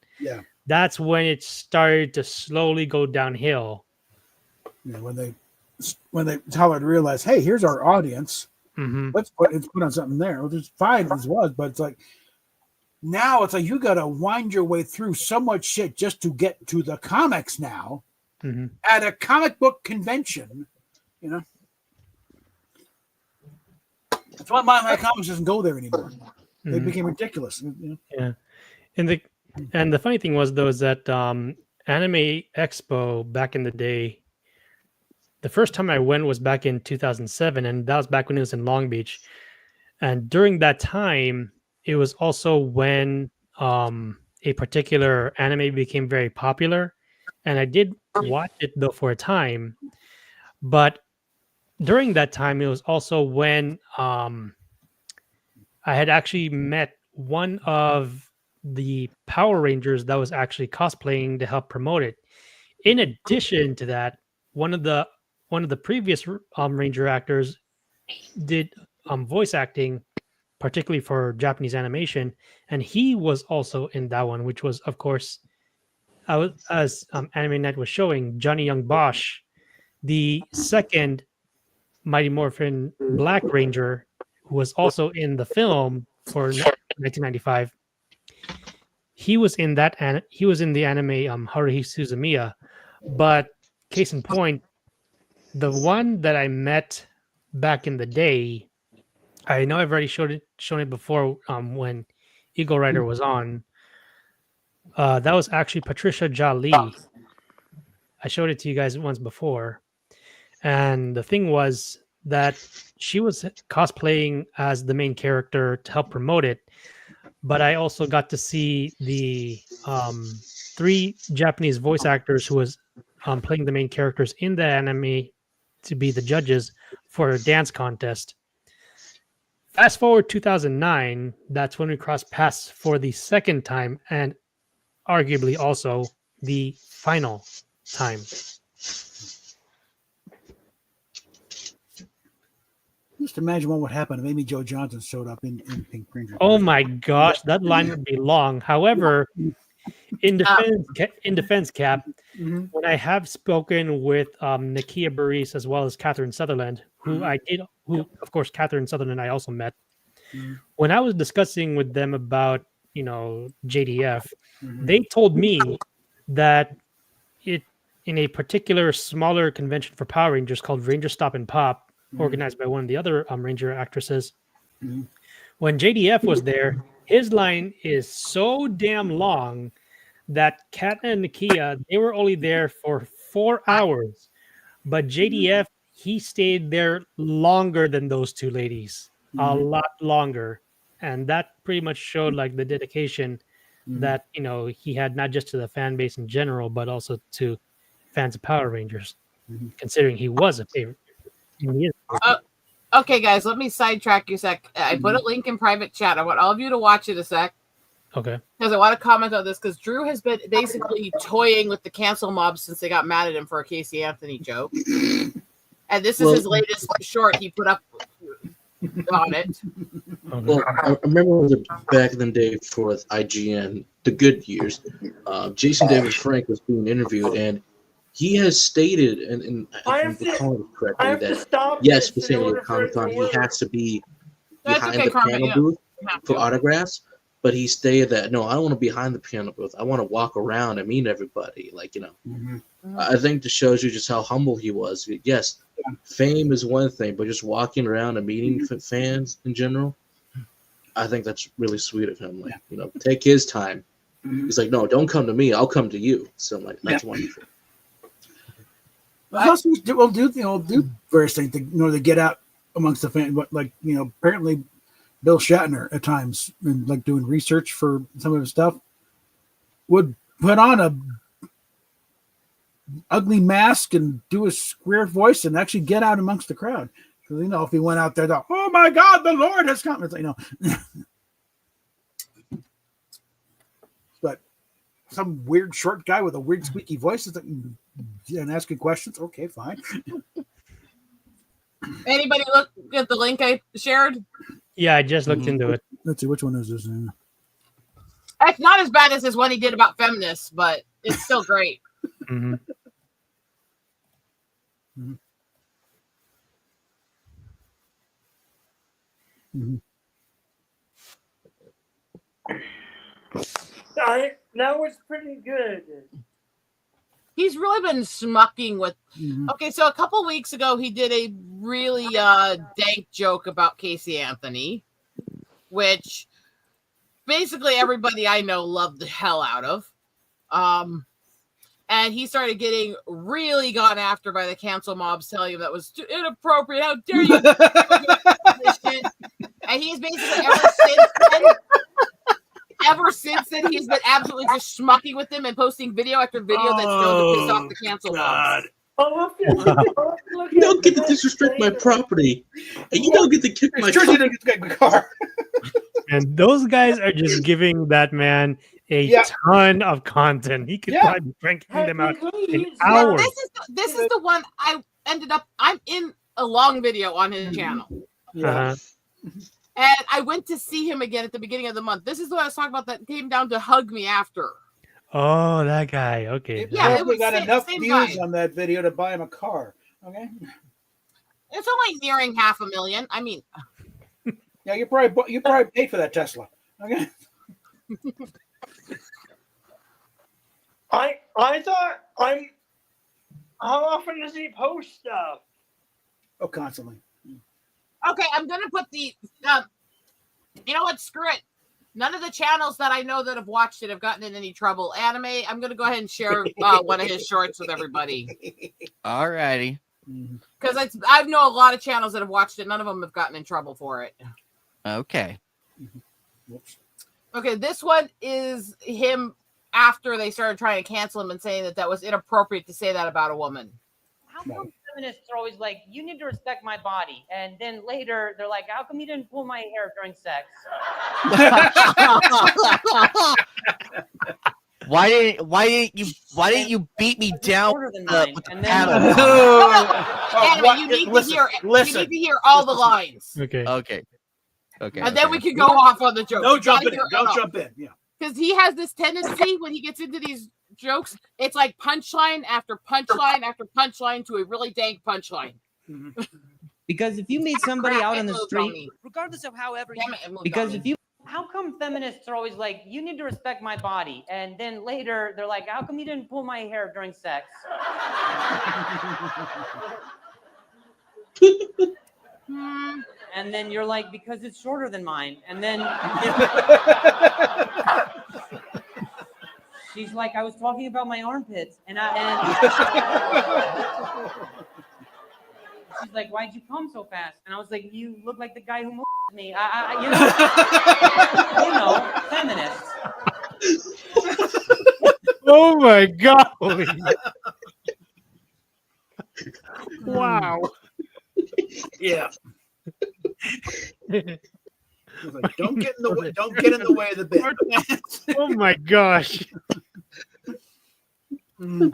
that's when it started to slowly go downhill. when they tell her to realize, hey, here's our audience. Mm-hmm. Let's put on something there. Which is fine as was, but it's like now it's like you got to wind your way through so much shit just to get to the comics now at a comic book convention. You know, that's why my comics doesn't go there anymore. They became ridiculous. You know? Yeah, and the funny thing was though is that Anime Expo back in the day. The first time I went was back in 2007, and that was back when it was in Long Beach. And during that time, it was also when a particular anime became very popular. And I did watch it, though, for a time. But during that time, it was also when I had actually met one of the Power Rangers that was actually cosplaying to help promote it. In addition to that, one of the previous Ranger actors did voice acting, particularly for Japanese animation, and he was also in that one, which was, of course, as Anime Net was showing, Johnny Young Bosch, the second Mighty Morphin Black Ranger, who was also in the film for 1995. He was in that, and he was in the anime Haruhi Suzumiya. But case in point, the one that I met back in the day, I know I've already shown it before when Eagle Rider was on. That was actually Patricia Jali. I showed it to you guys once before. And the thing was that she was cosplaying as the main character to help promote it. But I also got to see the 3 Japanese voice actors who was playing the main characters in the anime to be the judges for a dance contest. Fast forward 2009, that's when we crossed paths for the second time and arguably also the final time. Just imagine what would happen if Amy Jo Johnson showed up in Pink Ranger. Oh my gosh, that line would be long. However, in defense, Cap, when I have spoken with Nakia Burris as well as Catherine Sutherland, who of course Catherine Sutherland I also met. When I was discussing with them about JDF, they told me that it in a particular smaller convention for Power Rangers called Ranger Stop and Pop, organized by one of the other Ranger actresses. When JDF was there, his line is so damn long that Kat and Nakia, they were only there for 4 hours, but JDF, he stayed there longer than those 2 ladies, a lot longer, and that pretty much showed like the dedication that he had, not just to the fan base in general, but also to fans of Power Rangers, considering he was a favorite. Okay, guys, let me sidetrack you a sec. I put a link in private chat. I want all of you to watch it a sec. Okay. Because I want to comment on this, because Drew has been basically toying with the cancel mob since they got mad at him for a Casey Anthony joke. And this is his latest short he put up on it. Well, I remember back in the day for IGN, the good years, Jason David Frank was being interviewed, and he has stated, and I think the call it correctly, that yes, specifically at Comic-Con, he has to be behind the panel booth for autographs. But he stated that, no, I don't want to be behind the piano booth. I want to walk around and meet everybody. I think this shows you just how humble he was. Yes, fame is one thing, but just walking around and meeting fans in general, I think that's really sweet of him. Take his time. He's like, no, don't come to me. I'll come to you. So that's wonderful. We'll do various things to get out amongst the fans. Apparently Bill Shatner at times, and doing research for some of his stuff, would put on a ugly mask and do a weird voice and actually get out amongst the crowd. Because if he went out there, oh my God, the Lord has come. It's but some weird short guy with a weird squeaky voice and asking questions. Okay, fine. Anybody look at the link I shared? Yeah, I just looked into it. Let's see, which one is this? It's not as bad as this one he did about feminists, but it's still great. Mhm. Mhm. That was pretty good. He's really been smucking with. Mhm. Okay, so a couple weeks ago, he did a really dank joke about Casey Anthony, which basically everybody I know loved the hell out of. And he started getting really gone after by the cancel mobs, telling him that was too inappropriate. How dare you? And he's basically ever since then, he's been absolutely just schmucking with them and posting video after video that's known to piss off the cancel mobs. Oh, You don't get to disrespect my property, and you don't get to kick my car. And those guys are just giving that man a ton of content. He could probably be cranking them out in hours. This is the one I'm in a long video on his channel. Uh-huh. And I went to see him again at the beginning of the month. This is what I was talking about that came down to hug me after. Oh, that guy. Okay. Yeah, we got enough views on that video to buy him a car. Okay. It's only nearing 500,000. I mean, yeah, you probably paid for that Tesla. Okay. I thought how often does he post stuff? Oh, constantly. Okay, I'm gonna put the you know what, screw it. None of the channels that I know that have watched it have gotten in any trouble. Anime, I'm gonna go ahead and share one of his shorts with everybody. All righty. Because I know a lot of channels that have watched it. None of them have gotten in trouble for it. Okay. Okay, this one is him after they started trying to cancel him and saying that was inappropriate to say that about a woman. How come feminists are always like, you need to respect my body, and then later they're like, how come you didn't pull my hair during sex? Why didn't you beat me down with the paddle? Anyway, you need to hear all the lines. Okay. And then we can go off on the joke. Don't jump in. Yeah. Because he has this tendency when he gets into these jokes, it's like punchline after punchline after punchline to a really dank punchline. Because if you meet somebody out on the street, regardless of how come feminists are always like, you need to respect my body, and then later they're like, how come you didn't pull my hair during sex? And then you're like, because it's shorter than mine. And then she's like, I was talking about my armpits, and she's like, why'd you come so fast? And I was like, you look like the guy who moved me. Feminists. Oh my God. Wow. Yeah. Like, don't get in the way. Don't get in the way of the bit. Oh my gosh. So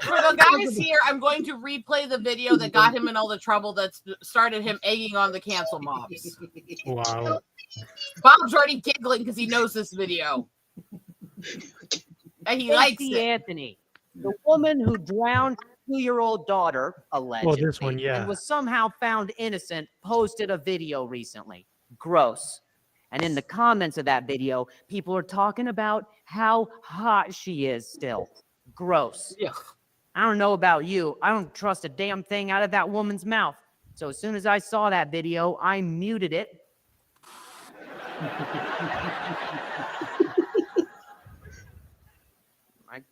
for the guys here, I'm going to replay the video that got him in all the trouble that started him egging on the cancel mobs. Wow. Bob's already giggling because he knows this video. And he likes it. Anthony, the woman who drowned her 2-year-old daughter, allegedly, this one, yeah, and was somehow found innocent, posted a video recently. Gross. And in the comments of that video, people are talking about how hot she is still. Gross. Yeah. I don't know about you. I don't trust a damn thing out of that woman's mouth. So as soon as I saw that video, I muted it. I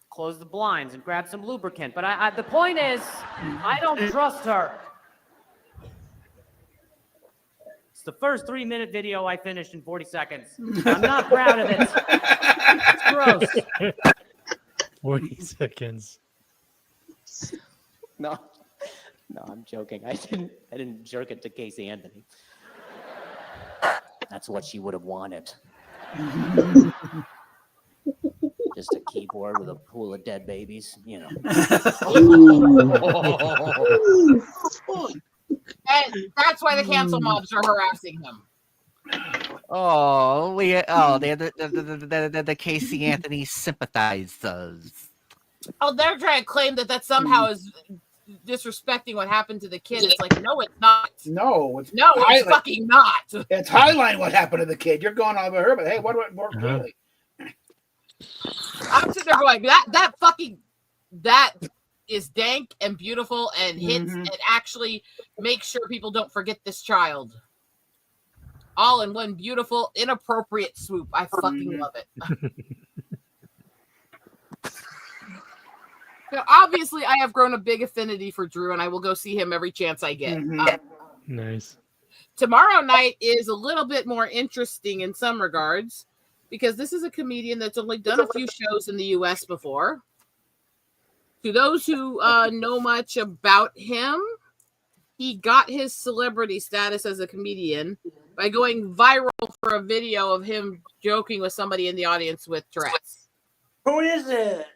closed the blinds and grabbed some lubricant. But the point is, I don't trust her. It's the first 3-minute video I finished in 40 seconds. I'm not proud of it. It's gross. 40 seconds. No, I'm joking. I didn't jerk it to Casey Anthony. That's what she would have wanted. Just a keyboard with a pool of dead babies, you know. And that's why the cancel mobs are harassing him. Oh, they're the Casey Anthony sympathizers. Oh, they're trying to claim that somehow is disrespecting what happened to the kid. It's like, no, it's not. No, it's fucking not. It's highlighting what happened to the kid. You're going over her, but hey, what more clearly? I'm sitting there going, that is dank and beautiful and hits and actually makes sure people don't forget this child. All in one beautiful, inappropriate swoop. I fucking love it. So obviously, I have grown a big affinity for Drew, and I will go see him every chance I get. Nice. Tomorrow night is a little bit more interesting in some regards because this is a comedian that's only done a few shows in the U.S. before. To those who know much about him, he got his celebrity status as a comedian by going viral for a video of him joking with somebody in the audience with Tourette's. Who is it?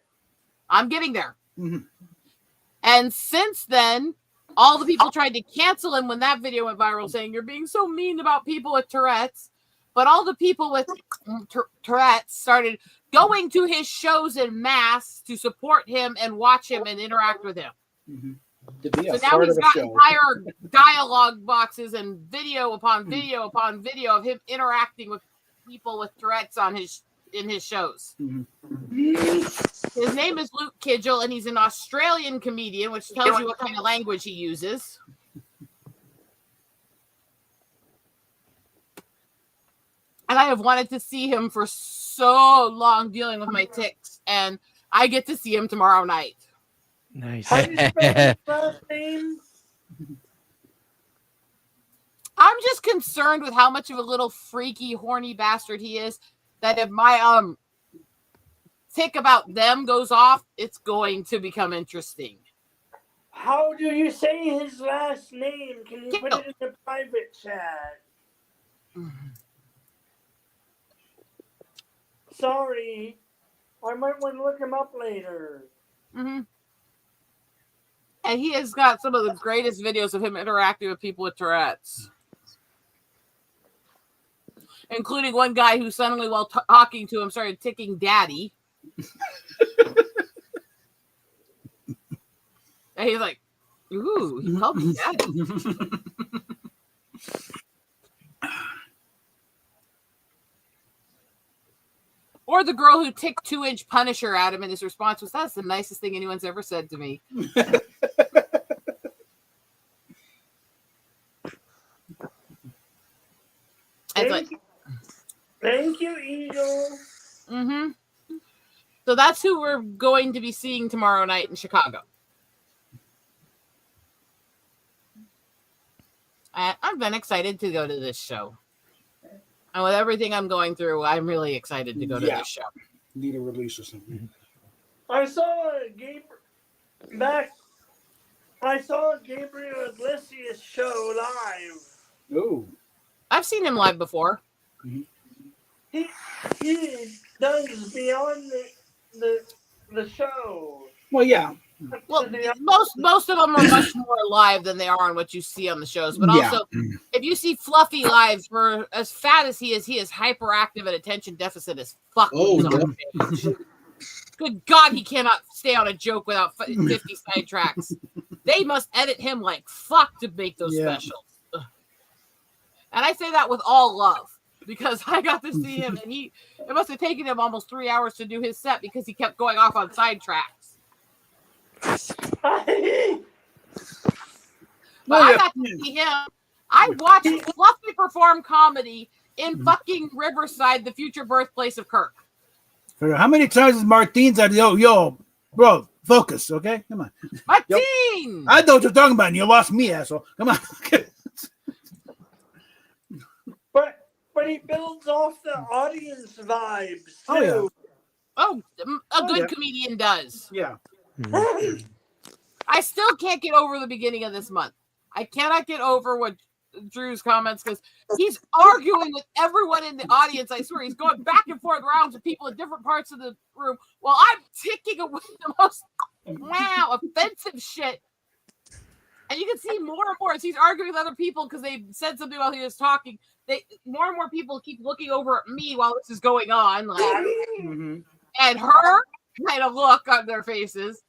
I'm getting there. And since then, all the people tried to cancel him when that video went viral, saying you're being so mean about people with Tourette's. But all the people with Tourette's started going to his shows in mass to support him and watch him and interact with him. So now he's got entire dialogue boxes and video upon video upon video of him interacting with people with Tourette's in his shows. His name is Luke Kidgel, and he's an Australian comedian, which tells you what kind of language he uses. And I have wanted to see him for so long dealing with my tics, and I get to see him tomorrow night. Nice. How do you spell his last name? I'm just concerned with how much of a little freaky, horny bastard he is, that if my tick about them goes off, it's going to become interesting. How do you say his last name? Can you put it in the private chat? Sorry. I might want to look him up later. And he has got some of the greatest videos of him interacting with people with Tourette's. Including one guy who suddenly, while talking to him, started ticking daddy. And he's like, ooh, he called me daddy. Or the girl who ticked 2-inch Punisher at him, and his response was, that's the nicest thing anyone's ever said to me. Thank you, Eagle. So that's who we're going to be seeing tomorrow night in Chicago. I've been excited to go to this show. And with everything I'm going through, I'm really excited to go to this show. Need a release or something. I saw Gabriel Iglesias show live. Oh. I've seen him live before. He does beyond the show. Well, yeah. Well, most of them are much more live than they are on what you see on the shows. But also, if you see Fluffy live, for as fat as he is hyperactive and attention deficit as fuck. Good God, he cannot stay on a joke without 50 sidetracks. They must edit him like fuck to make those specials. And I say that with all love, because I got to see him, and it must have taken him almost 3 hours to do his set because he kept going off on sidetracks. But I got to see him. I watched Fluffy perform comedy in fucking Riverside, the future birthplace of Kirk. How many times has Martine said, yo, bro, focus, okay? Come on. Martine! I know what you're talking about, and you lost me, asshole. Come on. But he builds off the audience vibes, too. Oh, a good comedian does. Yeah. I still can't get over the beginning of this month. I cannot get over what Drew's comments, because he's arguing with everyone in the audience. I swear, he's going back and forth rounds with people in different parts of the room while I'm ticking away the most offensive shit. And you can see more and more as he's arguing with other people because they said something while he was talking. More and more people keep looking over at me while this is going on, and her kind of look on their faces.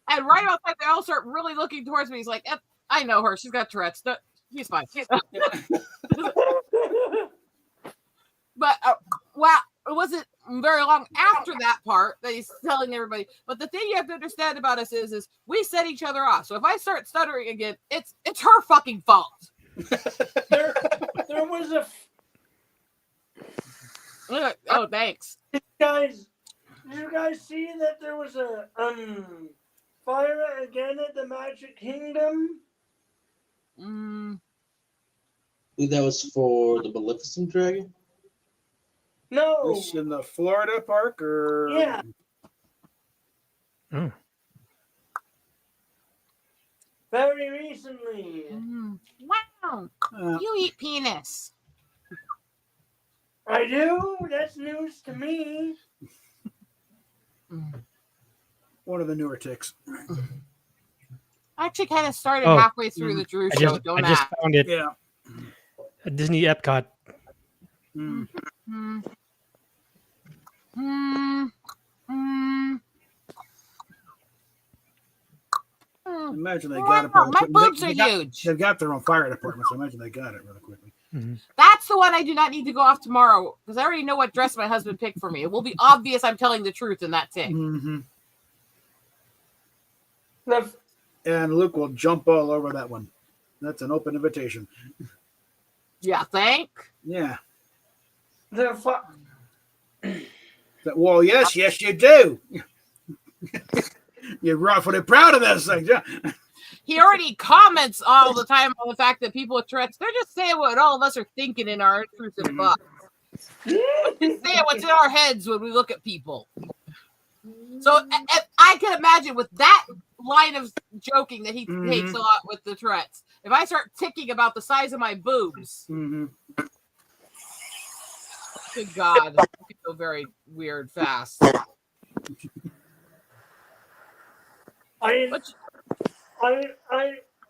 And right outside, they all start really looking towards me. He's like, I know her. She's got Tourette's. He's fine. But wow, it wasn't very long after that part that he's telling everybody. But the thing you have to understand about us is we set each other off. So if I start stuttering again, it's her fucking fault. There was a. Oh, thanks. Did you guys see that there was a fire again at the Magic Kingdom? That was for the Maleficent Dragon? No. This in the Florida park, or Yeah. Oh. Very recently. Wow. You eat penis. I do? That's news to me. one of the newer ticks. I actually kind of started halfway through the Drew show. I just found it. Yeah. At Disney Epcot. Imagine they got it. My boobs are huge. They've got their own fire department, so imagine they got it really quickly. That's the one I do not need to go off tomorrow because I already know what dress my husband picked for me. It will be obvious I'm telling the truth in that tick. And Luke will jump all over that one. That's an open invitation. Yeah, think? Yeah. The Well, yes, you do. You're awfully proud of those things. Yeah. He already comments all the time on the fact that people with Tourette's, they're just saying what all of us are thinking in our intrusive thoughts. Just saying what's in our heads when we look at people. So I can imagine with that line of joking that he takes a lot with the Tourette's, if I start ticking about the size of my boobs, good God, it could go very weird fast. I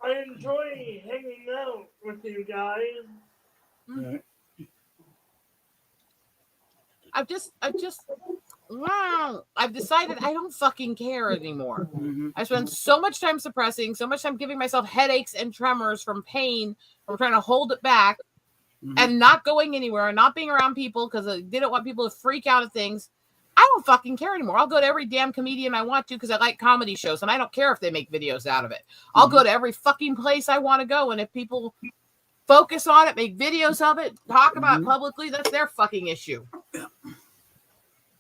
enjoy hanging out with you guys. Right. I've decided I don't fucking care anymore. I spend so much time suppressing, so much time giving myself headaches and tremors from pain, from trying to hold it back, and not going anywhere and not being around people because I didn't want people to freak out at things. I don't fucking care anymore. I'll go to every damn comedian I want to because I like comedy shows, and I don't care if they make videos out of it. I'll go to every fucking place I want to go, and if people focus on it, make videos of it, talk about it publicly, that's their fucking issue.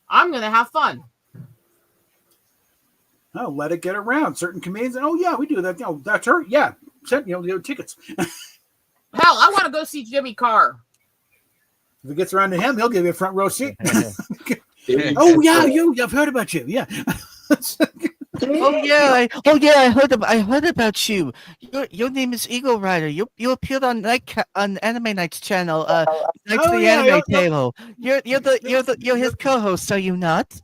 I'm going to have fun. I'll let it get around. Certain comedians, oh, yeah, we do that. You know, that's her. Yeah. Send, tickets. Hell, I want to go see Jimmy Carr. If it gets around to him, he'll give you a front row seat. Oh, yeah, I've heard about you. Yeah. I heard about you. Your name is Eagle Rider. You appeared on Anime Night's channel. Next to the anime table. You're his co-host, are you not?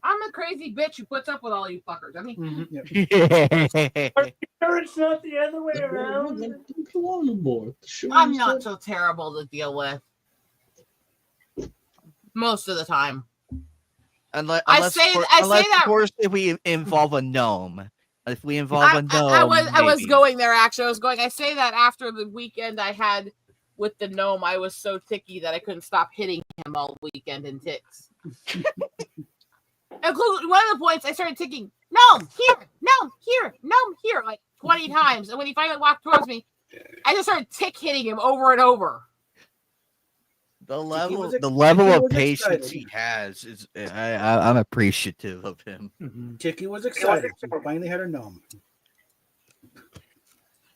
I'm a crazy bitch who puts up with all you fuckers. I mean, Are you sure it's not the other way around? I'm not so terrible to deal with. Most of the time. Unless of course, if we involve a gnome. If we involve a gnome. I was going there, actually. I say that after the weekend I had with the gnome, I was so ticky that I couldn't stop hitting him all weekend in ticks. Including one of the points, I started ticking, gnome, here, like 20 times. And when he finally walked towards me, I just started tick hitting him over and over. The level of patience he has is I'm appreciative of him. Tiki was excited. She finally had her gnome.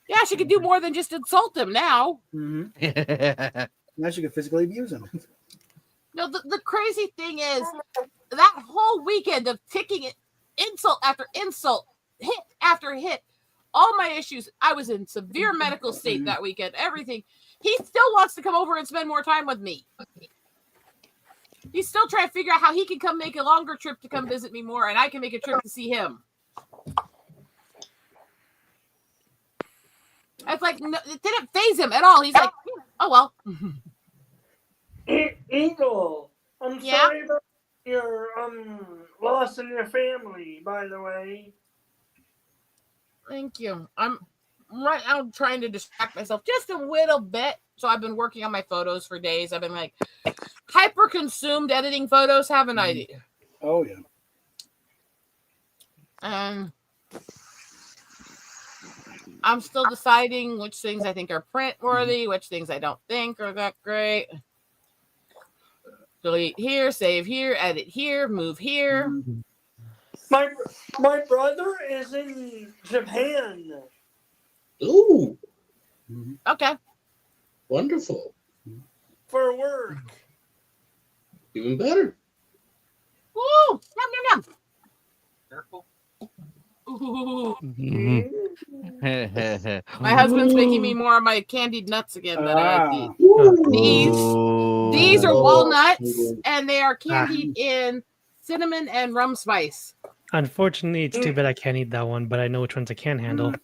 Yeah, she could do more than just insult him now. Now she can physically abuse him. No, the crazy thing is that whole weekend of ticking it, insult after insult, hit after hit, all my issues. I was in severe medical state that weekend. Everything. He still wants to come over and spend more time with me. He's still trying to figure out how he can come make a longer trip to come visit me more, and I can make a trip to see him. It's like, no, it didn't faze him at all. He's like, oh, well. Eagle, I'm sorry about loss in your family, by the way. Thank you. I'm right now trying to distract myself just a little bit. So I've been working on my photos for days. I've been like hyper consumed editing photos, haven't I? Oh yeah. And I'm still deciding which things I think are print worthy, which things I don't think are that great. Delete here, save here, edit here, move here. My brother is in Japan. Ooh, Okay. wonderful. For work. Even better. Woo! Yum, yum, yum. Careful. Ooh. My husband's making me more of my candied nuts again that I like to eat. These are walnuts, and they are candied in cinnamon and rum spice. Unfortunately, it's too bad I can't eat that one, but I know which ones I can handle.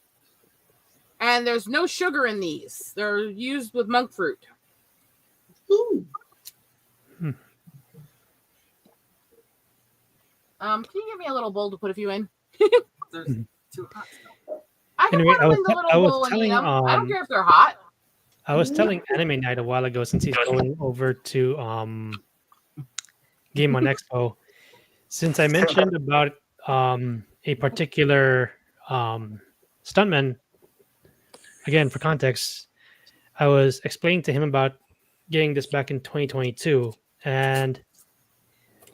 And there's no sugar in these. They're used with monk fruit. Ooh. Can you give me a little bowl to put a few in? There's too hot still. I can Anyway, put them in the little bowl and eat them. I don't care if they're hot. I was telling Anime Night a while ago, since he's going over to Game on Expo, since I mentioned about a particular stuntman, again, for context, I was explaining to him about getting this back in 2022. And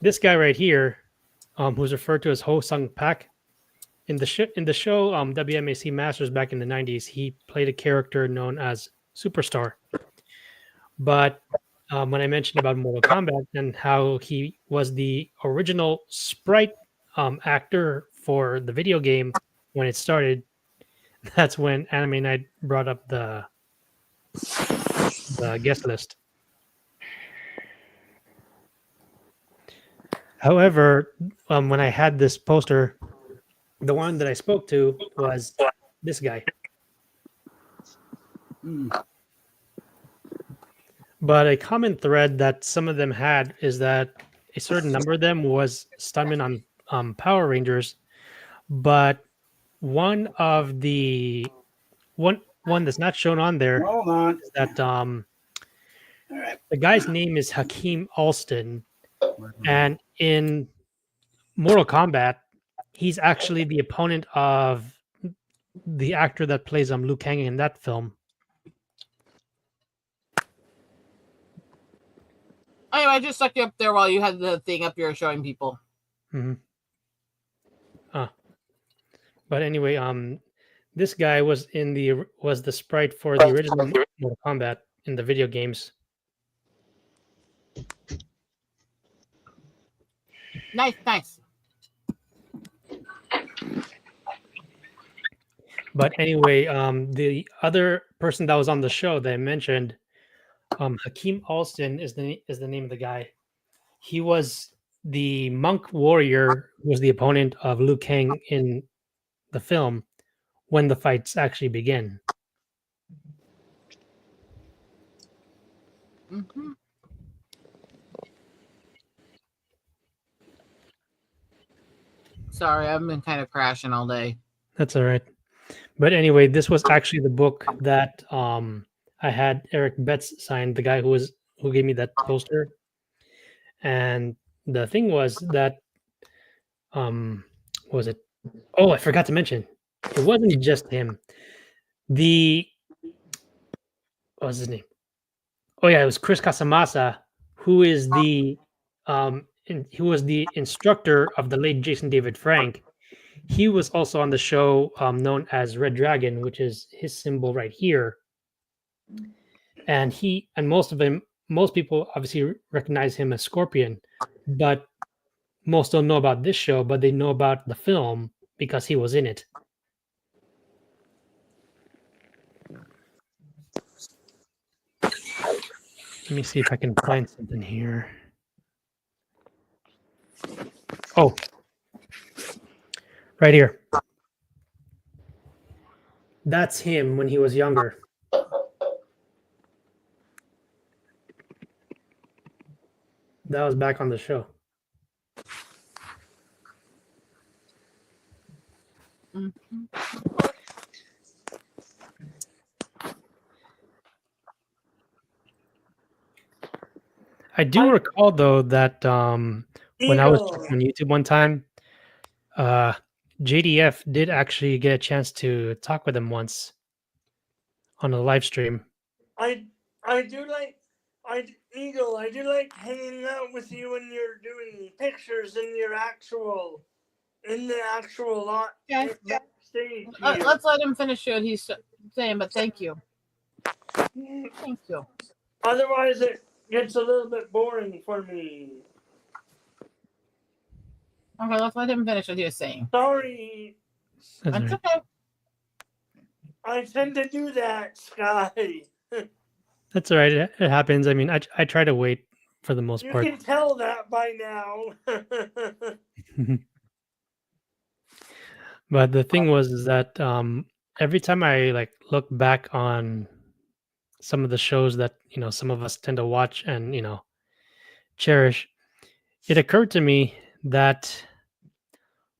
this guy right here, who's referred to as Ho Sung Pak, in the show WMAC Masters back in the 90s, he played a character known as Superstar. But when I mentioned about Mortal Kombat and how he was the original sprite actor for the video game when it started, that's when Anime Night brought up the guest list. However, when I had this poster, the one that I spoke to was this guy. But a common thread that some of them had is that a certain number of them was stuntmen on Power Rangers, but one of the one that's not shown on there is that the guy's name is Hakeem Alston, and in Mortal Kombat, he's actually the opponent of the actor that plays Liu Kang in that film. Anyway, I just stuck you up there while you had the thing up here showing people. But anyway, this guy was the sprite for the original Mortal Kombat in the video games. Nice. But anyway, the other person that was on the show that I mentioned, Hakeem Alston is the name of the guy. He was the monk warrior who was the opponent of Liu Kang in the film when the fights actually begin. Sorry, I've been kind of crashing all day. That's all right. But anyway, this was actually the book that I had Eric Betts sign, the guy who gave me that poster. And the thing was that what was it? Oh, I forgot to mention, it wasn't just him. What was his name? Oh yeah, it was Chris Casamassa, who is who was the instructor of the late Jason David Frank. He was also on the show known as Red Dragon, which is his symbol right here. And most people obviously recognize him as Scorpion, but most don't know about this show, but they know about the film because he was in it. Let me see if I can find something here. Oh, right here. That's him when he was younger. That was back on the show. I do recall though that when I was checking on YouTube one time, JDF did actually get a chance to talk with him once on a live stream. I do like Eagle. I do like hanging out with you when you're doing pictures in the actual lot. Okay. Backstage. Let's let him finish what he's saying. But thank you. Thank you. Otherwise, it gets a little bit boring for me. Okay, let's let him finish what he was saying. Sorry. That's okay. I tend to do that, Sky. That's all right. It happens. I mean, I try to wait for the most part. You can tell that by now. But the thing was is that every time I like look back on some of the shows that some of us tend to watch and cherish, it occurred to me that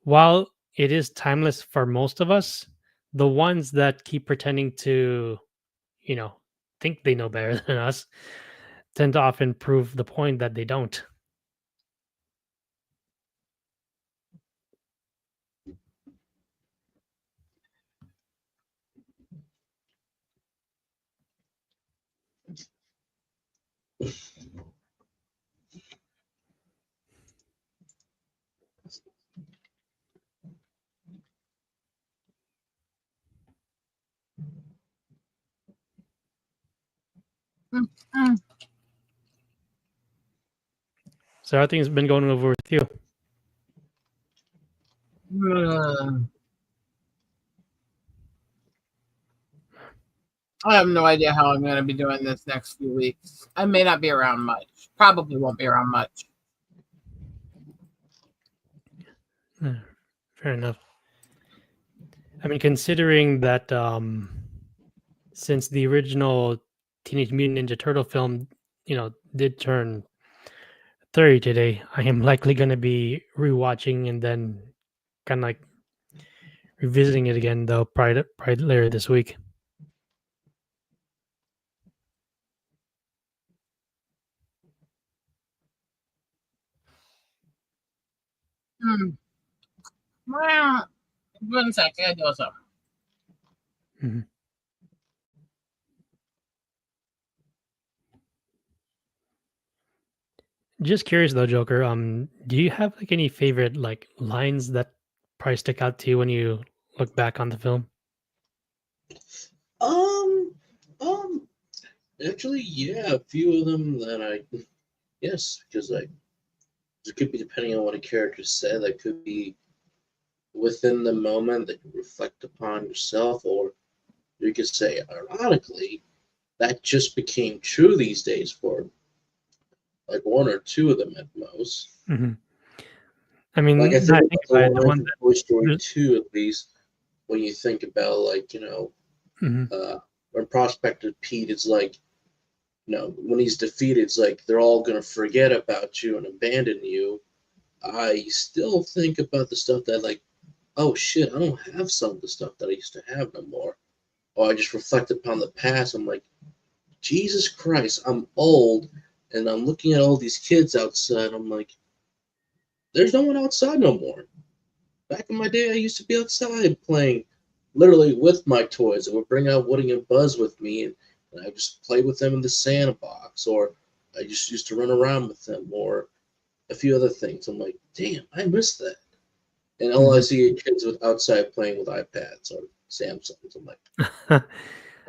while it is timeless for most of us, the ones that keep pretending to think they know better than us tend to often prove the point that they don't. Mm-hmm. So how things been going over with you? I have no idea how I'm going to be doing this next few weeks. I may not be around much. Probably won't be around much. Fair enough. I mean, considering that since the original Teenage Mutant Ninja Turtle film, did turn 30 today, I am likely going to be rewatching and then kind of like revisiting it again, though, probably later this week. Well, 1 second. I do something. Mm-hmm. Just curious though, Joker. Do you have like any favorite like lines that probably stick out to you when you look back on the film? Actually, yeah, a few of them that yes, because it could be depending on what a character said. That could be within the moment that you reflect upon yourself, or you could say, ironically, that just became true these days for like one or two of them at most. Mm-hmm. I mean, like I think about the one from Toy Story 2, at least, when you think about when Prospector Pete is like, when he's defeated, it's like they're all gonna forget about you and abandon you. I still think about the stuff that like, oh shit, I don't have some of the stuff that I used to have no more. Or I just reflect upon the past. I'm like, Jesus Christ, I'm old, and I'm looking at all these kids outside. I'm like, there's no one outside no more. Back in my day, I used to be outside playing, literally with my toys. I would bring out Woody and Buzz with me, and I would just play with them in the sandbox, or I just used to run around with them, or a few other things. I'm like, damn, I miss that. And all I see are kids outside playing with iPads or Samsungs. I'm like,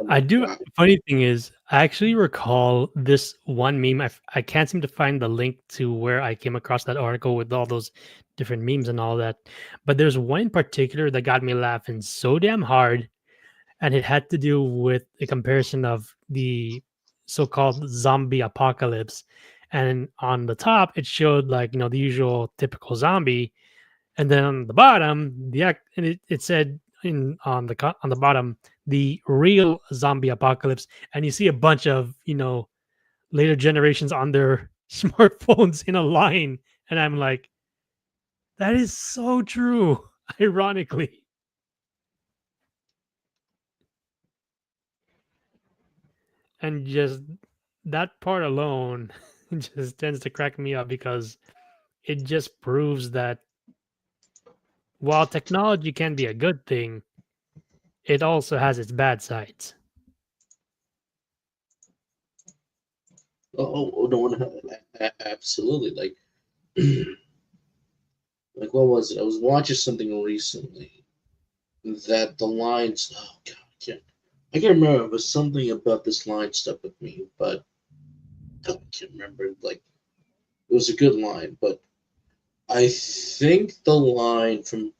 I do. wow. Funny thing is, I actually recall this one meme. I can't seem to find the link to where I came across that article with all those different memes and all that. But there's one in particular that got me laughing so damn hard. And it had to do with a comparison of the so-called zombie apocalypse. And on the top, it showed like, the usual typical zombie. And then on the bottom, it said on the bottom, the real zombie apocalypse, and you see a bunch of later generations on their smartphones in a line, and I'm like, that is so true. Ironically, and just that part alone just tends to crack me up because it just proves that while technology can be a good thing, it also has its bad sides. Oh no, absolutely. Like what was it? I was watching something recently that the lines. Oh god, I can't remember. It was something about this line stuck with me, but I can't remember. Like it was a good line, but I think the line from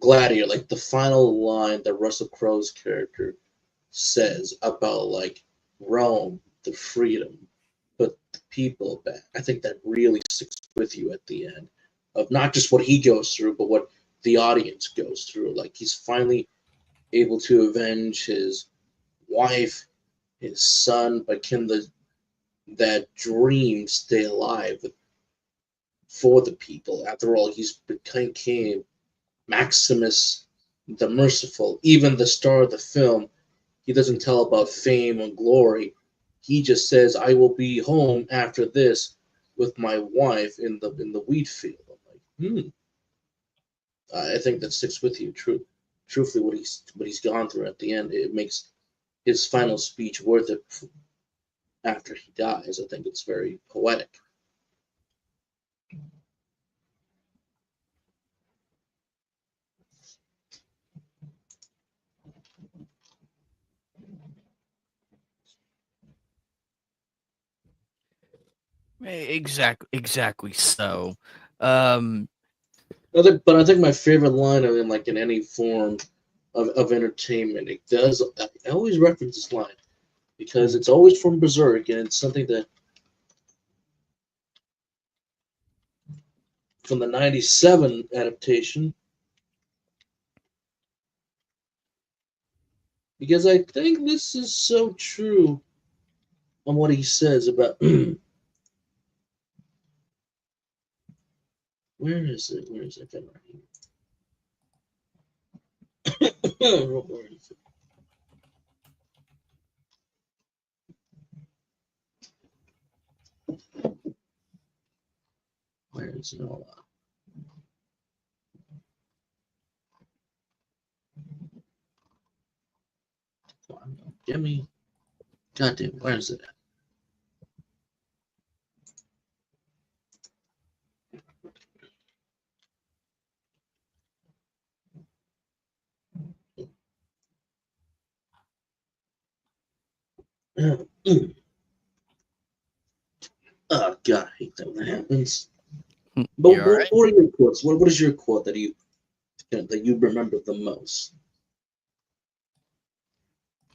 Gladiator, like the final line that Russell Crowe's character says about like Rome, the freedom, but the people back. I think that really sticks with you at the end of not just what he goes through, but what the audience goes through. Like he's finally able to avenge his wife, his son, but can that dream stay alive for the people? After all, he's became Maximus the Merciful. Even the star of the film, he doesn't tell about fame and glory. He just says, "I will be home after this with my wife in the wheat field." I'm like, I think that sticks with you. Truthfully, what he's gone through at the end, it makes his final speech worth it after he dies. I think it's very poetic. Exactly. So, But I think my favorite line in any form of entertainment, it does. I always reference this line because it's always from Berserk, and it's something that from the '97 adaptation. Because I think this is so true on what he says about. Where is it? Where is it? Right here. Where is it? Where is it all? Come on, give me. Goddamn, where is it? Oh god, I hate that when that happens. But you're right. what are your quotes? What is your quote that you remember the most?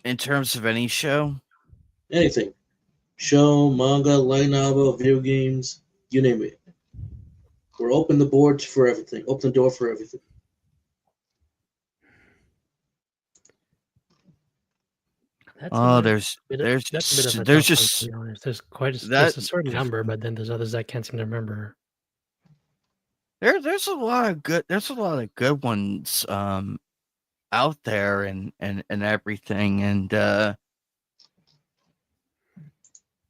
In terms of any show, Anything, show, manga, light novel, video games, you name it. We're open the boards for everything. Open the door for everything. there's that's a bit of a there's tough one, just to be honest. There's there's that a certain number, but then there's others I can't seem to remember. there's a lot of good ones out there and everything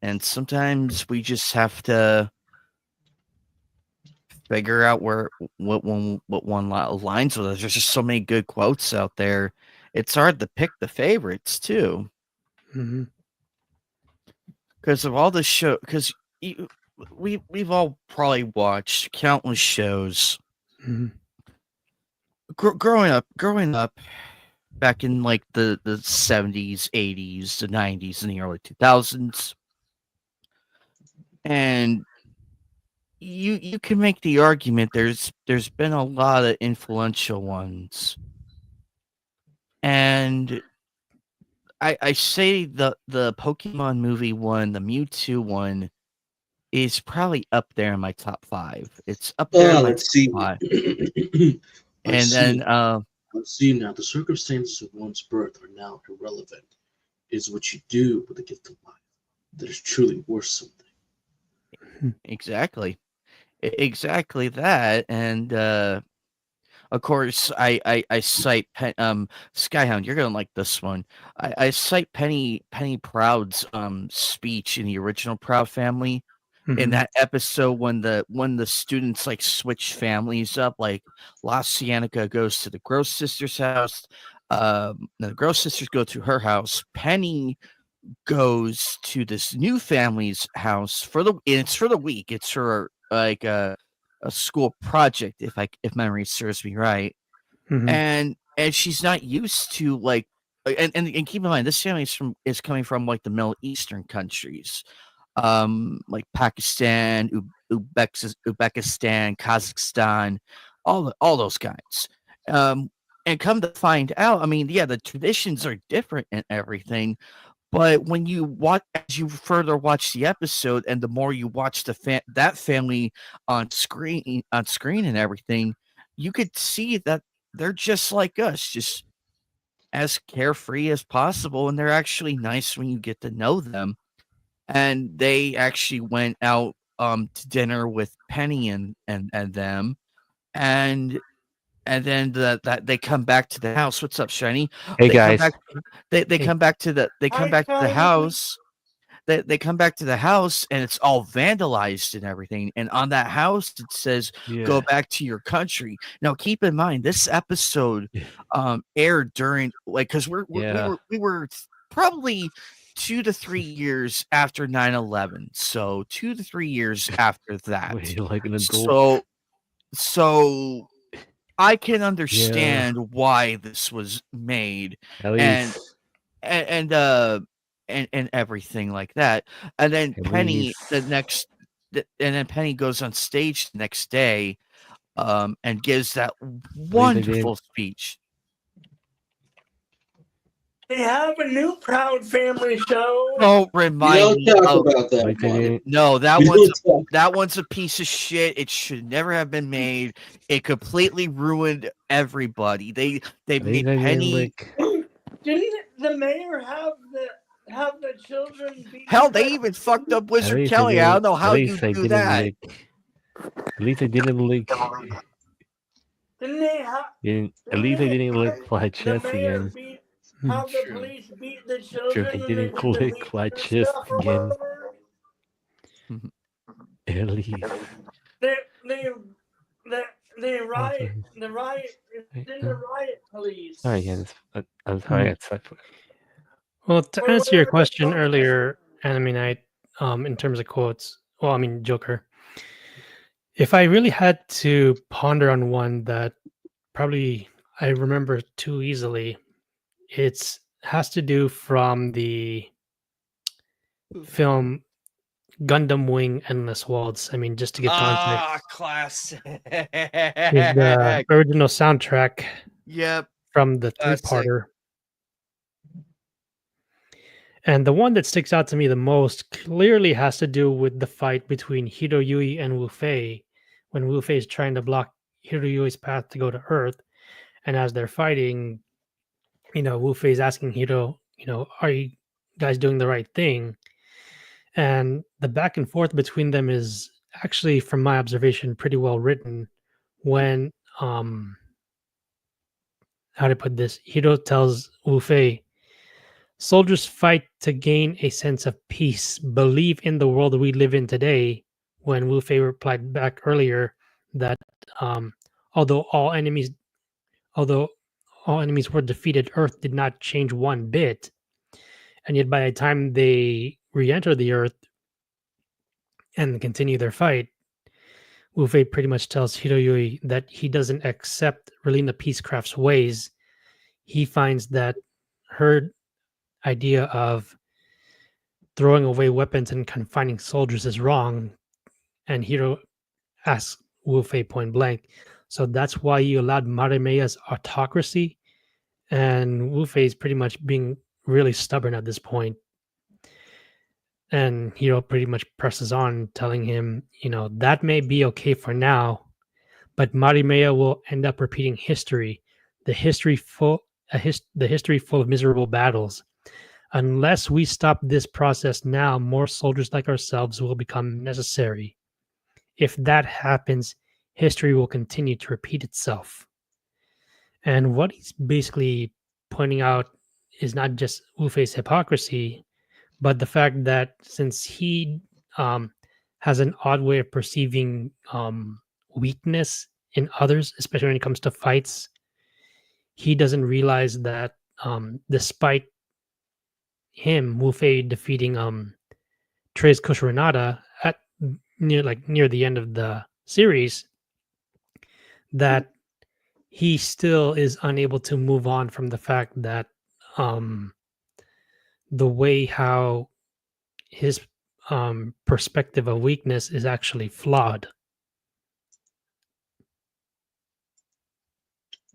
and sometimes we just have to figure out what one lines with us. There's just so many good quotes out there. It's hard to pick the favorites too. Mm-hmm. Because of all the show, because we've all probably watched countless shows. Mm-hmm. Growing up, back in like the 70s, 80s, the 90s, and the early 2000s, and you can make the argument there's been a lot of influential ones, and I say the Pokemon movie one, the Mewtwo one, is probably up there in my top 5. It's up there in my Let's see. top 5. I And see. then Let's see now. The circumstances of one's birth are now irrelevant. It is what you do with the gift of life that is truly worth something. exactly that, and of course, I cite Skyhound. You're gonna like this one. I cite Penny Proud's speech in the original Proud Family. In that episode when the students like switch families up, like La Cienega goes to the Gross sisters' house, the Gross sisters go to her house. Penny goes to this new family's house it's for the week. It's for like a school project, if memory serves me right. And she's not used to like, and keep in mind this family is coming from like the Middle Eastern countries, like Pakistan, Uzbekistan, Kazakhstan, all those guys. And come to find out, I mean, yeah, the traditions are different and everything, but when you as you further watch the episode, and the more you watch that family on screen and everything, you could see that they're just like us, just as carefree as possible, and they're actually nice when you get to know them. And they actually went out to dinner with Penny and them, and then that they come back to the house. What's up, Shiny? Hey They come guys. back. They come back to the house. They come back to the house, and it's all vandalized and everything. And on that house, it says, "Go back to your country." Now, keep in mind, this episode aired during because we were probably 2 to 3 years after 9/11. So 2 to 3 years after that. Wait, like an adult. So I can understand why this was made, At least. and everything like that. And then Penny Penny goes on stage the next day, and gives that wonderful speech. They have a new Proud Family show. Don't remind me about that. Like No, that one's a piece of shit. It should never have been made. It completely ruined everybody. They made Penny. Didn't the mayor have the children beat? Hell, they even fucked up Wizard Kelly. I don't know how you do that. At least they didn't lick. Didn't they have? At least they didn't lick Flat Chest again. How the police beat the children? They didn't click Flat Chest again. At least. They riot. The riot. Didn't the riot police? Sorry, again. I'm sorry. Well, to answer your question earlier, Anime Night, in terms of quotes, well, I mean, Joker. If I really had to ponder on one that probably I remember too easily, it has to do from the film Gundam Wing Endless Waltz. I mean, just to give context. Classic. Is the original soundtrack. Yep. From the three-parter. And the one that sticks out to me the most clearly has to do with the fight between Hiroyui and Wu Fei, when Wu Fei is trying to block Hiroyui's path to go to Earth. And as they're fighting, Wu Fei is asking Hiro, are you guys doing the right thing? And the back and forth between them is actually, from my observation, pretty well written. When, how to put this, Hiro tells Wu Fei, soldiers fight to gain a sense of peace, believe in the world we live in today. When Wu Fei replied back earlier that although all enemies were defeated, Earth did not change one bit. And yet by the time they re-enter the Earth and continue their fight, Wu Fei pretty much tells Hiroyui that he doesn't accept Relina Peacecraft's ways. He finds that her idea of throwing away weapons and confining soldiers is wrong. And Hiro asks Wu Fei point blank, so that's why you allowed Marimeya's autocracy? And Wu Fei is pretty much being really stubborn at this point. And Hiro pretty much presses on, telling him, that may be okay for now, but Marimeya will end up repeating history, the history full of miserable battles. Unless we stop this process now, more soldiers like ourselves will become necessary. If that happens, history will continue to repeat itself. And what he's basically pointing out is not just Wu-Fei's hypocrisy, but the fact that since he has an odd way of perceiving weakness in others, especially when it comes to fights, he doesn't realize that despite him, Wu-Fei defeating Tres Koshiranada at near the end of the series, that he still is unable to move on from the fact that the way how his perspective of weakness is actually flawed.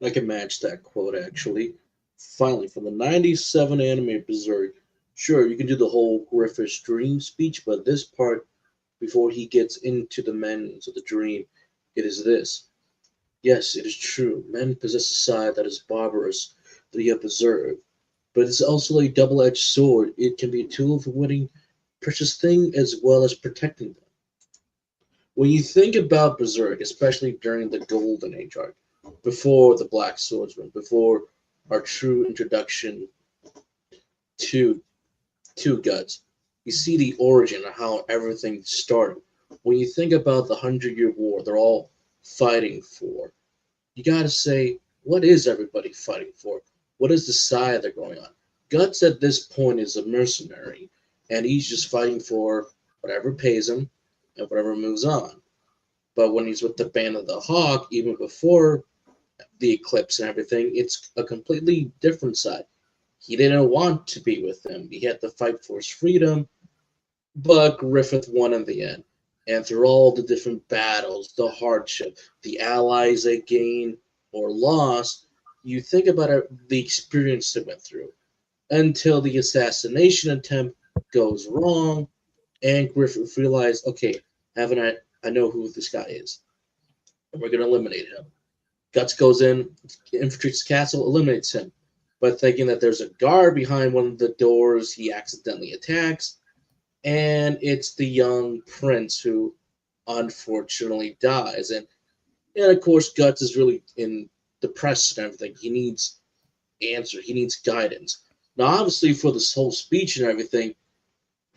I can match that quote actually. Finally, from the '97 anime Berserk. Sure, you can do the whole Griffith's dream speech, but this part, before he gets into the meanings of the dream, it is this. Yes, it is true. Men possess a side that is barbarous that you have observed, but it is also a double-edged sword. It can be a tool for winning precious things as well as protecting them. When you think about Berserk, especially during the Golden Age arc, before the Black Swordsman, before our true introduction to Guts, you see the origin of how everything started. When you think about the 100-Year War, they're all fighting for. You gotta say, what is everybody fighting for? What is the side they're going on? Guts at this point is a mercenary, and he's just fighting for whatever pays him and whatever moves on. But when he's with the Band of the Hawk, even before the eclipse and everything, it's a completely different side. He didn't want to be with them. He had to fight for his freedom, but Griffith won in the end. And through all the different battles, the hardship, the allies they gained or lost, you think about the experience they went through until the assassination attempt goes wrong, and Griffith realized, okay, I know who this guy is, and we're going to eliminate him. Guts goes in, infiltrates the castle, eliminates him. But thinking that there's a guard behind one of the doors, he accidentally attacks, and it's the young prince who unfortunately dies. And of course, Guts is really depressed and everything. He needs answer. He needs guidance. Now, obviously, for this whole speech and everything,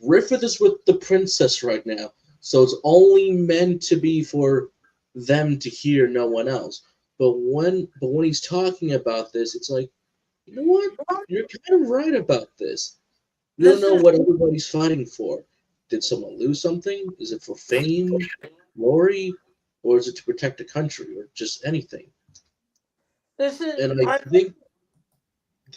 Griffith is with the princess right now, so it's only meant to be for them to hear, no one else. But when he's talking about this, it's like, you know what? You're kind of right about this. You don't know what everybody's fighting for. Did someone lose something? Is it for fame, glory, or is it to protect the country, or just anything? And I think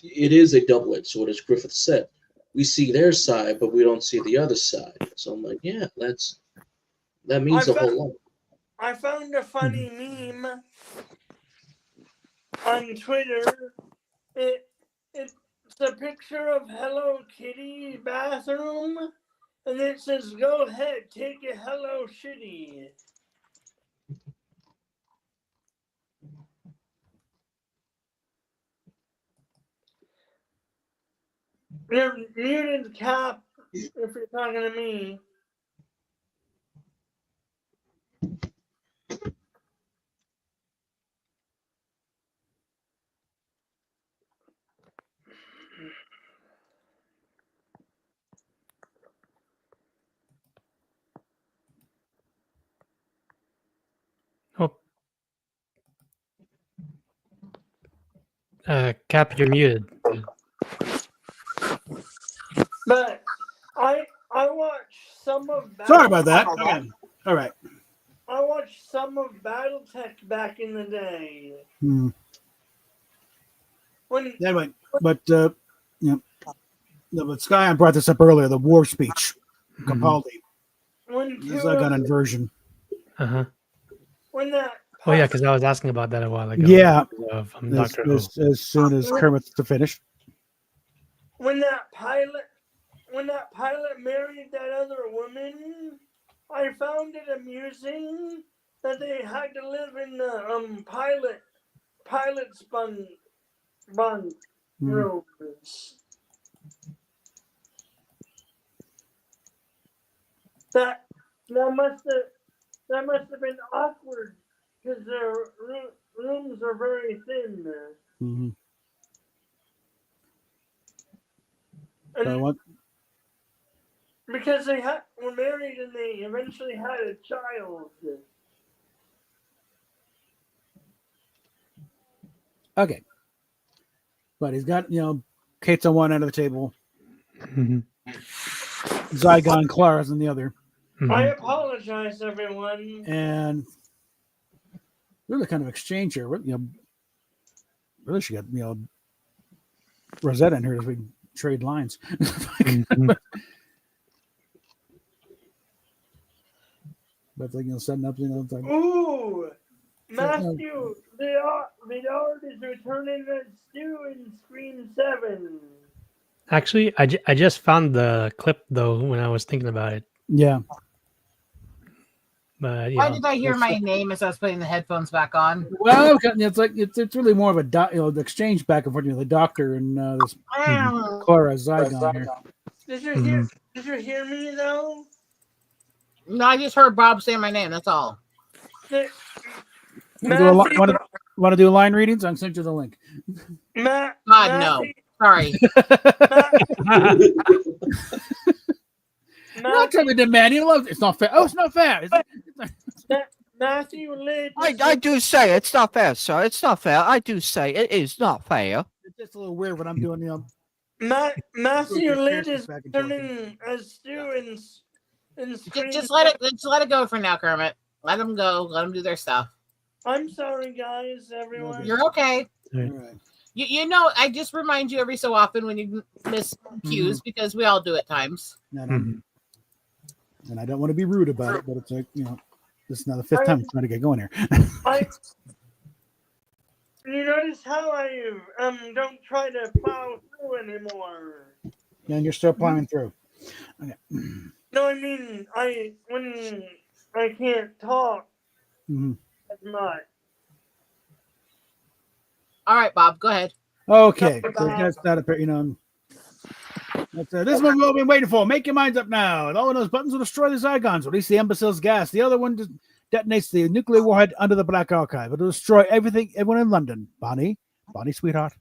it is a double-edged sword, as Griffith said. We see their side, but we don't see the other side. So I'm like, yeah, that means a whole lot. I found a funny meme on Twitter. It's a picture of Hello Kitty bathroom, and it says, "Go ahead, take a Hello Shitty." You're muted, Cap, if you're talking to me. Cap, you're muted. But I watched some of. Sorry about that. Okay. All right. I watched some of BattleTech back in the day. Anyway, but but Skyon brought this up earlier. The war speech, Capaldi. This is like an inversion. When that. Oh yeah, because I was asking about that a while ago. Yeah. As soon as Kermit's finished. When that pilot married that other woman, I found it amusing that they had to live in the pilot's bunk rooms. That must have been awkward because rooms are very thin. Mm-hmm. And So what? because they were married and they eventually had a child. Okay. But he's got, Kate's on one end of the table. Mhm. Zygon Clara's on the other. I Mhm. apologize, everyone. And really kind of exchange here. Really she got, Rosetta in here as we trade lines. Mhm. But setting up, like, Ooh, Matthew, the art is returning as Stu in Scream 7. Actually, I just found the clip though when I was thinking about it. yeah. But Why did I hear my name as I was putting the headphones back on? Well, it's like it's really more of a the exchange back and forth, the doctor and this Clara Zygon here. Did you hear me though? No, I just heard Bob say my name. That's all. Want to do a line readings? I'll send you the link. God, no. Sorry. Not trying to demand. He loves it. It's not fair. Oh, it's not fair. Matthew Lid. I do say it's not fair, sir. It's not fair. I do say it is not fair. It's just a little weird when I'm doing, Matthew Lid is turning as Stu in Scream. Just let it go for now, Kermit. Let them go. Let them do their stuff. I'm sorry, guys, everyone. You're okay. All right. I just remind you every so often when you miss cues because we all do at times. And I don't want to be rude about it, but it's like, this is now the fifth time I'm trying to get going here. You notice how I don't try to plow through anymore. Yeah, and you're still plowing through. Okay. No, I mean when I can't talk as much. All right, Bob, go ahead. Okay, so that's that. This is what we've all been waiting for. Make your minds up now. All of those buttons will destroy the Zygons, release the imbecile's gas. The other one detonates the nuclear warhead under the Black Archive. It'll destroy everyone in London. Bonnie, sweetheart.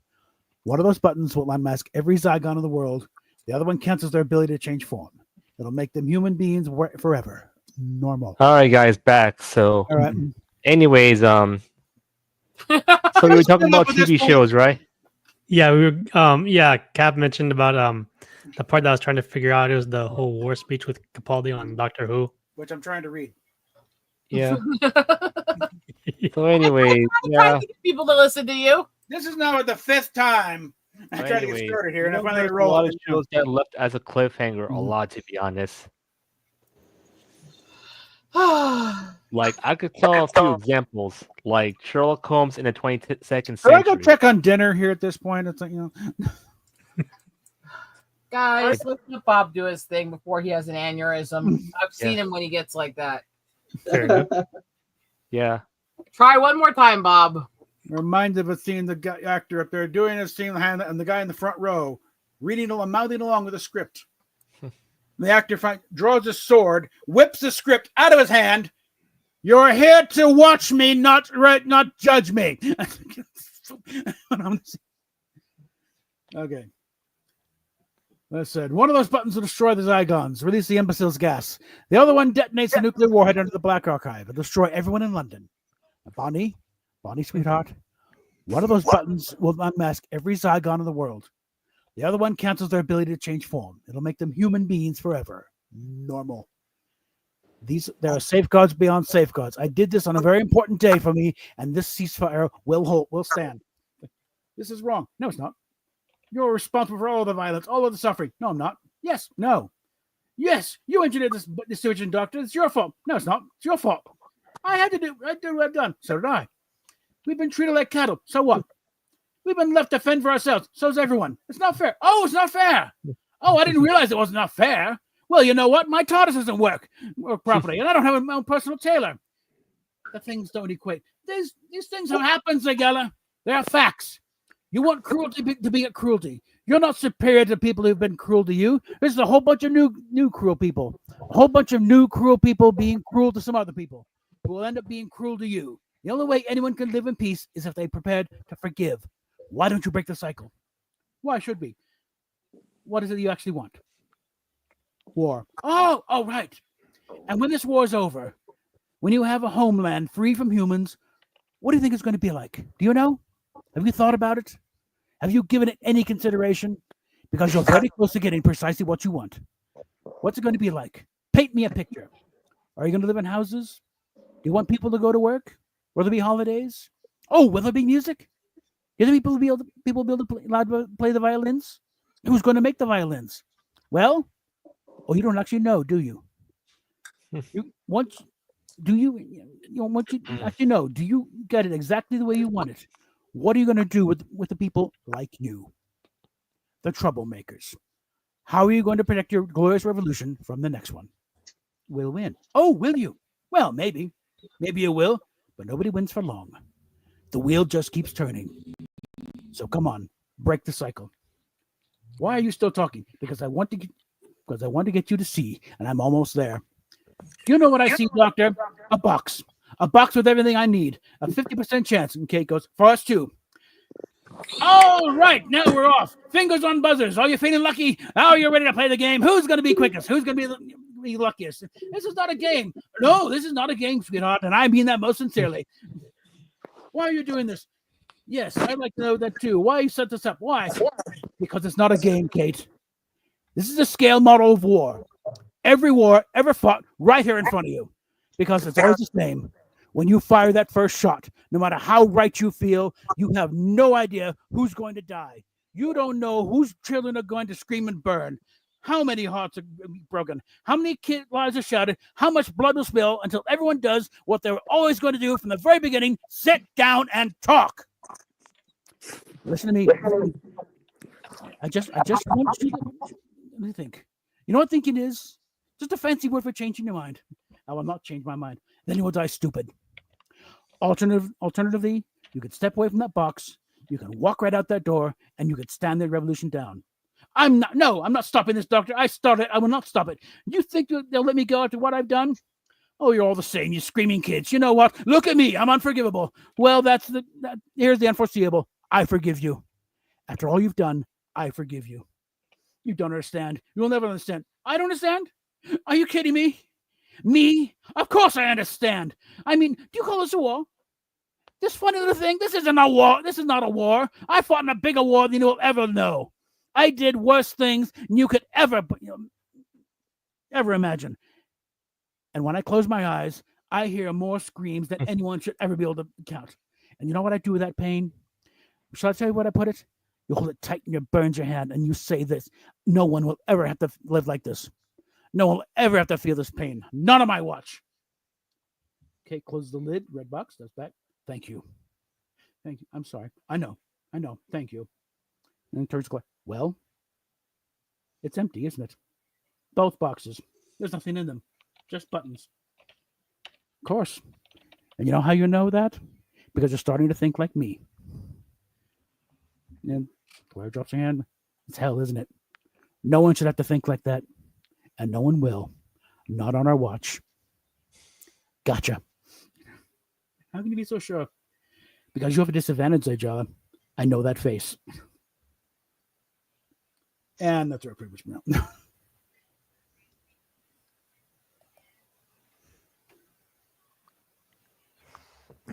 One of those buttons will unmask every Zygon in the world. The other one cancels their ability to change form. It'll make them human beings forever. Normal. All right, guys, back. So, all right. Anyways, so we were talking about TV shows, right? Yeah, we were. Cap mentioned about the part that I was trying to figure out. It was the whole war speech with Capaldi on Doctor Who, which I'm trying to read. Yeah. So, anyways, trying to get people to listen to you. This is now the fifth time I tried to get started here, and I finally a lot of shows that left as a cliffhanger. A lot, to be honest. Like, I could tell a few examples, like Sherlock Holmes in the 22nd century. Should I go check on dinner here at this point? It's like, Guys, let Bob do his thing before he has an aneurysm. I've seen him when he gets like that. Yeah. Try one more time, Bob. Reminds of a scene, the actor up there doing a scene, and the guy in the front row reading along, mouthing along with a script. The actor draws a sword, whips the script out of his hand. You're here to watch me, not judge me. Okay. I said, one of those buttons will destroy the Zygons, release the imbecile's gas. The other one detonates the nuclear warhead under the Black Archive. It'll destroy everyone in London. Bonnie, sweetheart, one of those buttons will unmask every Zygon in the world. The other one cancels their ability to change form. It'll make them human beings forever. Normal. There are safeguards beyond safeguards. I did this on a very important day for me, and this ceasefire will stand. This is wrong. No, it's not. You're responsible for all the violence, all of the suffering. No, I'm not. Yes, no. Yes, you engineered this situation, Doctor. It's your fault. No, it's not. It's your fault. I did what I've done. So did I. We've been treated like cattle. So what? We've been left to fend for ourselves. So's everyone. It's not fair. Oh, it's not fair. Oh, I didn't realize it was not fair. Well, you know what? My TARDIS doesn't work properly, and I don't have my own personal tailor. The things don't equate. These things have happened, Zagella. They are facts. You want cruelty to be at cruelty. You're not superior to people who've been cruel to you. There's a whole bunch of new cruel people. A whole bunch of new cruel people being cruel to some other people who will end up being cruel to you. The only way anyone can live in peace is if they prepared to forgive. Why don't you break the cycle? Why should we? What is it you actually want? War. Oh, right. And when this war is over, when you have a homeland free from humans, what do you think it's going to be like? Do you know? Have you thought about it? Have you given it any consideration? Because you're very close to getting precisely what you want. What's it going to be like? Paint me a picture. Are you going to live in houses? Do you want people to go to work? Will there be holidays? Oh, will there be music? Will people be able to allowed to play the violins? Who's going to make the violins? Well, you don't actually know, do you? Once you actually know, do you get it exactly the way you want it? What are you going to do with the people like you, the troublemakers? How are you going to protect your glorious revolution from the next one? We'll win. Oh, will you? Well, maybe you will, but nobody wins for long. The wheel just keeps turning. So come on, break the cycle. Why are you still talking? Because I want to get you to see, and I'm almost there. Do you know what I see, Doctor? A box with everything I need. A 50% chance. And Kate goes, for us too. All right, now we're off. Fingers on buzzers. Are you feeling lucky? Oh, you're ready to play the game. Who's going to be quickest? Who's going to be luckiest? This is not a game. No, this is not a game, sweetheart, and I mean that most sincerely. Why are you doing this? Yes, I'd like to know that too. Why you set this up? Why? Because it's not a game, Kate. This is a scale model of war. Every war ever fought right here in front of you. Because it's always the same. When you fire that first shot, no matter how right you feel, you have no idea who's going to die. You don't know whose children are going to scream and burn. How many hearts are broken? How many lives are shattered? How much blood will spill until everyone does what they were always going to do from the very beginning: sit down and talk. Listen to me. I just want you to let me think. You know what thinking is? Just a fancy word for changing your mind. I will not change my mind. Then you will die stupid. Alternatively, you could step away from that box, you can walk right out that door, and you could stand the revolution down. I'm not stopping this, Doctor. I started. I will not stop it. You think they'll let me go after what I've done? Oh, you're all the same, you screaming kids. You know what? Look at me. I'm unforgivable. Well, here's the unforeseeable. I forgive you. After all you've done, I forgive you. You don't understand. You'll never understand. I don't understand? Are you kidding me? Me? Of course I understand. I mean, do you call this a war? This funny little thing? This isn't a war. This is not a war. I fought in a bigger war than you'll ever know. I did worse things than you could ever imagine. And when I close my eyes, I hear more screams than anyone should ever be able to count. And you know what I do with that pain? Shall I tell you what I put it? You hold it tight and you burn your hand and you say this: no one will ever have to live like this. No one will ever have to feel this pain. None on my watch. Okay, close the lid. Red box. That's back. Thank you. Thank you. I'm sorry. I know. Thank you. And then turns quiet. Well, it's empty, isn't it? Both boxes. There's nothing in them. Just buttons. Of course. And you know how you know that? Because you're starting to think like me. And Claire drops her hand. It's hell, isn't it? No one should have to think like that. And no one will. Not on our watch. Gotcha. How can you be so sure? Because you have a disadvantage there, Jala. I know that face. And that's our privilege now.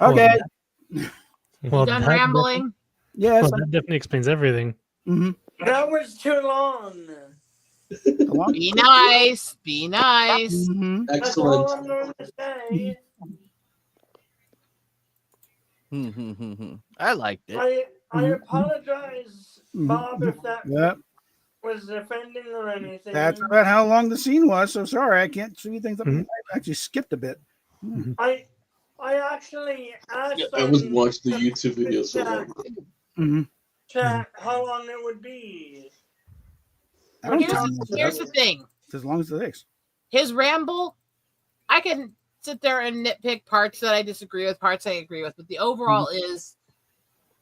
Okay. Well, Done rambling. Yes. Well, that definitely explains everything. Mm-hmm. That was too long. Be nice. Be nice. Mm-hmm. That's all Excellent. I'm going to say. I liked it. I apologize, Bob, if that Yep. was offending or anything. That's about how long the scene was. So sorry, I can't see things. I actually skipped a bit. I actually asked I was on watching the YouTube video so chat, long. how long it would be. Here's the thing. It's as long as it takes. His ramble, I can sit there and nitpick parts that I disagree with, parts I agree with, but the overall is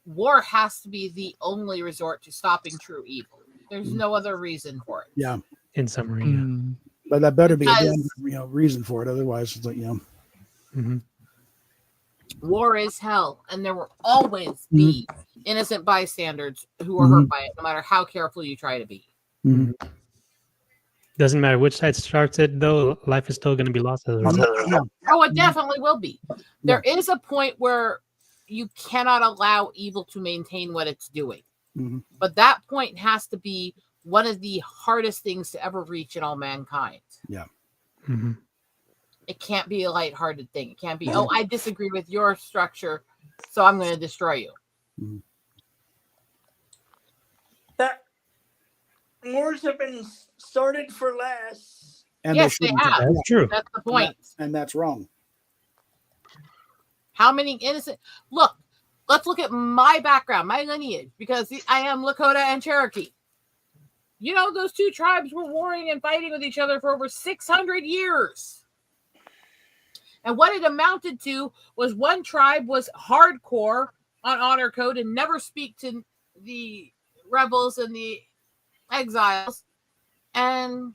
war has to be the only resort to stopping true evil. There's no other reason for it. Yeah. In summary, But that better be a Because- damn, reason for it. Otherwise, it's like, Mhm. War is hell, and there will always be innocent bystanders who are hurt by it, no matter how careful you try to be. Doesn't matter which side starts it, though. Life is still going to be lost as a result. Oh, it definitely will be. There is a point where you cannot allow evil to maintain what it's doing. But that point has to be one of the hardest things to ever reach in all mankind. Yeah. It can't be a lighthearted thing. It can't be, oh, I disagree with your structure, so I'm going to destroy you. That wars have been started for less. And yes, they have. That's true. That's the point. And that's wrong. How many innocent... Look, let's look at my background, my lineage, because I am Lakota and Cherokee. You know, those two tribes were warring and fighting with each other for over 600 years. And what it amounted to was one tribe was hardcore on honor code and never speak to the rebels and the exiles. And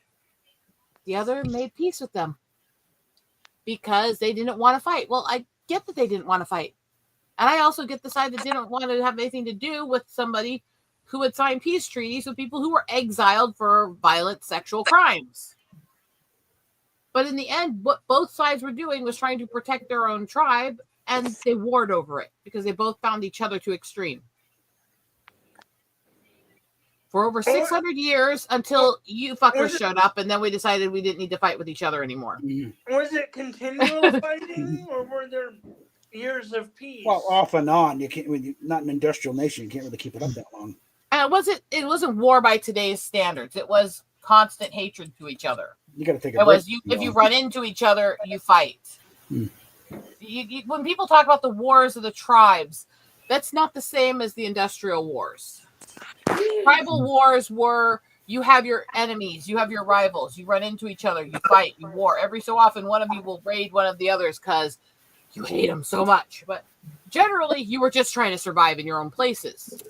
the other made peace with them because they didn't want to fight. Well, I get that they didn't want to fight. And I also get the side that didn't want to have anything to do with somebody who would sign peace treaties with people who were exiled for violent sexual crimes. But in the end, what both sides were doing was trying to protect their own tribe, and they warred over it because they both found each other too extreme. For over 600 years until you fuckers showed up, and then we decided we didn't need to fight with each other anymore. Was it continual fighting, or were there years of peace? Well, off and on. You can't. When you're not an industrial nation, you can't really keep it up that long. And it wasn't war by today's standards. It was constant hatred to each other. You got to take it was if you run into each other, you fight. When people talk about the wars of the tribes, that's not the same as the industrial wars. Tribal wars were you have your enemies, you have your rivals, you run into each other, you fight, you war. Every so often, one of you will raid one of the others because you hate them so much. But generally, you were just trying to survive in your own places.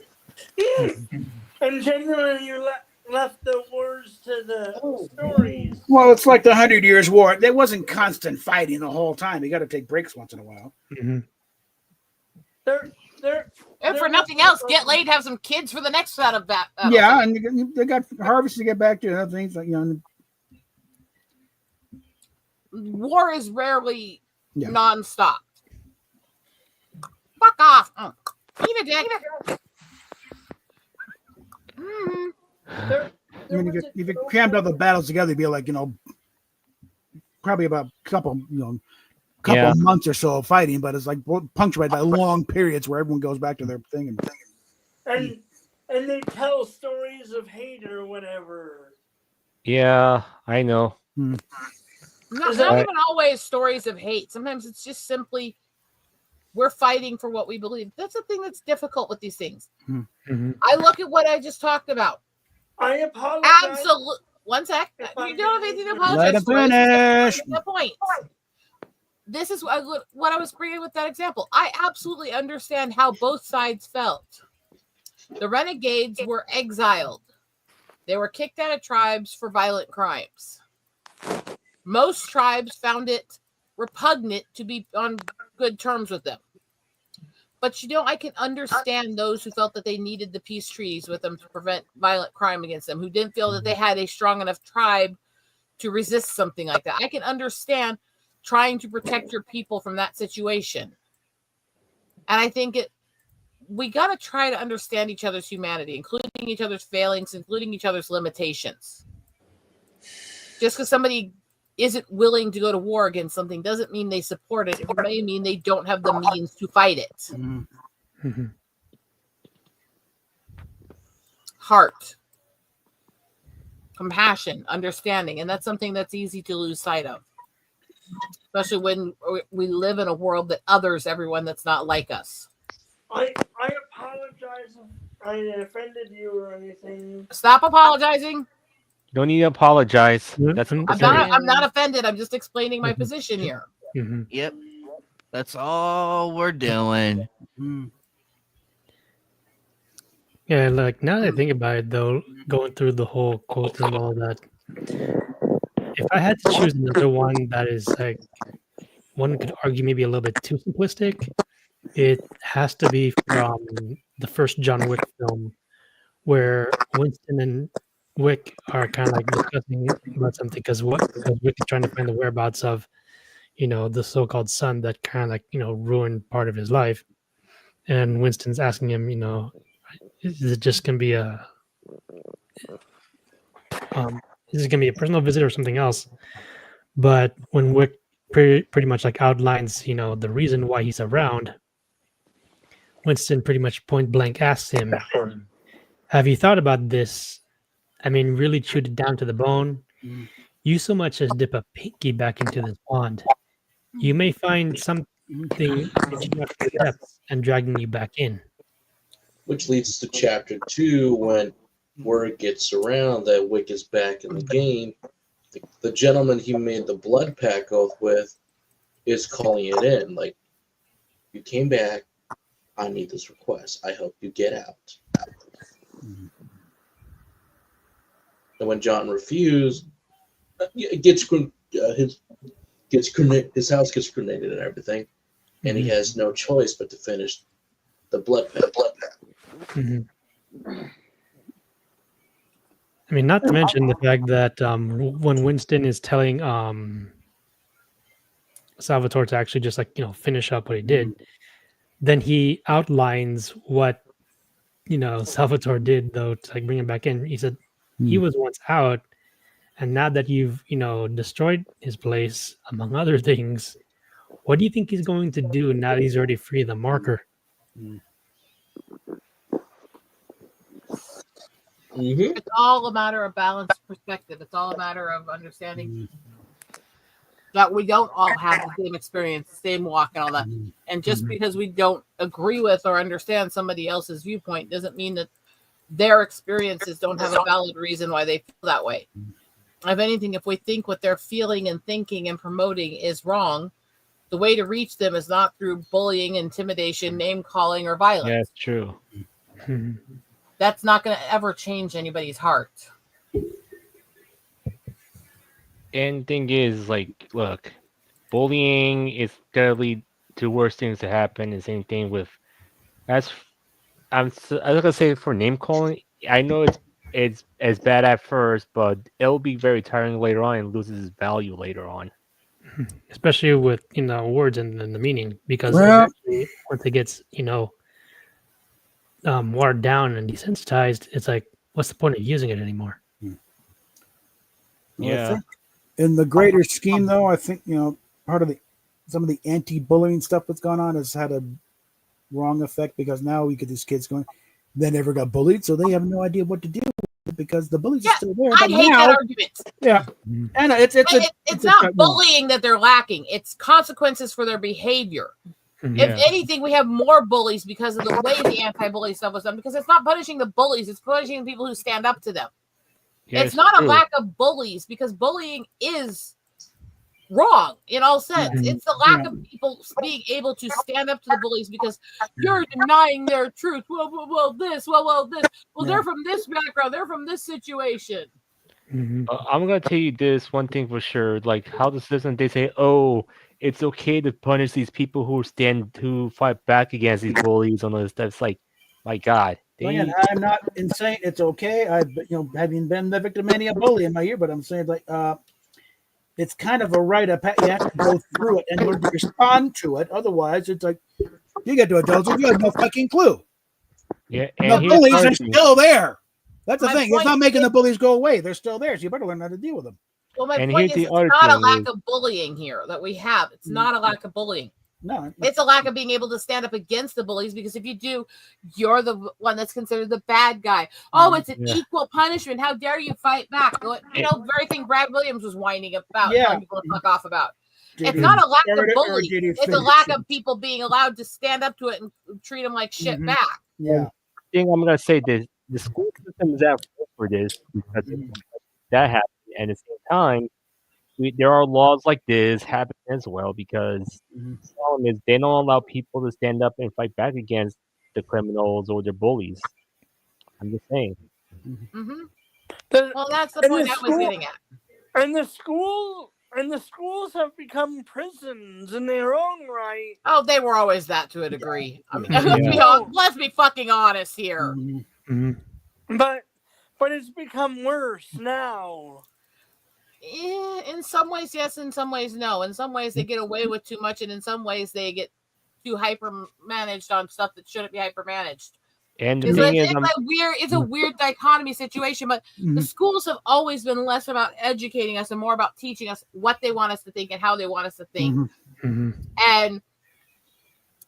And generally, you left the wars to the stories. Well, it's like the 100 Years' War. There wasn't constant fighting the whole time. You got to take breaks once in a while. And for nothing else, get laid, have some kids for the next set of that. Yeah, and they got harvest to get back to other things like war is rarely nonstop. Fuck off. Eat a dick. If you crammed all the battles together, it'd be like, probably about a couple months or so of fighting, but it's like punctuated by long periods where everyone goes back to their thing. And they tell stories of hate or whatever. Yeah, I know. Not even always stories of hate. Sometimes it's just simply we're fighting for what we believe. That's the thing that's difficult with these things. I look at what I just talked about. I apologize. Absolutely. One sec. You don't have anything to apologize Let for. it finish. The point. This is what I was bringing with that example. I absolutely understand how both sides felt. The renegades were exiled. They were kicked out of tribes for violent crimes. Most tribes found it repugnant to be on good terms with them. But I can understand those who felt that they needed the peace treaties with them to prevent violent crime against them, who didn't feel that they had a strong enough tribe to resist something like that. I can understand trying to protect your people from that situation. And I think we got to try to understand each other's humanity, including each other's failings, including each other's limitations. Just because somebody isn't willing to go to war against something doesn't mean they support it. It may mean they don't have the means to fight it. Heart, compassion, understanding, and that's something that's easy to lose sight of, especially when we live in a world that others everyone that's not like us. I apologize if I offended you or anything. Stop apologizing. You don't need to apologize. I'm not offended. I'm just explaining my position here. Yep. That's all we're doing. Yeah, like now that I think about it, though, going through the whole quote and all that, if I had to choose another one that is like one could argue maybe a little bit too simplistic. It has to be from the first John Wick film, where Winston and Wick are kind of like discussing about something because Wick is trying to find the whereabouts of, the so-called son that kind of like, ruined part of his life. And Winston's asking him, is it just going to be is it going to be a personal visit or something else? But when Wick pretty much like outlines, the reason why he's around, Winston pretty much point blank asks him, have you thought about this? I mean, really chewed it down to the bone. You so much as dip a pinky back into this pond. You may find something reaching out to the depths and dragging you back in. Which leads to chapter 2 when word gets around that Wick is back in the game. The gentleman he made the blood pact oath with is calling it in. Like, you came back. I need this request. I hope you get out. And when John refused, his house gets grenaded and everything, and he has no choice but to finish the blood pact. I mean, not to mention the fact that when Winston is telling Salvatore to actually just like finish up what he did, then he outlines what Salvatore did though to like bring him back in. He said he was once out, and now that you've destroyed his place among other things, what do you think he's going to do now that he's already free of the marker? It's all a matter of balanced perspective. It's all a matter of understanding that we don't all have the same experience, the same walk, and all that. And just because we don't agree with or understand somebody else's viewpoint doesn't mean that their experiences don't have a valid reason why they feel that way. If anything, if we think what they're feeling and thinking and promoting is wrong, the way to reach them is not through bullying, intimidation, name calling, or violence. Yeah, it's true. That's not going to ever change anybody's heart. And thing is, like, look, bullying is gonna lead to worse things to happen. The same thing with, I was gonna say for name calling. I know it's as bad at first, but it'll be very tiring later on and loses its value later on. Especially with words and the meaning, because eventually, once it gets watered down and desensitized, it's like, what's the point of using it anymore? I think in the greater scheme, though, I think part of some of the anti-bullying stuff that's gone on has had a wrong effect, because now we get these kids going, they never got bullied, so they have no idea what to do with it because the bullies are still there. I hate that argument. Yeah, and it's not bullying that they're lacking; it's consequences for their behavior. If anything, we have more bullies because of the way the anti-bully stuff was done. Because it's not punishing the bullies; it's punishing the people who stand up to them. Yeah, it's not a lack of bullies, because bullying is wrong in all sense. It's the lack of people being able to stand up to the bullies because you're denying their truth. Well, this. Well, they're from this background. They're from this situation. I'm gonna tell you this one thing for sure. Like, how the citizens, they say, "Oh, it's okay to punish these people who fight back against these bullies on this." That's like, my God. Again, I'm not insane. It's okay. I've having been the victim of many a bully in my year, but I'm saying like it's kind of a rite of passage. You have to go through it and learn to respond to it. Otherwise, it's like you get to adulthood, you have no fucking clue. Yeah, and the bullies are still there. That's the thing. It's not making the bullies go away. They're still there, so you better learn how to deal with them. Well, my point is, it's not a lack of bullying here that we have. It's not a lack of bullying. No, it's a lack of being able to stand up against the bullies, because if you do, you're the one that's considered the bad guy. Oh, it's an equal punishment. How dare you fight back? Very thing Brad Williams was whining about, telling people to fuck off about. It's not a lack of bullying. It's a lack of people being allowed to stand up to it and treat them like shit back. Yeah. Thing I'm gonna say this: the school system is at fault for this because that happened, and at the same time, there are laws like this happen as well, because the problem is they don't allow people to stand up and fight back against the criminals or their bullies. I'm just saying. Well, that's the point I was getting at. And the school And the schools have become prisons in their own right. Oh, they were always that to a degree. I mean, let's be fucking honest here. Mm-hmm. But it's become worse now. In some ways, yes. In some ways, no. In some ways, they get away with too much, and in some ways, they get too hyper managed on stuff that shouldn't be hyper managed. And it's a weird dichotomy situation, but the schools have always been less about educating us and more about teaching us what they want us to think and how they want us to think. And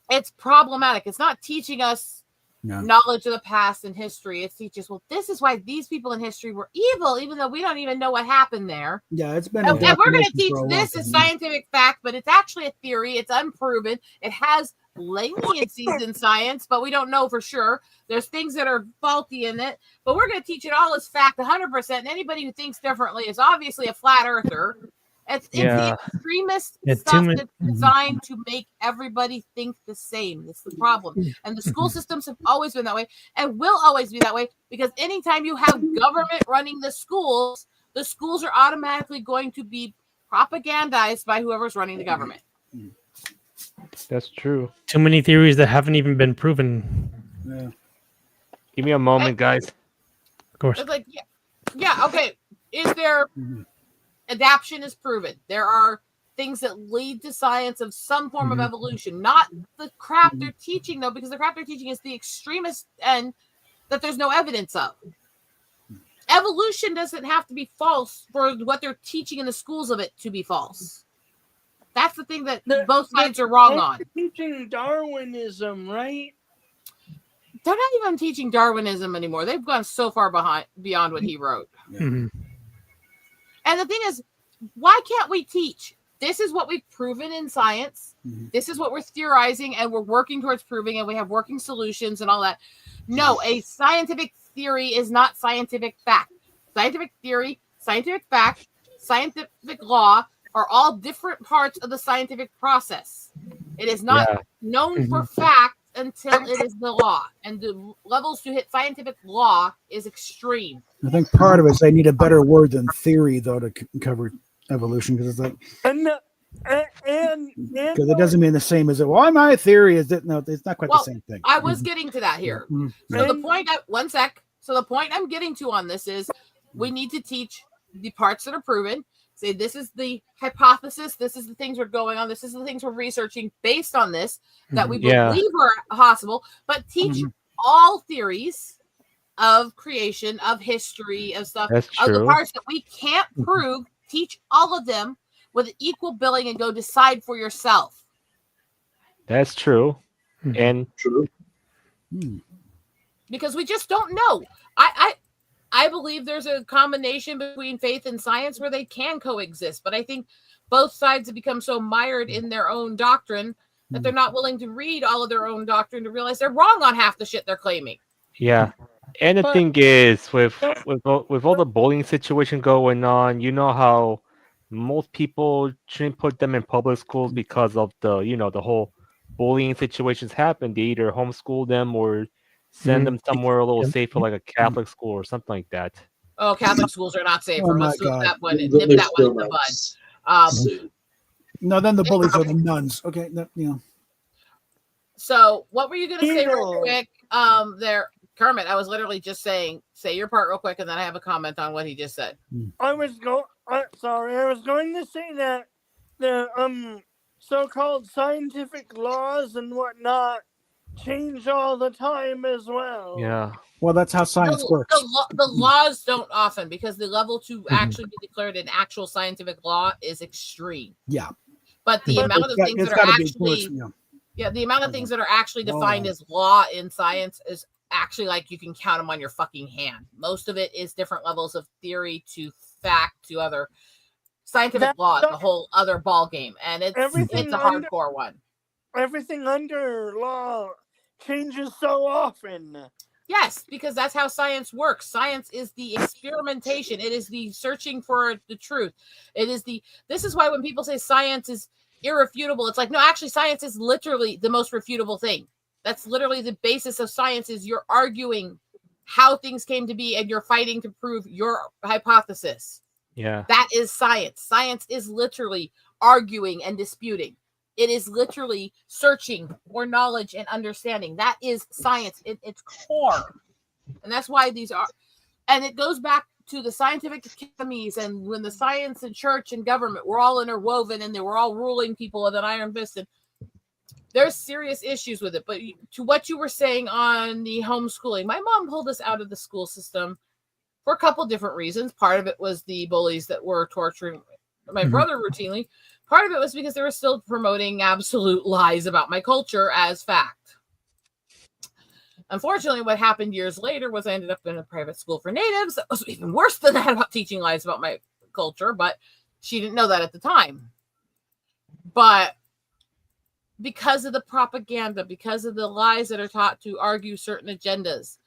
it's problematic. It's not teaching us knowledge of the past and history. It teaches, well, this is why these people in history were evil, even though we don't even know what happened there. Yeah, it's been. And we're going to teach this as scientific fact, but it's actually a theory. It's unproven. It has leniencies in science, but we don't know for sure. There's things that are faulty in it, but we're going to teach it all as fact 100%. And anybody who thinks differently is obviously a flat earther. It's the extremist stuff that's designed to make everybody think the same. That's the problem. And the school systems have always been that way and will always be that way, because anytime you have government running the schools are automatically going to be propagandized by whoever's running the government. That's true. Too many theories that haven't even been proven. Yeah. Give me a moment, guys. Of course. It's like, okay. Is there adaptation is proven? There are things that lead to science of some form of evolution, not the crap they're teaching, though, because the crap they're teaching is the extremist end that there's no evidence of. Evolution doesn't have to be false for what they're teaching in the schools of it to be false. That's the thing that both sides are wrong on. Teaching Darwinism, right? They're not even teaching Darwinism anymore. They've gone so far beyond what he wrote. Mm-hmm. And the thing is, why can't we teach? This is what we've proven in science. This is what we're theorizing and we're working towards proving, and we have working solutions and all that. No, a scientific theory is not scientific fact. Scientific theory, scientific fact, scientific law are all different parts of the scientific process. It is not known for fact until it is the law. And the levels to hit scientific law is extreme. I think part of it is they need a better word than theory, though, to cover evolution, because it's like, because it doesn't mean the same as it. Well, my theory is that no, it's not quite the same thing. I was getting to that here. So the point, one sec. So the point I'm getting to on this is we need to teach the parts that are proven. Say this is the hypothesis. This is the things we're going on. This is the things we're researching based on this that we believe are possible. But teach all theories of creation, of history, of stuff, of the parts that we can't prove. Teach all of them with equal billing and go decide for yourself. That's true. And true. Because we just don't know. I believe there's a combination between faith and science where they can coexist, but I think both sides have become so mired in their own doctrine that they're not willing to read all of their own doctrine to realize they're wrong on half the shit they're claiming. Yeah. And the thing is, with all the bullying situation going on, you know how most people shouldn't put them in public schools because of the whole bullying situations happen. They either homeschool them or send them somewhere a little safer, like a Catholic school or something like that. Oh, Catholic schools are not safer. Let's nip that one in They're the bud. No, then the bullies are the nuns. Okay, So what were you going to say real quick there, Kermit? I was literally just saying, say your part real quick, and then I have a comment on what he just said. I was going to say that the so-called scientific laws and whatnot change all the time as well. Yeah. Well, that's how science works. The laws don't often, because the level to actually be declared an actual scientific law is extreme. Yeah. But the amount of things that are actually the amount of things that are actually defined as law in science is actually like you can count them on your fucking hand. Most of it is different levels of theory to fact to other scientific law, the whole other ball game, and it's a hardcore one. Everything under law changes so often. Yes, because that's how science works. Science is the experimentation. It is the searching for the truth. This is why when people say science is irrefutable, it's like, no, actually science is literally the most refutable thing. That's literally the basis of science, is you're arguing how things came to be and you're fighting to prove your hypothesis. Yeah. That is science. Science is literally arguing and disputing. It is literally searching for knowledge and understanding. That is science in its core. And that's why these are, and it goes back to the scientific academies, and when the science and church and government were all interwoven and they were all ruling people with an iron fist, and there's serious issues with it. But to what you were saying on the homeschooling, my mom pulled us out of the school system for a couple different reasons. Part of it was the bullies that were torturing my brother routinely. Part of it was because they were still promoting absolute lies about my culture as fact. Unfortunately, what happened years later was I ended up in a private school for natives. That was even worse than that, about teaching lies about my culture, but she didn't know that at the time. But because of the propaganda, because of the lies that are taught to argue certain agendas,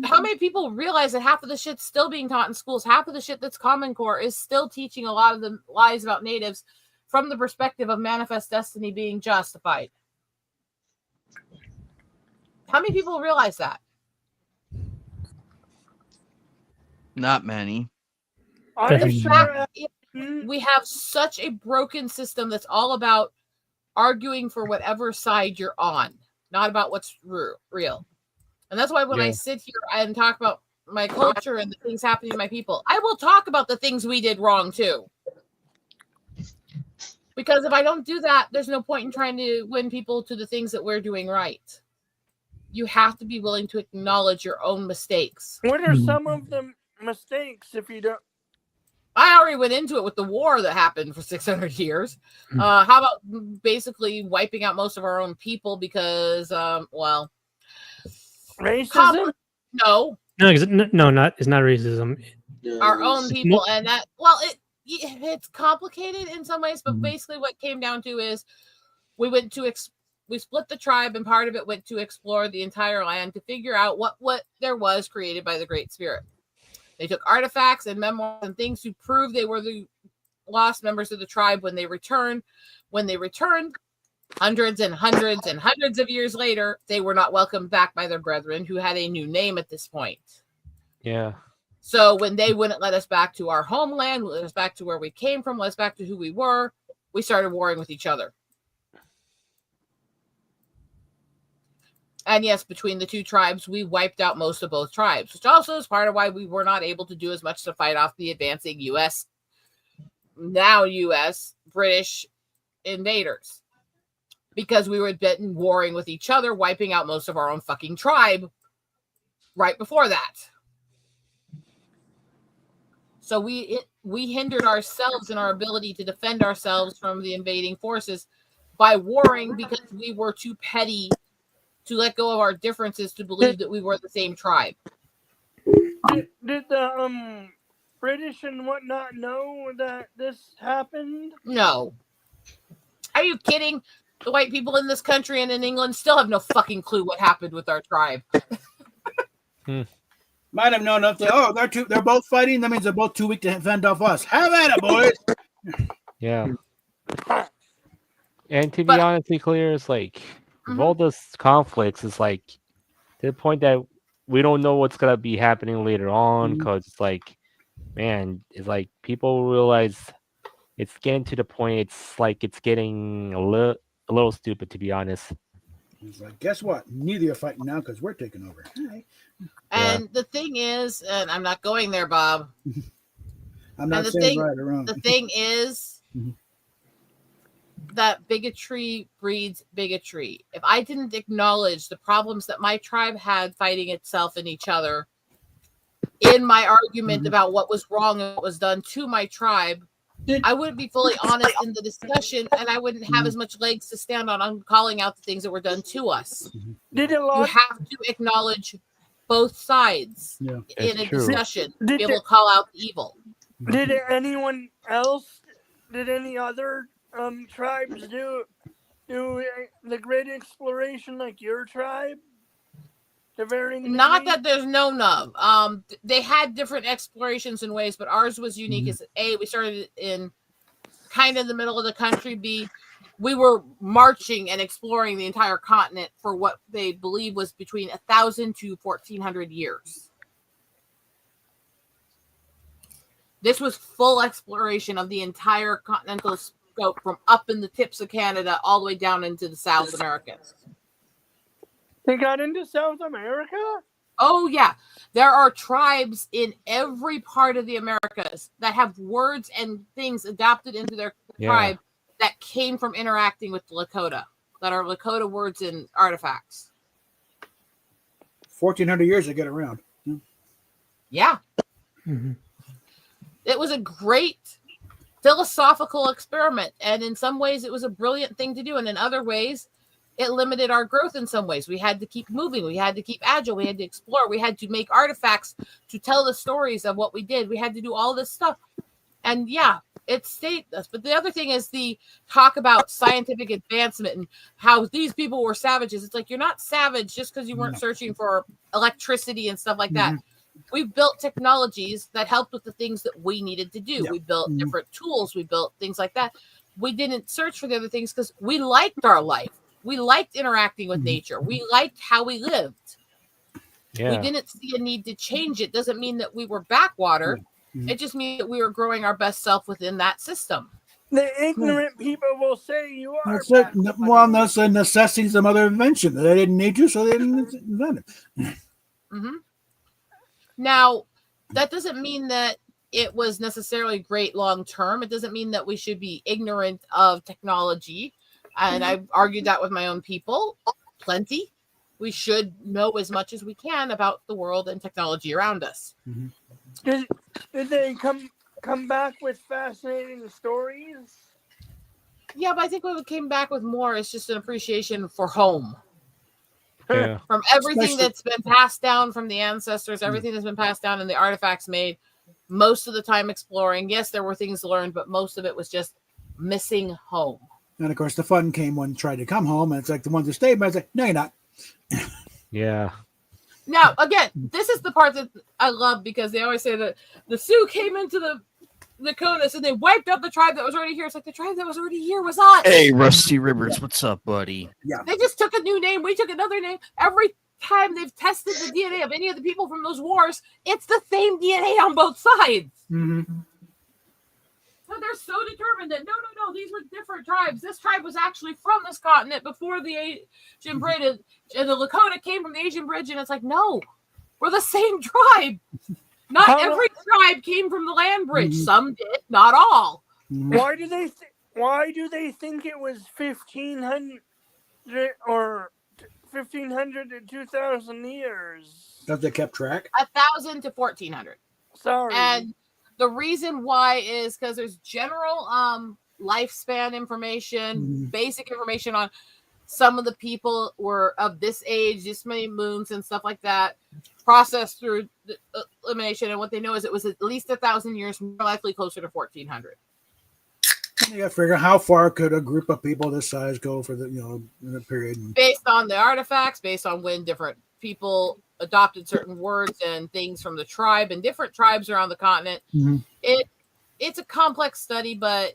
how many people realize that half of the shit's still being taught in schools? Half of the shit that's Common Core is still teaching a lot of the lies about natives from the perspective of manifest destiny being justified. How many people realize that? Not many. The fact we have such a broken system that's all about arguing for whatever side you're on, not about what's real. And that's why when I sit here and talk about my culture and the things happening to my people, I will talk about the things we did wrong too. Because if I don't do that, there's no point in trying to win people to the things that we're doing right. You have to be willing to acknowledge your own mistakes. What are some of the mistakes if you don't? I already went into it with the war that happened for 600 years. How about basically wiping out most of our own people because, well... Racism? No. No, it's not racism. Our own people. And that, well, it's complicated in some ways, but basically what came down to is we went to... we split the tribe, and part of it went to explore the entire land to figure out what there was created by the Great Spirit. They took artifacts and memoirs and things to prove they were the lost members of the tribe when they returned. When they returned, hundreds and hundreds and hundreds of years later, they were not welcomed back by their brethren, who had a new name at this point. Yeah. So when they wouldn't let us back to our homeland, let us back to where we came from, let us back to who we were, we started warring with each other. And yes, between the two tribes, we wiped out most of both tribes, which also is part of why we were not able to do as much to fight off the advancing U.S., British invaders. Because we were warring with each other, wiping out most of our own fucking tribe right before that. So we hindered ourselves in our ability to defend ourselves from the invading forces by warring because we were too petty to let go of our differences to believe that we were the same tribe. Did the British and whatnot know that this happened? No. Are you kidding? The white people in this country and in England still have no fucking clue what happened with our tribe. Might have known if they're both fighting. That means they're both too weak to fend off us. Have at it, boys. Yeah. And to be honestly clear, it's like with all this conflicts, it's like to the point that we don't know what's gonna be happening later on, because it's like, man, it's like people realize it's getting to the point. It's like it's getting a little stupid, to be honest. He's like, guess what? Neither are fighting now because we're taking over. Hi. And the thing is, and I'm not going there, Bob. I'm not saying right or wrong. The thing is that bigotry breeds bigotry. If I didn't acknowledge the problems that my tribe had fighting itself and each other in my argument about what was wrong and what was done to my tribe, I wouldn't be fully honest in the discussion, and I wouldn't have as much legs to stand on calling out the things that were done to us. You have to acknowledge both sides in a discussion to be able to call out the evil. Did anyone else, did any other tribes do the great exploration like your tribe? Not that there's known of. They had different explorations and ways, but ours was unique. As A, we started in kind of the middle of the country. B, we were marching and exploring the entire continent for what they believe was between 1,000 to 1,400 years. This was full exploration of the entire continental scope from up in the tips of Canada all the way down into the South Americas. They got into South America? Oh, yeah. There are tribes in every part of the Americas that have words and things adopted into their tribe that came from interacting with the Lakota, that are Lakota words and artifacts. 1,400 years to get around. Yeah. Mm-hmm. It was a great philosophical experiment. And in some ways, it was a brilliant thing to do. And in other ways, it limited our growth in some ways. We had to keep moving. We had to keep agile. We had to explore. We had to make artifacts to tell the stories of what we did. We had to do all this stuff. And yeah, it stayed us. But the other thing is the talk about scientific advancement and how these people were savages. It's like, you're not savage just because you weren't searching for electricity and stuff like that. We've built technologies that helped with the things that we needed to do. We built different tools. We built things like that. We didn't search for the other things because we liked our life. We liked interacting with nature. We liked how we lived. We didn't see a need to change it. Doesn't mean that we were backwater. It just means that we were growing our best self within that system. The ignorant people will say you are. That's it. Well, that's a necessity, some other invention. They didn't need to, so they didn't invent it. Now, that doesn't mean that it was necessarily great long term. It doesn't mean that we should be ignorant of technology. And I've argued that with my own people plenty. We should know as much as we can about the world and technology around us. Did they come back with fascinating stories? Yeah, but I think what came back with more is just an appreciation for home. Yeah. From everything that's been passed down from the ancestors, everything that's been passed down and the artifacts made, most of the time exploring. Yes, there were things learned, but most of it was just missing home. And of course, the fun came when tried to come home, and it's like the ones who stayed, but it's like, no, you're not. Yeah. Now, again, this is the part that I love because they always say that the Sioux came into the Dakotas and they wiped out the tribe that was already here. It's like the tribe that was already here was us. Hey, Rusty Rivers, what's up, buddy? Yeah. They just took a new name. We took another name. Every time they've tested the DNA of any of the people from those wars, it's the same DNA on both sides. So they're so determined that no, these were different tribes. This tribe was actually from this continent before the Asian Bridge, and the Lakota came from the Asian Bridge, and it's like, no, we're the same tribe. Not every tribe came from the land bridge. Some did, not all. Why do they think it was 1,500 or 1,500 to 2,000 years? Because they kept track. 1,000 to 1,400. Sorry. And the reason why is because there's general lifespan information, basic information on some of the people were of this age, this many moons and stuff like that, processed through the elimination. And what they know is it was at least 1,000 years, more likely closer to 1,400. You got to figure out how far could a group of people this size go for the in a period. Based on the artifacts, based on when different people adopted certain words and things from the tribe and different tribes around the continent. It's a complex study, but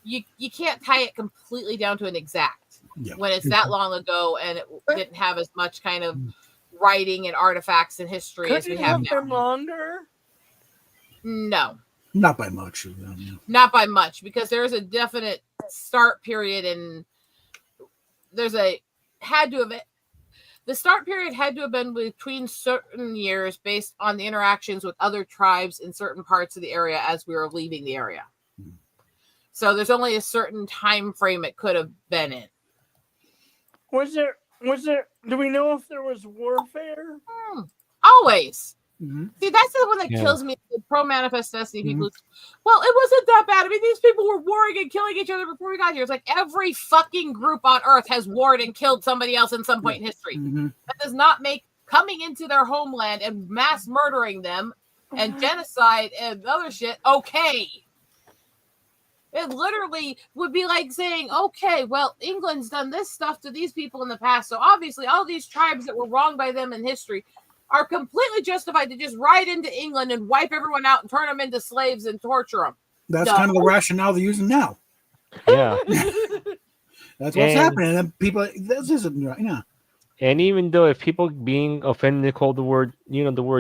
you can't tie it completely down to an exact when it's that long ago and it didn't have as much kind of writing and artifacts and history as we have now. Been longer? No. Not by much. Not by much, because there's a definite start period and the start period had to have been between certain years based on the interactions with other tribes in certain parts of the area as we were leaving the area. So there's only a certain time frame it could have been in. Was there, do we know if there was warfare? Always. See, that's the one that kills me. The pro-manifest destiny people. Well, it wasn't that bad. I mean, these people were warring and killing each other before we got here. It's like every fucking group on Earth has warred and killed somebody else in some point in history. That does not make coming into their homeland and mass murdering them and genocide and other shit okay. It literally would be like saying, okay, well, England's done this stuff to these people in the past. So obviously all these tribes that were wronged by them in history are completely justified to just ride into England and wipe everyone out and turn them into slaves and torture them. That's kind of the rationale they're using now. Yeah. That's what's happening. And people, this isn't right now. And even though if people being offended call the word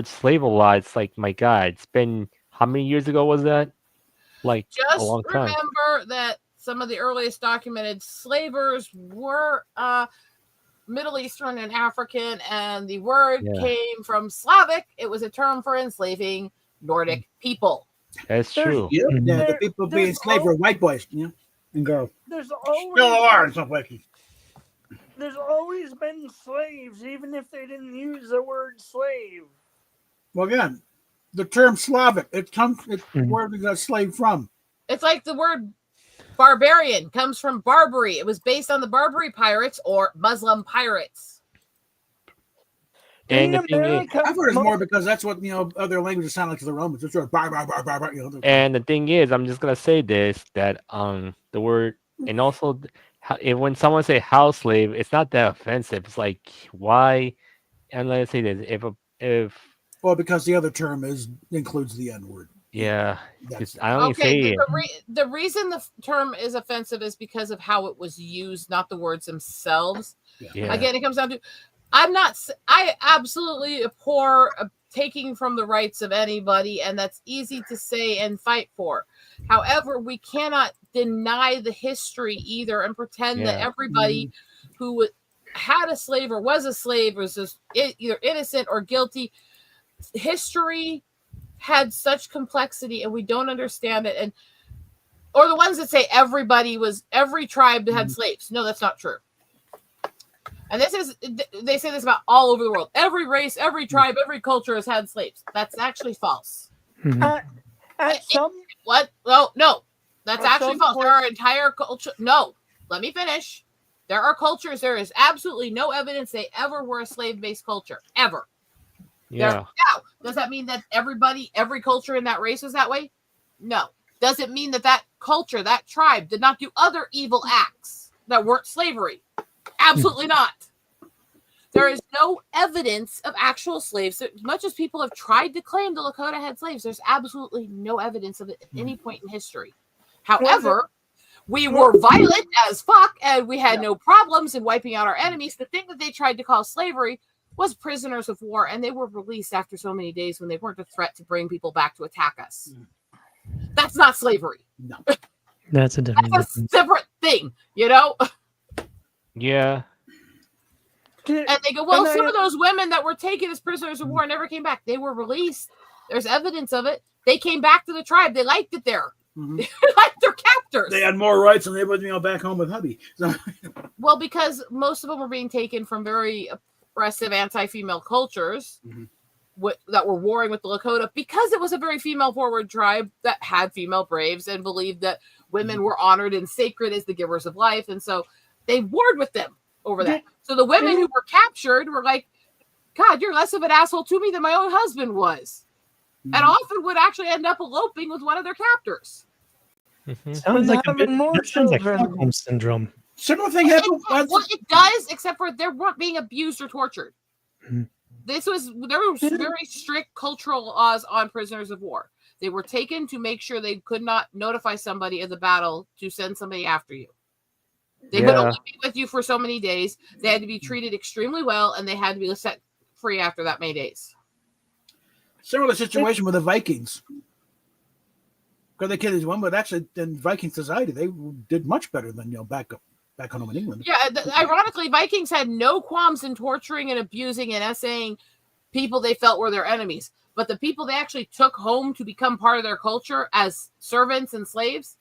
slave a lot, it's like, my God, it's been how many years ago was that? Like a Just long time. remember that some of the earliest documented slavers were Middle Eastern and African, and the word came from Slavic. It was a term for enslaving Nordic people. That's true. Yeah, the people being enslaved were white boys, and girls. There's Still are in some places. There's always been slaves, even if they didn't use the word slave. Well, again, the term Slavic, it's where we got slave from. It's like the word barbarian comes from Barbary. It was based on the Barbary pirates or Muslim pirates. And the thing is, I've heard it's more because that's what other languages sound like to the Romans. It's sort of bar. And the thing is, I'm just gonna say this, that the word, and also when someone say house slave, it's not that offensive. It's like, why? And let's say this, if well, because the other term includes the N word. Yeah, I only say it. The reason the term is offensive is because of how it was used, not the words themselves. Yeah. Again, it comes down to I absolutely abhor taking from the rights of anybody, and that's easy to say and fight for. However, we cannot deny the history either and pretend that everybody who had a slave or was a slave was just either innocent or guilty. History had such complexity and we don't understand it. Or the ones that say every tribe had slaves. No, that's not true. And they say this about all over the world. Every race, every tribe, every culture has had slaves. That's actually false. What? No. That's actually false. There are entire culture. No, let me finish. There are cultures. There is absolutely no evidence they ever were a slave-based culture. Ever. Yeah. Now, does that mean that every culture in that race was that way? No. Does it mean that culture, that tribe, did not do other evil acts that weren't slavery? Absolutely not. There is no evidence of actual slaves. As much as people have tried to claim the Lakota had slaves, there's absolutely no evidence of it at any point in history. However, we were violent as fuck, and we had no problems in wiping out our enemies. The thing that they tried to call slavery was prisoners of war, and they were released after so many days when they weren't a threat to bring people back to attack us. That's not slavery. No. That's a separate thing, Yeah. And they go, well, some of those women that were taken as prisoners of war never came back. They were released. There's evidence of it. They came back to the tribe. They liked it there. Mm-hmm. They liked their captors. They had more rights than they would, back home with hubby. So. Well, because most of them were being taken from very oppressive anti-female cultures that were warring with the Lakota, because it was a very female-forward tribe that had female braves and believed that women were honored and sacred as the givers of life. And so they warred with them over that. So the women who were captured were like, God, you're less of an asshole to me than my own husband was. And often would actually end up eloping with one of their captors. Sounds like Stockholm syndrome. Similar thing happened. It does, except for they weren't being abused or tortured. There were very strict cultural laws on prisoners of war. They were taken to make sure they could not notify somebody of the battle to send somebody after you. They could only be with you for so many days. They had to be treated extremely well, and they had to be set free after that many days. Similar situation with the Vikings. Because they killed one, but actually in Viking society, they did much better than back home in England. Yeah, ironically, Vikings had no qualms in torturing and abusing and essaying people they felt were their enemies. But the people they actually took home to become part of their culture as servants and slaves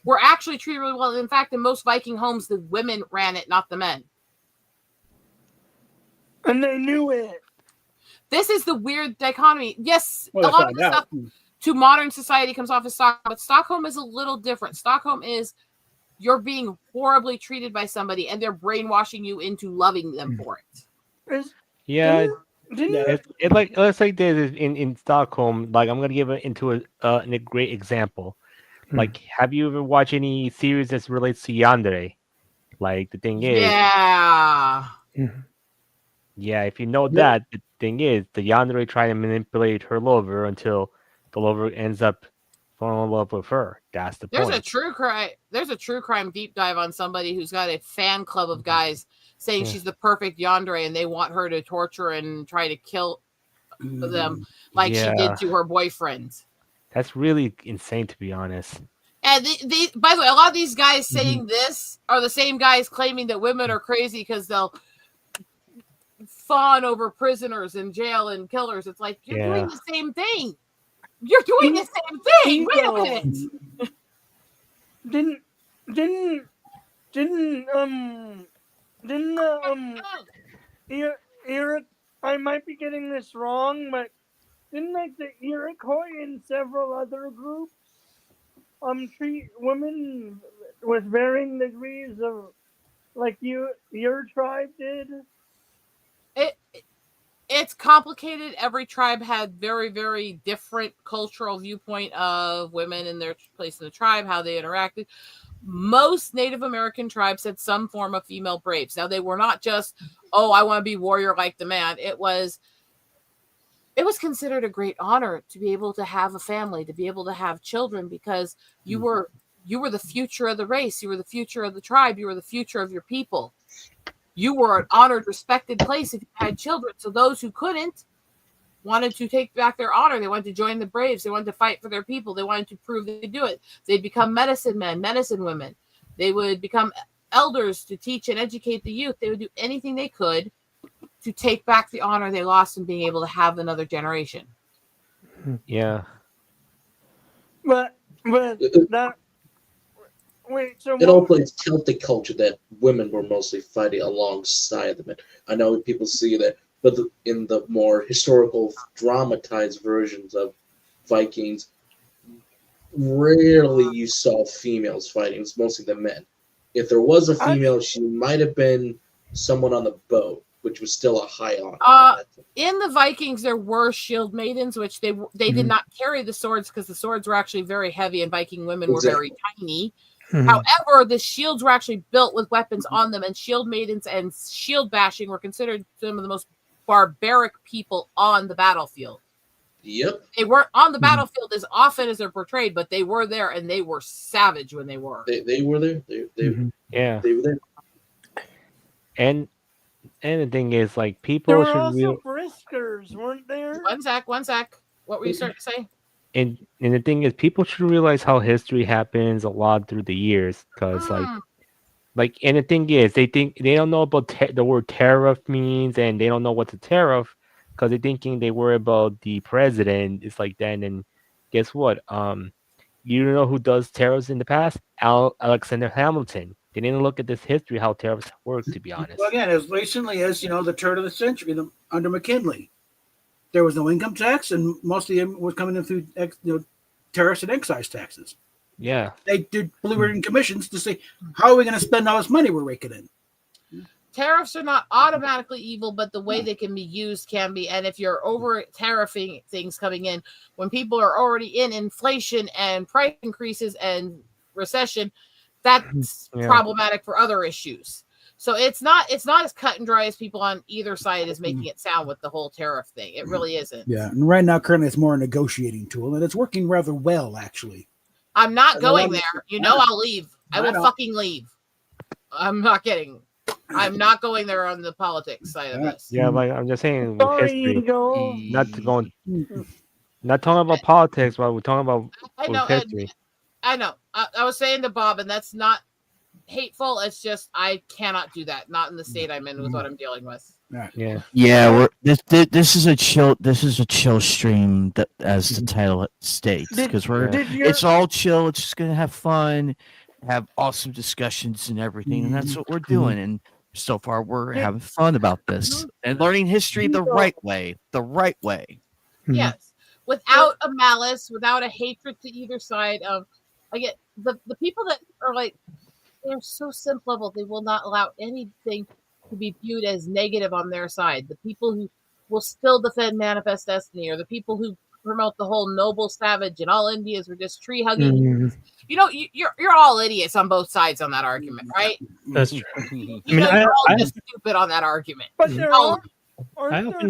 were actually treated really well. In fact, in most Viking homes, the women ran it, not the men. And they knew it. This is the weird dichotomy. Yes, a lot of the stuff to modern society comes off as Stockholm, but Stockholm is a little different. Stockholm is you're being horribly treated by somebody, and they're brainwashing you into loving them for it. Yeah. It's like this in Stockholm. Like, I'm gonna give it into a great example. Like, have you ever watched any series that relates to yandere? Like, the thing is, if you know that, the thing is, the yandere try to manipulate her lover until the lover ends up falling in love with her. That's the point. There's a true crime deep dive on somebody who's got a fan club of guys saying she's the perfect yandere, and they want her to torture and try to kill them like she did to her boyfriend. That's really insane, to be honest. And by the way, a lot of these guys saying this are the same guys claiming that women are crazy because they'll fawn over prisoners in jail and killers. It's like, you're doing the same thing. You're doing the same thing. Wait a minute. Eric, I might be getting this wrong, but didn't like the Iroquois and several other groups treat women with varying degrees of, like your tribe did? It's complicated. Every tribe had very, very different cultural viewpoint of women and their place in the tribe, how they interacted. Most Native American tribes had some form of female braves. Now, they were not just, oh, I want to be warrior like the man. It was considered a great honor to be able to have a family, to be able to have children, because you were the future of the race. You were the future of the tribe. You were the future of your people. You were an honored, respected place if you had children. So those who couldn't wanted to take back their honor. They wanted to join the Braves. They wanted to fight for their people. They wanted to prove they could do it. They'd become medicine men, medicine women. They would become elders to teach and educate the youth. They would do anything they could to take back the honor they lost in being able to have another generation. Yeah. But that... Wait, so it all plays Celtic culture that women were mostly fighting alongside the men. I know people see that, but in the more historical, dramatized versions of Vikings, rarely you saw females fighting. It's mostly the men. If there was a female, she might have been someone on the boat, which was still a high honor. In the Vikings, there were shield maidens, which they did not carry the swords because the swords were actually very heavy, and Viking women were very tiny. However, the shields were actually built with weapons on them, and shield maidens and shield bashing were considered some of the most barbaric people on the battlefield. Yep. They weren't on the battlefield as often as they're portrayed, but they were there, and they were savage when they were. They were there. They were there. And the thing is, like, people there were should also briskers, weren't there? One sec. What were you starting to say? And the thing is, people should realize how history happens a lot through the years, because and the thing is, they don't know about the word tariff means, and they don't know what's a tariff because they're thinking they worry about the president. It's like that, and guess what? You know who does tariffs in the past? Alexander Hamilton. They didn't look at this history how tariffs work, to be honest. Well, again, as recently as the turn of the century, under McKinley. There was no income tax, and most of them was coming in through tariffs and excise taxes. Yeah. They did blue ribbon commissions to say, how are we going to spend all this money we're raking in? Tariffs are not automatically evil, but the way they can be used can be. And if you're over tariffing things coming in, when people are already in inflation and price increases and recession, that's problematic for other issues. So it's not as cut and dry as people on either side is making it sound with the whole tariff thing. It really isn't. Yeah, and right now, currently, it's more a negotiating tool, and it's working rather well, actually. I'm not going there. I'll leave. I will fucking leave. I'm not kidding. I'm not going there on the politics side of this. Yeah, like I'm just saying, with history, not talking about politics, but we're talking about history. I know. I was saying to Bob, and that's not hateful. It's just I cannot do that. Not in the state I'm in with what I'm dealing with. Yeah. This is a chill. This is a chill stream, that, as the title states, because it's all chill. It's just gonna have fun, have awesome discussions and everything, and that's what we're doing. And so far, we're having fun about this and learning history the right way. The right way. Yes, without a malice, without a hatred to either side. I get the people that are like. They're so simple. They will not allow anything to be viewed as negative on their side. The people who will still defend Manifest Destiny, or the people who promote the whole noble savage and all Indians were just tree hugging. You're all idiots on both sides on that argument, right? That's true. You're all just stupid on that argument. But I often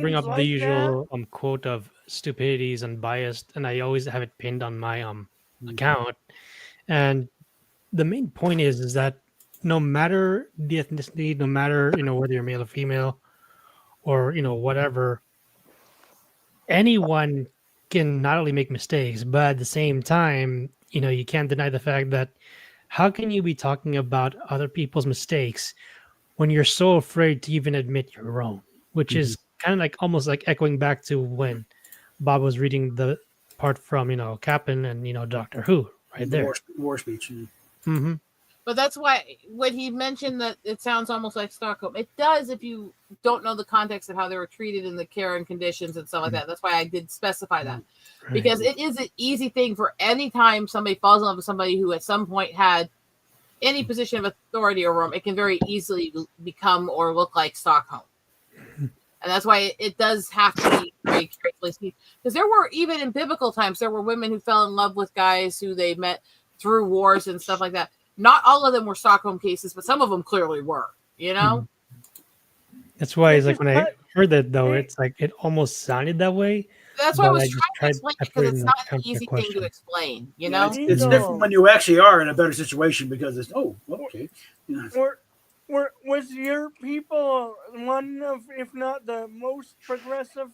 bring up the usual quote of stupidity is unbiased, and I always have it pinned on my account. And the main point is that no matter the ethnicity, no matter whether you're male or female, or whatever, anyone can not only make mistakes, but at the same time, you can't deny the fact that how can you be talking about other people's mistakes when you're so afraid to even admit your own? Which is kind of like almost like echoing back to when Bob was reading the part from Captain and Doctor Who right there. War speech. Mm-hmm. But that's why when he mentioned that it sounds almost like Stockholm, it does if you don't know the context of how they were treated in the care and conditions and stuff like that. That's why I did specify that. Right. Because it is an easy thing for any time somebody falls in love with somebody who at some point had any position of authority over them, it can very easily become or look like Stockholm. And that's why it does have to be very carefully seen. Because there were, even in biblical times, there were women who fell in love with guys who they met through wars and stuff like that. Not all of them were Stockholm cases, but some of them clearly were, That's why it's like when I heard that, though, it's like it almost sounded that way. That's why I was trying to explain it, because it's not an easy thing to explain, It's different when you actually are in a better situation because it's, okay. Was your people one of, if not the most progressive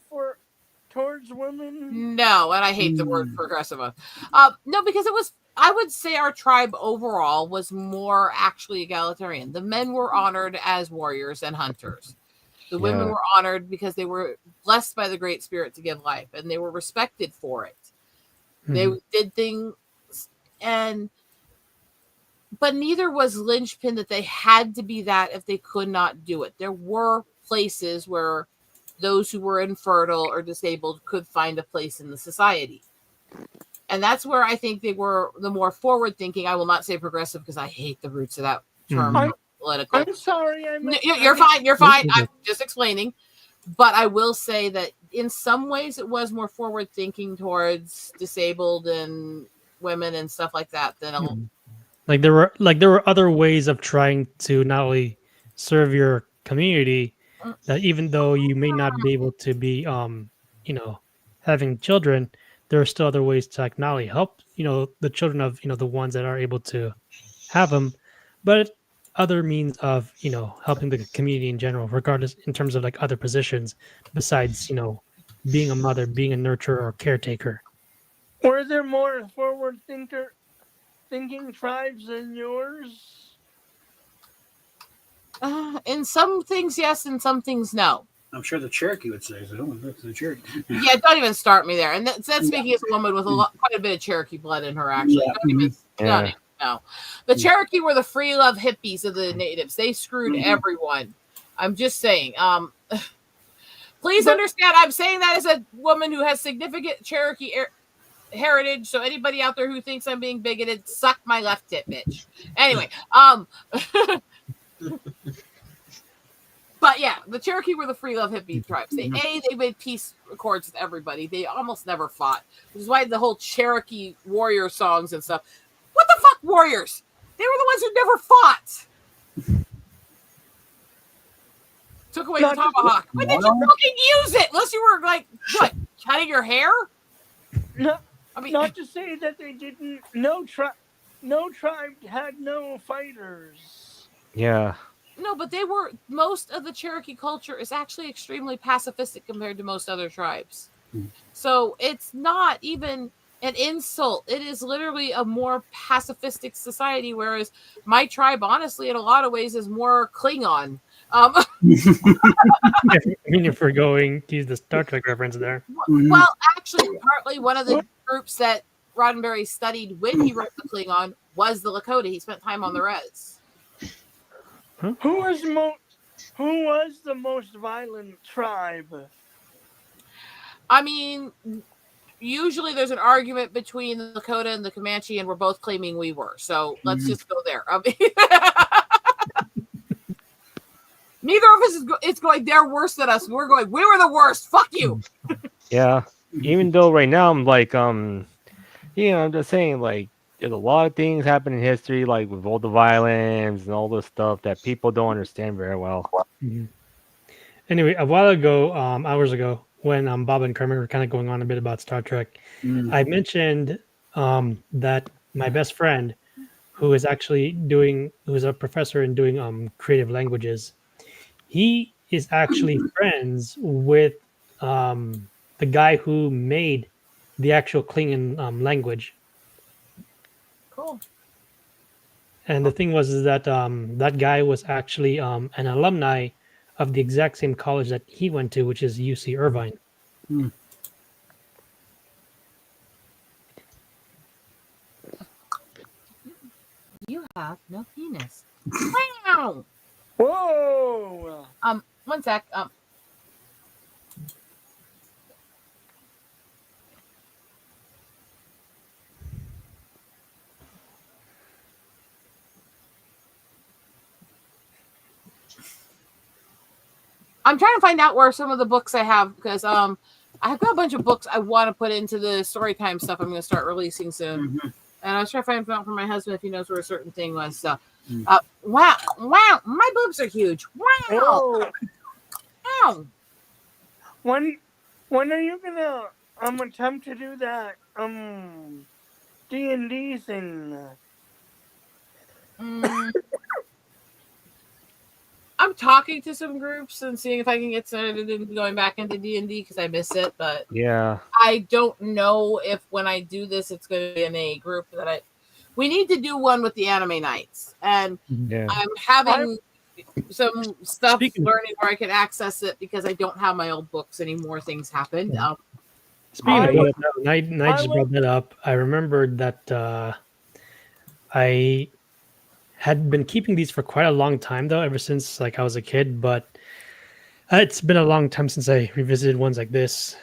towards women? No, and I hate the word progressive. No, because it was, I would say our tribe overall was more actually egalitarian. The men were honored as warriors and hunters. The women were honored because they were blessed by the Great Spirit to give life, and they were respected for it. They did things, but neither was linchpin that they had to be that if they could not do it. There were places where those who were infertile or disabled could find a place in the society. And that's where I think they were the more forward thinking. I will not say progressive because I hate the roots of that term. Political. I'm sorry. You're fine. You're fine. I'm just explaining. But I will say that in some ways it was more forward thinking towards disabled and women and stuff like that than like there were other ways of trying to not only serve your community, that even though you may not be able to be having children, there are still other ways to like not only help the children of the ones that are able to have them, but other means of helping the community in general, regardless in terms of like other positions besides being a mother, being a nurturer or caretaker. Were there more forward thinking tribes than yours? In some things yes, in some things no. I'm sure the Cherokee would say so. The Cherokee. Yeah, don't even start me there. And that's speaking as a woman with quite a bit of Cherokee blood in her, actually. Don't even know. The Cherokee were the free love hippies of the natives. They screwed everyone. I'm just saying. Please understand, I'm saying that as a woman who has significant Cherokee heritage. So anybody out there who thinks I'm being bigoted, suck my left tit, bitch. Anyway, but yeah, the Cherokee were the free love hippie tribes. They made peace accords with everybody. They almost never fought, which is why the whole Cherokee warrior songs and stuff. What the fuck, warriors? They were the ones who never fought. Took away the tomahawk. Why did you fucking use it? Unless you were like, what, cutting your hair? No, I mean, not to say that they didn't. No tribe had no fighters. Yeah. No, but most of the Cherokee culture is actually extremely pacifistic compared to most other tribes. So it's not even an insult. It is literally a more pacifistic society, whereas my tribe, honestly, in a lot of ways, is more Klingon. I mean, if we're going to use the Star Trek reference there. Well, actually, partly one of the groups that Roddenberry studied when he wrote the Klingon was the Lakota. He spent time on the res. Who was the most violent tribe? I mean, usually there's an argument between the Lakota and the Comanche, and we're both claiming we were. So let's just go there. I mean, neither of us it's going, they're worse than us. We're going, we were the worst. Fuck you. Yeah. Even though right now I'm like, I'm just saying, like, there's a lot of things happen in history, like with all the violence and all this stuff that people don't understand very well. Anyway, a while ago, hours ago, when Bob and Carmen were kind of going on a bit about Star Trek, I mentioned that my best friend, who is a professor in doing creative languages, he is actually friends with the guy who made the actual Klingon language. Cool. And the thing was is that that guy was actually an alumni of the exact same college that he went to, which is UC Irvine. You have no penis. Wow. Whoa. 1 sec. I'm trying to find out where some of the books I have, because I've got a bunch of books I want to put into the story time stuff I'm going to start releasing soon. And I was trying to find out from my husband if he knows where a certain thing was. So, wow, my boobs are huge. Wow. Oh. Ow. When are you gonna attempt to do that D&D thing? I'm talking to some groups and seeing if I can get started in going back into D&D because I miss it, but Yeah. I don't know if when I do this it's going to be in a group that we need to do one with the anime nights, and I'm having some stuff learning where I can access it because I don't have my old books anymore. Things happened. Speaking of that, Night just brought that up. I remembered that I had been keeping these for quite a long time, though, ever since like I was a kid. But it's been a long time since I revisited ones like this,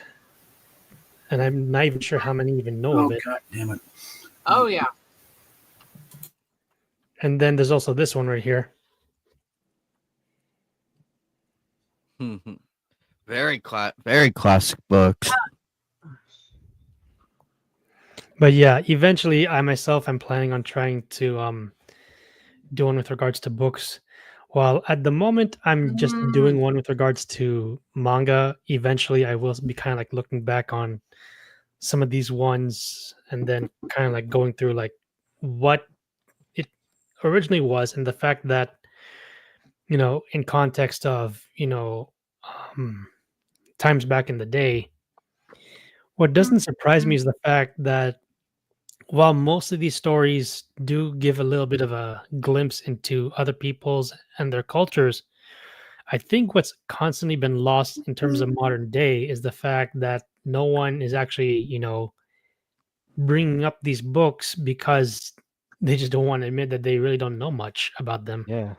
and I'm not even sure how many even know of it. God damn it! Oh yeah. And then there's also this one right here. Very classic books. But yeah, eventually I myself am planning on trying to do one with regards to books. While at the moment I'm just doing one with regards to manga. Eventually I will be kind of like looking back on some of these ones and then kind of like going through like what it originally was, and the fact that, you know, in context of, you know, times back in the day, what doesn't surprise me is the fact that while most of these stories do give a little bit of a glimpse into other people's and their cultures, I think what's constantly been lost in terms of modern day is the fact that no one is actually, you know, bringing up these books because they just don't want to admit that they really don't know much about them. Yeah.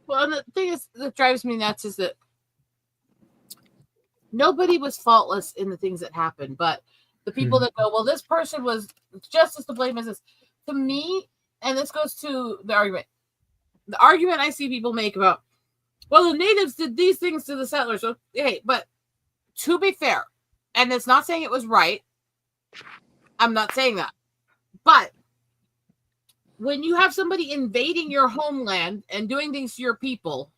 Well, and the thing is that drives me nuts is that nobody was faultless in the things that happened, but the people that go, well, this person was just as to blame as this. To me, and this goes to the argument I see people make about, well, the natives did these things to the settlers. So, hey, but to be fair, and it's not saying it was right. I'm not saying that. But when you have somebody invading your homeland and doing things to your people,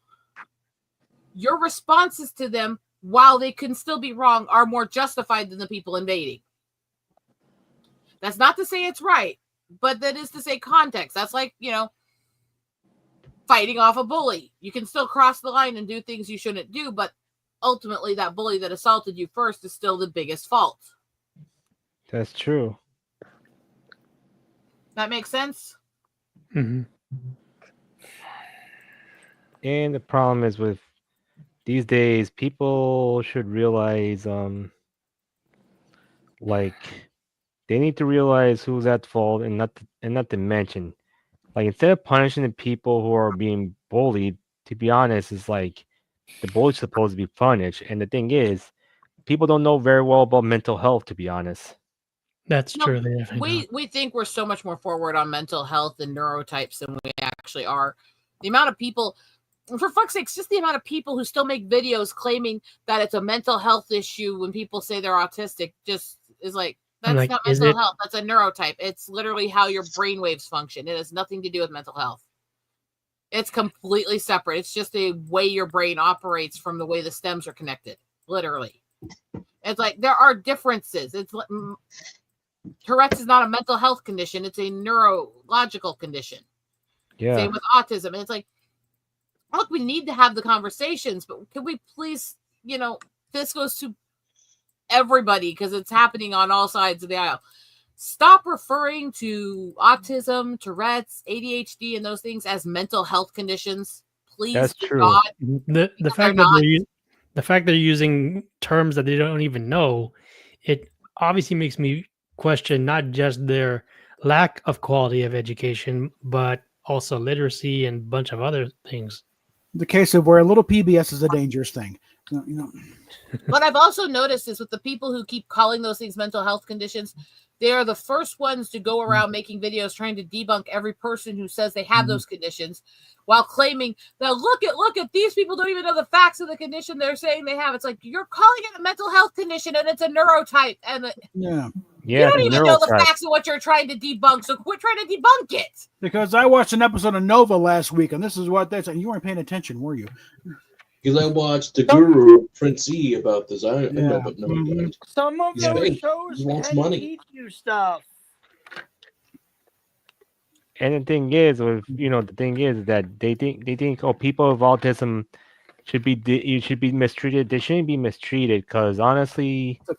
your responses to them, while they can still be wrong, are more justified than the people invading. That's not to say it's right, but that is to say context. That's like, you know, fighting off a bully. You can still cross the line and do things you shouldn't do, but ultimately that bully that assaulted you first is still the biggest fault. That's true. That makes sense? Mm-hmm. And the problem is with these days, people should realize, like, they need to realize who's at fault, and not to mention, like, instead of punishing the people who are being bullied, to be honest, it's like the bully's supposed to be punished. And the thing is, people don't know very well about mental health, to be honest. That's true. We think we're so much more forward on mental health and neurotypes than we actually are. The amount of people, for fuck's sake, just the amount of people who still make videos claiming that it's a mental health issue when people say they're autistic just is like, that's like, not mental health. That's a neurotype. It's literally how your brain waves function. It has nothing to do with mental health. It's completely separate. It's just a way your brain operates from the way the stems are connected. Literally. It's like there are differences. It's Tourette's is not a mental health condition. It's a neurological condition. Yeah. Same with autism. And it's like, look, we need to have the conversations, but can we please, you know, this goes to everybody, because it's happening on all sides of the aisle. Stop referring to autism, Tourette's, ADHD, and those things as mental health conditions. Please, That's true. God. The fact that the fact they're using terms that they don't even know, it obviously makes me question not just their lack of quality of education, but also literacy and a bunch of other things. The case of where a little PBS is a dangerous thing. What I've also noticed is with the people who keep calling those things mental health conditions, they are the first ones to go around making videos trying to debunk every person who says they have those conditions, while claiming that look at these people don't even know the facts of the condition they're saying they have. It's like, you're calling it a mental health condition and it's a neurotype, and you don't even know the facts of what you're trying to debunk. So quit trying to debunk it. Because I watched an episode of Nova last week, and this is what they said. You weren't paying attention, were you? Because I watched the Guru Prince E about this. I know, but no, Some of those shows wants can money. teach you stuff. And the thing is, that they think people with autism should be mistreated. They shouldn't be mistreated, because honestly, the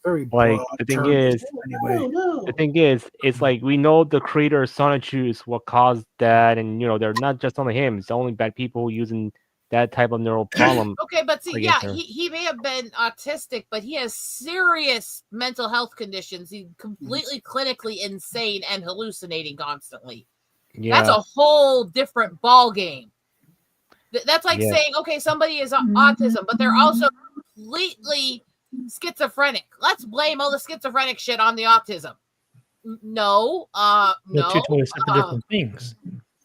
thing is, it's like we know the creator of Sonichu is what caused that, and they're not just only him; it's only bad people using that type of neural problem. Okay, but see, he may have been autistic, but he has serious mental health conditions. He's completely clinically insane and hallucinating constantly. Yeah. That's a whole different ball game. That's like saying, okay, somebody is autism, but they're also completely schizophrenic. Let's blame all the schizophrenic shit on the autism. No, they're two totally separate different things.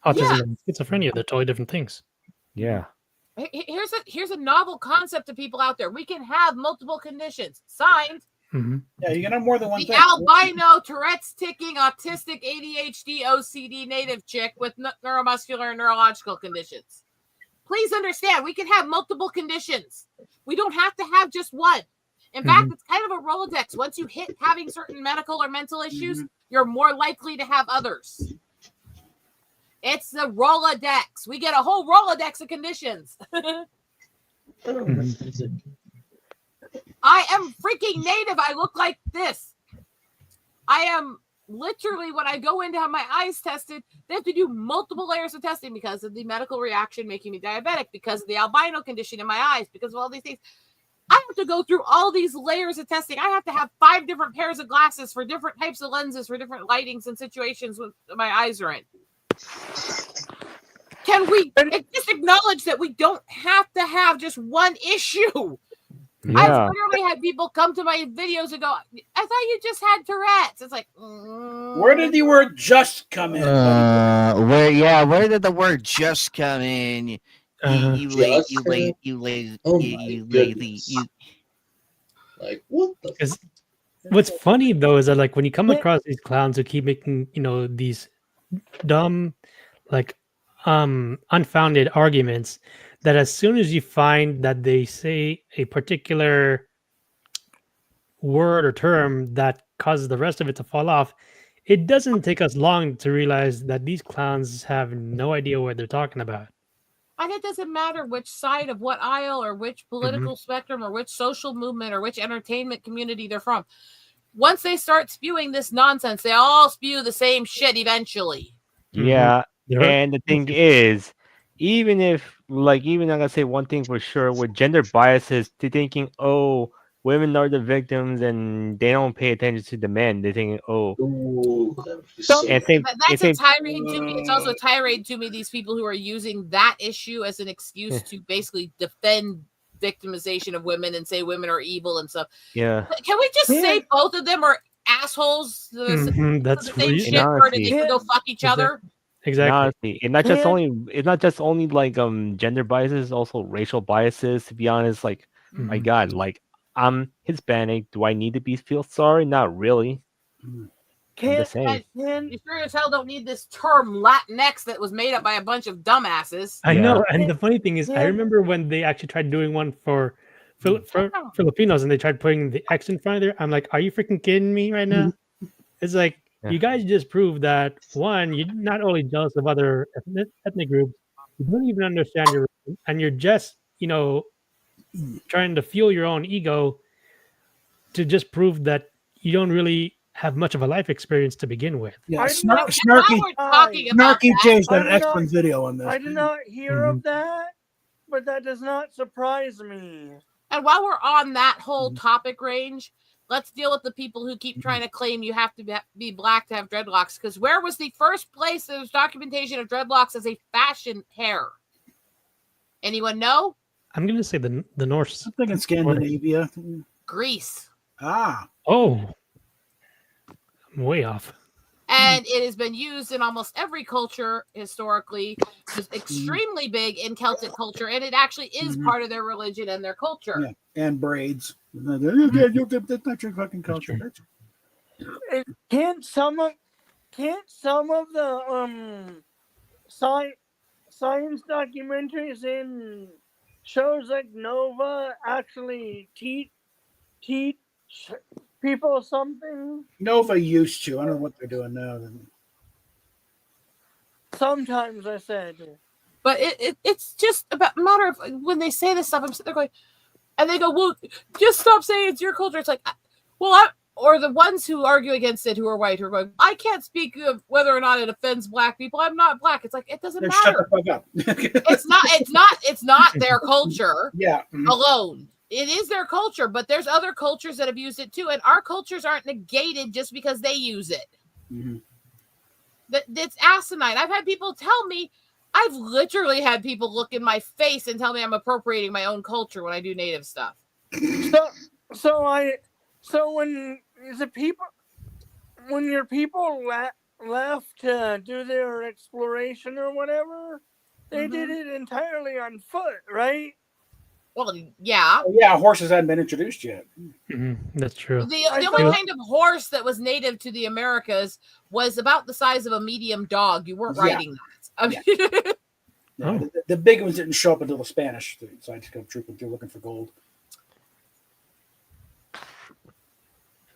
Autism and schizophrenia, they're totally different things. Yeah. Here's a novel concept to people out there. We can have multiple conditions. Signed. Mm-hmm. Yeah, you can have more than one thing. Albino, Tourette's, ticking, autistic, ADHD, OCD, native chick with neuromuscular and neurological conditions. Please understand, we can have multiple conditions. We don't have to have just one. In fact, it's kind of a Rolodex. Once you hit having certain medical or mental issues, you're more likely to have others. It's the Rolodex. We get a whole Rolodex of conditions. I am freaking native. I look like this. I am literally, when I go in to have my eyes tested, they have to do multiple layers of testing because of the medical reaction making me diabetic, because of the albino condition in my eyes, because of all these things. I have to go through all these layers of testing. I have to have 5 different pairs of glasses for different types of lenses for different lightings and situations when my eyes are in. Can we just acknowledge that we don't have to have just one issue? Yeah. I've literally had people come to my videos and go, I thought you just had Tourette's. It's like, where did the word just come in? Where did the word just come in? You lazy. Like, what the? What's funny though is that, like, when you come across these clowns who keep making, these dumb, like, unfounded arguments, that as soon as you find that they say a particular word or term that causes the rest of it to fall off, it doesn't take us long to realize that these clowns have no idea what they're talking about. And it doesn't matter which side of what aisle or which political spectrum or which social movement or which entertainment community they're from. Once they start spewing this nonsense, they all spew the same shit eventually. Yeah. And the thing is, even I'm gonna say one thing for sure, with gender biases, they're thinking, oh, women are the victims and they don't pay attention to the men. They're thinking, oh. That's a tirade to me. It's also a tirade to me, these people who are using that issue as an excuse to basically defend victimization of women and say women are evil and stuff. Yeah. Can we just say both of them are assholes? That's the same shit word, and they can go fuck each other. Exactly. Honestly, it's not just only like gender biases, also racial biases. To be honest, like my God, like I'm Hispanic. Do I need to feel sorry? Not really. You sure as hell don't need this term Latinx that was made up by a bunch of dumbasses. I know, and the funny thing is, I remember when they actually tried doing one for Filipinos, and they tried putting the X in front of there. I'm like, are you freaking kidding me right now? It's like, you guys just proved that, one, you're not only jealous of other ethnic groups, you don't even understand and you're just, trying to fuel your own ego. to just prove that you don't really have much of a life experience to begin with. Yeah, And while Snarky, we're talking about Snarky that, Jay's got an excellent video on this. I did not hear of that, but that does not surprise me. and while we're on that whole topic range, let's deal with the people who keep trying to claim you have to be black to have dreadlocks. Because where was the first place there was documentation of dreadlocks as a fashion hair? Anyone know? I'm going to say the Norse. I'm thinking Scandinavia. Greece. Ah. Oh. I'm way off. And it has been used in almost every culture historically. It's extremely big in Celtic culture, and it actually is part of their religion and their culture. Yeah, and braids. That's not your fucking culture. Can't some of the science documentaries in shows like Nova actually teach people something? Nova used to. I don't know what they're doing now. Sometimes I said. But it's just about a matter of when they say this stuff, I'm sitting there going, and they go, well, just stop saying it's your culture. It's like, well, or the ones who argue against it who are white who are going, I can't speak of whether or not it offends black people. I'm not black. It's like, it doesn't matter. Shut the fuck up. It's not their culture alone. It is their culture, but there's other cultures that have used it too. And our cultures aren't negated just because they use it. That's asinine. I've had people tell me, I've literally had people look in my face and tell me I'm appropriating my own culture when I do native stuff. So when your people left to do their exploration or whatever, they did it entirely on foot, right? Well, yeah. Yeah, horses hadn't been introduced yet. That's true. The only kind of horse that was native to the Americas was about the size of a medium dog. You weren't riding that. I mean, The big ones didn't show up until the Spanish decided to come trooping through looking for gold.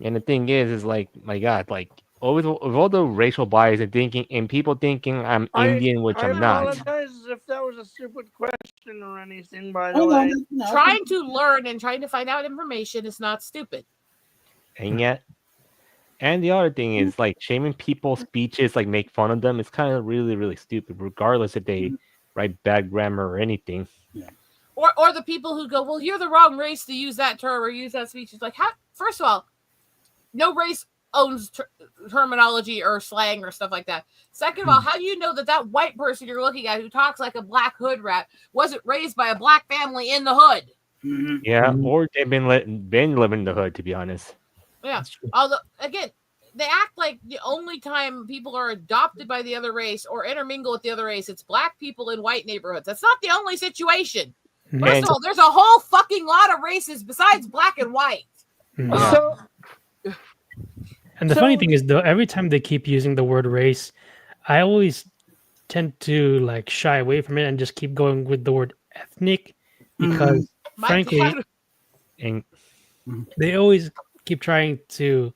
And the thing is like, my God, like with all the racial bias and people thinking I'm Indian, which I'm not. I apologize if that was a stupid question or anything, by the way. Trying to learn and trying to find out information is not stupid. And yet, and the other thing is like shaming people's speeches, like make fun of them. It's kind of really, really stupid, regardless if they write bad grammar or anything. Yeah. Or the people who go, well, you're the wrong race to use that term or use that speech. It's like, first of all, no race owns terminology or slang or stuff like that. Second of all, how do you know that white person you're looking at who talks like a black hood rat wasn't raised by a black family in the hood? Yeah, or they've been living in the hood, to be honest. Yeah. Although, again, they act like the only time people are adopted by the other race or intermingle with the other race, it's black people in white neighborhoods. That's not the only situation. First of all, there's a whole fucking lot of races besides black and white. And the funny thing is, though, every time they keep using the word race, I always tend to like shy away from it and just keep going with the word ethnic because, frankly, they always keep trying to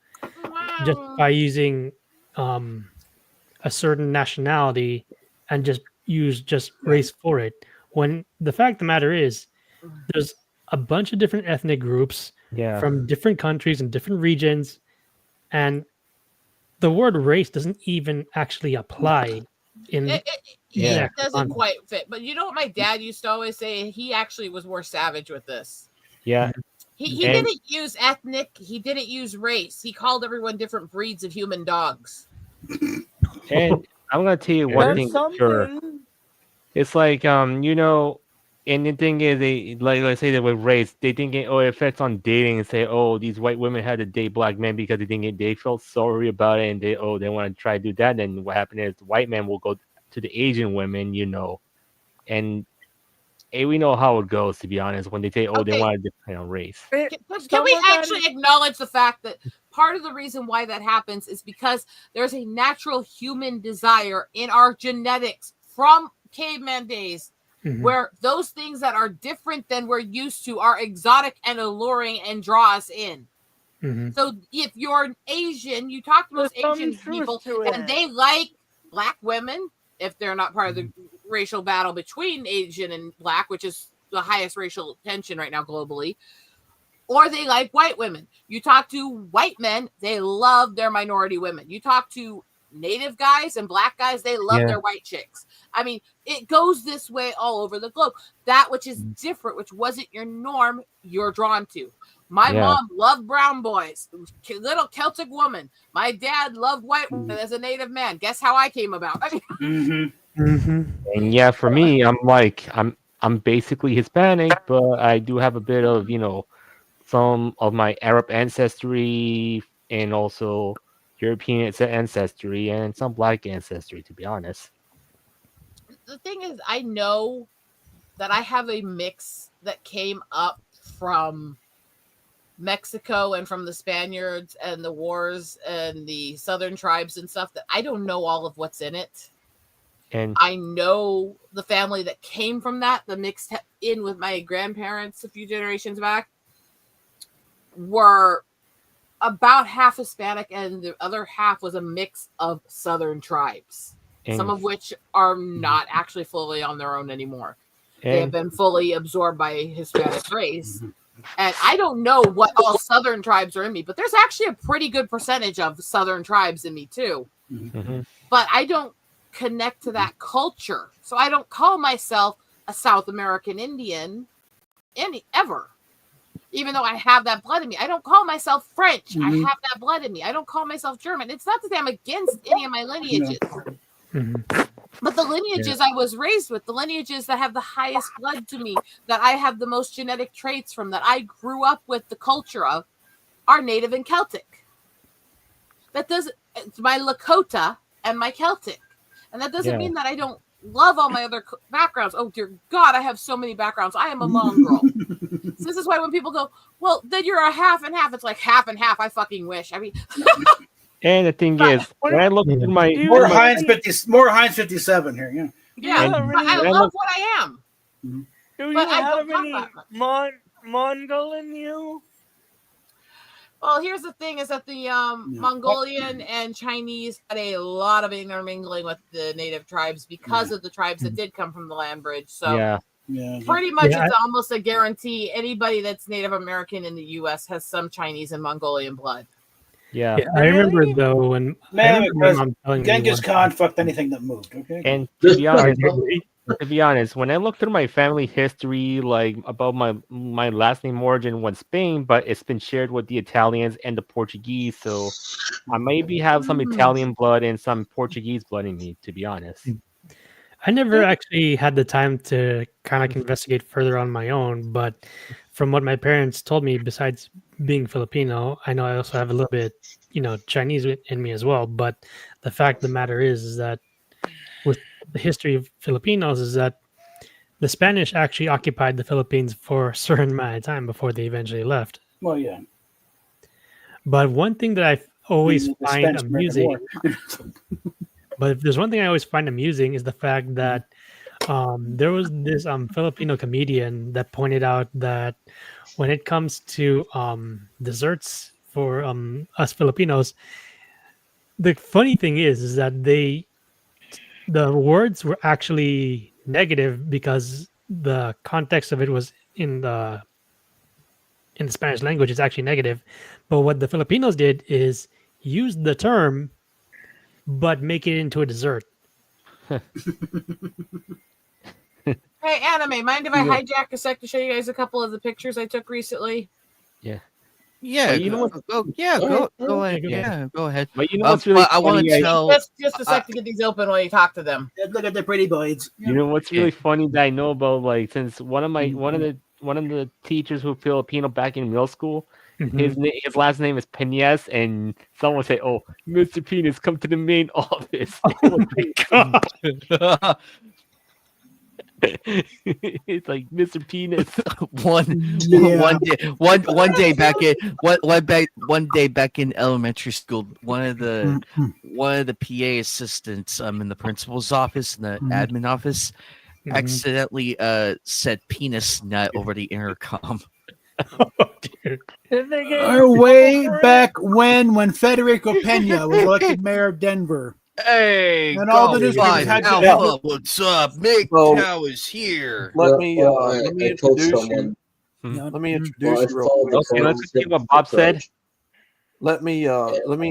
just by using a certain nationality and just use race for it. When the fact of the matter is, there's a bunch of different ethnic groups from different countries and different regions. And the word race doesn't even actually apply it doesn't quite fit. But you know what my dad used to always say? He actually was more savage with this. Yeah. He didn't use ethnic. He didn't use race. He called everyone different breeds of human dogs. And I'm going to tell you one thing for sure. It's like, and the thing is, they let's say that with race, they think it affects on dating and say, these white women had to date black men because they felt sorry about it and they want to try to do that. And what happened is the white men will go to the Asian women, and we know how it goes, to be honest, when they say, they want to depend on race. Can we actually acknowledge the fact that part of the reason why that happens is because there's a natural human desire in our genetics from caveman days where those things that are different than we're used to are exotic and alluring and draw us in. So if you're an Asian, you talk to most Asian people and they like black women, if they're not part of the racial battle between Asian and black, which is the highest racial tension right now globally, or they like white women. You talk to white men, they love their minority women. You talk to Native guys and black guys, they love their white chicks. I mean, it goes this way all over the globe. That which is different, which wasn't your norm, you're drawn to. My mom loved brown boys, little Celtic woman. My dad loved white women as a Native man. Guess how I came about? And yeah, for me, I'm basically Hispanic, but I do have a bit of, some of my Arab ancestry and also European ancestry and some black ancestry, to be honest. The thing is, I know that I have a mix that came up from Mexico and from the Spaniards and the wars and the southern tribes and stuff, that I don't know all of what's in it. And I know the family that came from that, the mixed in with my grandparents a few generations back, were about half Hispanic, and the other half was a mix of southern tribes, some of which are not actually fully on their own anymore. They have been fully absorbed by Hispanic race. And I don't know what all southern tribes are in me, but there's actually a pretty good percentage of southern tribes in me too. But I don't connect to that culture. So I don't call myself a South American Indian ever. Even though I have that blood in me. I don't call myself French. I have that blood in me. I don't call myself German. It's not that I'm against any of my lineages. But the lineages I was raised with, the lineages that have the highest blood to me, that I have the most genetic traits from, that I grew up with the culture of, are Native and Celtic. It's my Lakota and my Celtic. And that doesn't mean that I don't love all my other backgrounds. Oh, dear God, I have so many backgrounds. I am a mongrel. So this is why when people go, well, then you're a half and half. It's like half and half. I fucking wish. I mean... And the thing is, when I look at my... More Heinz 57 here, I love what I am. Do you have any Mongol in you? Well, here's the thing, is that the Mongolian and Chinese had a lot of intermingling with the native tribes because of the tribes that did come from the land bridge. So pretty much it's almost a guarantee anybody that's Native American in the U.S. has some Chinese and Mongolian blood. Yeah, I remember though when Genghis Khan fucked anything that moved. Okay, and to be honest, when I look through my family history, like about my last name origin was Spain, but it's been shared with the Italians and the Portuguese, so I maybe have some Italian blood and some Portuguese blood in me. To be honest, I never actually had the time to kind of investigate further on my own, but from what my parents told me, besides being Filipino, I know I also have a little bit, Chinese in me as well. But the fact of the matter is that with the history of Filipinos is that the Spanish actually occupied the Philippines for a certain amount of time before they eventually left. Well, yeah. But one thing that I always find amusing, but if there's one thing I always find amusing is the fact that there was this Filipino comedian that pointed out that when it comes to desserts for us Filipinos, the funny thing is that the words were actually negative because the context of it was in the Spanish language is actually negative. But what the Filipinos did is use the term but make it into a dessert. Hey, Anime, mind if I hijack a sec to show you guys a couple of the pictures I took recently? Yeah, go ahead. Yeah, go ahead. But what's really I want to tell just a sec to get these open while you talk to them. Look at the pretty boys. You know what's really funny that I know about, like, since one of the teachers who Filipino back in middle school, his last name is Peñas, and someone say, "Oh, Mr. Penis, come to the main office." Oh my God. It's like Mr. Penis. One day back in elementary school, one of the PA assistants in the principal's office, in the admin office, accidentally said penis nut over the intercom. Way back when Federico Pena was elected mayor of Denver. Hey, and all the newspapers had Alpha, what's up? Mick Cow is here. Let me introduce you. Let me introduce Well, you real quick. Okay, let's see what Bob said. Let me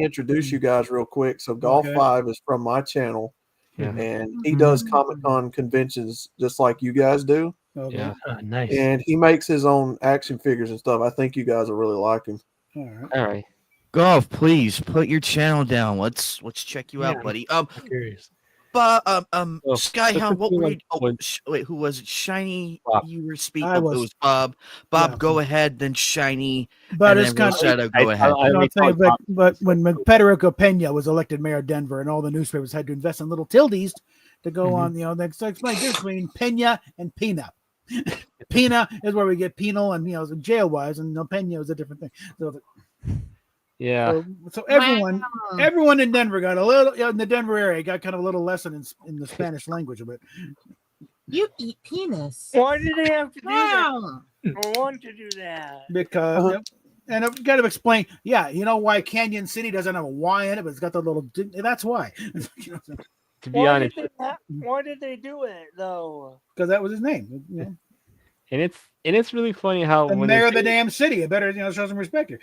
introduce you guys real quick. So Golf Okay. 5 is from my channel, Yeah. and he does Comic-Con conventions just like you guys do. Okay. Yeah. Nice. And he makes his own action figures and stuff. I think you guys will really like him. All right. All right. Golf, please put your channel down. Let's check you out, Yeah. buddy. I'm curious. But So, Skyhound, what were you? Oh, what- wait, who was it? Shiny. Bob. You were speaking. I It was. was Bob. Bob, Yeah. go ahead. Then Shiny, But and it's then kind of. Rosetta. Go ahead. I'll tell you, but when Federico Pena was elected mayor of Denver, and all the newspapers had to invest in little tildes to go on, they explain the difference between Pena and Pina. Pina is where we get penal and jail wise, and Pena is a different thing. Yeah. So everyone in Denver got a little in the Denver area got kind of a little lesson in the Spanish language of it. You eat penis. Why did they have to do that? Wow. I want to do that. Because and I've got to explain, you know why Canyon City doesn't have a Y in it, but it's got the little. That's why. To be honest, Why did they do it though? Because that was his name. and it's really funny how The when mayor they of the say- damn city, it better show some respect here.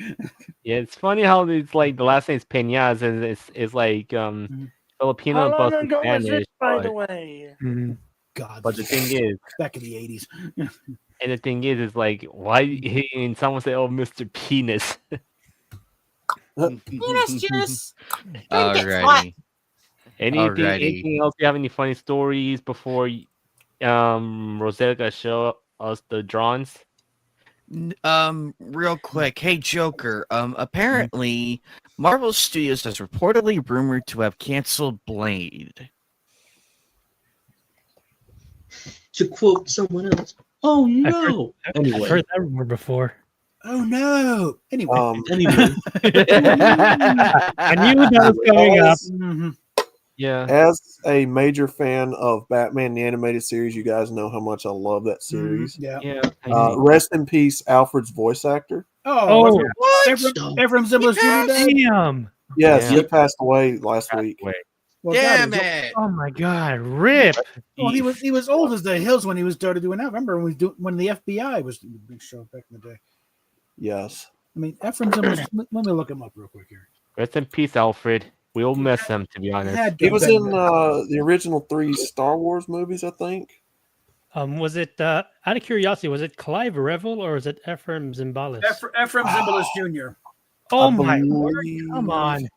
Yeah, it's funny how it's like the last name's Peñas and it's like Filipino How long plus ago was Spanish. this, by the way? God, But the thing is, back in the 80s. and the thing is like why? And someone say, "Oh, Mr. Penis." Penis juice. Drink it hot. Alrighty. Anything else? You have any funny stories before Rosetta show us the drawings? Real quick. Hey, Joker. Apparently, Marvel Studios has reportedly rumored to have canceled Blade. To quote someone else, "Oh no!" I've Anyway, heard that rumor before. Oh no! Anyway, anyway, I knew that was coming up. Yeah. As a major fan of Batman the Animated Series, you guys know how much I love that series. Yeah. Yeah. Rest in peace, Alfred's voice actor. Oh, What? Ephraim Zimbalist Jr. died? Damn. Yes, Yeah. he passed away last week. Wait. Well, Damn God, it! Oh my God. Rip. well, he was old as the hills when he was started doing that. Remember when the FBI was the big show back in the day. Yes. I mean, Ephraim Zimbalist. Let me look him up real quick here. Rest in peace, Alfred. We'll miss him, to be honest. He was in the original 3 Star Wars movies, I think. Was it out of curiosity? Was it Clive Revel or was it Ephraim Zimbalist? Ephraim Zimbalist Jr. Oh I my believe- word! Come on.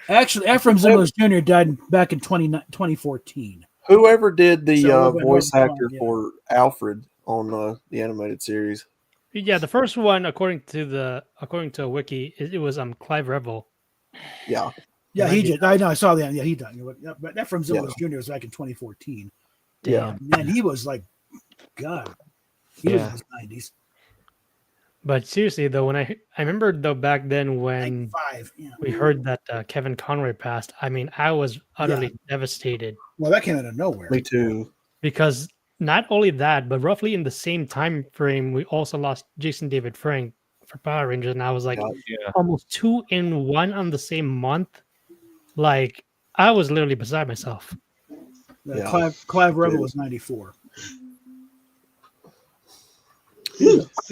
Actually, Ephraim Zimbalist Jr. died back in 2014. Whoever did the So, voice yeah. actor for Alfred on the animated series. Yeah, the first one, according to a wiki, it was Clive Revel. Yeah. Yeah, he did. I know. I saw that. Yeah, he died. But Ephraim Zimbalist Jr. was back in 2014. Yeah. Man, he was like, God, he was in Yeah. his 90s. But seriously, though, when I remember though back then when 95. Yeah. we heard that Kevin Conroy passed, I mean, I was utterly devastated Well, that came out of nowhere. Me too. because not only that, but roughly in the same time frame, we also lost Jason David Frank for Power Rangers, and I was like, Yeah. almost 2 in 1 on the same month. Like I was literally beside myself. Yeah. Clive Revel was 94.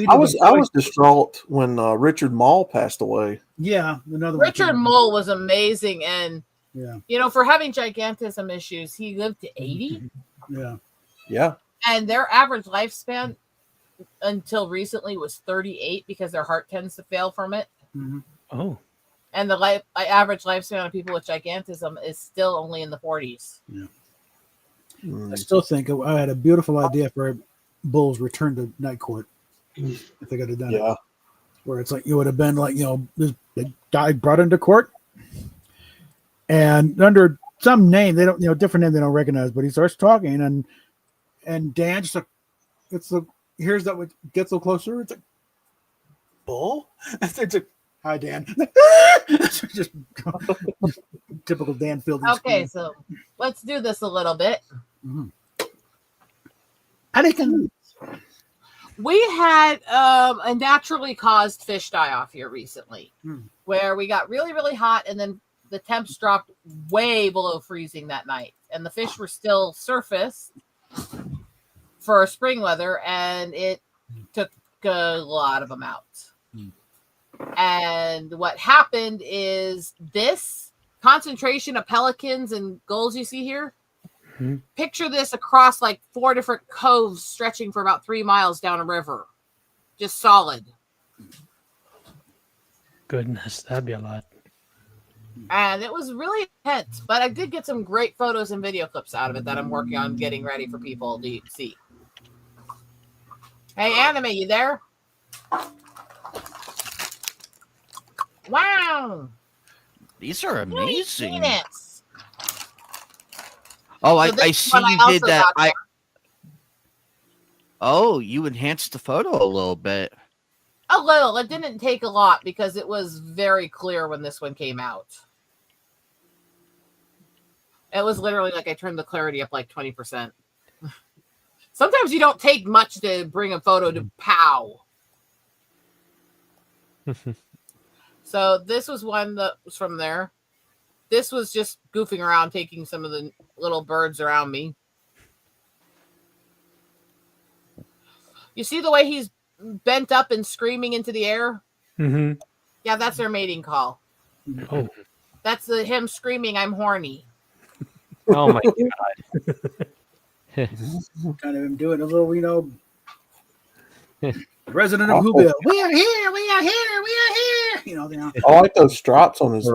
I was distraught when Richard Mall passed away. Yeah, another one. Richard Mole was amazing, and Yeah. for having gigantism issues, he lived to 80, Yeah. Yeah. and their average lifespan until recently was 38 because their heart tends to fail from it. Oh, And the average lifespan of people with gigantism is still only in the 40s. Yeah. Mm. I still think I had a beautiful idea for Bull's return to Night Court. If they could have done it, where it's like you would have been like this guy brought into court, and under some name they don't different name they don't recognize, but he starts talking and Dan just here's that what gets a little closer. It's like Bull. It's like hi Dan. just typical Dan Fielding. Okay, so let's do this a little bit. We had a naturally caused fish die off here recently, where we got really, really hot, and then the temps dropped way below freezing that night, and the fish were still surfaced for spring weather, and it took a lot of them out. And what happened is this concentration of pelicans and gulls you see here. Picture this across like 4 different coves stretching for about 3 miles down a river. Just solid. Goodness, that'd be a lot. And it was really intense, but I did get some great photos and video clips out of it that I'm working on getting ready for people to see. Hey, Anime, you there? Wow. These are amazing. Penis. Oh, So I see you did that. Oh, you enhanced the photo a little bit. A little. It didn't take a lot because it was very clear when this one came out. It was literally like I turned the clarity up like 20%. Sometimes you don't take much to bring a photo to pow. So this was one that was from there. This was just goofing around, taking some of the little birds around me. You see the way he's bent up and screaming into the air? Mm-hmm. Yeah, that's their mating call. Oh. That's him screaming, I'm horny. Oh my god. Kind of him doing a little, Resident of Whoville. We are here, we are here, we are here. I like those stripes on his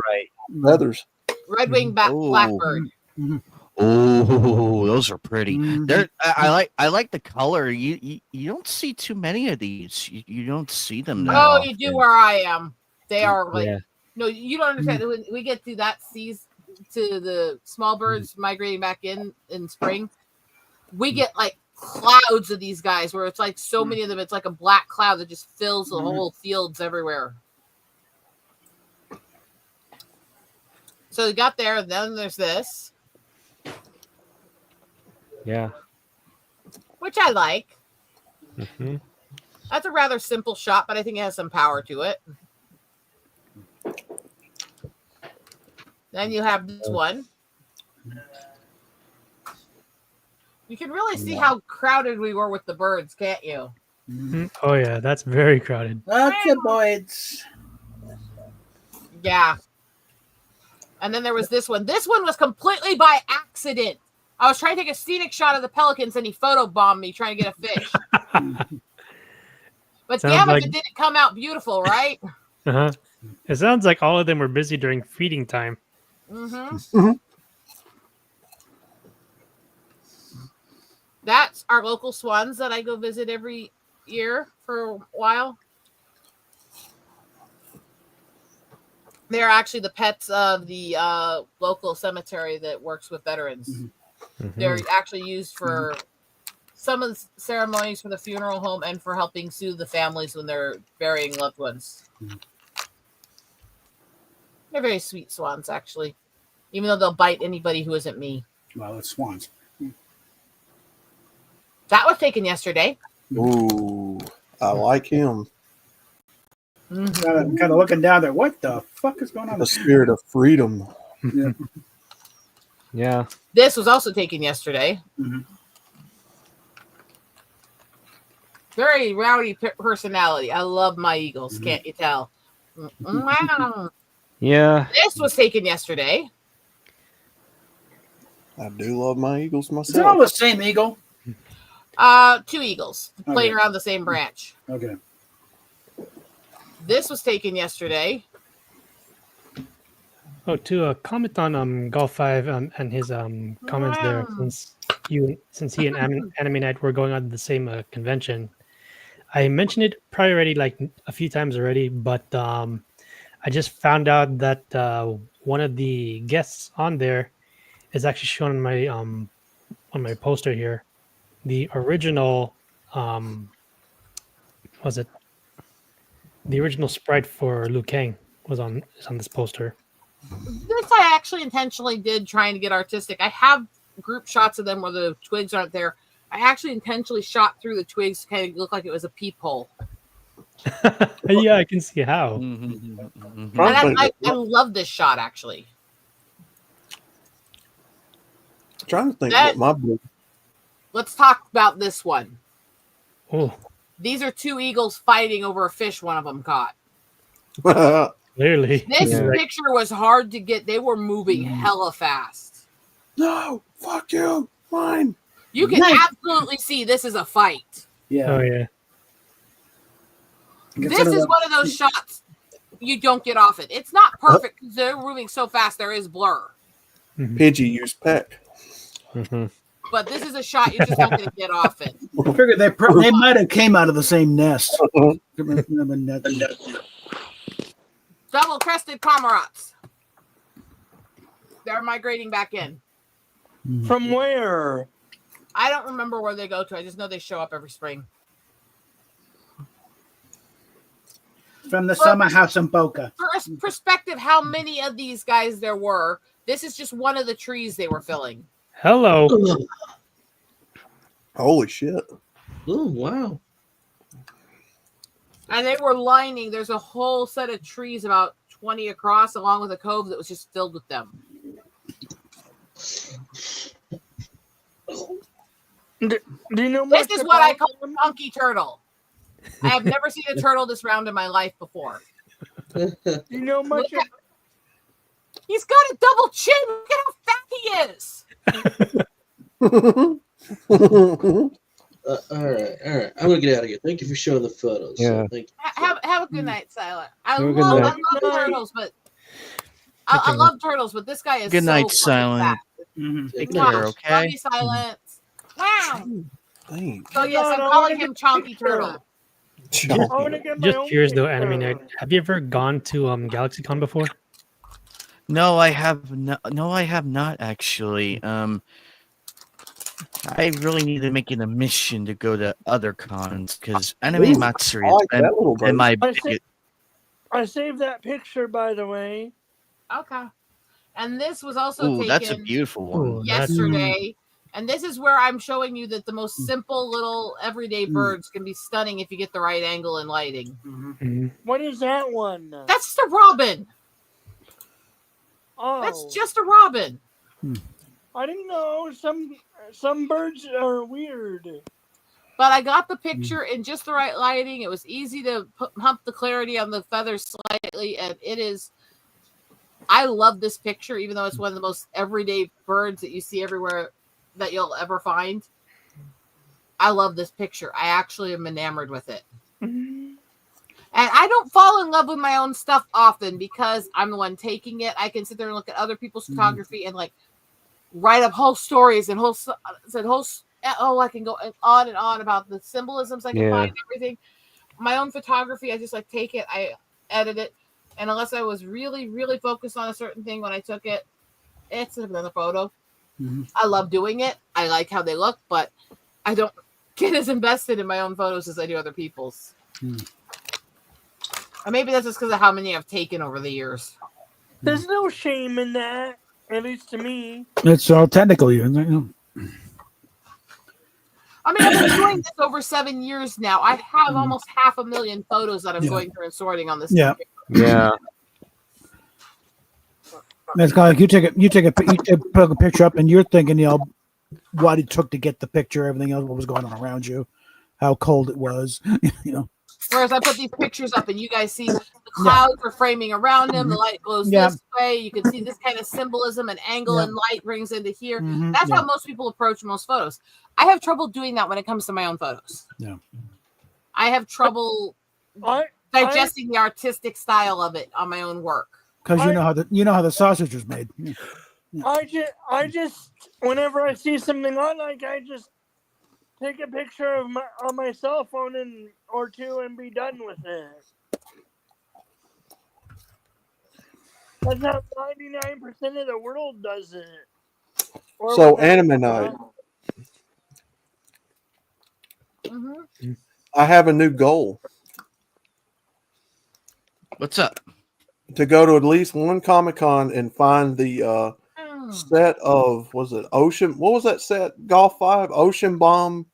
feathers. Red-winged blackbird. Mm-hmm. Oh, those are pretty. Mm-hmm. I like the color. You don't see too many of these. You don't see them now. Oh, you do where I am. They are like Yeah. no, you don't understand. When we get to that season, to the small birds migrating back in spring, we get like clouds of these guys where it's like so many of them. It's like a black cloud that just fills the whole fields everywhere. So we got there, and then there's this. Yeah. Which I like. Mm-hmm. That's a rather simple shot, but I think it has some power to it. Then you have this one. You can really see how crowded we were with the birds, can't you? Mm-hmm. Oh yeah, that's very crowded. Lots of birds. Yeah. And then there was this one. This one was completely by accident. I was trying to take a scenic shot of the pelicans, and he photobombed me trying to get a fish. But damn it, it didn't come out beautiful, right? Uh-huh. It sounds like all of them were busy during feeding time. Mm-hmm. That's our local swans that I go visit every year for a while. They're actually the pets of the local cemetery that works with veterans. Mm-hmm. They're actually used for some of the ceremonies for the funeral home and for helping soothe the families when they're burying loved ones. Mm-hmm. They're very sweet swans, actually, even though they'll bite anybody who isn't me. Well, it's swans. That was taken yesterday. Ooh, I like him. Mm-hmm. Kind of looking down there. What the fuck is going on? The spirit of freedom. Yeah. Yeah. This was also taken yesterday. Mm-hmm. Very rowdy personality. I love my eagles. Mm-hmm. Can't you tell? Wow. Yeah. This was taken yesterday. I do love my eagles myself. Is it all the same eagle? 2 eagles playing around the same branch. Okay. This was taken yesterday. Oh, to comment on Golf 5 and his comments there, since he and Anime Night were going on the same convention. I mentioned it probably already like a few times already, but I just found out that one of the guests on there is actually shown on my poster here. The original was it? The original sprite for Liu Kang is on this poster. This I actually intentionally did, trying to get artistic. I have group shots of them where the twigs aren't there. I actually intentionally shot through the twigs to kind of look like it was a peephole. Yeah, I can see how. Mm-hmm. Mm-hmm. And I love this shot, actually. I'm trying to think what my book. Let's talk about this one. Oh. These are two eagles fighting over a fish one of them caught. Clearly. This picture was hard to get. They were moving hella fast. No, fuck you. Fine. You can absolutely see this is a fight. Yeah. Oh, yeah. This is one of those shots you don't get off it. It's not perfect because they're moving so fast. There is blur. Pidgey used peck. But this is a shot you just don't get to get off it. I figured they might have came out of the same nest. Double-crested cormorants. They're migrating back in. From where? I don't remember where they go to. I just know they show up every spring. From the summer house in Boca. For a perspective, how many of these guys there were, this is just one of the trees they were filling. Hello. Holy shit. Oh, wow. And they were lining, there's a whole set of trees about 20 across, along with a cove that was just filled with them. Do you know this is what I call a chunky turtle. I have never seen a turtle this round in my life before. You know much He's got a double chin. Look at how fat he is. All right. I'm gonna get out of here. Thank you for showing the photos. Yeah. So thank you. Have a good night, Silent. I Have a good love night. turtles, but I love turtles, but this guy is Good night, so Silent. Take Wow. care. Care, okay? Love you, Silent. Wow. Thanks. So yes, I'm calling him Chonky Turtle. Just curious though, Anime Night. Have you ever gone to GalaxyCon before? No, I have no. No, I have not actually. I really need to make it a mission to go to other cons because Anime Matsuri has been my biggest. I saved that picture, by the way. Okay. And this was also taken that's a beautiful one. yesterday. And this is where I'm showing you that the most simple little everyday birds can be stunning if you get the right angle and lighting. What is that one? That's the robin. Oh, That's just a robin. I didn't know. Some birds are weird. But I got the picture in just the right lighting. It was easy to pump the clarity on the feathers slightly, and it is. I love this picture, even though it's one of the most everyday birds that you see everywhere that you'll ever find. I love this picture. I actually am enamored with it. And I don't fall in love with my own stuff often because I'm the one taking it. I can sit there and look at other people's photography and like write up whole stories and I can go on and on about the symbolisms I can find and everything. My own photography, I just like take it, I edit it, and unless I was really, really focused on a certain thing when I took it, it's another photo. I love doing it. I like how they look, but I don't get as invested in my own photos as I do other people's. Or maybe that's just because of how many I've taken over the years. There's no shame in that, at least to me. It's all technical, isn't it? I mean, I've been doing this over 7 years now. I have almost 500,000 photos that I'm going through and sorting on this. Yeah. Yeah. It's kind of like you put a picture up and you're thinking, what it took to get the picture, everything else, what was going on around you, how cold it was, Whereas I put these pictures up and you guys see the clouds are framing around them, the light goes this way. You can see this kind of symbolism and angle and light brings into here. That's how most people approach most photos. I have trouble doing that when it comes to my own photos. Yeah. I have trouble digesting the artistic style of it on my own work. Because you know how the sausage was made. I just whenever I see something I like, I just take a picture of on my cell phone or two and be done with it. That's how 99% of the world does it. So Anime Night. I have a new goal. What's up? To go to at least one Comic-Con and find the set of, was it Ocean? What was that set? Golf 5? Ocean Bomb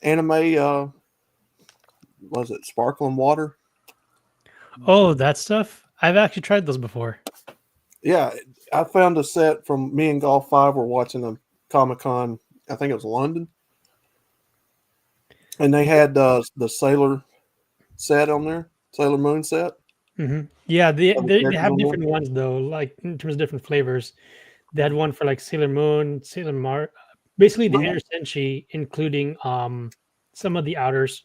anime, was it Sparkling Water? Oh, that stuff? I've actually tried those before. Yeah, I found a set from me and Golf 5 were watching a Comic-Con, I think it was London. And they had the Sailor set on there, Sailor Moon set. Yeah, they characters have on there? different ones though, like in terms of different flavors. They had one for like Sailor Moon, Sailor Mar, basically the inner Senshi, including some of the outers.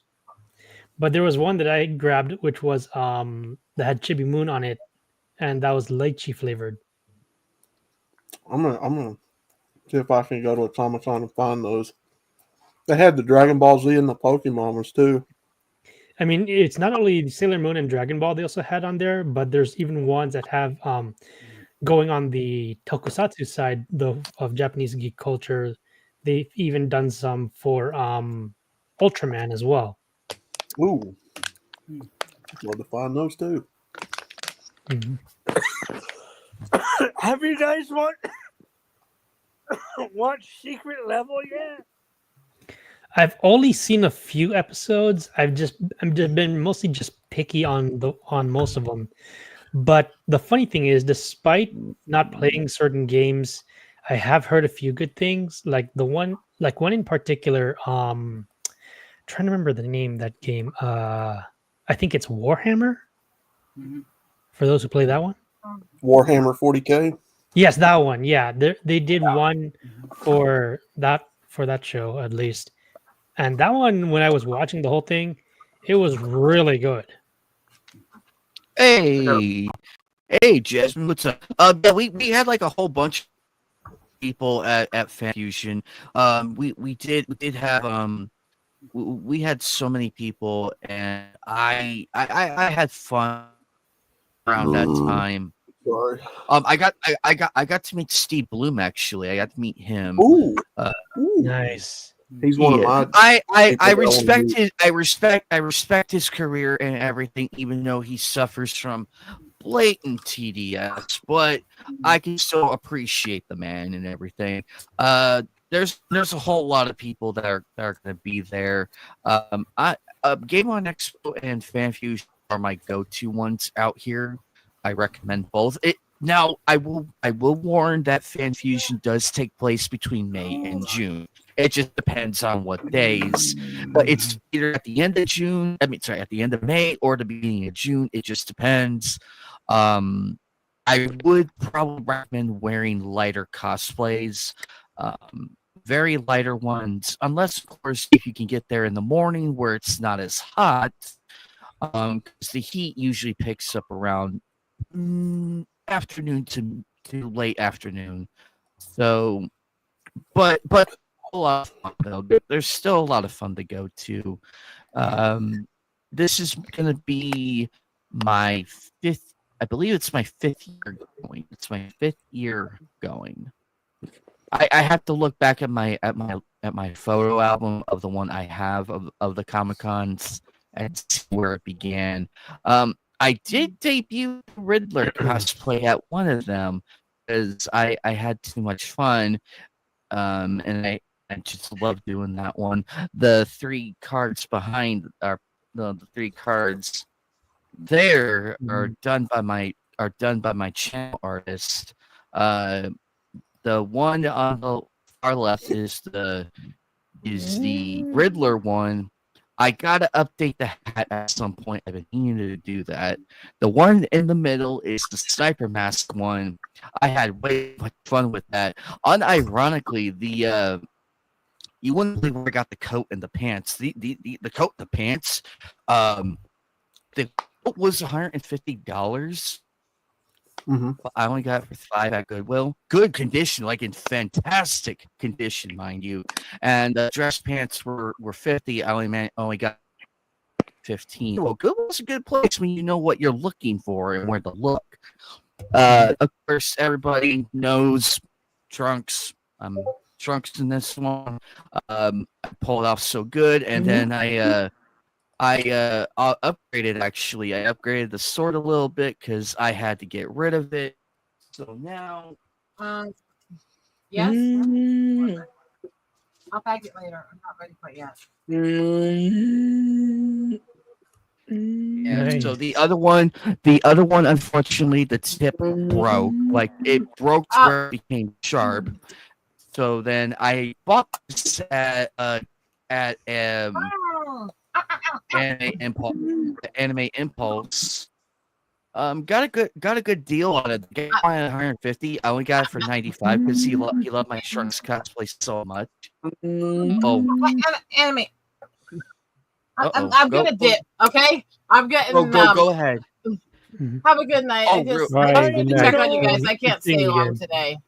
But there was one that I grabbed, which was that had Chibi Moon on it, and that was lychee flavored. I'm gonna see if I can go to a Comic-Con and find those. They had the Dragon Ball Z and the Pokemon ones too. I mean, it's not only Sailor Moon and Dragon Ball they also had on there, but there's even ones that have going on the tokusatsu side of Japanese geek culture. They've even done some for Ultraman as well. Ooh, love to find those too. Have you guys watched Secret Level yet? I've only seen a few episodes. I'm just been mostly just picky on most of them. But the funny thing is, despite not playing certain games, I have heard a few good things. Like one in particular. Trying to remember the name of that game. I think it's Warhammer. For those who play that one. Warhammer 40K. Yes, that one. Yeah, they did one for that show at least. And that one, when I was watching the whole thing, it was really good. Hey, Jasmine, what's up? Yeah, we had like a whole bunch of people at Fan Fusion. We did have we had so many people, and I had fun around that time. Sorry. I got to meet Steve Bloom actually. I got to meet him. Ooh, Nice. He's one of my. I respect his career and everything, even though he suffers from blatant TDS. But I can still appreciate the man and everything. There's a whole lot of people that are going to be there. Game On Expo and FanFusion are my go-to ones out here. I recommend both. Now I will warn that Fan Fusion does take place between May and June. It just depends on what days, but it's either at the end of June. At the end of May or the beginning of June. It just depends. I would probably recommend wearing lighter cosplays, very lighter ones, unless of course if you can get there in the morning where it's not as hot, because the heat usually picks up around afternoon to late afternoon. So, but a lot of fun though. There's still a lot of fun to go to. This is gonna be my fifth. I believe it's my 5th year going. It's my 5th year going. I have to look back at my photo album of the one I have of the Comic-Cons and see where it began. I did debut Riddler cosplay at one of them because I had too much fun, and I just love doing that one. The 3 cards behind are the 3 cards there are done by my channel artist. The one on the far left is the Riddler one. I gotta update the hat at some point. I've been needing to do that. The one in the middle is the sniper mask one. I had way much fun with that. Unironically, you wouldn't believe where I got the coat and the pants. The coat and the pants. The coat was $150. But I only got it for $5 at Goodwill. Good condition, like in fantastic condition, mind you. And the dress pants were $50. I only got 15. Well, Goodwill's a good place when you know what you're looking for and where to look. Of course, everybody knows Trunks. Trunks in this one. I pulled off so good, and then I upgraded actually. I upgraded the sword a little bit because I had to get rid of it. So now, yes, I'll bag it later. I'm not ready quite yet. Yeah, nice. So the other one, unfortunately, the tip broke. Like it broke to where it became sharp. So then I bought this at Anime Impulse. Got a good deal on it. Got it at 150. I only got it for 95 because he loved my Shrunks cosplay so much. Oh, Anime. I'm gonna dip. Okay, I'm getting. Go ahead. Have a good night. I just need to check on you guys. I can't stay long today.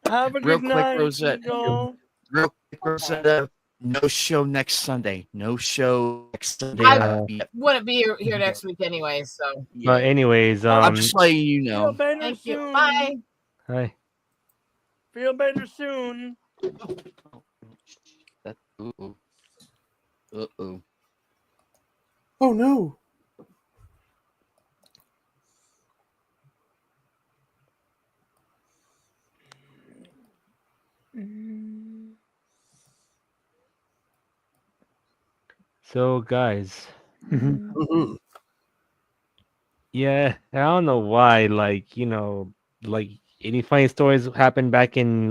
Have a Real good quick, night, Rosetta. Eagle. Real quick, Rosetta. No show next Sunday. No show next Sunday. I wouldn't be here next week anyway. So. But anyways, I'm just letting you Feel know. better Thank soon. you. Bye. Hi. Feel better soon. Uh-oh. Oh no. So guys, Mhm. yeah, I don't know why. Like any funny stories happened back in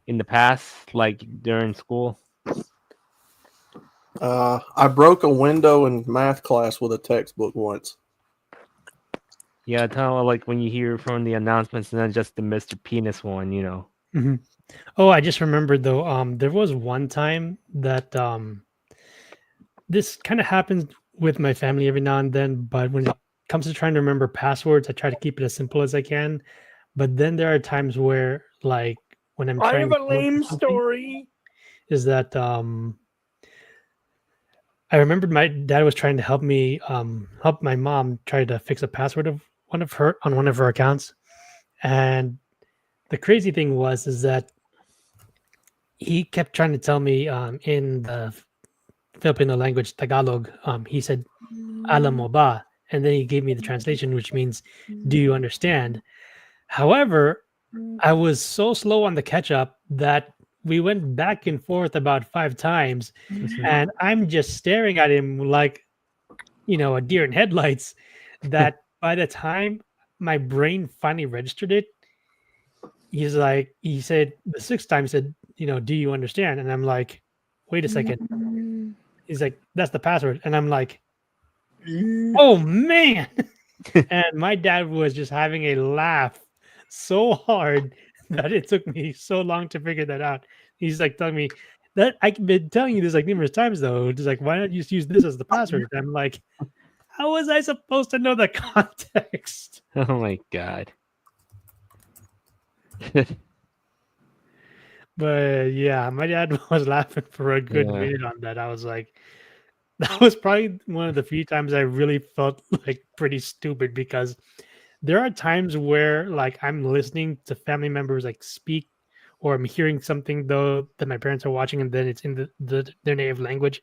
in the past, like during school. I broke a window in math class with a textbook once. Yeah, kind of like when you hear from the announcements and then just the Mr. Penis one, you know. Mm-hmm. Oh, I just remembered though. There was one time that this kind of happens with my family every now and then, but when it comes to trying to remember passwords, I try to keep it as simple as I can. But then there are times where, like, when I'm I trying have to a go into lame something, story. is that I remembered my dad was trying to help me help my mom try to fix a password of one of her accounts, and the crazy thing was is that he kept trying to tell me in the Filipino language Tagalog, he said "alam mo ba," and then he gave me the translation, which means "do you understand?" However, I was so slow on the catch up that we went back and forth about 5 times, and I'm just staring at him like, a deer in headlights. That by the time my brain finally registered it, he said the sixth time, he said, "Do you understand?" And I'm like, "Wait a second." He's like, "That's the password," and I'm like, "Oh man!" And my dad was just having a laugh so hard that it took me so long to figure that out. He's like telling me that I've been telling you this like numerous times though. Just like, why not just use this as the password? And I'm like, how was I supposed to know the context? Oh my god. But yeah, my dad was laughing for a good Yeah. minute on that. I was like, that was probably one of the few times I really felt like pretty stupid, because there are times where like I'm listening to family members like speak, or I'm hearing something though that my parents are watching and then it's in their native language.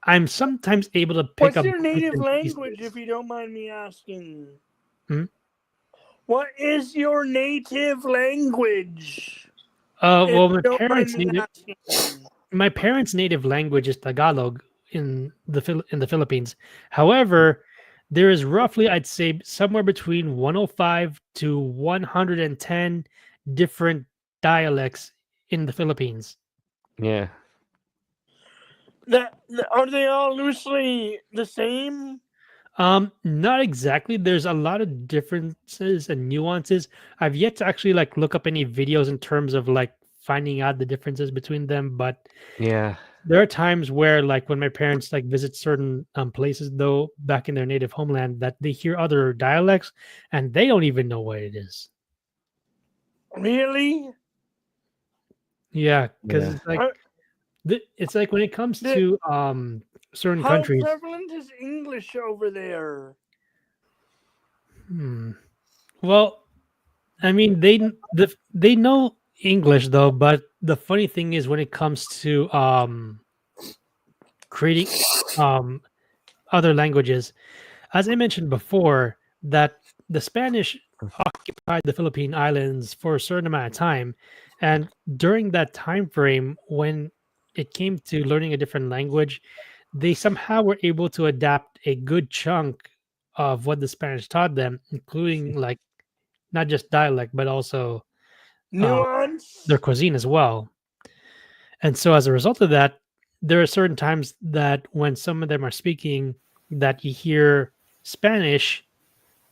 I'm sometimes able to pick What's up your bits native and language, pieces. if you don't mind me asking? Hmm? What is your native language? Well, Asking. my parents' native language is Tagalog in the Philippines. However, there is roughly, I'd say, somewhere between 105 to 110 different dialects in the Philippines. Yeah. Are they all loosely the same? Not exactly. There's a lot of differences and nuances. I've yet to actually like look up any videos in terms of like finding out the differences between them, but Yeah. there are times where like when my parents like visit certain places though back in their native homeland, that they hear other dialects and they don't even know what it is. Really? Yeah, because Yeah. it's like it's like when it comes to certain How countries. prevalent is English over there? Well, I mean they know English though, but the funny thing is when it comes to creating other languages, as I mentioned before, that the Spanish occupied the Philippine Islands for a certain amount of time, and during that time frame, when it came to learning a different language, they somehow were able to adapt a good chunk of what the Spanish taught them, including like not just dialect but also Nuance? their cuisine as well. And so, as a result of that, there are certain times that when some of them are speaking, that you hear Spanish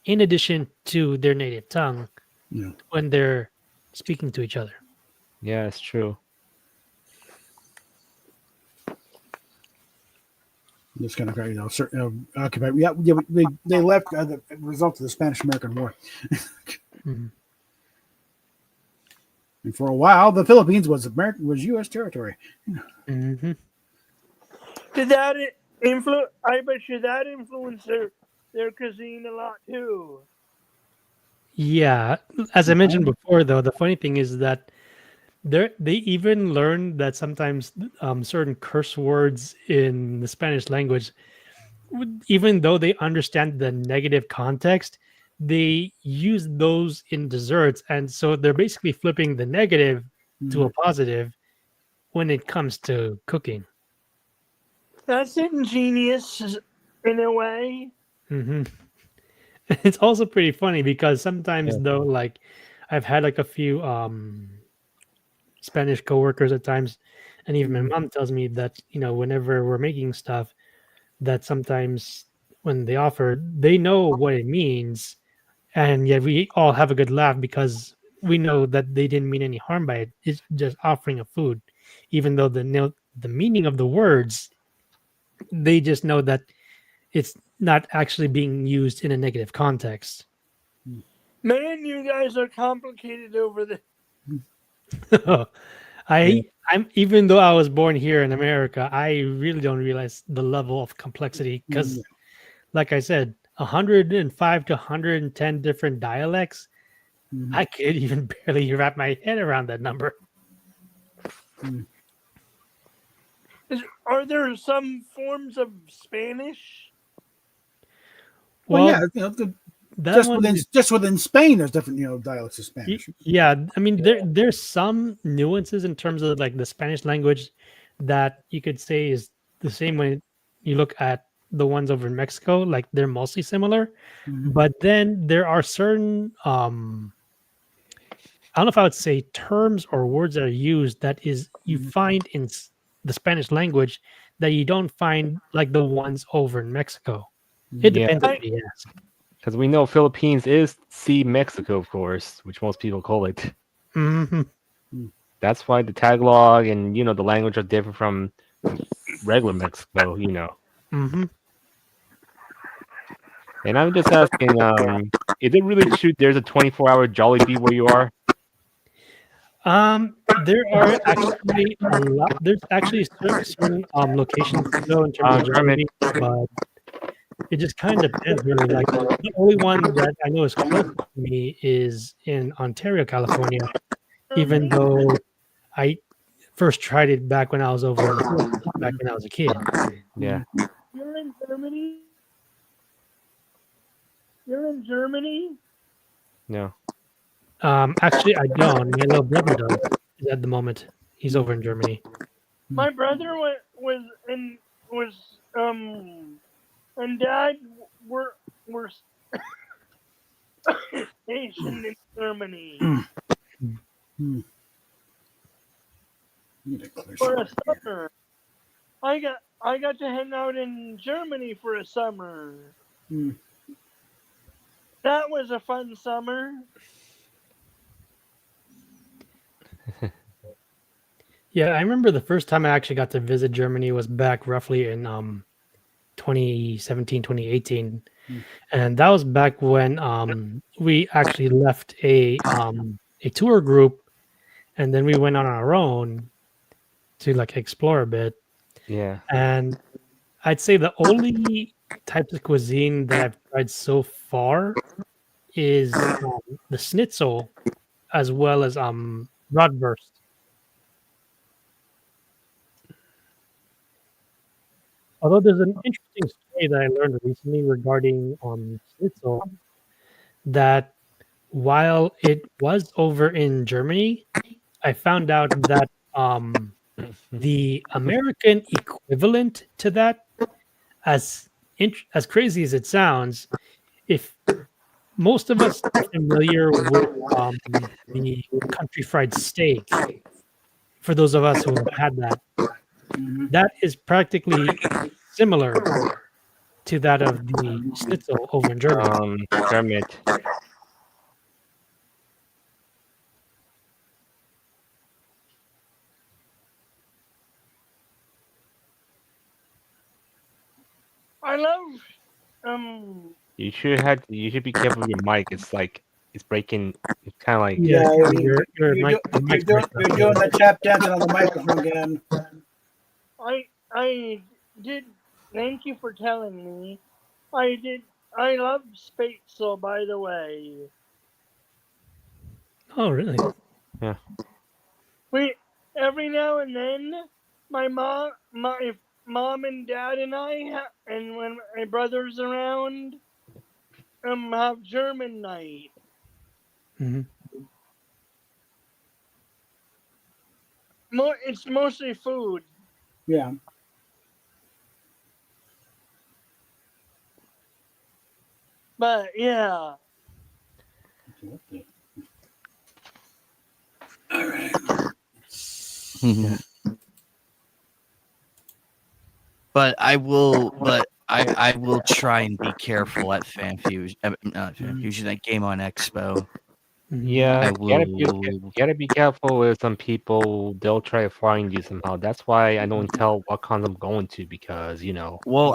in addition to their native tongue when they're speaking to each other. Yeah, it's true. It's kind of great, occupied. Yeah, they left the result of the Spanish-American War. Mm-hmm. And for a while, the Philippines was U.S. territory. Mm-hmm. Did that influence? I bet you that influenced their cuisine a lot too. Yeah, as I mentioned before, though, the funny thing is that they even learned that sometimes certain curse words in the Spanish language, even though they understand the negative context, they use those in desserts, and so they're basically flipping the negative to a positive when it comes to cooking. That's ingenious in a way. Mm-hmm. It's also pretty funny because sometimes though, like I've had like a few Spanish coworkers at times, and even my mom tells me that whenever we're making stuff, that sometimes when they offer, they know what it means, and yet we all have a good laugh because we know that they didn't mean any harm by it. It's just offering a food, even though the meaning of the words, they just know that it's not actually being used in a negative context. Man, you guys are complicated over there. I'm even though I was born here in America, I really don't realize the level of complexity because, like I said, 105 to 110 different dialects. I could even barely wrap my head around that number. Are there some forms of Spanish? Well, yeah, just within Spain, there's different dialects of Spanish. Yeah, I mean there's some nuances in terms of like the Spanish language that you could say is the same when you look at the ones over in Mexico. Like they're mostly similar, but then there are certain I don't know if I would say terms or words that are used that is you find in the Spanish language that you don't find like the ones over in Mexico. It depends on the ask. Because we know Philippines is see Mexico, of course, which most people call it. Mm-hmm. That's why the Tagalog and the language are different from regular Mexico. Mm-hmm. And I'm just asking, is it really true there's a 24-hour Jollibee where you are? There are actually a lot. There's actually certain locations though in terms of Jollibee, but it just kind of depends really. Like the only one that I know is close to me is in Ontario, California. Even though I first tried it back when I was over back when I was a kid. Yeah. You're in Germany? You're in Germany? No. Actually, I don't. My little brother does at the moment. He's over in Germany. My brother was and Dad were stationed in Germany for a summer. I got to hang out in Germany for a summer. That was a fun summer. Yeah, I remember the first time I actually got to visit Germany was back roughly in 2017, 2018. And that was back when we actually left a tour group, and then we went on our own to like explore a bit. Yeah. And I'd say the only types of cuisine that I've tried so far is the schnitzel as well as bratwurst. Although there's an interesting story that I learned recently regarding schnitzel, that while it was over in Germany, I found out that the American equivalent to that, as crazy as it sounds, if most of us are familiar with the country fried steak, for those of us who have had that, that is practically similar to that of the schnitzel over in Germany. Kermit. I love You should be careful with your mic. It's like it's breaking. It's kind of like Yeah, your you're, mic, you're doing the tap dancing on the microphone again. I did. Thank you for telling me. I did. I love Spatzel, by the way. Oh, really? Yeah. Every now and then, my mom and dad and I, and when my brother's around, have German night. Mm-hmm. It's mostly food. Yeah. But yeah. All right. But I will try and be careful at Fan Fusion, not Fan Fusion, that Game on Expo. Yeah, I you gotta be careful with some people. They'll try to find you somehow. That's why I don't tell what cons I'm going to because Well,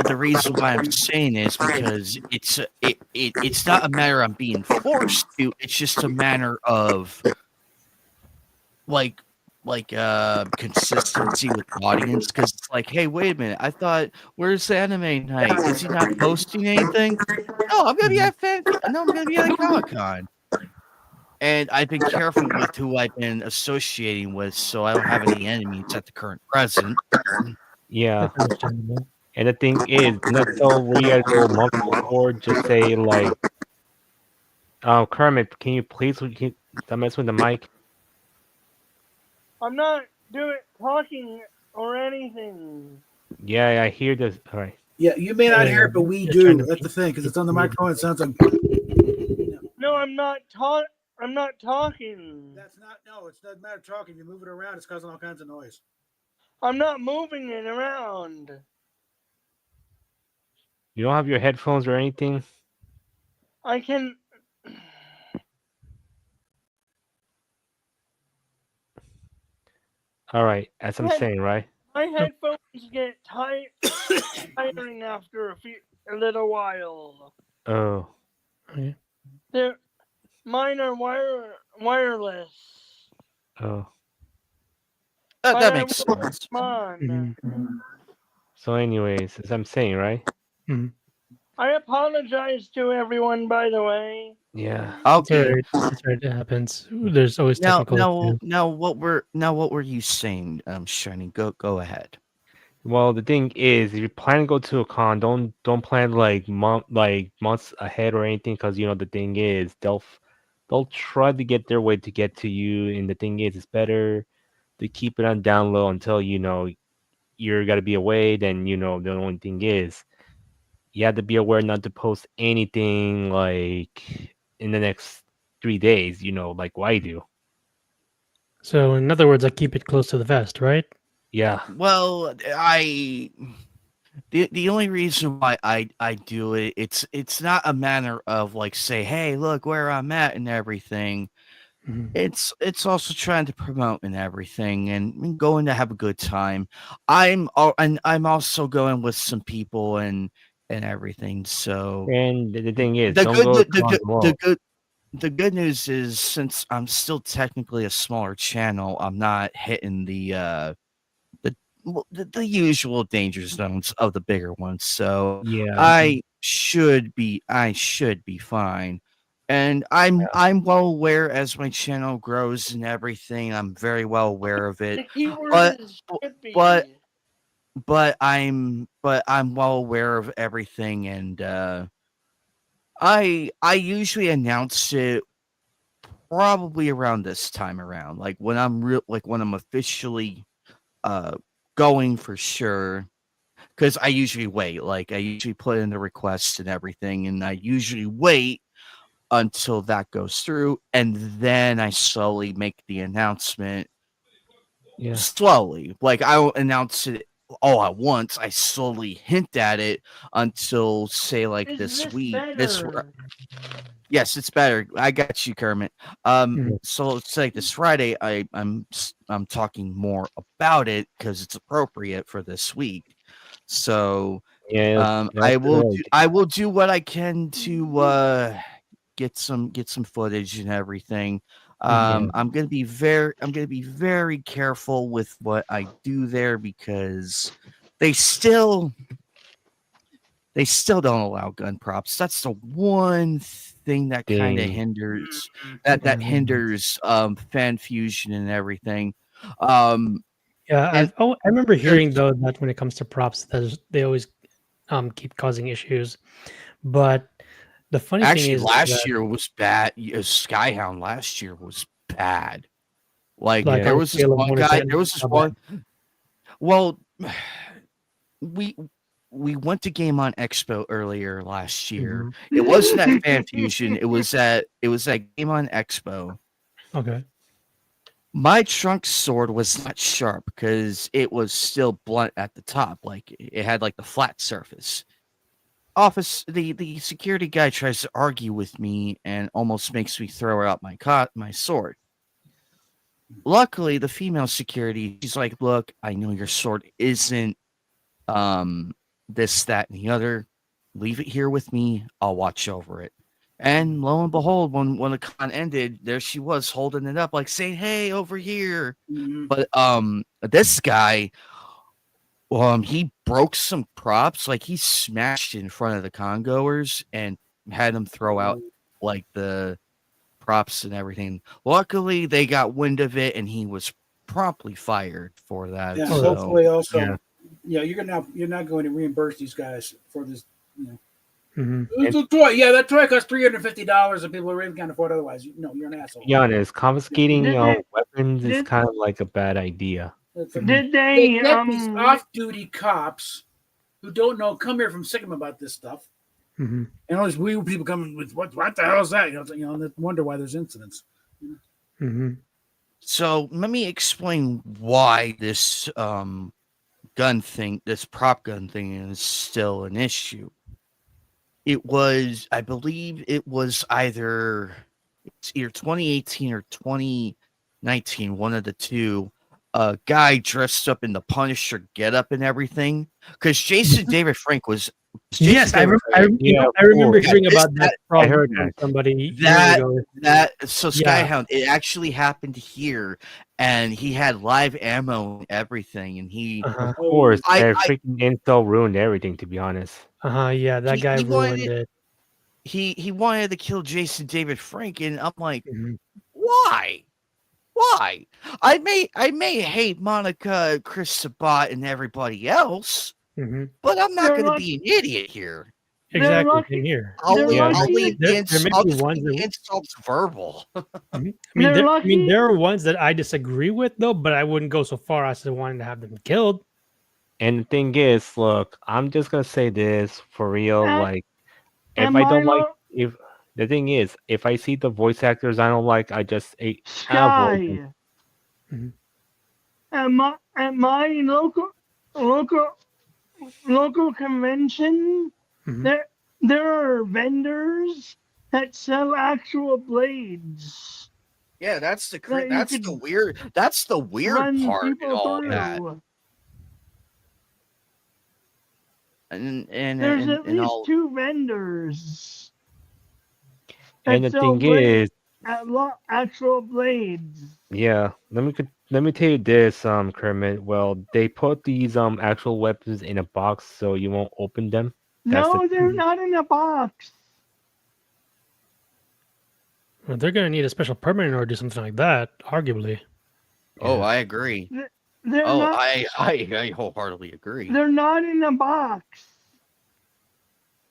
the reason why I'm saying is because it's not a matter of being forced to. It's just a matter of like consistency with the audience, because it's like, hey, wait a minute, I thought, where's the anime night? Is he not posting anything? No, I'm gonna be at I'm gonna be at Comic-Con. And I've been careful with who I've been associating with, so I don't have any enemies at the current present. Yeah. And the thing is, not tell where you gotta go a month before. Just say like, Kermit, can you please stop messing with the mic? I'm not talking or anything. Yeah, I hear this. All right. Yeah, you may not hear it, but we do. That's the thing, because it's on the microphone. It sounds like. No, I'm not talking. That's not. No, it doesn't matter talking. You move it around, it's causing all kinds of noise. I'm not moving it around. You don't have your headphones or anything? I can. All right, as I'm saying, right? My headphones get tiring after a little while. Oh. Mine are wireless. Oh. That makes sense. So, anyways, as I'm saying, right? I apologize to everyone, by the way. Yeah. Okay. It's right. It happens. There's always technical. Now, what were you saying, Shiny? Go ahead. Well, the thing is, if you plan to go to a con, don't plan like months ahead or anything, because the thing is, they'll try to get their way to get to you, and the thing is, it's better to keep it on down low until you're gotta be away. Then the only thing is, you have to be aware not to post anything like in the next 3 days. Like what I do. So, in other words, I keep it close to the vest, right? Yeah. Well, the only reason why I do it, it's not a matter of like, say, hey, look where I'm at and everything. It's also trying to promote and everything, and going to have a good time. I'm also going with some people and everything. So, and the thing is, the good news is, since I'm still technically a smaller channel, I'm not hitting the usual danger zones of the bigger ones. So yeah, I should be fine. And I'm well aware, as my channel grows and everything, I'm very well aware of it. But I'm well aware of everything, and I usually announce it probably around this time around, like when I'm officially going for sure, because I usually wait. Like, I usually put in the requests and everything, and I usually wait until that goes through, and then I slowly make the announcement Yeah. slowly. Like I don't announce it all at once. I slowly hint at it until say like Is this this week. better? Yes, it's better. I got you, Kermit. Mhm. So it's like this Friday. I'm talking more about it because it's appropriate for this week. So Yeah, that's good. I will do what I can to get some footage and everything. Yeah. I'm gonna be very careful with what I do there because they still don't allow gun props. That's the one thing that kind of Thing. hinders Mhm. fan fusion and everything. Um Yeah, and I remember there's hearing though that when it comes to props, they always keep causing issues. But the funny thing actually is last that year was bad. Skyhound last year was bad. Like like Yeah. on there a was this scale of one 1 to guy, 10, there was this how bad? one well we went to Game on Expo earlier last year. Mhm. It wasn't at Fan Fusion. It was at Game on Expo. Okay. My trunk sword was not sharp because it was still blunt at the top. Like it had like the flat surface. The security guy tries to argue with me and almost makes me throw out my sword. Luckily, the female security, she's like, "Look, I know your sword isn't um this, that, and the other. Leave it here with me. I'll watch over it." And lo and behold, when the con ended, there she was holding it up, like saying, "Hey, over here." Mhm. But this guy, he broke some props, like he smashed in front of the congoers and had them throw out like the props and everything. Luckily, they got wind of it, and he was promptly fired for that. Yeah, Oh, that's So hopefully also, Yeah. you're not going to reimburse these guys for this. Mhm. It's a toy. Yeah, that toy costs $350, and people really can't afford it otherwise. No, you're an asshole. To be honest, confiscating Did they weapons is did kind of like a bad idea. did They they get these off-duty cops who don't know, come here from Sigma about this stuff, Mhm. and all these weird people coming with what the hell is that? And they wonder why there's incidents. Mhm. So let me explain why this this prop gun thing is still an issue. It was, I believe, it's either 2018 or 2019, one of the two. A guy dressed up in the Punisher getup and everything, because Jason David Frank was Yes, Jason David Frank. Yeah, I remember Yeah, hearing this, about that I from heard that. somebody years that ago. so Yeah. Skyhound, it actually happened here, and he had live ammo and everything, and Of course, I that freaking intel ruined everything. To be honest. Yeah, that guy he ruined wanted it. he wanted to kill Jason David Frank, and I'm like, Mhm. why? Why? I may hate Monica, Chris Sabat, and everybody else, Mhm. but I'm not they're going to lucky be an idiot here. they're Exactly, same lucky here. they're Yeah. I'll leave lucky the There may be ones that insults verbal. Mhm. they're I mean, lucky there are ones that I disagree with though, but I wouldn't go so far as to wanting to have them killed. And the thing is, look, I'm just gonna say this for real. at, Like, if at I don't like, Milo if the thing is, if I see the voice actors I don't like, I avoid them. Sky Mhm. at my local local convention, Mhm. there are vendors that sell actual blades Yeah, that you could that's the weird run part in people all that. through. There's at And least all two vendors And that the sell thing is, actual blades. yeah, let me tell you this, Kermit. Well, they put these actual weapons in a box so you won't open them. That's the No, they're not in a box. Well, they're gonna need a special permit in order to do something like that, arguably. Oh, yeah. I agree. They're Oh, not. I wholeheartedly agree. They're not in a box.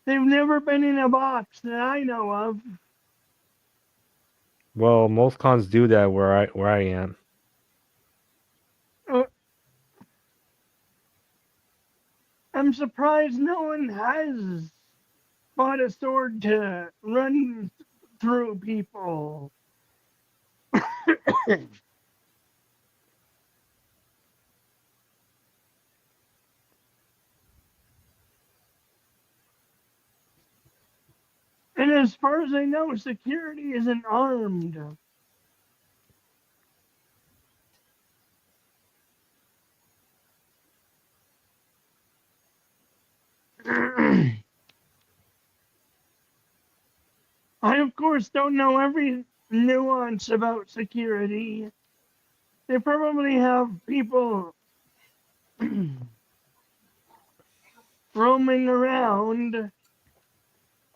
They've never been in a box that I know of. Well, most cons do that where I am. Uh, I'm surprised no one has bought a sword to run through people. as far as I know, security isn't armed. I, of course, don't know every nuance about security. They probably have people roaming around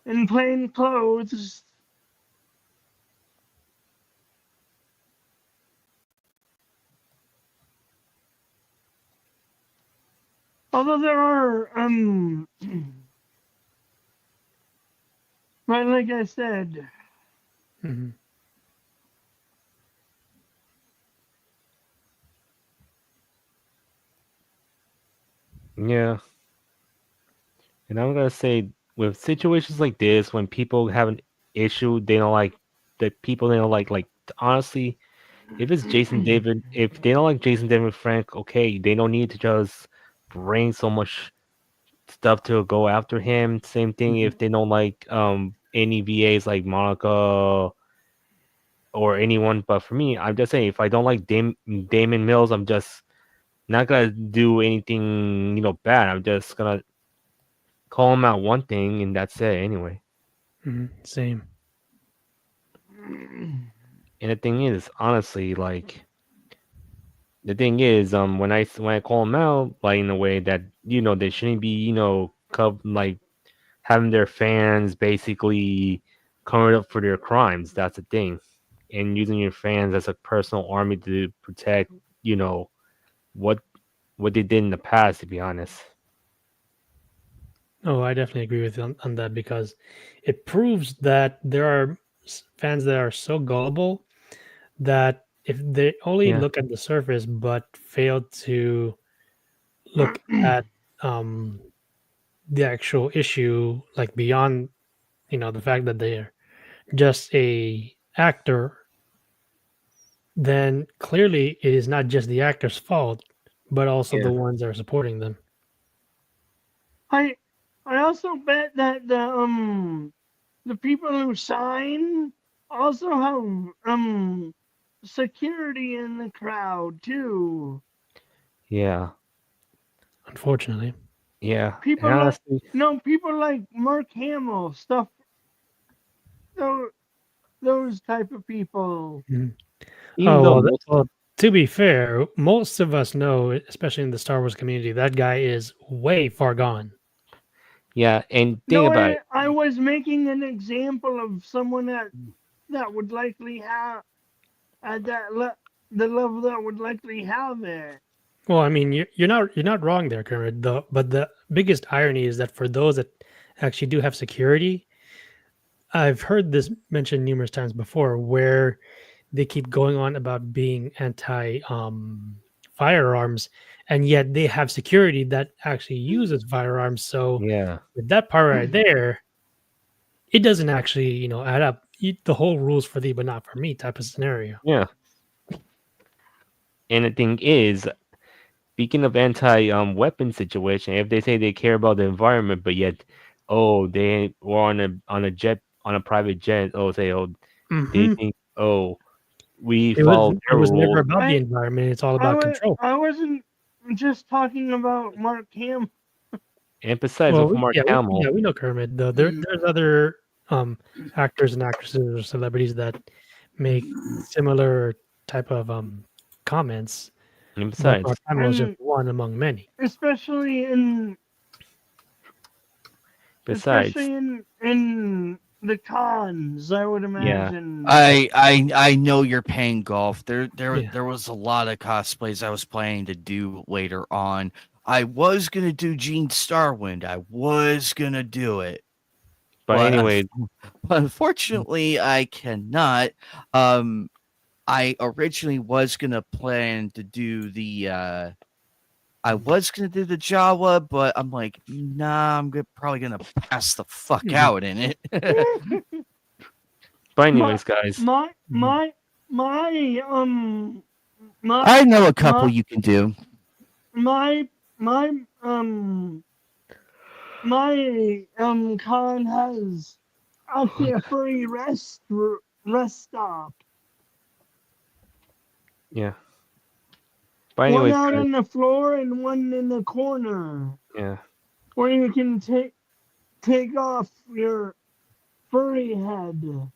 in plain clothes. Although there are, but like I said, Mhm. Yeah. And I'm gonna say with situations like this, when people have an issue, they don't like that people they don't like honestly, if it's Jason David, if they don't like Jason David Frank, okay, they don't need to just bring so much stuff to go after him. Same thing if they don't like any VAs like Monica or anyone. But for me, I'm just saying if I don't like Damon Mills, I'm just not gonna do anything, bad. I'm just gonna call him out one thing and that's it anyway. Same. And the thing is, honestly, like the thing is, when I call them out, like in a way that they shouldn't be, like having their fans basically covered up for their crimes. That's the thing, and using your fans as a personal army to protect, what they did in the past. To be honest. Oh, I definitely agree with you on that because it proves that there are fans that are so gullible that if they only Yeah. look at the surface but fail to look at the actual issue, like beyond the fact that they're just a actor, then clearly it is not just the actor's fault, but also Yeah. the ones that are supporting them. I also bet that the people who sign also have security in the crowd too. Yeah. Unfortunately. Yeah. People And like honestly, people like Mark Hamill, stuff. Those type of people. Mhm. even Oh though well, most, well, to be fair, most of us know, especially in the Star Wars community, that guy is way far gone. yeah, and think No, about it. I was making an example of someone that would likely have at the level that would likely have it. Well, I mean, you're not wrong there, Kermit. But the biggest irony is that for those that actually do have security, I've heard this mentioned numerous times before, where they keep going on about being anti firearms, and yet they have security that actually uses firearms. So Yeah. with that part right there, it doesn't actually add up. The whole rules for thee, but not for me type of scenario. Yeah. And the thing is, speaking of anti weapon situation, if they say they care about the environment, but yet, they were on a jet on a private jet. They Hmm. think we It was follow it their was never rules. about the environment. It's all I about was control. I wasn't just talking about Mark Hamill. And besides, Well, with Mark yeah, Hamill, we know Kermit. Though there's other actors and actresses or celebrities that make similar type of comments, and but besides, Mark Hamill is just And one among many. especially besides, in the cons, I would yeah, imagine. I know you're paying golf. Yeah. There was a lot of cosplays I was planning to do later on. I was gonna do Gene Starwind. I was gonna do it, but but anyway, unfortunately, I cannot. Um, I originally was gonna plan to do the. I was gonna do the Jawa, but I'm like, nah, probably gonna pass the fuck out in it. but my anyways, guys, my Mhm. my my my I know a couple my you can do. my my my con has Actually, a furry rest stop. Yeah. But One anyways, out guys, on the floor and one in the corner, yeah. where you can take off your furry head.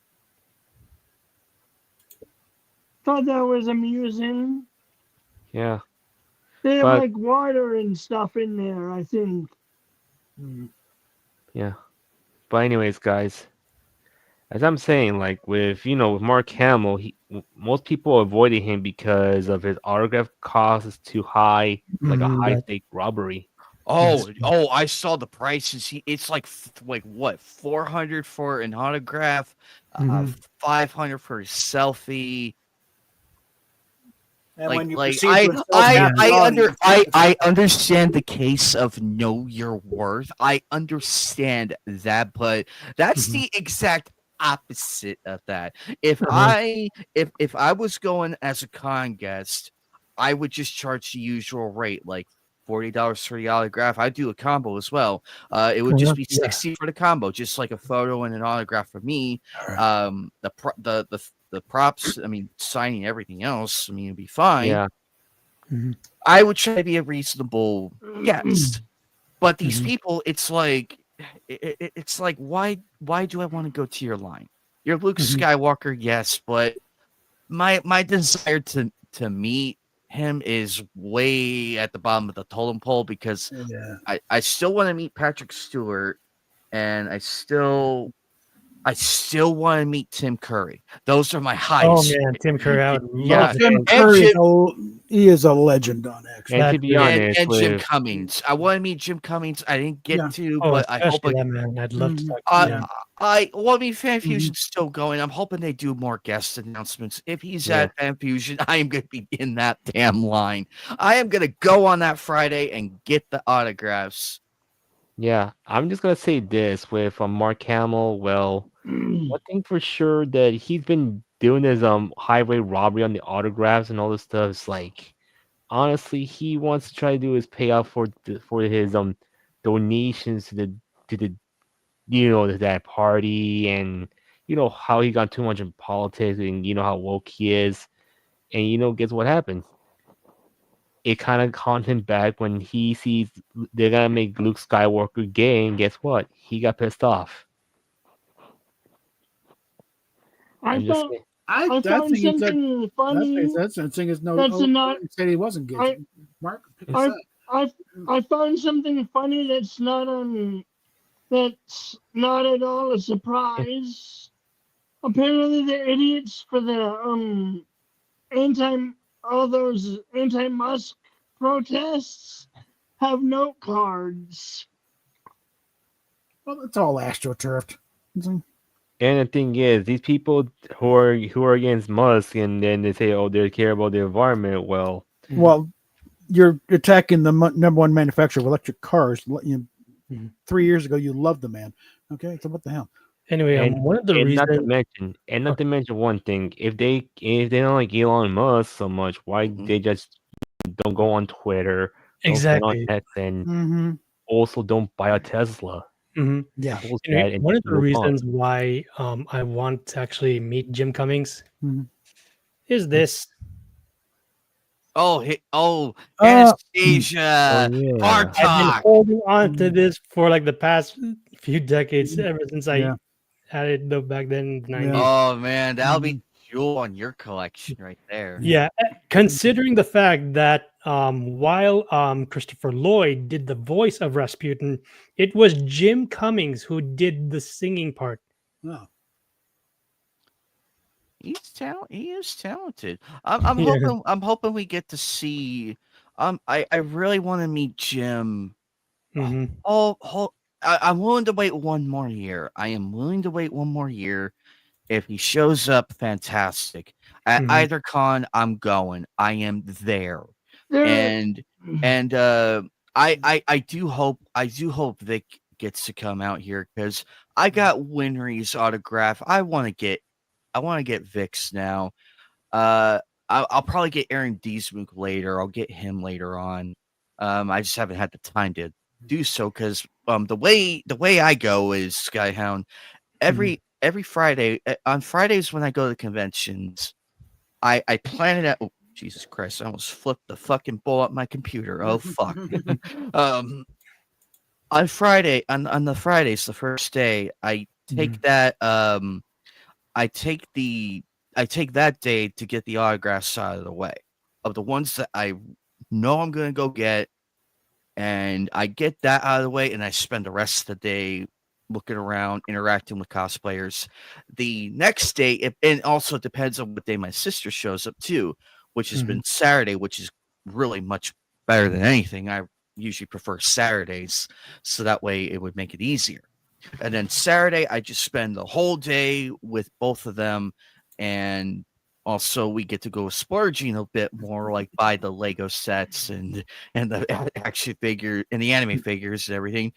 Thought that was amusing. Yeah. They have But like water and stuff in there, I think. yeah. But anyways, guys, as I'm saying, like with Mark Hamill, most people avoided him because of his autograph cost is too high, like a high stake robbery. Oh, I saw the prices. It's like what, 400 for an autograph, 500 for a selfie. And Like, when you like proceed to insult half the audience, I understand the case of know your worth. I understand that, but that's the exact opposite of that. If I was going as a con guest, I would just charge the usual rate, like $40 for the autograph. I do a combo as well. It would just be 60 for the combo, just like a photo and an autograph for me. The props, I mean, signing everything else, I mean, it'd be fine. Yeah. I would try to be a reasonable guest. But these people, it's like why do I want to go to your line? You're Luke Skywalker, yes, but my desire to meet him is way at the bottom of the totem pole because I still want to meet Patrick Stewart, and I still want to meet Tim Curry. Those are my highs. Oh man, Tim Curry, I would Yeah, love Tim him. Curry he is a legend on X. And to be honest, and Jim Cummings. I want to meet Jim Cummings. I didn't get to, Oh, but I hope especially that man. I'd love to talk to him. I mean, Fan Fusion's still going. I'm hoping they do more guest announcements. If he's at Fan Fusion, I am going to be in that damn line. I am going to go on that Friday and get the autographs. Yeah, I'm just gonna say this with Mark Hamill. Well, one thing for sure that he's been doing his highway robbery on the autographs and all this stuff. Is like, honestly, he wants to try to do his payout for his donations to that party, and how he got too much in politics, and how woke he is, and guess what happened? It kind of caught him back when he sees they're gonna make Luke Skywalker gay, and guess what? He got pissed off. I I'm just found think something funny. That's thing is no. That's not. He said he wasn't gay. Mark, I found something funny that's not at all a surprise. Apparently, the idiots for the all those anti-Musk protests have note cards. Well, it's all astroturfed. And the thing is, these people who are against Musk, and then they say, "Oh, they care about the environment." Well, you're attacking the number one manufacturer of electric cars. 3 years ago, you loved the man. Okay, so what the hell? Anyway, one of the reasons, not to mention one thing, if they don't like Elon Musk so much, why they just don't go on Twitter, exactly, don't on X, and also don't buy a Tesla. Yeah, one of the reasons why I want to actually meet Jim Cummings is this. Anastasia, Hard Talk. I've been holding on to this for like the past few decades, ever since I had it back then in the 90s. Oh man, that'll be jewel on your collection right there. Yeah, considering the fact that while Christopher Lloyd did the voice of Rasputin, it was Jim Cummings who did the singing part. Oh. He is talented. I'm hoping we get to see. I really want to meet Jim. I'm willing to wait one more year. I am willing to wait one more year. If he shows up, fantastic. At either con, I'm going. I am there. And I do hope Vic gets to come out here because I got Winry's autograph. I want to get Vic's now. I'll probably get Aaron Deesmook later. I'll get him later on. I just haven't had the time to do so because the way I go is Skyhound. every Friday on Fridays when I go to conventions, I plan it out. Oh, Jesus Christ! I almost flipped the fucking bowl up my computer. Oh fuck! On Friday, on the Fridays, the first day, I take that I take the I take that day to get the autographs out of the way of the ones that I know I'm gonna go get, and I get that out of the way, and I spend the rest of the day looking around, interacting with cosplayers. The next day, and also depends on what day my sister shows up too, which has been Saturday, which is really much better than anything. I usually prefer Saturdays, so that way it would make it easier. And then Saturday, I just spend the whole day with both of them, and also we get to go splurging a bit more, like buy the Lego sets and the action figure and the anime figures and everything.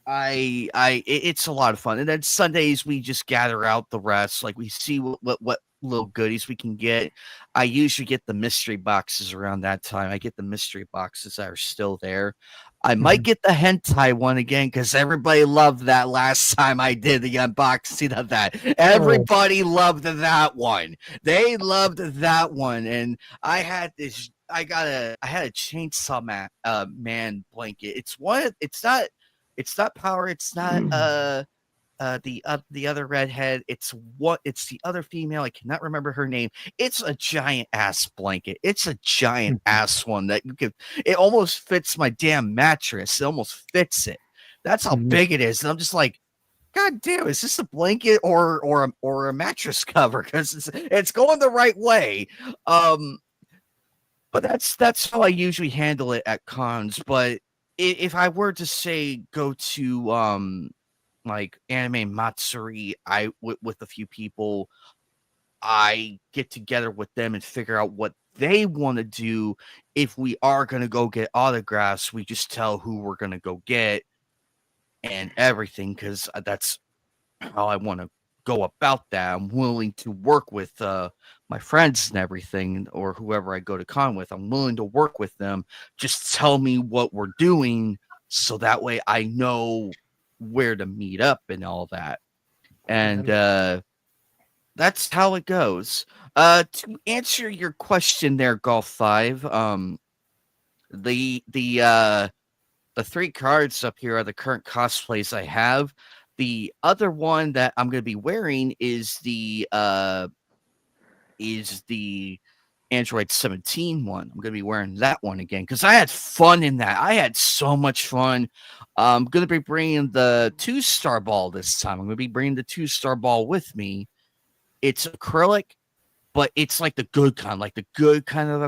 It's a lot of fun. And then Sundays we just gather out the rest. Like we see what little goodies we can get. I usually get the mystery boxes around that time. I get the mystery boxes that are still there. I might get the hentai one again because everybody loved that last time I did the unboxing of that. Everybody loved that one. They loved that one, and I had this. I had a chainsaw man blanket. It's one. It's not Power. It's not the other redhead. It's the other female. I cannot remember her name. It's a giant ass blanket. It's a giant ass one that you could. It almost fits my damn mattress. It almost fits it. That's how big it is. And I'm just like, God damn, is this a blanket or a mattress cover? Because it's going the right way. But that's how I usually handle it at cons. But if I were to say go to like Anime Matsuri, with a few people, I get together with them and figure out what they want to do. If we are going to go get autographs, we just tell who we're going to go get and everything, because that's how I want to go about that. I'm willing to work with my friends and everything, or whoever I go to con with. I'm willing to work with them. Just tell me what we're doing, so that way I know where to meet up and all that. And that's how it goes. To answer your question there, Golf 5, the three cards up here are the current cosplays I have. The other one that I'm going to be wearing is the Android 17 one. I'm going to be wearing that one again because I had fun in that. I had so much fun. I'm going to be bringing the 2-star ball this time. I'm going to be bringing the 2-star ball with me. It's acrylic, but it's like the good kind of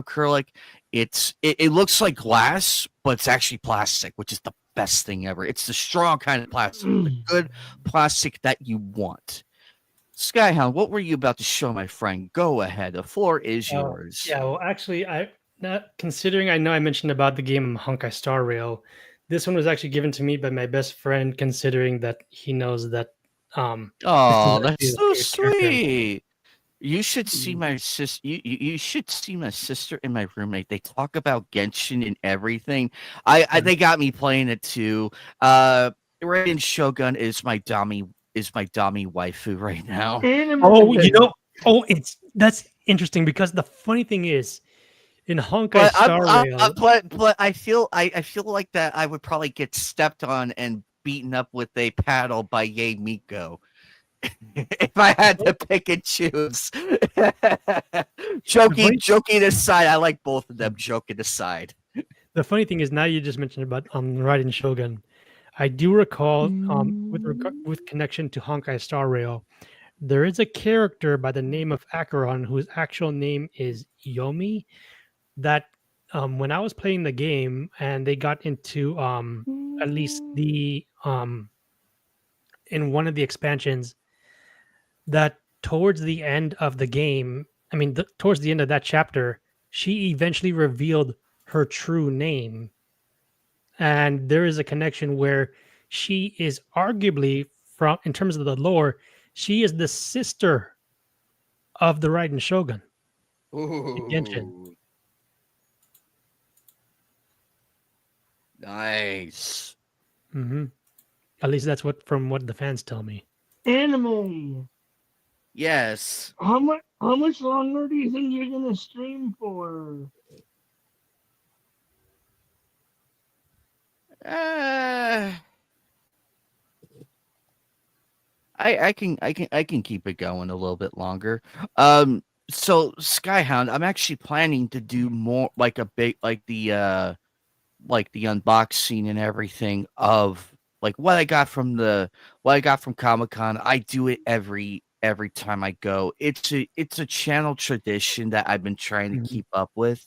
acrylic. It looks like glass, but it's actually plastic, which is the best thing ever. It's the strong kind of plastic, the good plastic that you want. Skyhound, what were you about to show, my friend? Go ahead. The floor is yours. Yeah, well, actually, I know I mentioned about the game Honkai Star Rail. This one was actually given to me by my best friend, considering that he knows that. Oh, that's so sweet. You should see my sister. You should see my sister and my roommate. They talk about Genshin and everything. They got me playing it too. Raiden Shogun is my Dami waifu right now. That's interesting because the funny thing is, in Honkai Star Rail, but I feel like that I would probably get stepped on and beaten up with a paddle by Yae Miko. If I had to pick and choose. Joking aside, I like both of them. Joking aside. The funny thing is, now you just mentioned about Raiden Shogun. I do recall, with connection to Honkai Star Rail, there is a character by the name of Acheron whose actual name is Yomi. That when I was playing the game and they got into at least the in one of the expansions, that towards the end of the game, towards the end of that chapter, she eventually revealed her true name. And there is a connection where she is arguably, in terms of the lore, she is the sister of the Raiden Shogun. Ooh. Nice. Mm-hmm. At least that's from what the fans tell me. Anime. Yes. How much longer do you think you're gonna stream for? I can keep it going a little bit longer. So Skyhound, I'm actually planning to do more like a big like the unboxing and everything of like what I got from Comic-Con. I do it every time I go. It's a channel tradition that I've been trying to keep up with.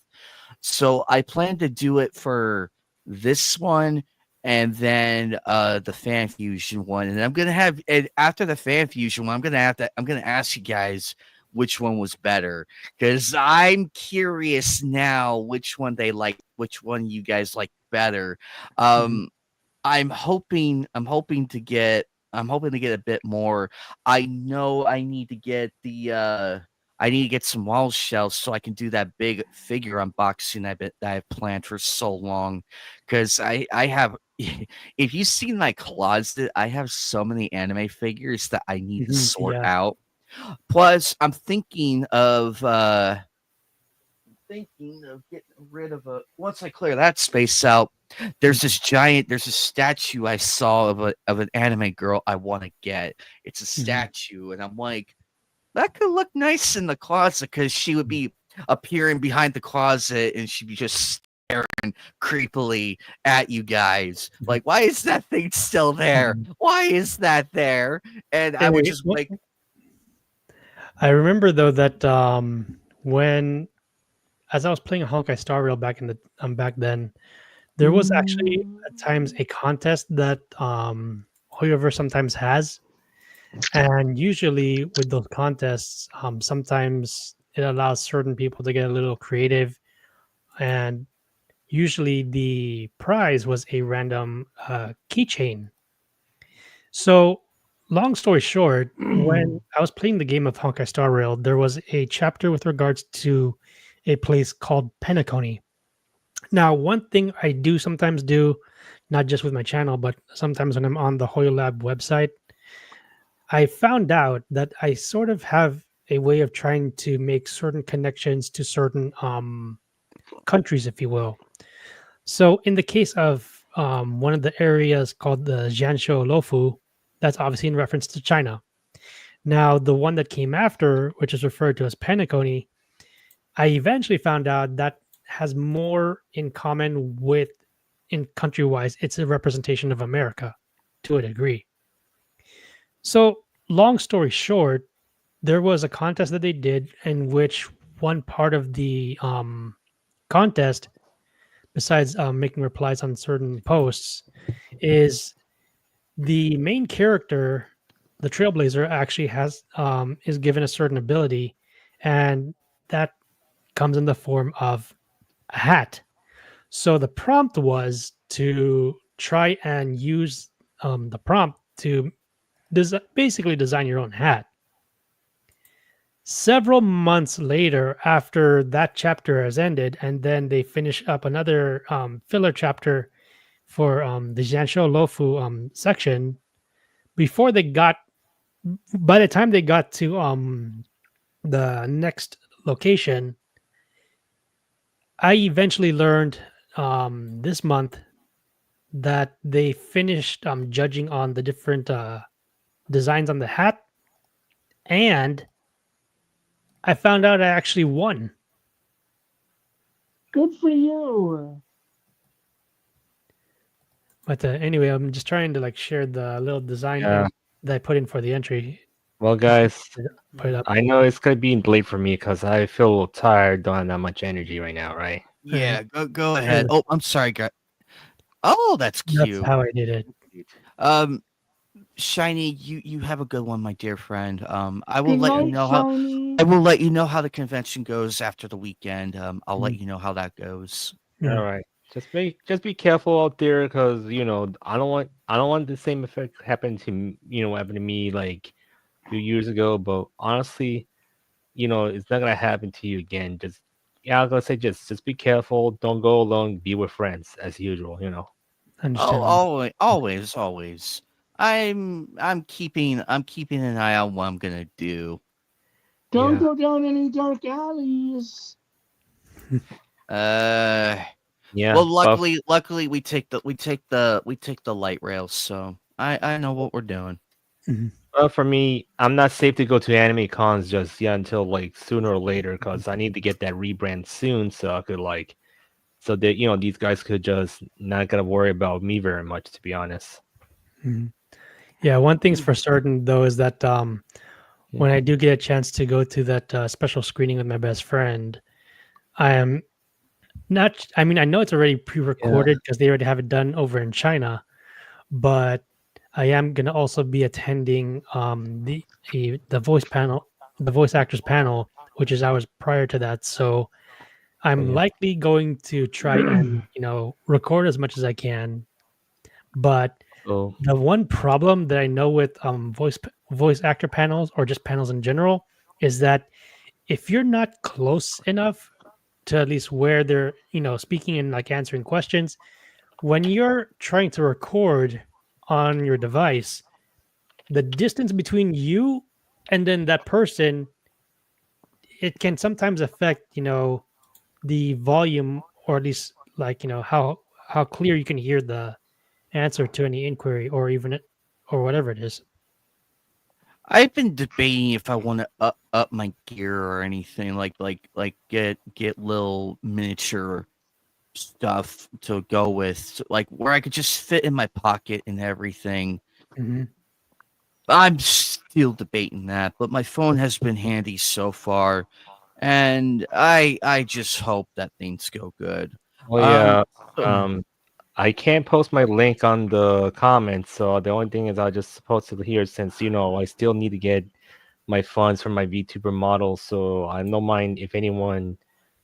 So I plan to do it for this one and then the fan fusion one. And I'm gonna have and after the fan fusion one, I'm gonna ask you guys which one was better. Because I'm curious now which one you guys like better. Um I'm hoping to get a bit more. I know I need to get some wall shelves so I can do that big figure unboxing that I've planned for so long. Cause I have if you've seen my closet, I have so many anime figures that I need to sort Yeah. out. Plus, I'm thinking of getting rid of once I clear that space out, there's a statue I saw of an anime girl I want to get. It's a statue, and I'm like, that could look nice in the closet because she would be appearing behind the closet and she'd be just staring creepily at you guys. Like, why is that thing still there? Why is that there? And I would just like. I remember though that when as I was playing Honkai Star Rail back then, there was actually at times a contest that Hoyoverse sometimes has, and usually with those contests, sometimes it allows certain people to get a little creative, and usually the prize was a random keychain. So, long story short, when I was playing the game of Honkai Star Rail, there was a chapter with regards to a place called Penacony. Now, one thing I do sometimes do, not just with my channel, but sometimes when I'm on the Hoyo Lab website, I found out that I sort of have a way of trying to make certain connections to certain countries, if you will. So, in the case of one of the areas called the Jianshou Lofu, that's obviously in reference to China. Now, the one that came after, which is referred to as Penacony, I eventually found out that has more in common with, in country-wise, it's a representation of America to a degree. So, long story short, there was a contest that they did in which one part of the contest, besides making replies on certain posts, is the main character, the Trailblazer, actually has is given a certain ability, and that comes in the form of a hat. So the prompt was to try and use the prompt to basically design your own hat. Several months later, after that chapter has ended, and then they finish up another filler chapter for the Jianshou Lofu section, by the time they got to the next location, I eventually learned this month that they finished judging on the different designs on the hat, and I found out I actually won. Good for you. But anyway, I'm just trying to share the little design that I put in for the entry. Well, guys, put it up. I know it's gonna be late for me because I feel a little tired, don't have that much energy right now, right? Yeah, go ahead. Oh, I'm sorry, guys. Oh, that's cute. That's how I did it. Shiny, you have a good one, my dear friend. I will let you know how the convention goes after the weekend. I'll let you know how that goes. All right. Just be careful out there because I don't want the same effect happen to happen to me like a few years ago. But honestly, it's not gonna happen to you again. I'm gonna say just be careful. Don't go alone. Be with friends as usual. Oh, always. I'm keeping an eye on what I'm gonna do. Don't go down any dark alleys. Yeah. Well, luckily we take the light rails, so I know what we're doing. Well, for me, I'm not safe to go to anime cons just yet until like sooner or later because I need to get that rebrand soon, so I could so that these guys could just not gotta worry about me very much, to be honest. Yeah, one thing's for certain though is that when I do get a chance to go to that special screening with my best friend, I am not. I mean, I know it's already pre-recorded because they already have it done over in China, but I am gonna also be attending the voice panel, the voice actors panel, which is hours prior to that. So I'm likely going to try and record as much as I can. But So the one problem that I know with voice actor panels or just panels in general is that if you're not close enough to at least where they're speaking and like answering questions, when you're trying to record on your device, the distance between you and then that person, it can sometimes affect the volume, or at least like how clear you can hear the answer to any inquiry or even or whatever it is. I've been debating if I want to up my gear or anything like get little miniature stuff to go with, so, like where I could just fit in my pocket and everything. I'm still debating that, but my phone has been handy so far, and I just hope that things go good. Oh yeah. I can't post my link on the comments, so the only thing is I'll just post it here since I still need to get my funds from my VTuber model. So I don't mind if anyone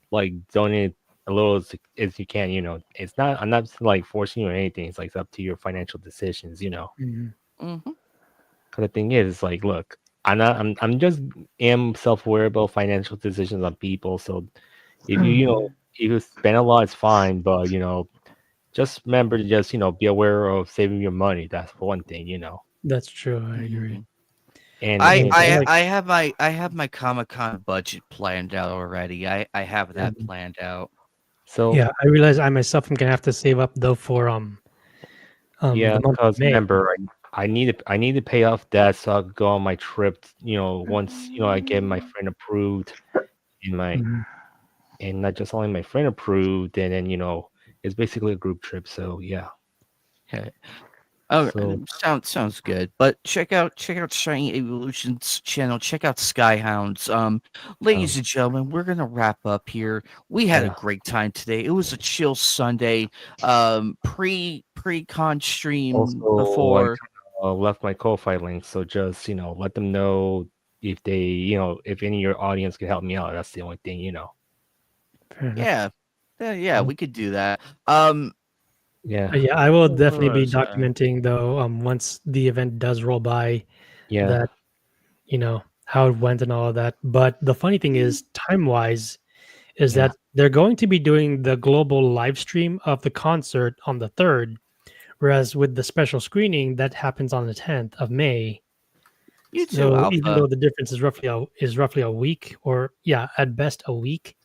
like donate a little as you can. It's not I'm not like forcing you or anything. It's like it's up to your financial decisions. Mm-hmm. Cause the thing is, like, look, I'm just am self-aware about financial decisions on people. So if if you spend a lot, it's fine, but just remember to just be aware of saving your money. That's one thing. That's true. I agree. And I have my Comic-Con budget planned out already. I have that planned out. So yeah, I realize I myself am gonna have to save up though for yeah, the month of because May. remember, I need to pay off that so I can go on my trip. Once I get my friend approved in my and not just only my friend approved, and then it's basically a group trip. So yeah. Okay. Oh, So sounds good. But check out Shiny Evolution's channel. Check out Skyhounds. Ladies and gentlemen, we're gonna wrap up here. We had a great time today. It was a chill Sunday. Pre-con stream also before. I left my Ko-Fi link, so just let them know if they if any of your audience could help me out. That's the only thing. Yeah, we could do that. Yeah. Yeah, I will What definitely be was I? documenting though. Once the event does roll by, Yeah. that how it went and all of that. But the funny thing is, time wise, is that they're going to be doing the global live stream of the concert on the 3rd, whereas with the special screening that happens on the 10th of May. You too, So Alpha. even though the difference is roughly a week, or at best a week,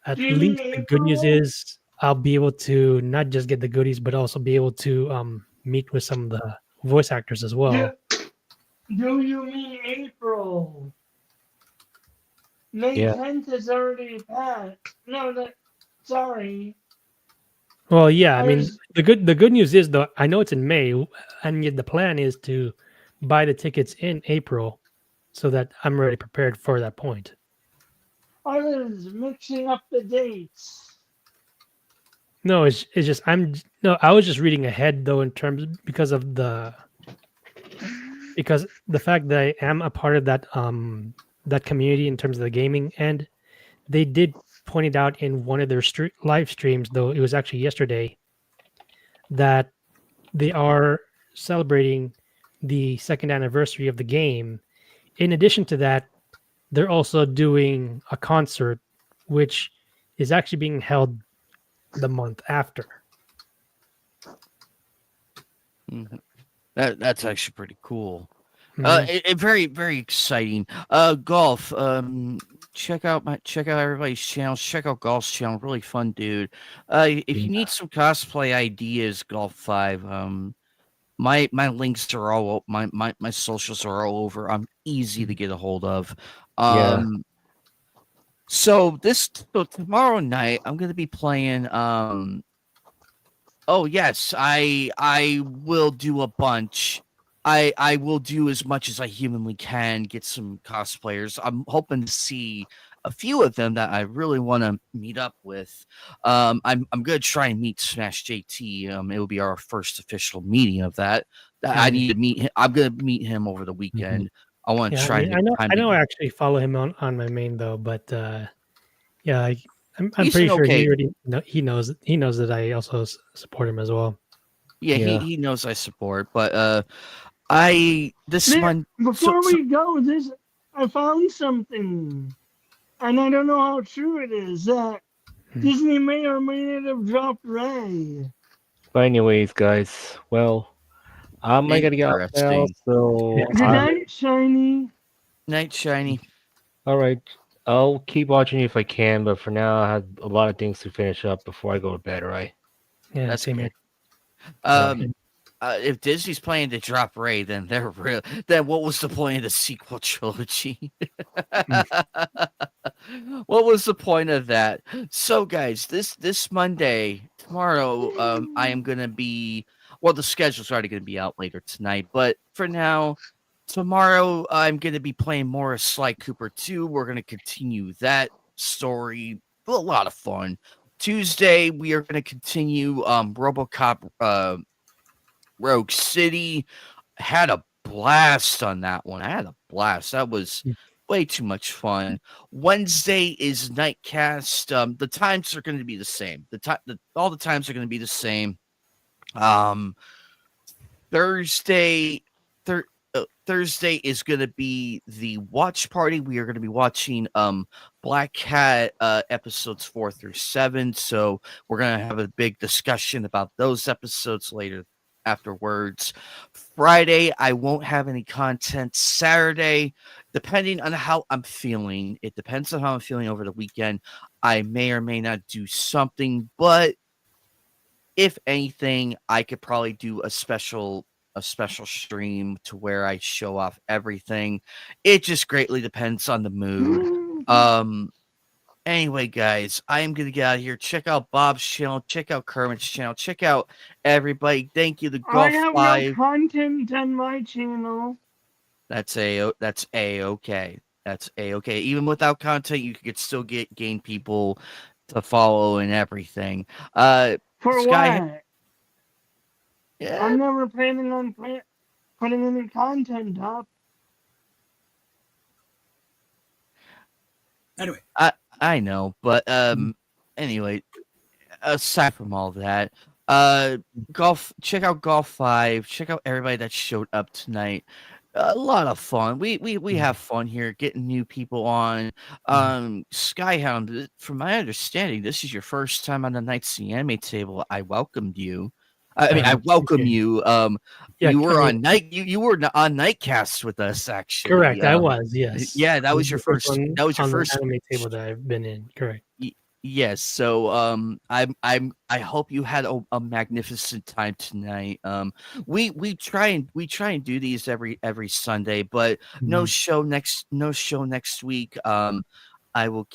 at least the good news is I'll be able to not just get the goodies, but also be able to meet with some of the voice actors as well. Do you mean April? May 10th is already passed. No, sorry. Well, yeah, I mean the good news is though, I know it's in May, and yet the plan is to buy the tickets in April, so that I'm already prepared for that point. I was mixing up the dates. No, it's just I was just reading ahead though in terms because the fact that I am a part of that community in terms of the gaming, and they did point it out in one of their live streams, though it was actually yesterday, that they are celebrating the 2nd anniversary of the game. In addition to that, they're also doing a concert, which is actually being held the month after. That's actually pretty cool. Mhm. Very very exciting. Golf. Check out everybody's channels. Check out Golf's channel. Really fun dude. If you need some cosplay ideas, Golf 5. My links are my socials are all over. I'm easy to get a hold of. Yeah. So tomorrow night I'm gonna be playing. Oh yes, I will do a bunch. I will do as much as I humanly can. Get some cosplayers. I'm hoping to see a few of them that I really want to meet up with. I'm gonna try and meet Smash JT. It will be our first official meeting of that. I need to meet him. I'm gonna meet him over the weekend. I want to Yeah, I try and mean, make time I to. know. I actually follow him on my main though, but yeah, I'm He's pretty an sure okay. he knows that I also support him as well. Yeah, Yeah. he knows I support, but I this There, month. before we go, I found something, and I don't know how true it is. That Disney may or may not have dropped Ray. But anyways, guys, well, I might gotta get off now. Interesting. So, Good night, Shiny. Night, Shiny. all right, I'll keep watching if I can. But for now, I have a lot of things to finish up before I go to bed. All right. Yeah, That's same here. good. If Disney's planning to drop Ray, then they're real. Then what was the point of the sequel trilogy? What was the point of that? So, guys, this Monday, tomorrow, I am gonna be. Well, the schedule's already gonna be out later tonight, but for now, tomorrow I'm gonna be playing more of Sly Cooper 2. We're gonna continue that story. A lot of fun. Tuesday, we are gonna continue RoboCop Rogue City. Had a blast on that one. I had a blast. That was way too much fun. Wednesday is Nightcast. The times are going to be the same. All the times are going to be the same. Thursday, Thursday is going to be the watch party. We are going to be watching Black Cat episodes 4 through 7. So we're going to have a big discussion about those episodes later afterwards. Friday, I won't have any content. Saturday, depending on how I'm feeling, it depends on how I'm feeling over the weekend. I may or may not do something, but if anything, I could probably do a special stream to where I show off everything. It just greatly depends on the mood. Anyway, guys, I am gonna get out of here. Check out Bob's channel, check out Kermit's channel, check out everybody. Thank you to I Golf have 5. no content on my channel. That's a-okay. That's a-okay. Even without content, you could still gain people to follow and everything. For Sky, what? yeah, I'm never planning on putting any content up. Anyway, I know, but anyway, aside from all that, check out Golf 5, check out everybody that showed up tonight. A lot of fun. We have fun here getting new people on. Skyhound, from my understanding, this is your first time on the Nights the Anime table. I welcomed you. I mean, I welcome you. Yeah, you were I on mean, you were on Nightcast with us, actually. correct. I was, yes. Yeah, that This was is your the first first. one That was your on the first anime table that I've been in. Correct. Yes, so I hope you had a magnificent time tonight. We try and do these every Sunday, but no show next week. I will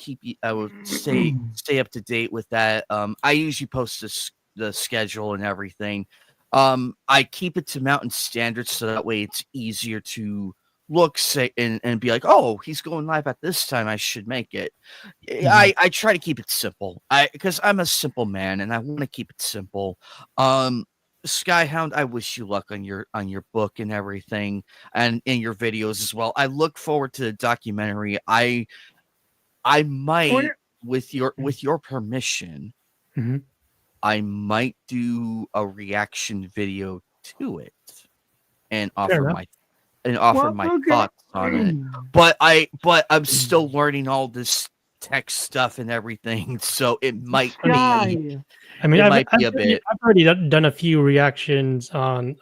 I will stay up to date with that. I usually post the schedule and everything. I keep it to Mountain Standards so that way it's easier to look say and be like, oh, he's going live at this time, I should make it. I try to keep it simple. Because I'm a simple man and I want to keep it simple. Skyhound, I wish you luck on your book and everything and in your videos as well. I look forward to the documentary. I might with your permission, I might do a reaction video to it and offer my thoughts on it. But I'm still learning all this tech stuff and everything, so it might be. Sky. I mean, It I've, might be I've, a bit. I've already done a few reactions on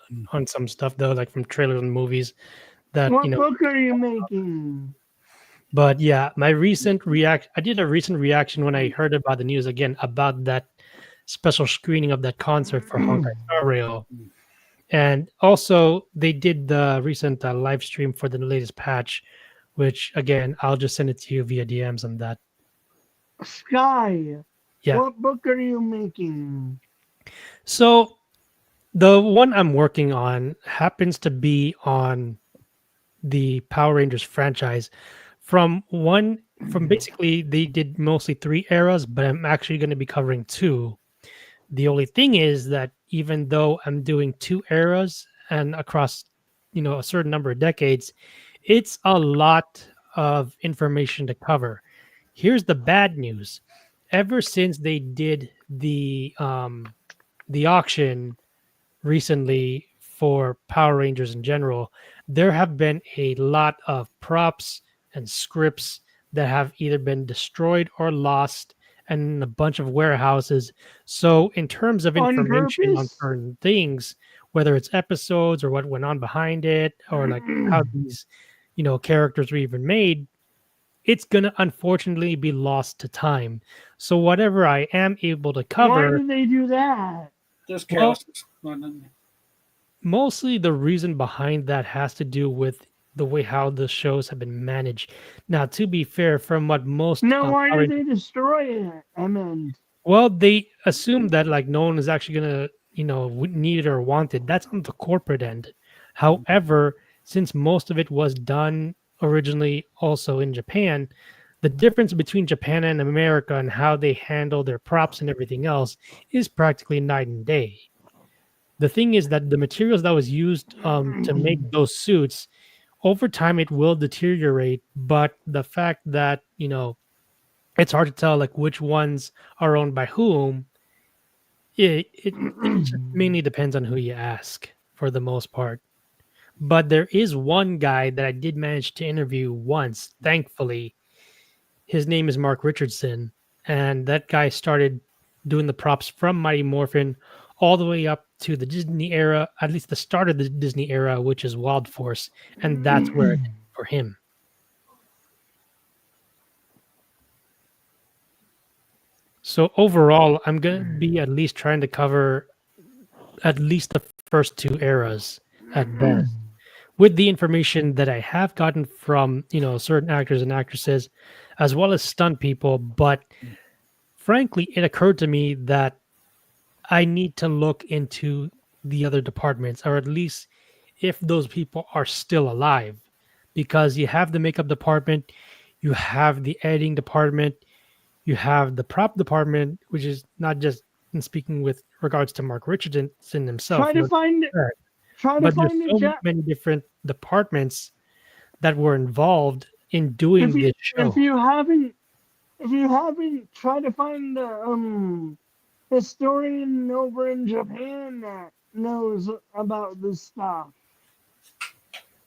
some stuff though, like from trailers and movies that What book are you making? But yeah, my recent react I did a recent reaction when I heard about the news again about that special screening of that concert for Honkai Star Rail. And also they did the recent live stream for the latest patch, which again, I'll just send it to you via DMs on that. Sky. Yeah. What book are you making? So the one I'm working on happens to be on the Power Rangers franchise. From basically they did mostly 3 eras, but I'm actually going to be covering 2. The only thing is that even though I'm doing 2 eras and across, a certain number of decades, it's a lot of information to cover. Here's the bad news. Ever since they did the auction recently for Power Rangers in general, there have been a lot of props and scripts that have either been destroyed or lost and in a bunch of warehouses. So, in terms of On information on purpose? certain things, whether it's episodes or what went on behind it, or like how these, characters were even made, it's gonna unfortunately be lost to time. So, whatever I am able to Why cover, did they do that? Just Well- cast. mostly the reason behind that has to do with the way how the shows have been managed. Now, to be fair, from what most No, why Power did they destroy it? I mean, well, they assume that like no one is actually gonna, need it or want it. That's on the corporate end. However, since most of it was done originally also in Japan, the difference between Japan and America and how they handle their props and everything else is practically night and day. The thing is that the materials that was used to make those suits, over time it will deteriorate. But the fact that it's hard to tell like which ones are owned by whom, it just mainly depends on who you ask for the most part. But there is one guy that I did manage to interview once, thankfully. His name is Mark Richardson, and that guy started doing the props from Mighty Morphin all the way up to the Disney era, at least the start of the Disney era, which is Wild Force, and that's where it ended for him. So overall, I'm gonna be at least trying to cover at least the first 2 eras at best, with the information that I have gotten from certain actors and actresses, as well as stunt people. But frankly, it occurred to me that I need to look into the other departments, or at least if those people are still alive, because you have the makeup department, you have the editing department, you have the prop department, which is not just in speaking with regards to Mark Richardson himself. try to find But there's the so chat. many different departments that were involved in doing this show. If you haven't, try to find the historian over in Japan that knows about this stuff.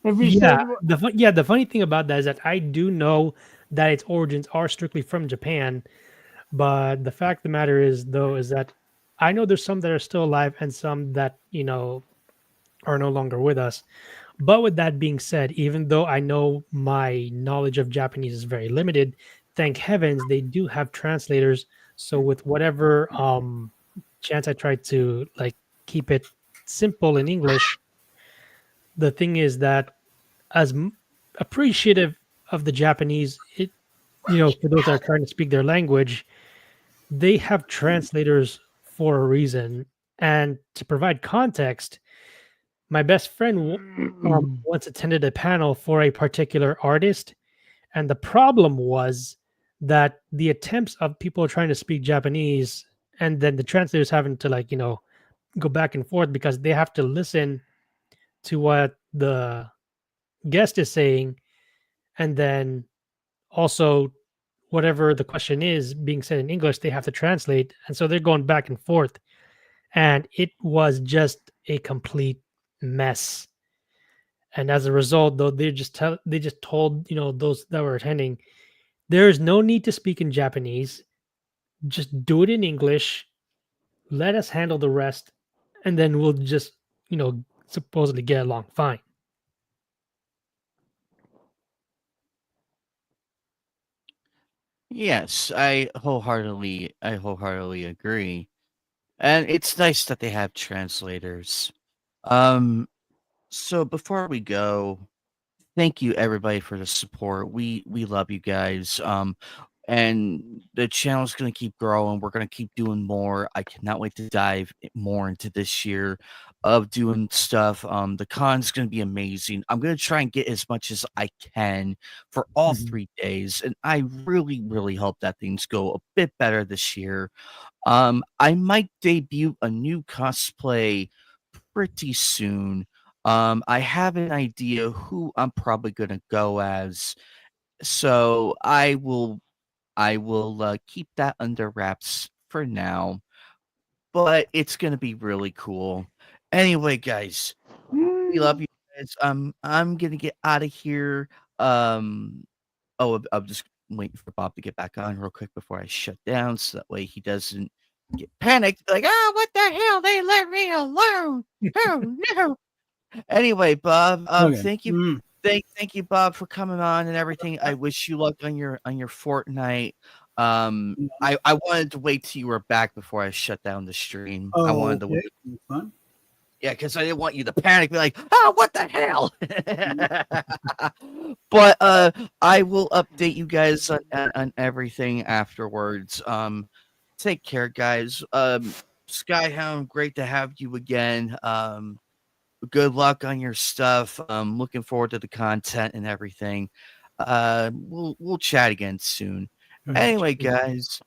If you Yeah, said, the funny thing about that is that I do know that its origins are strictly from Japan, but the fact of the matter is, though, is that I know there's some that are still alive and some that are no longer with us. But with that being said, even though I know my knowledge of Japanese is very limited, thank heavens they do have translators. So with whatever chance I try to like keep it simple in English, the thing is that as appreciative of the Japanese, for those that are trying to speak their language, they have translators for a reason. And to provide context, my best friend once attended a panel for a particular artist, and the problem was that the attempts of people trying to speak Japanese, and then the translators having to go back and forth because they have to listen to what the guest is saying, and then also whatever the question is being said in English, they have to translate, and so they're going back and forth, and it was just a complete mess. And as a result, though, they just told those that were attending, There is no need to speak in Japanese. Just do it in English. Let us handle the rest, and then we'll just, supposedly get along fine. Yes, I wholeheartedly agree. And it's nice that they have translators. Um, so before we go, thank you everybody for the support. We love you guys. And the channel's gonna keep growing. We're gonna keep doing more. I cannot wait to dive more into this year of doing stuff. The con's gonna be amazing. I'm gonna try and get as much as I can for all 3 days, and I really, really hope that things go a bit better this year. I might debut a new cosplay pretty soon. I have an idea who I'm probably gonna go as, so I will keep that under wraps for now, but it's gonna be really cool. Anyway, guys, we love you guys. I'm gonna get out of here. I'm just waiting for Bob to get back on real quick before I shut down, so that way he doesn't get panicked. Like, oh, what the hell? They let me alone. Oh no. Anyway, Bob, Okay. thank you. Thank you, Bob, for coming on and everything. I wish you luck on your Fortnite. I wanted to wait till you were back before I shut down the stream. I wanted to wait. That's fun. Yeah, because I didn't want you to panic, be like, "Oh, what the hell?" But I will update you guys on everything afterwards. Take care, guys. Skyhound, great to have you again. Good luck on your stuff. Looking forward to the content and everything. We'll chat again soon. Anyway, guys,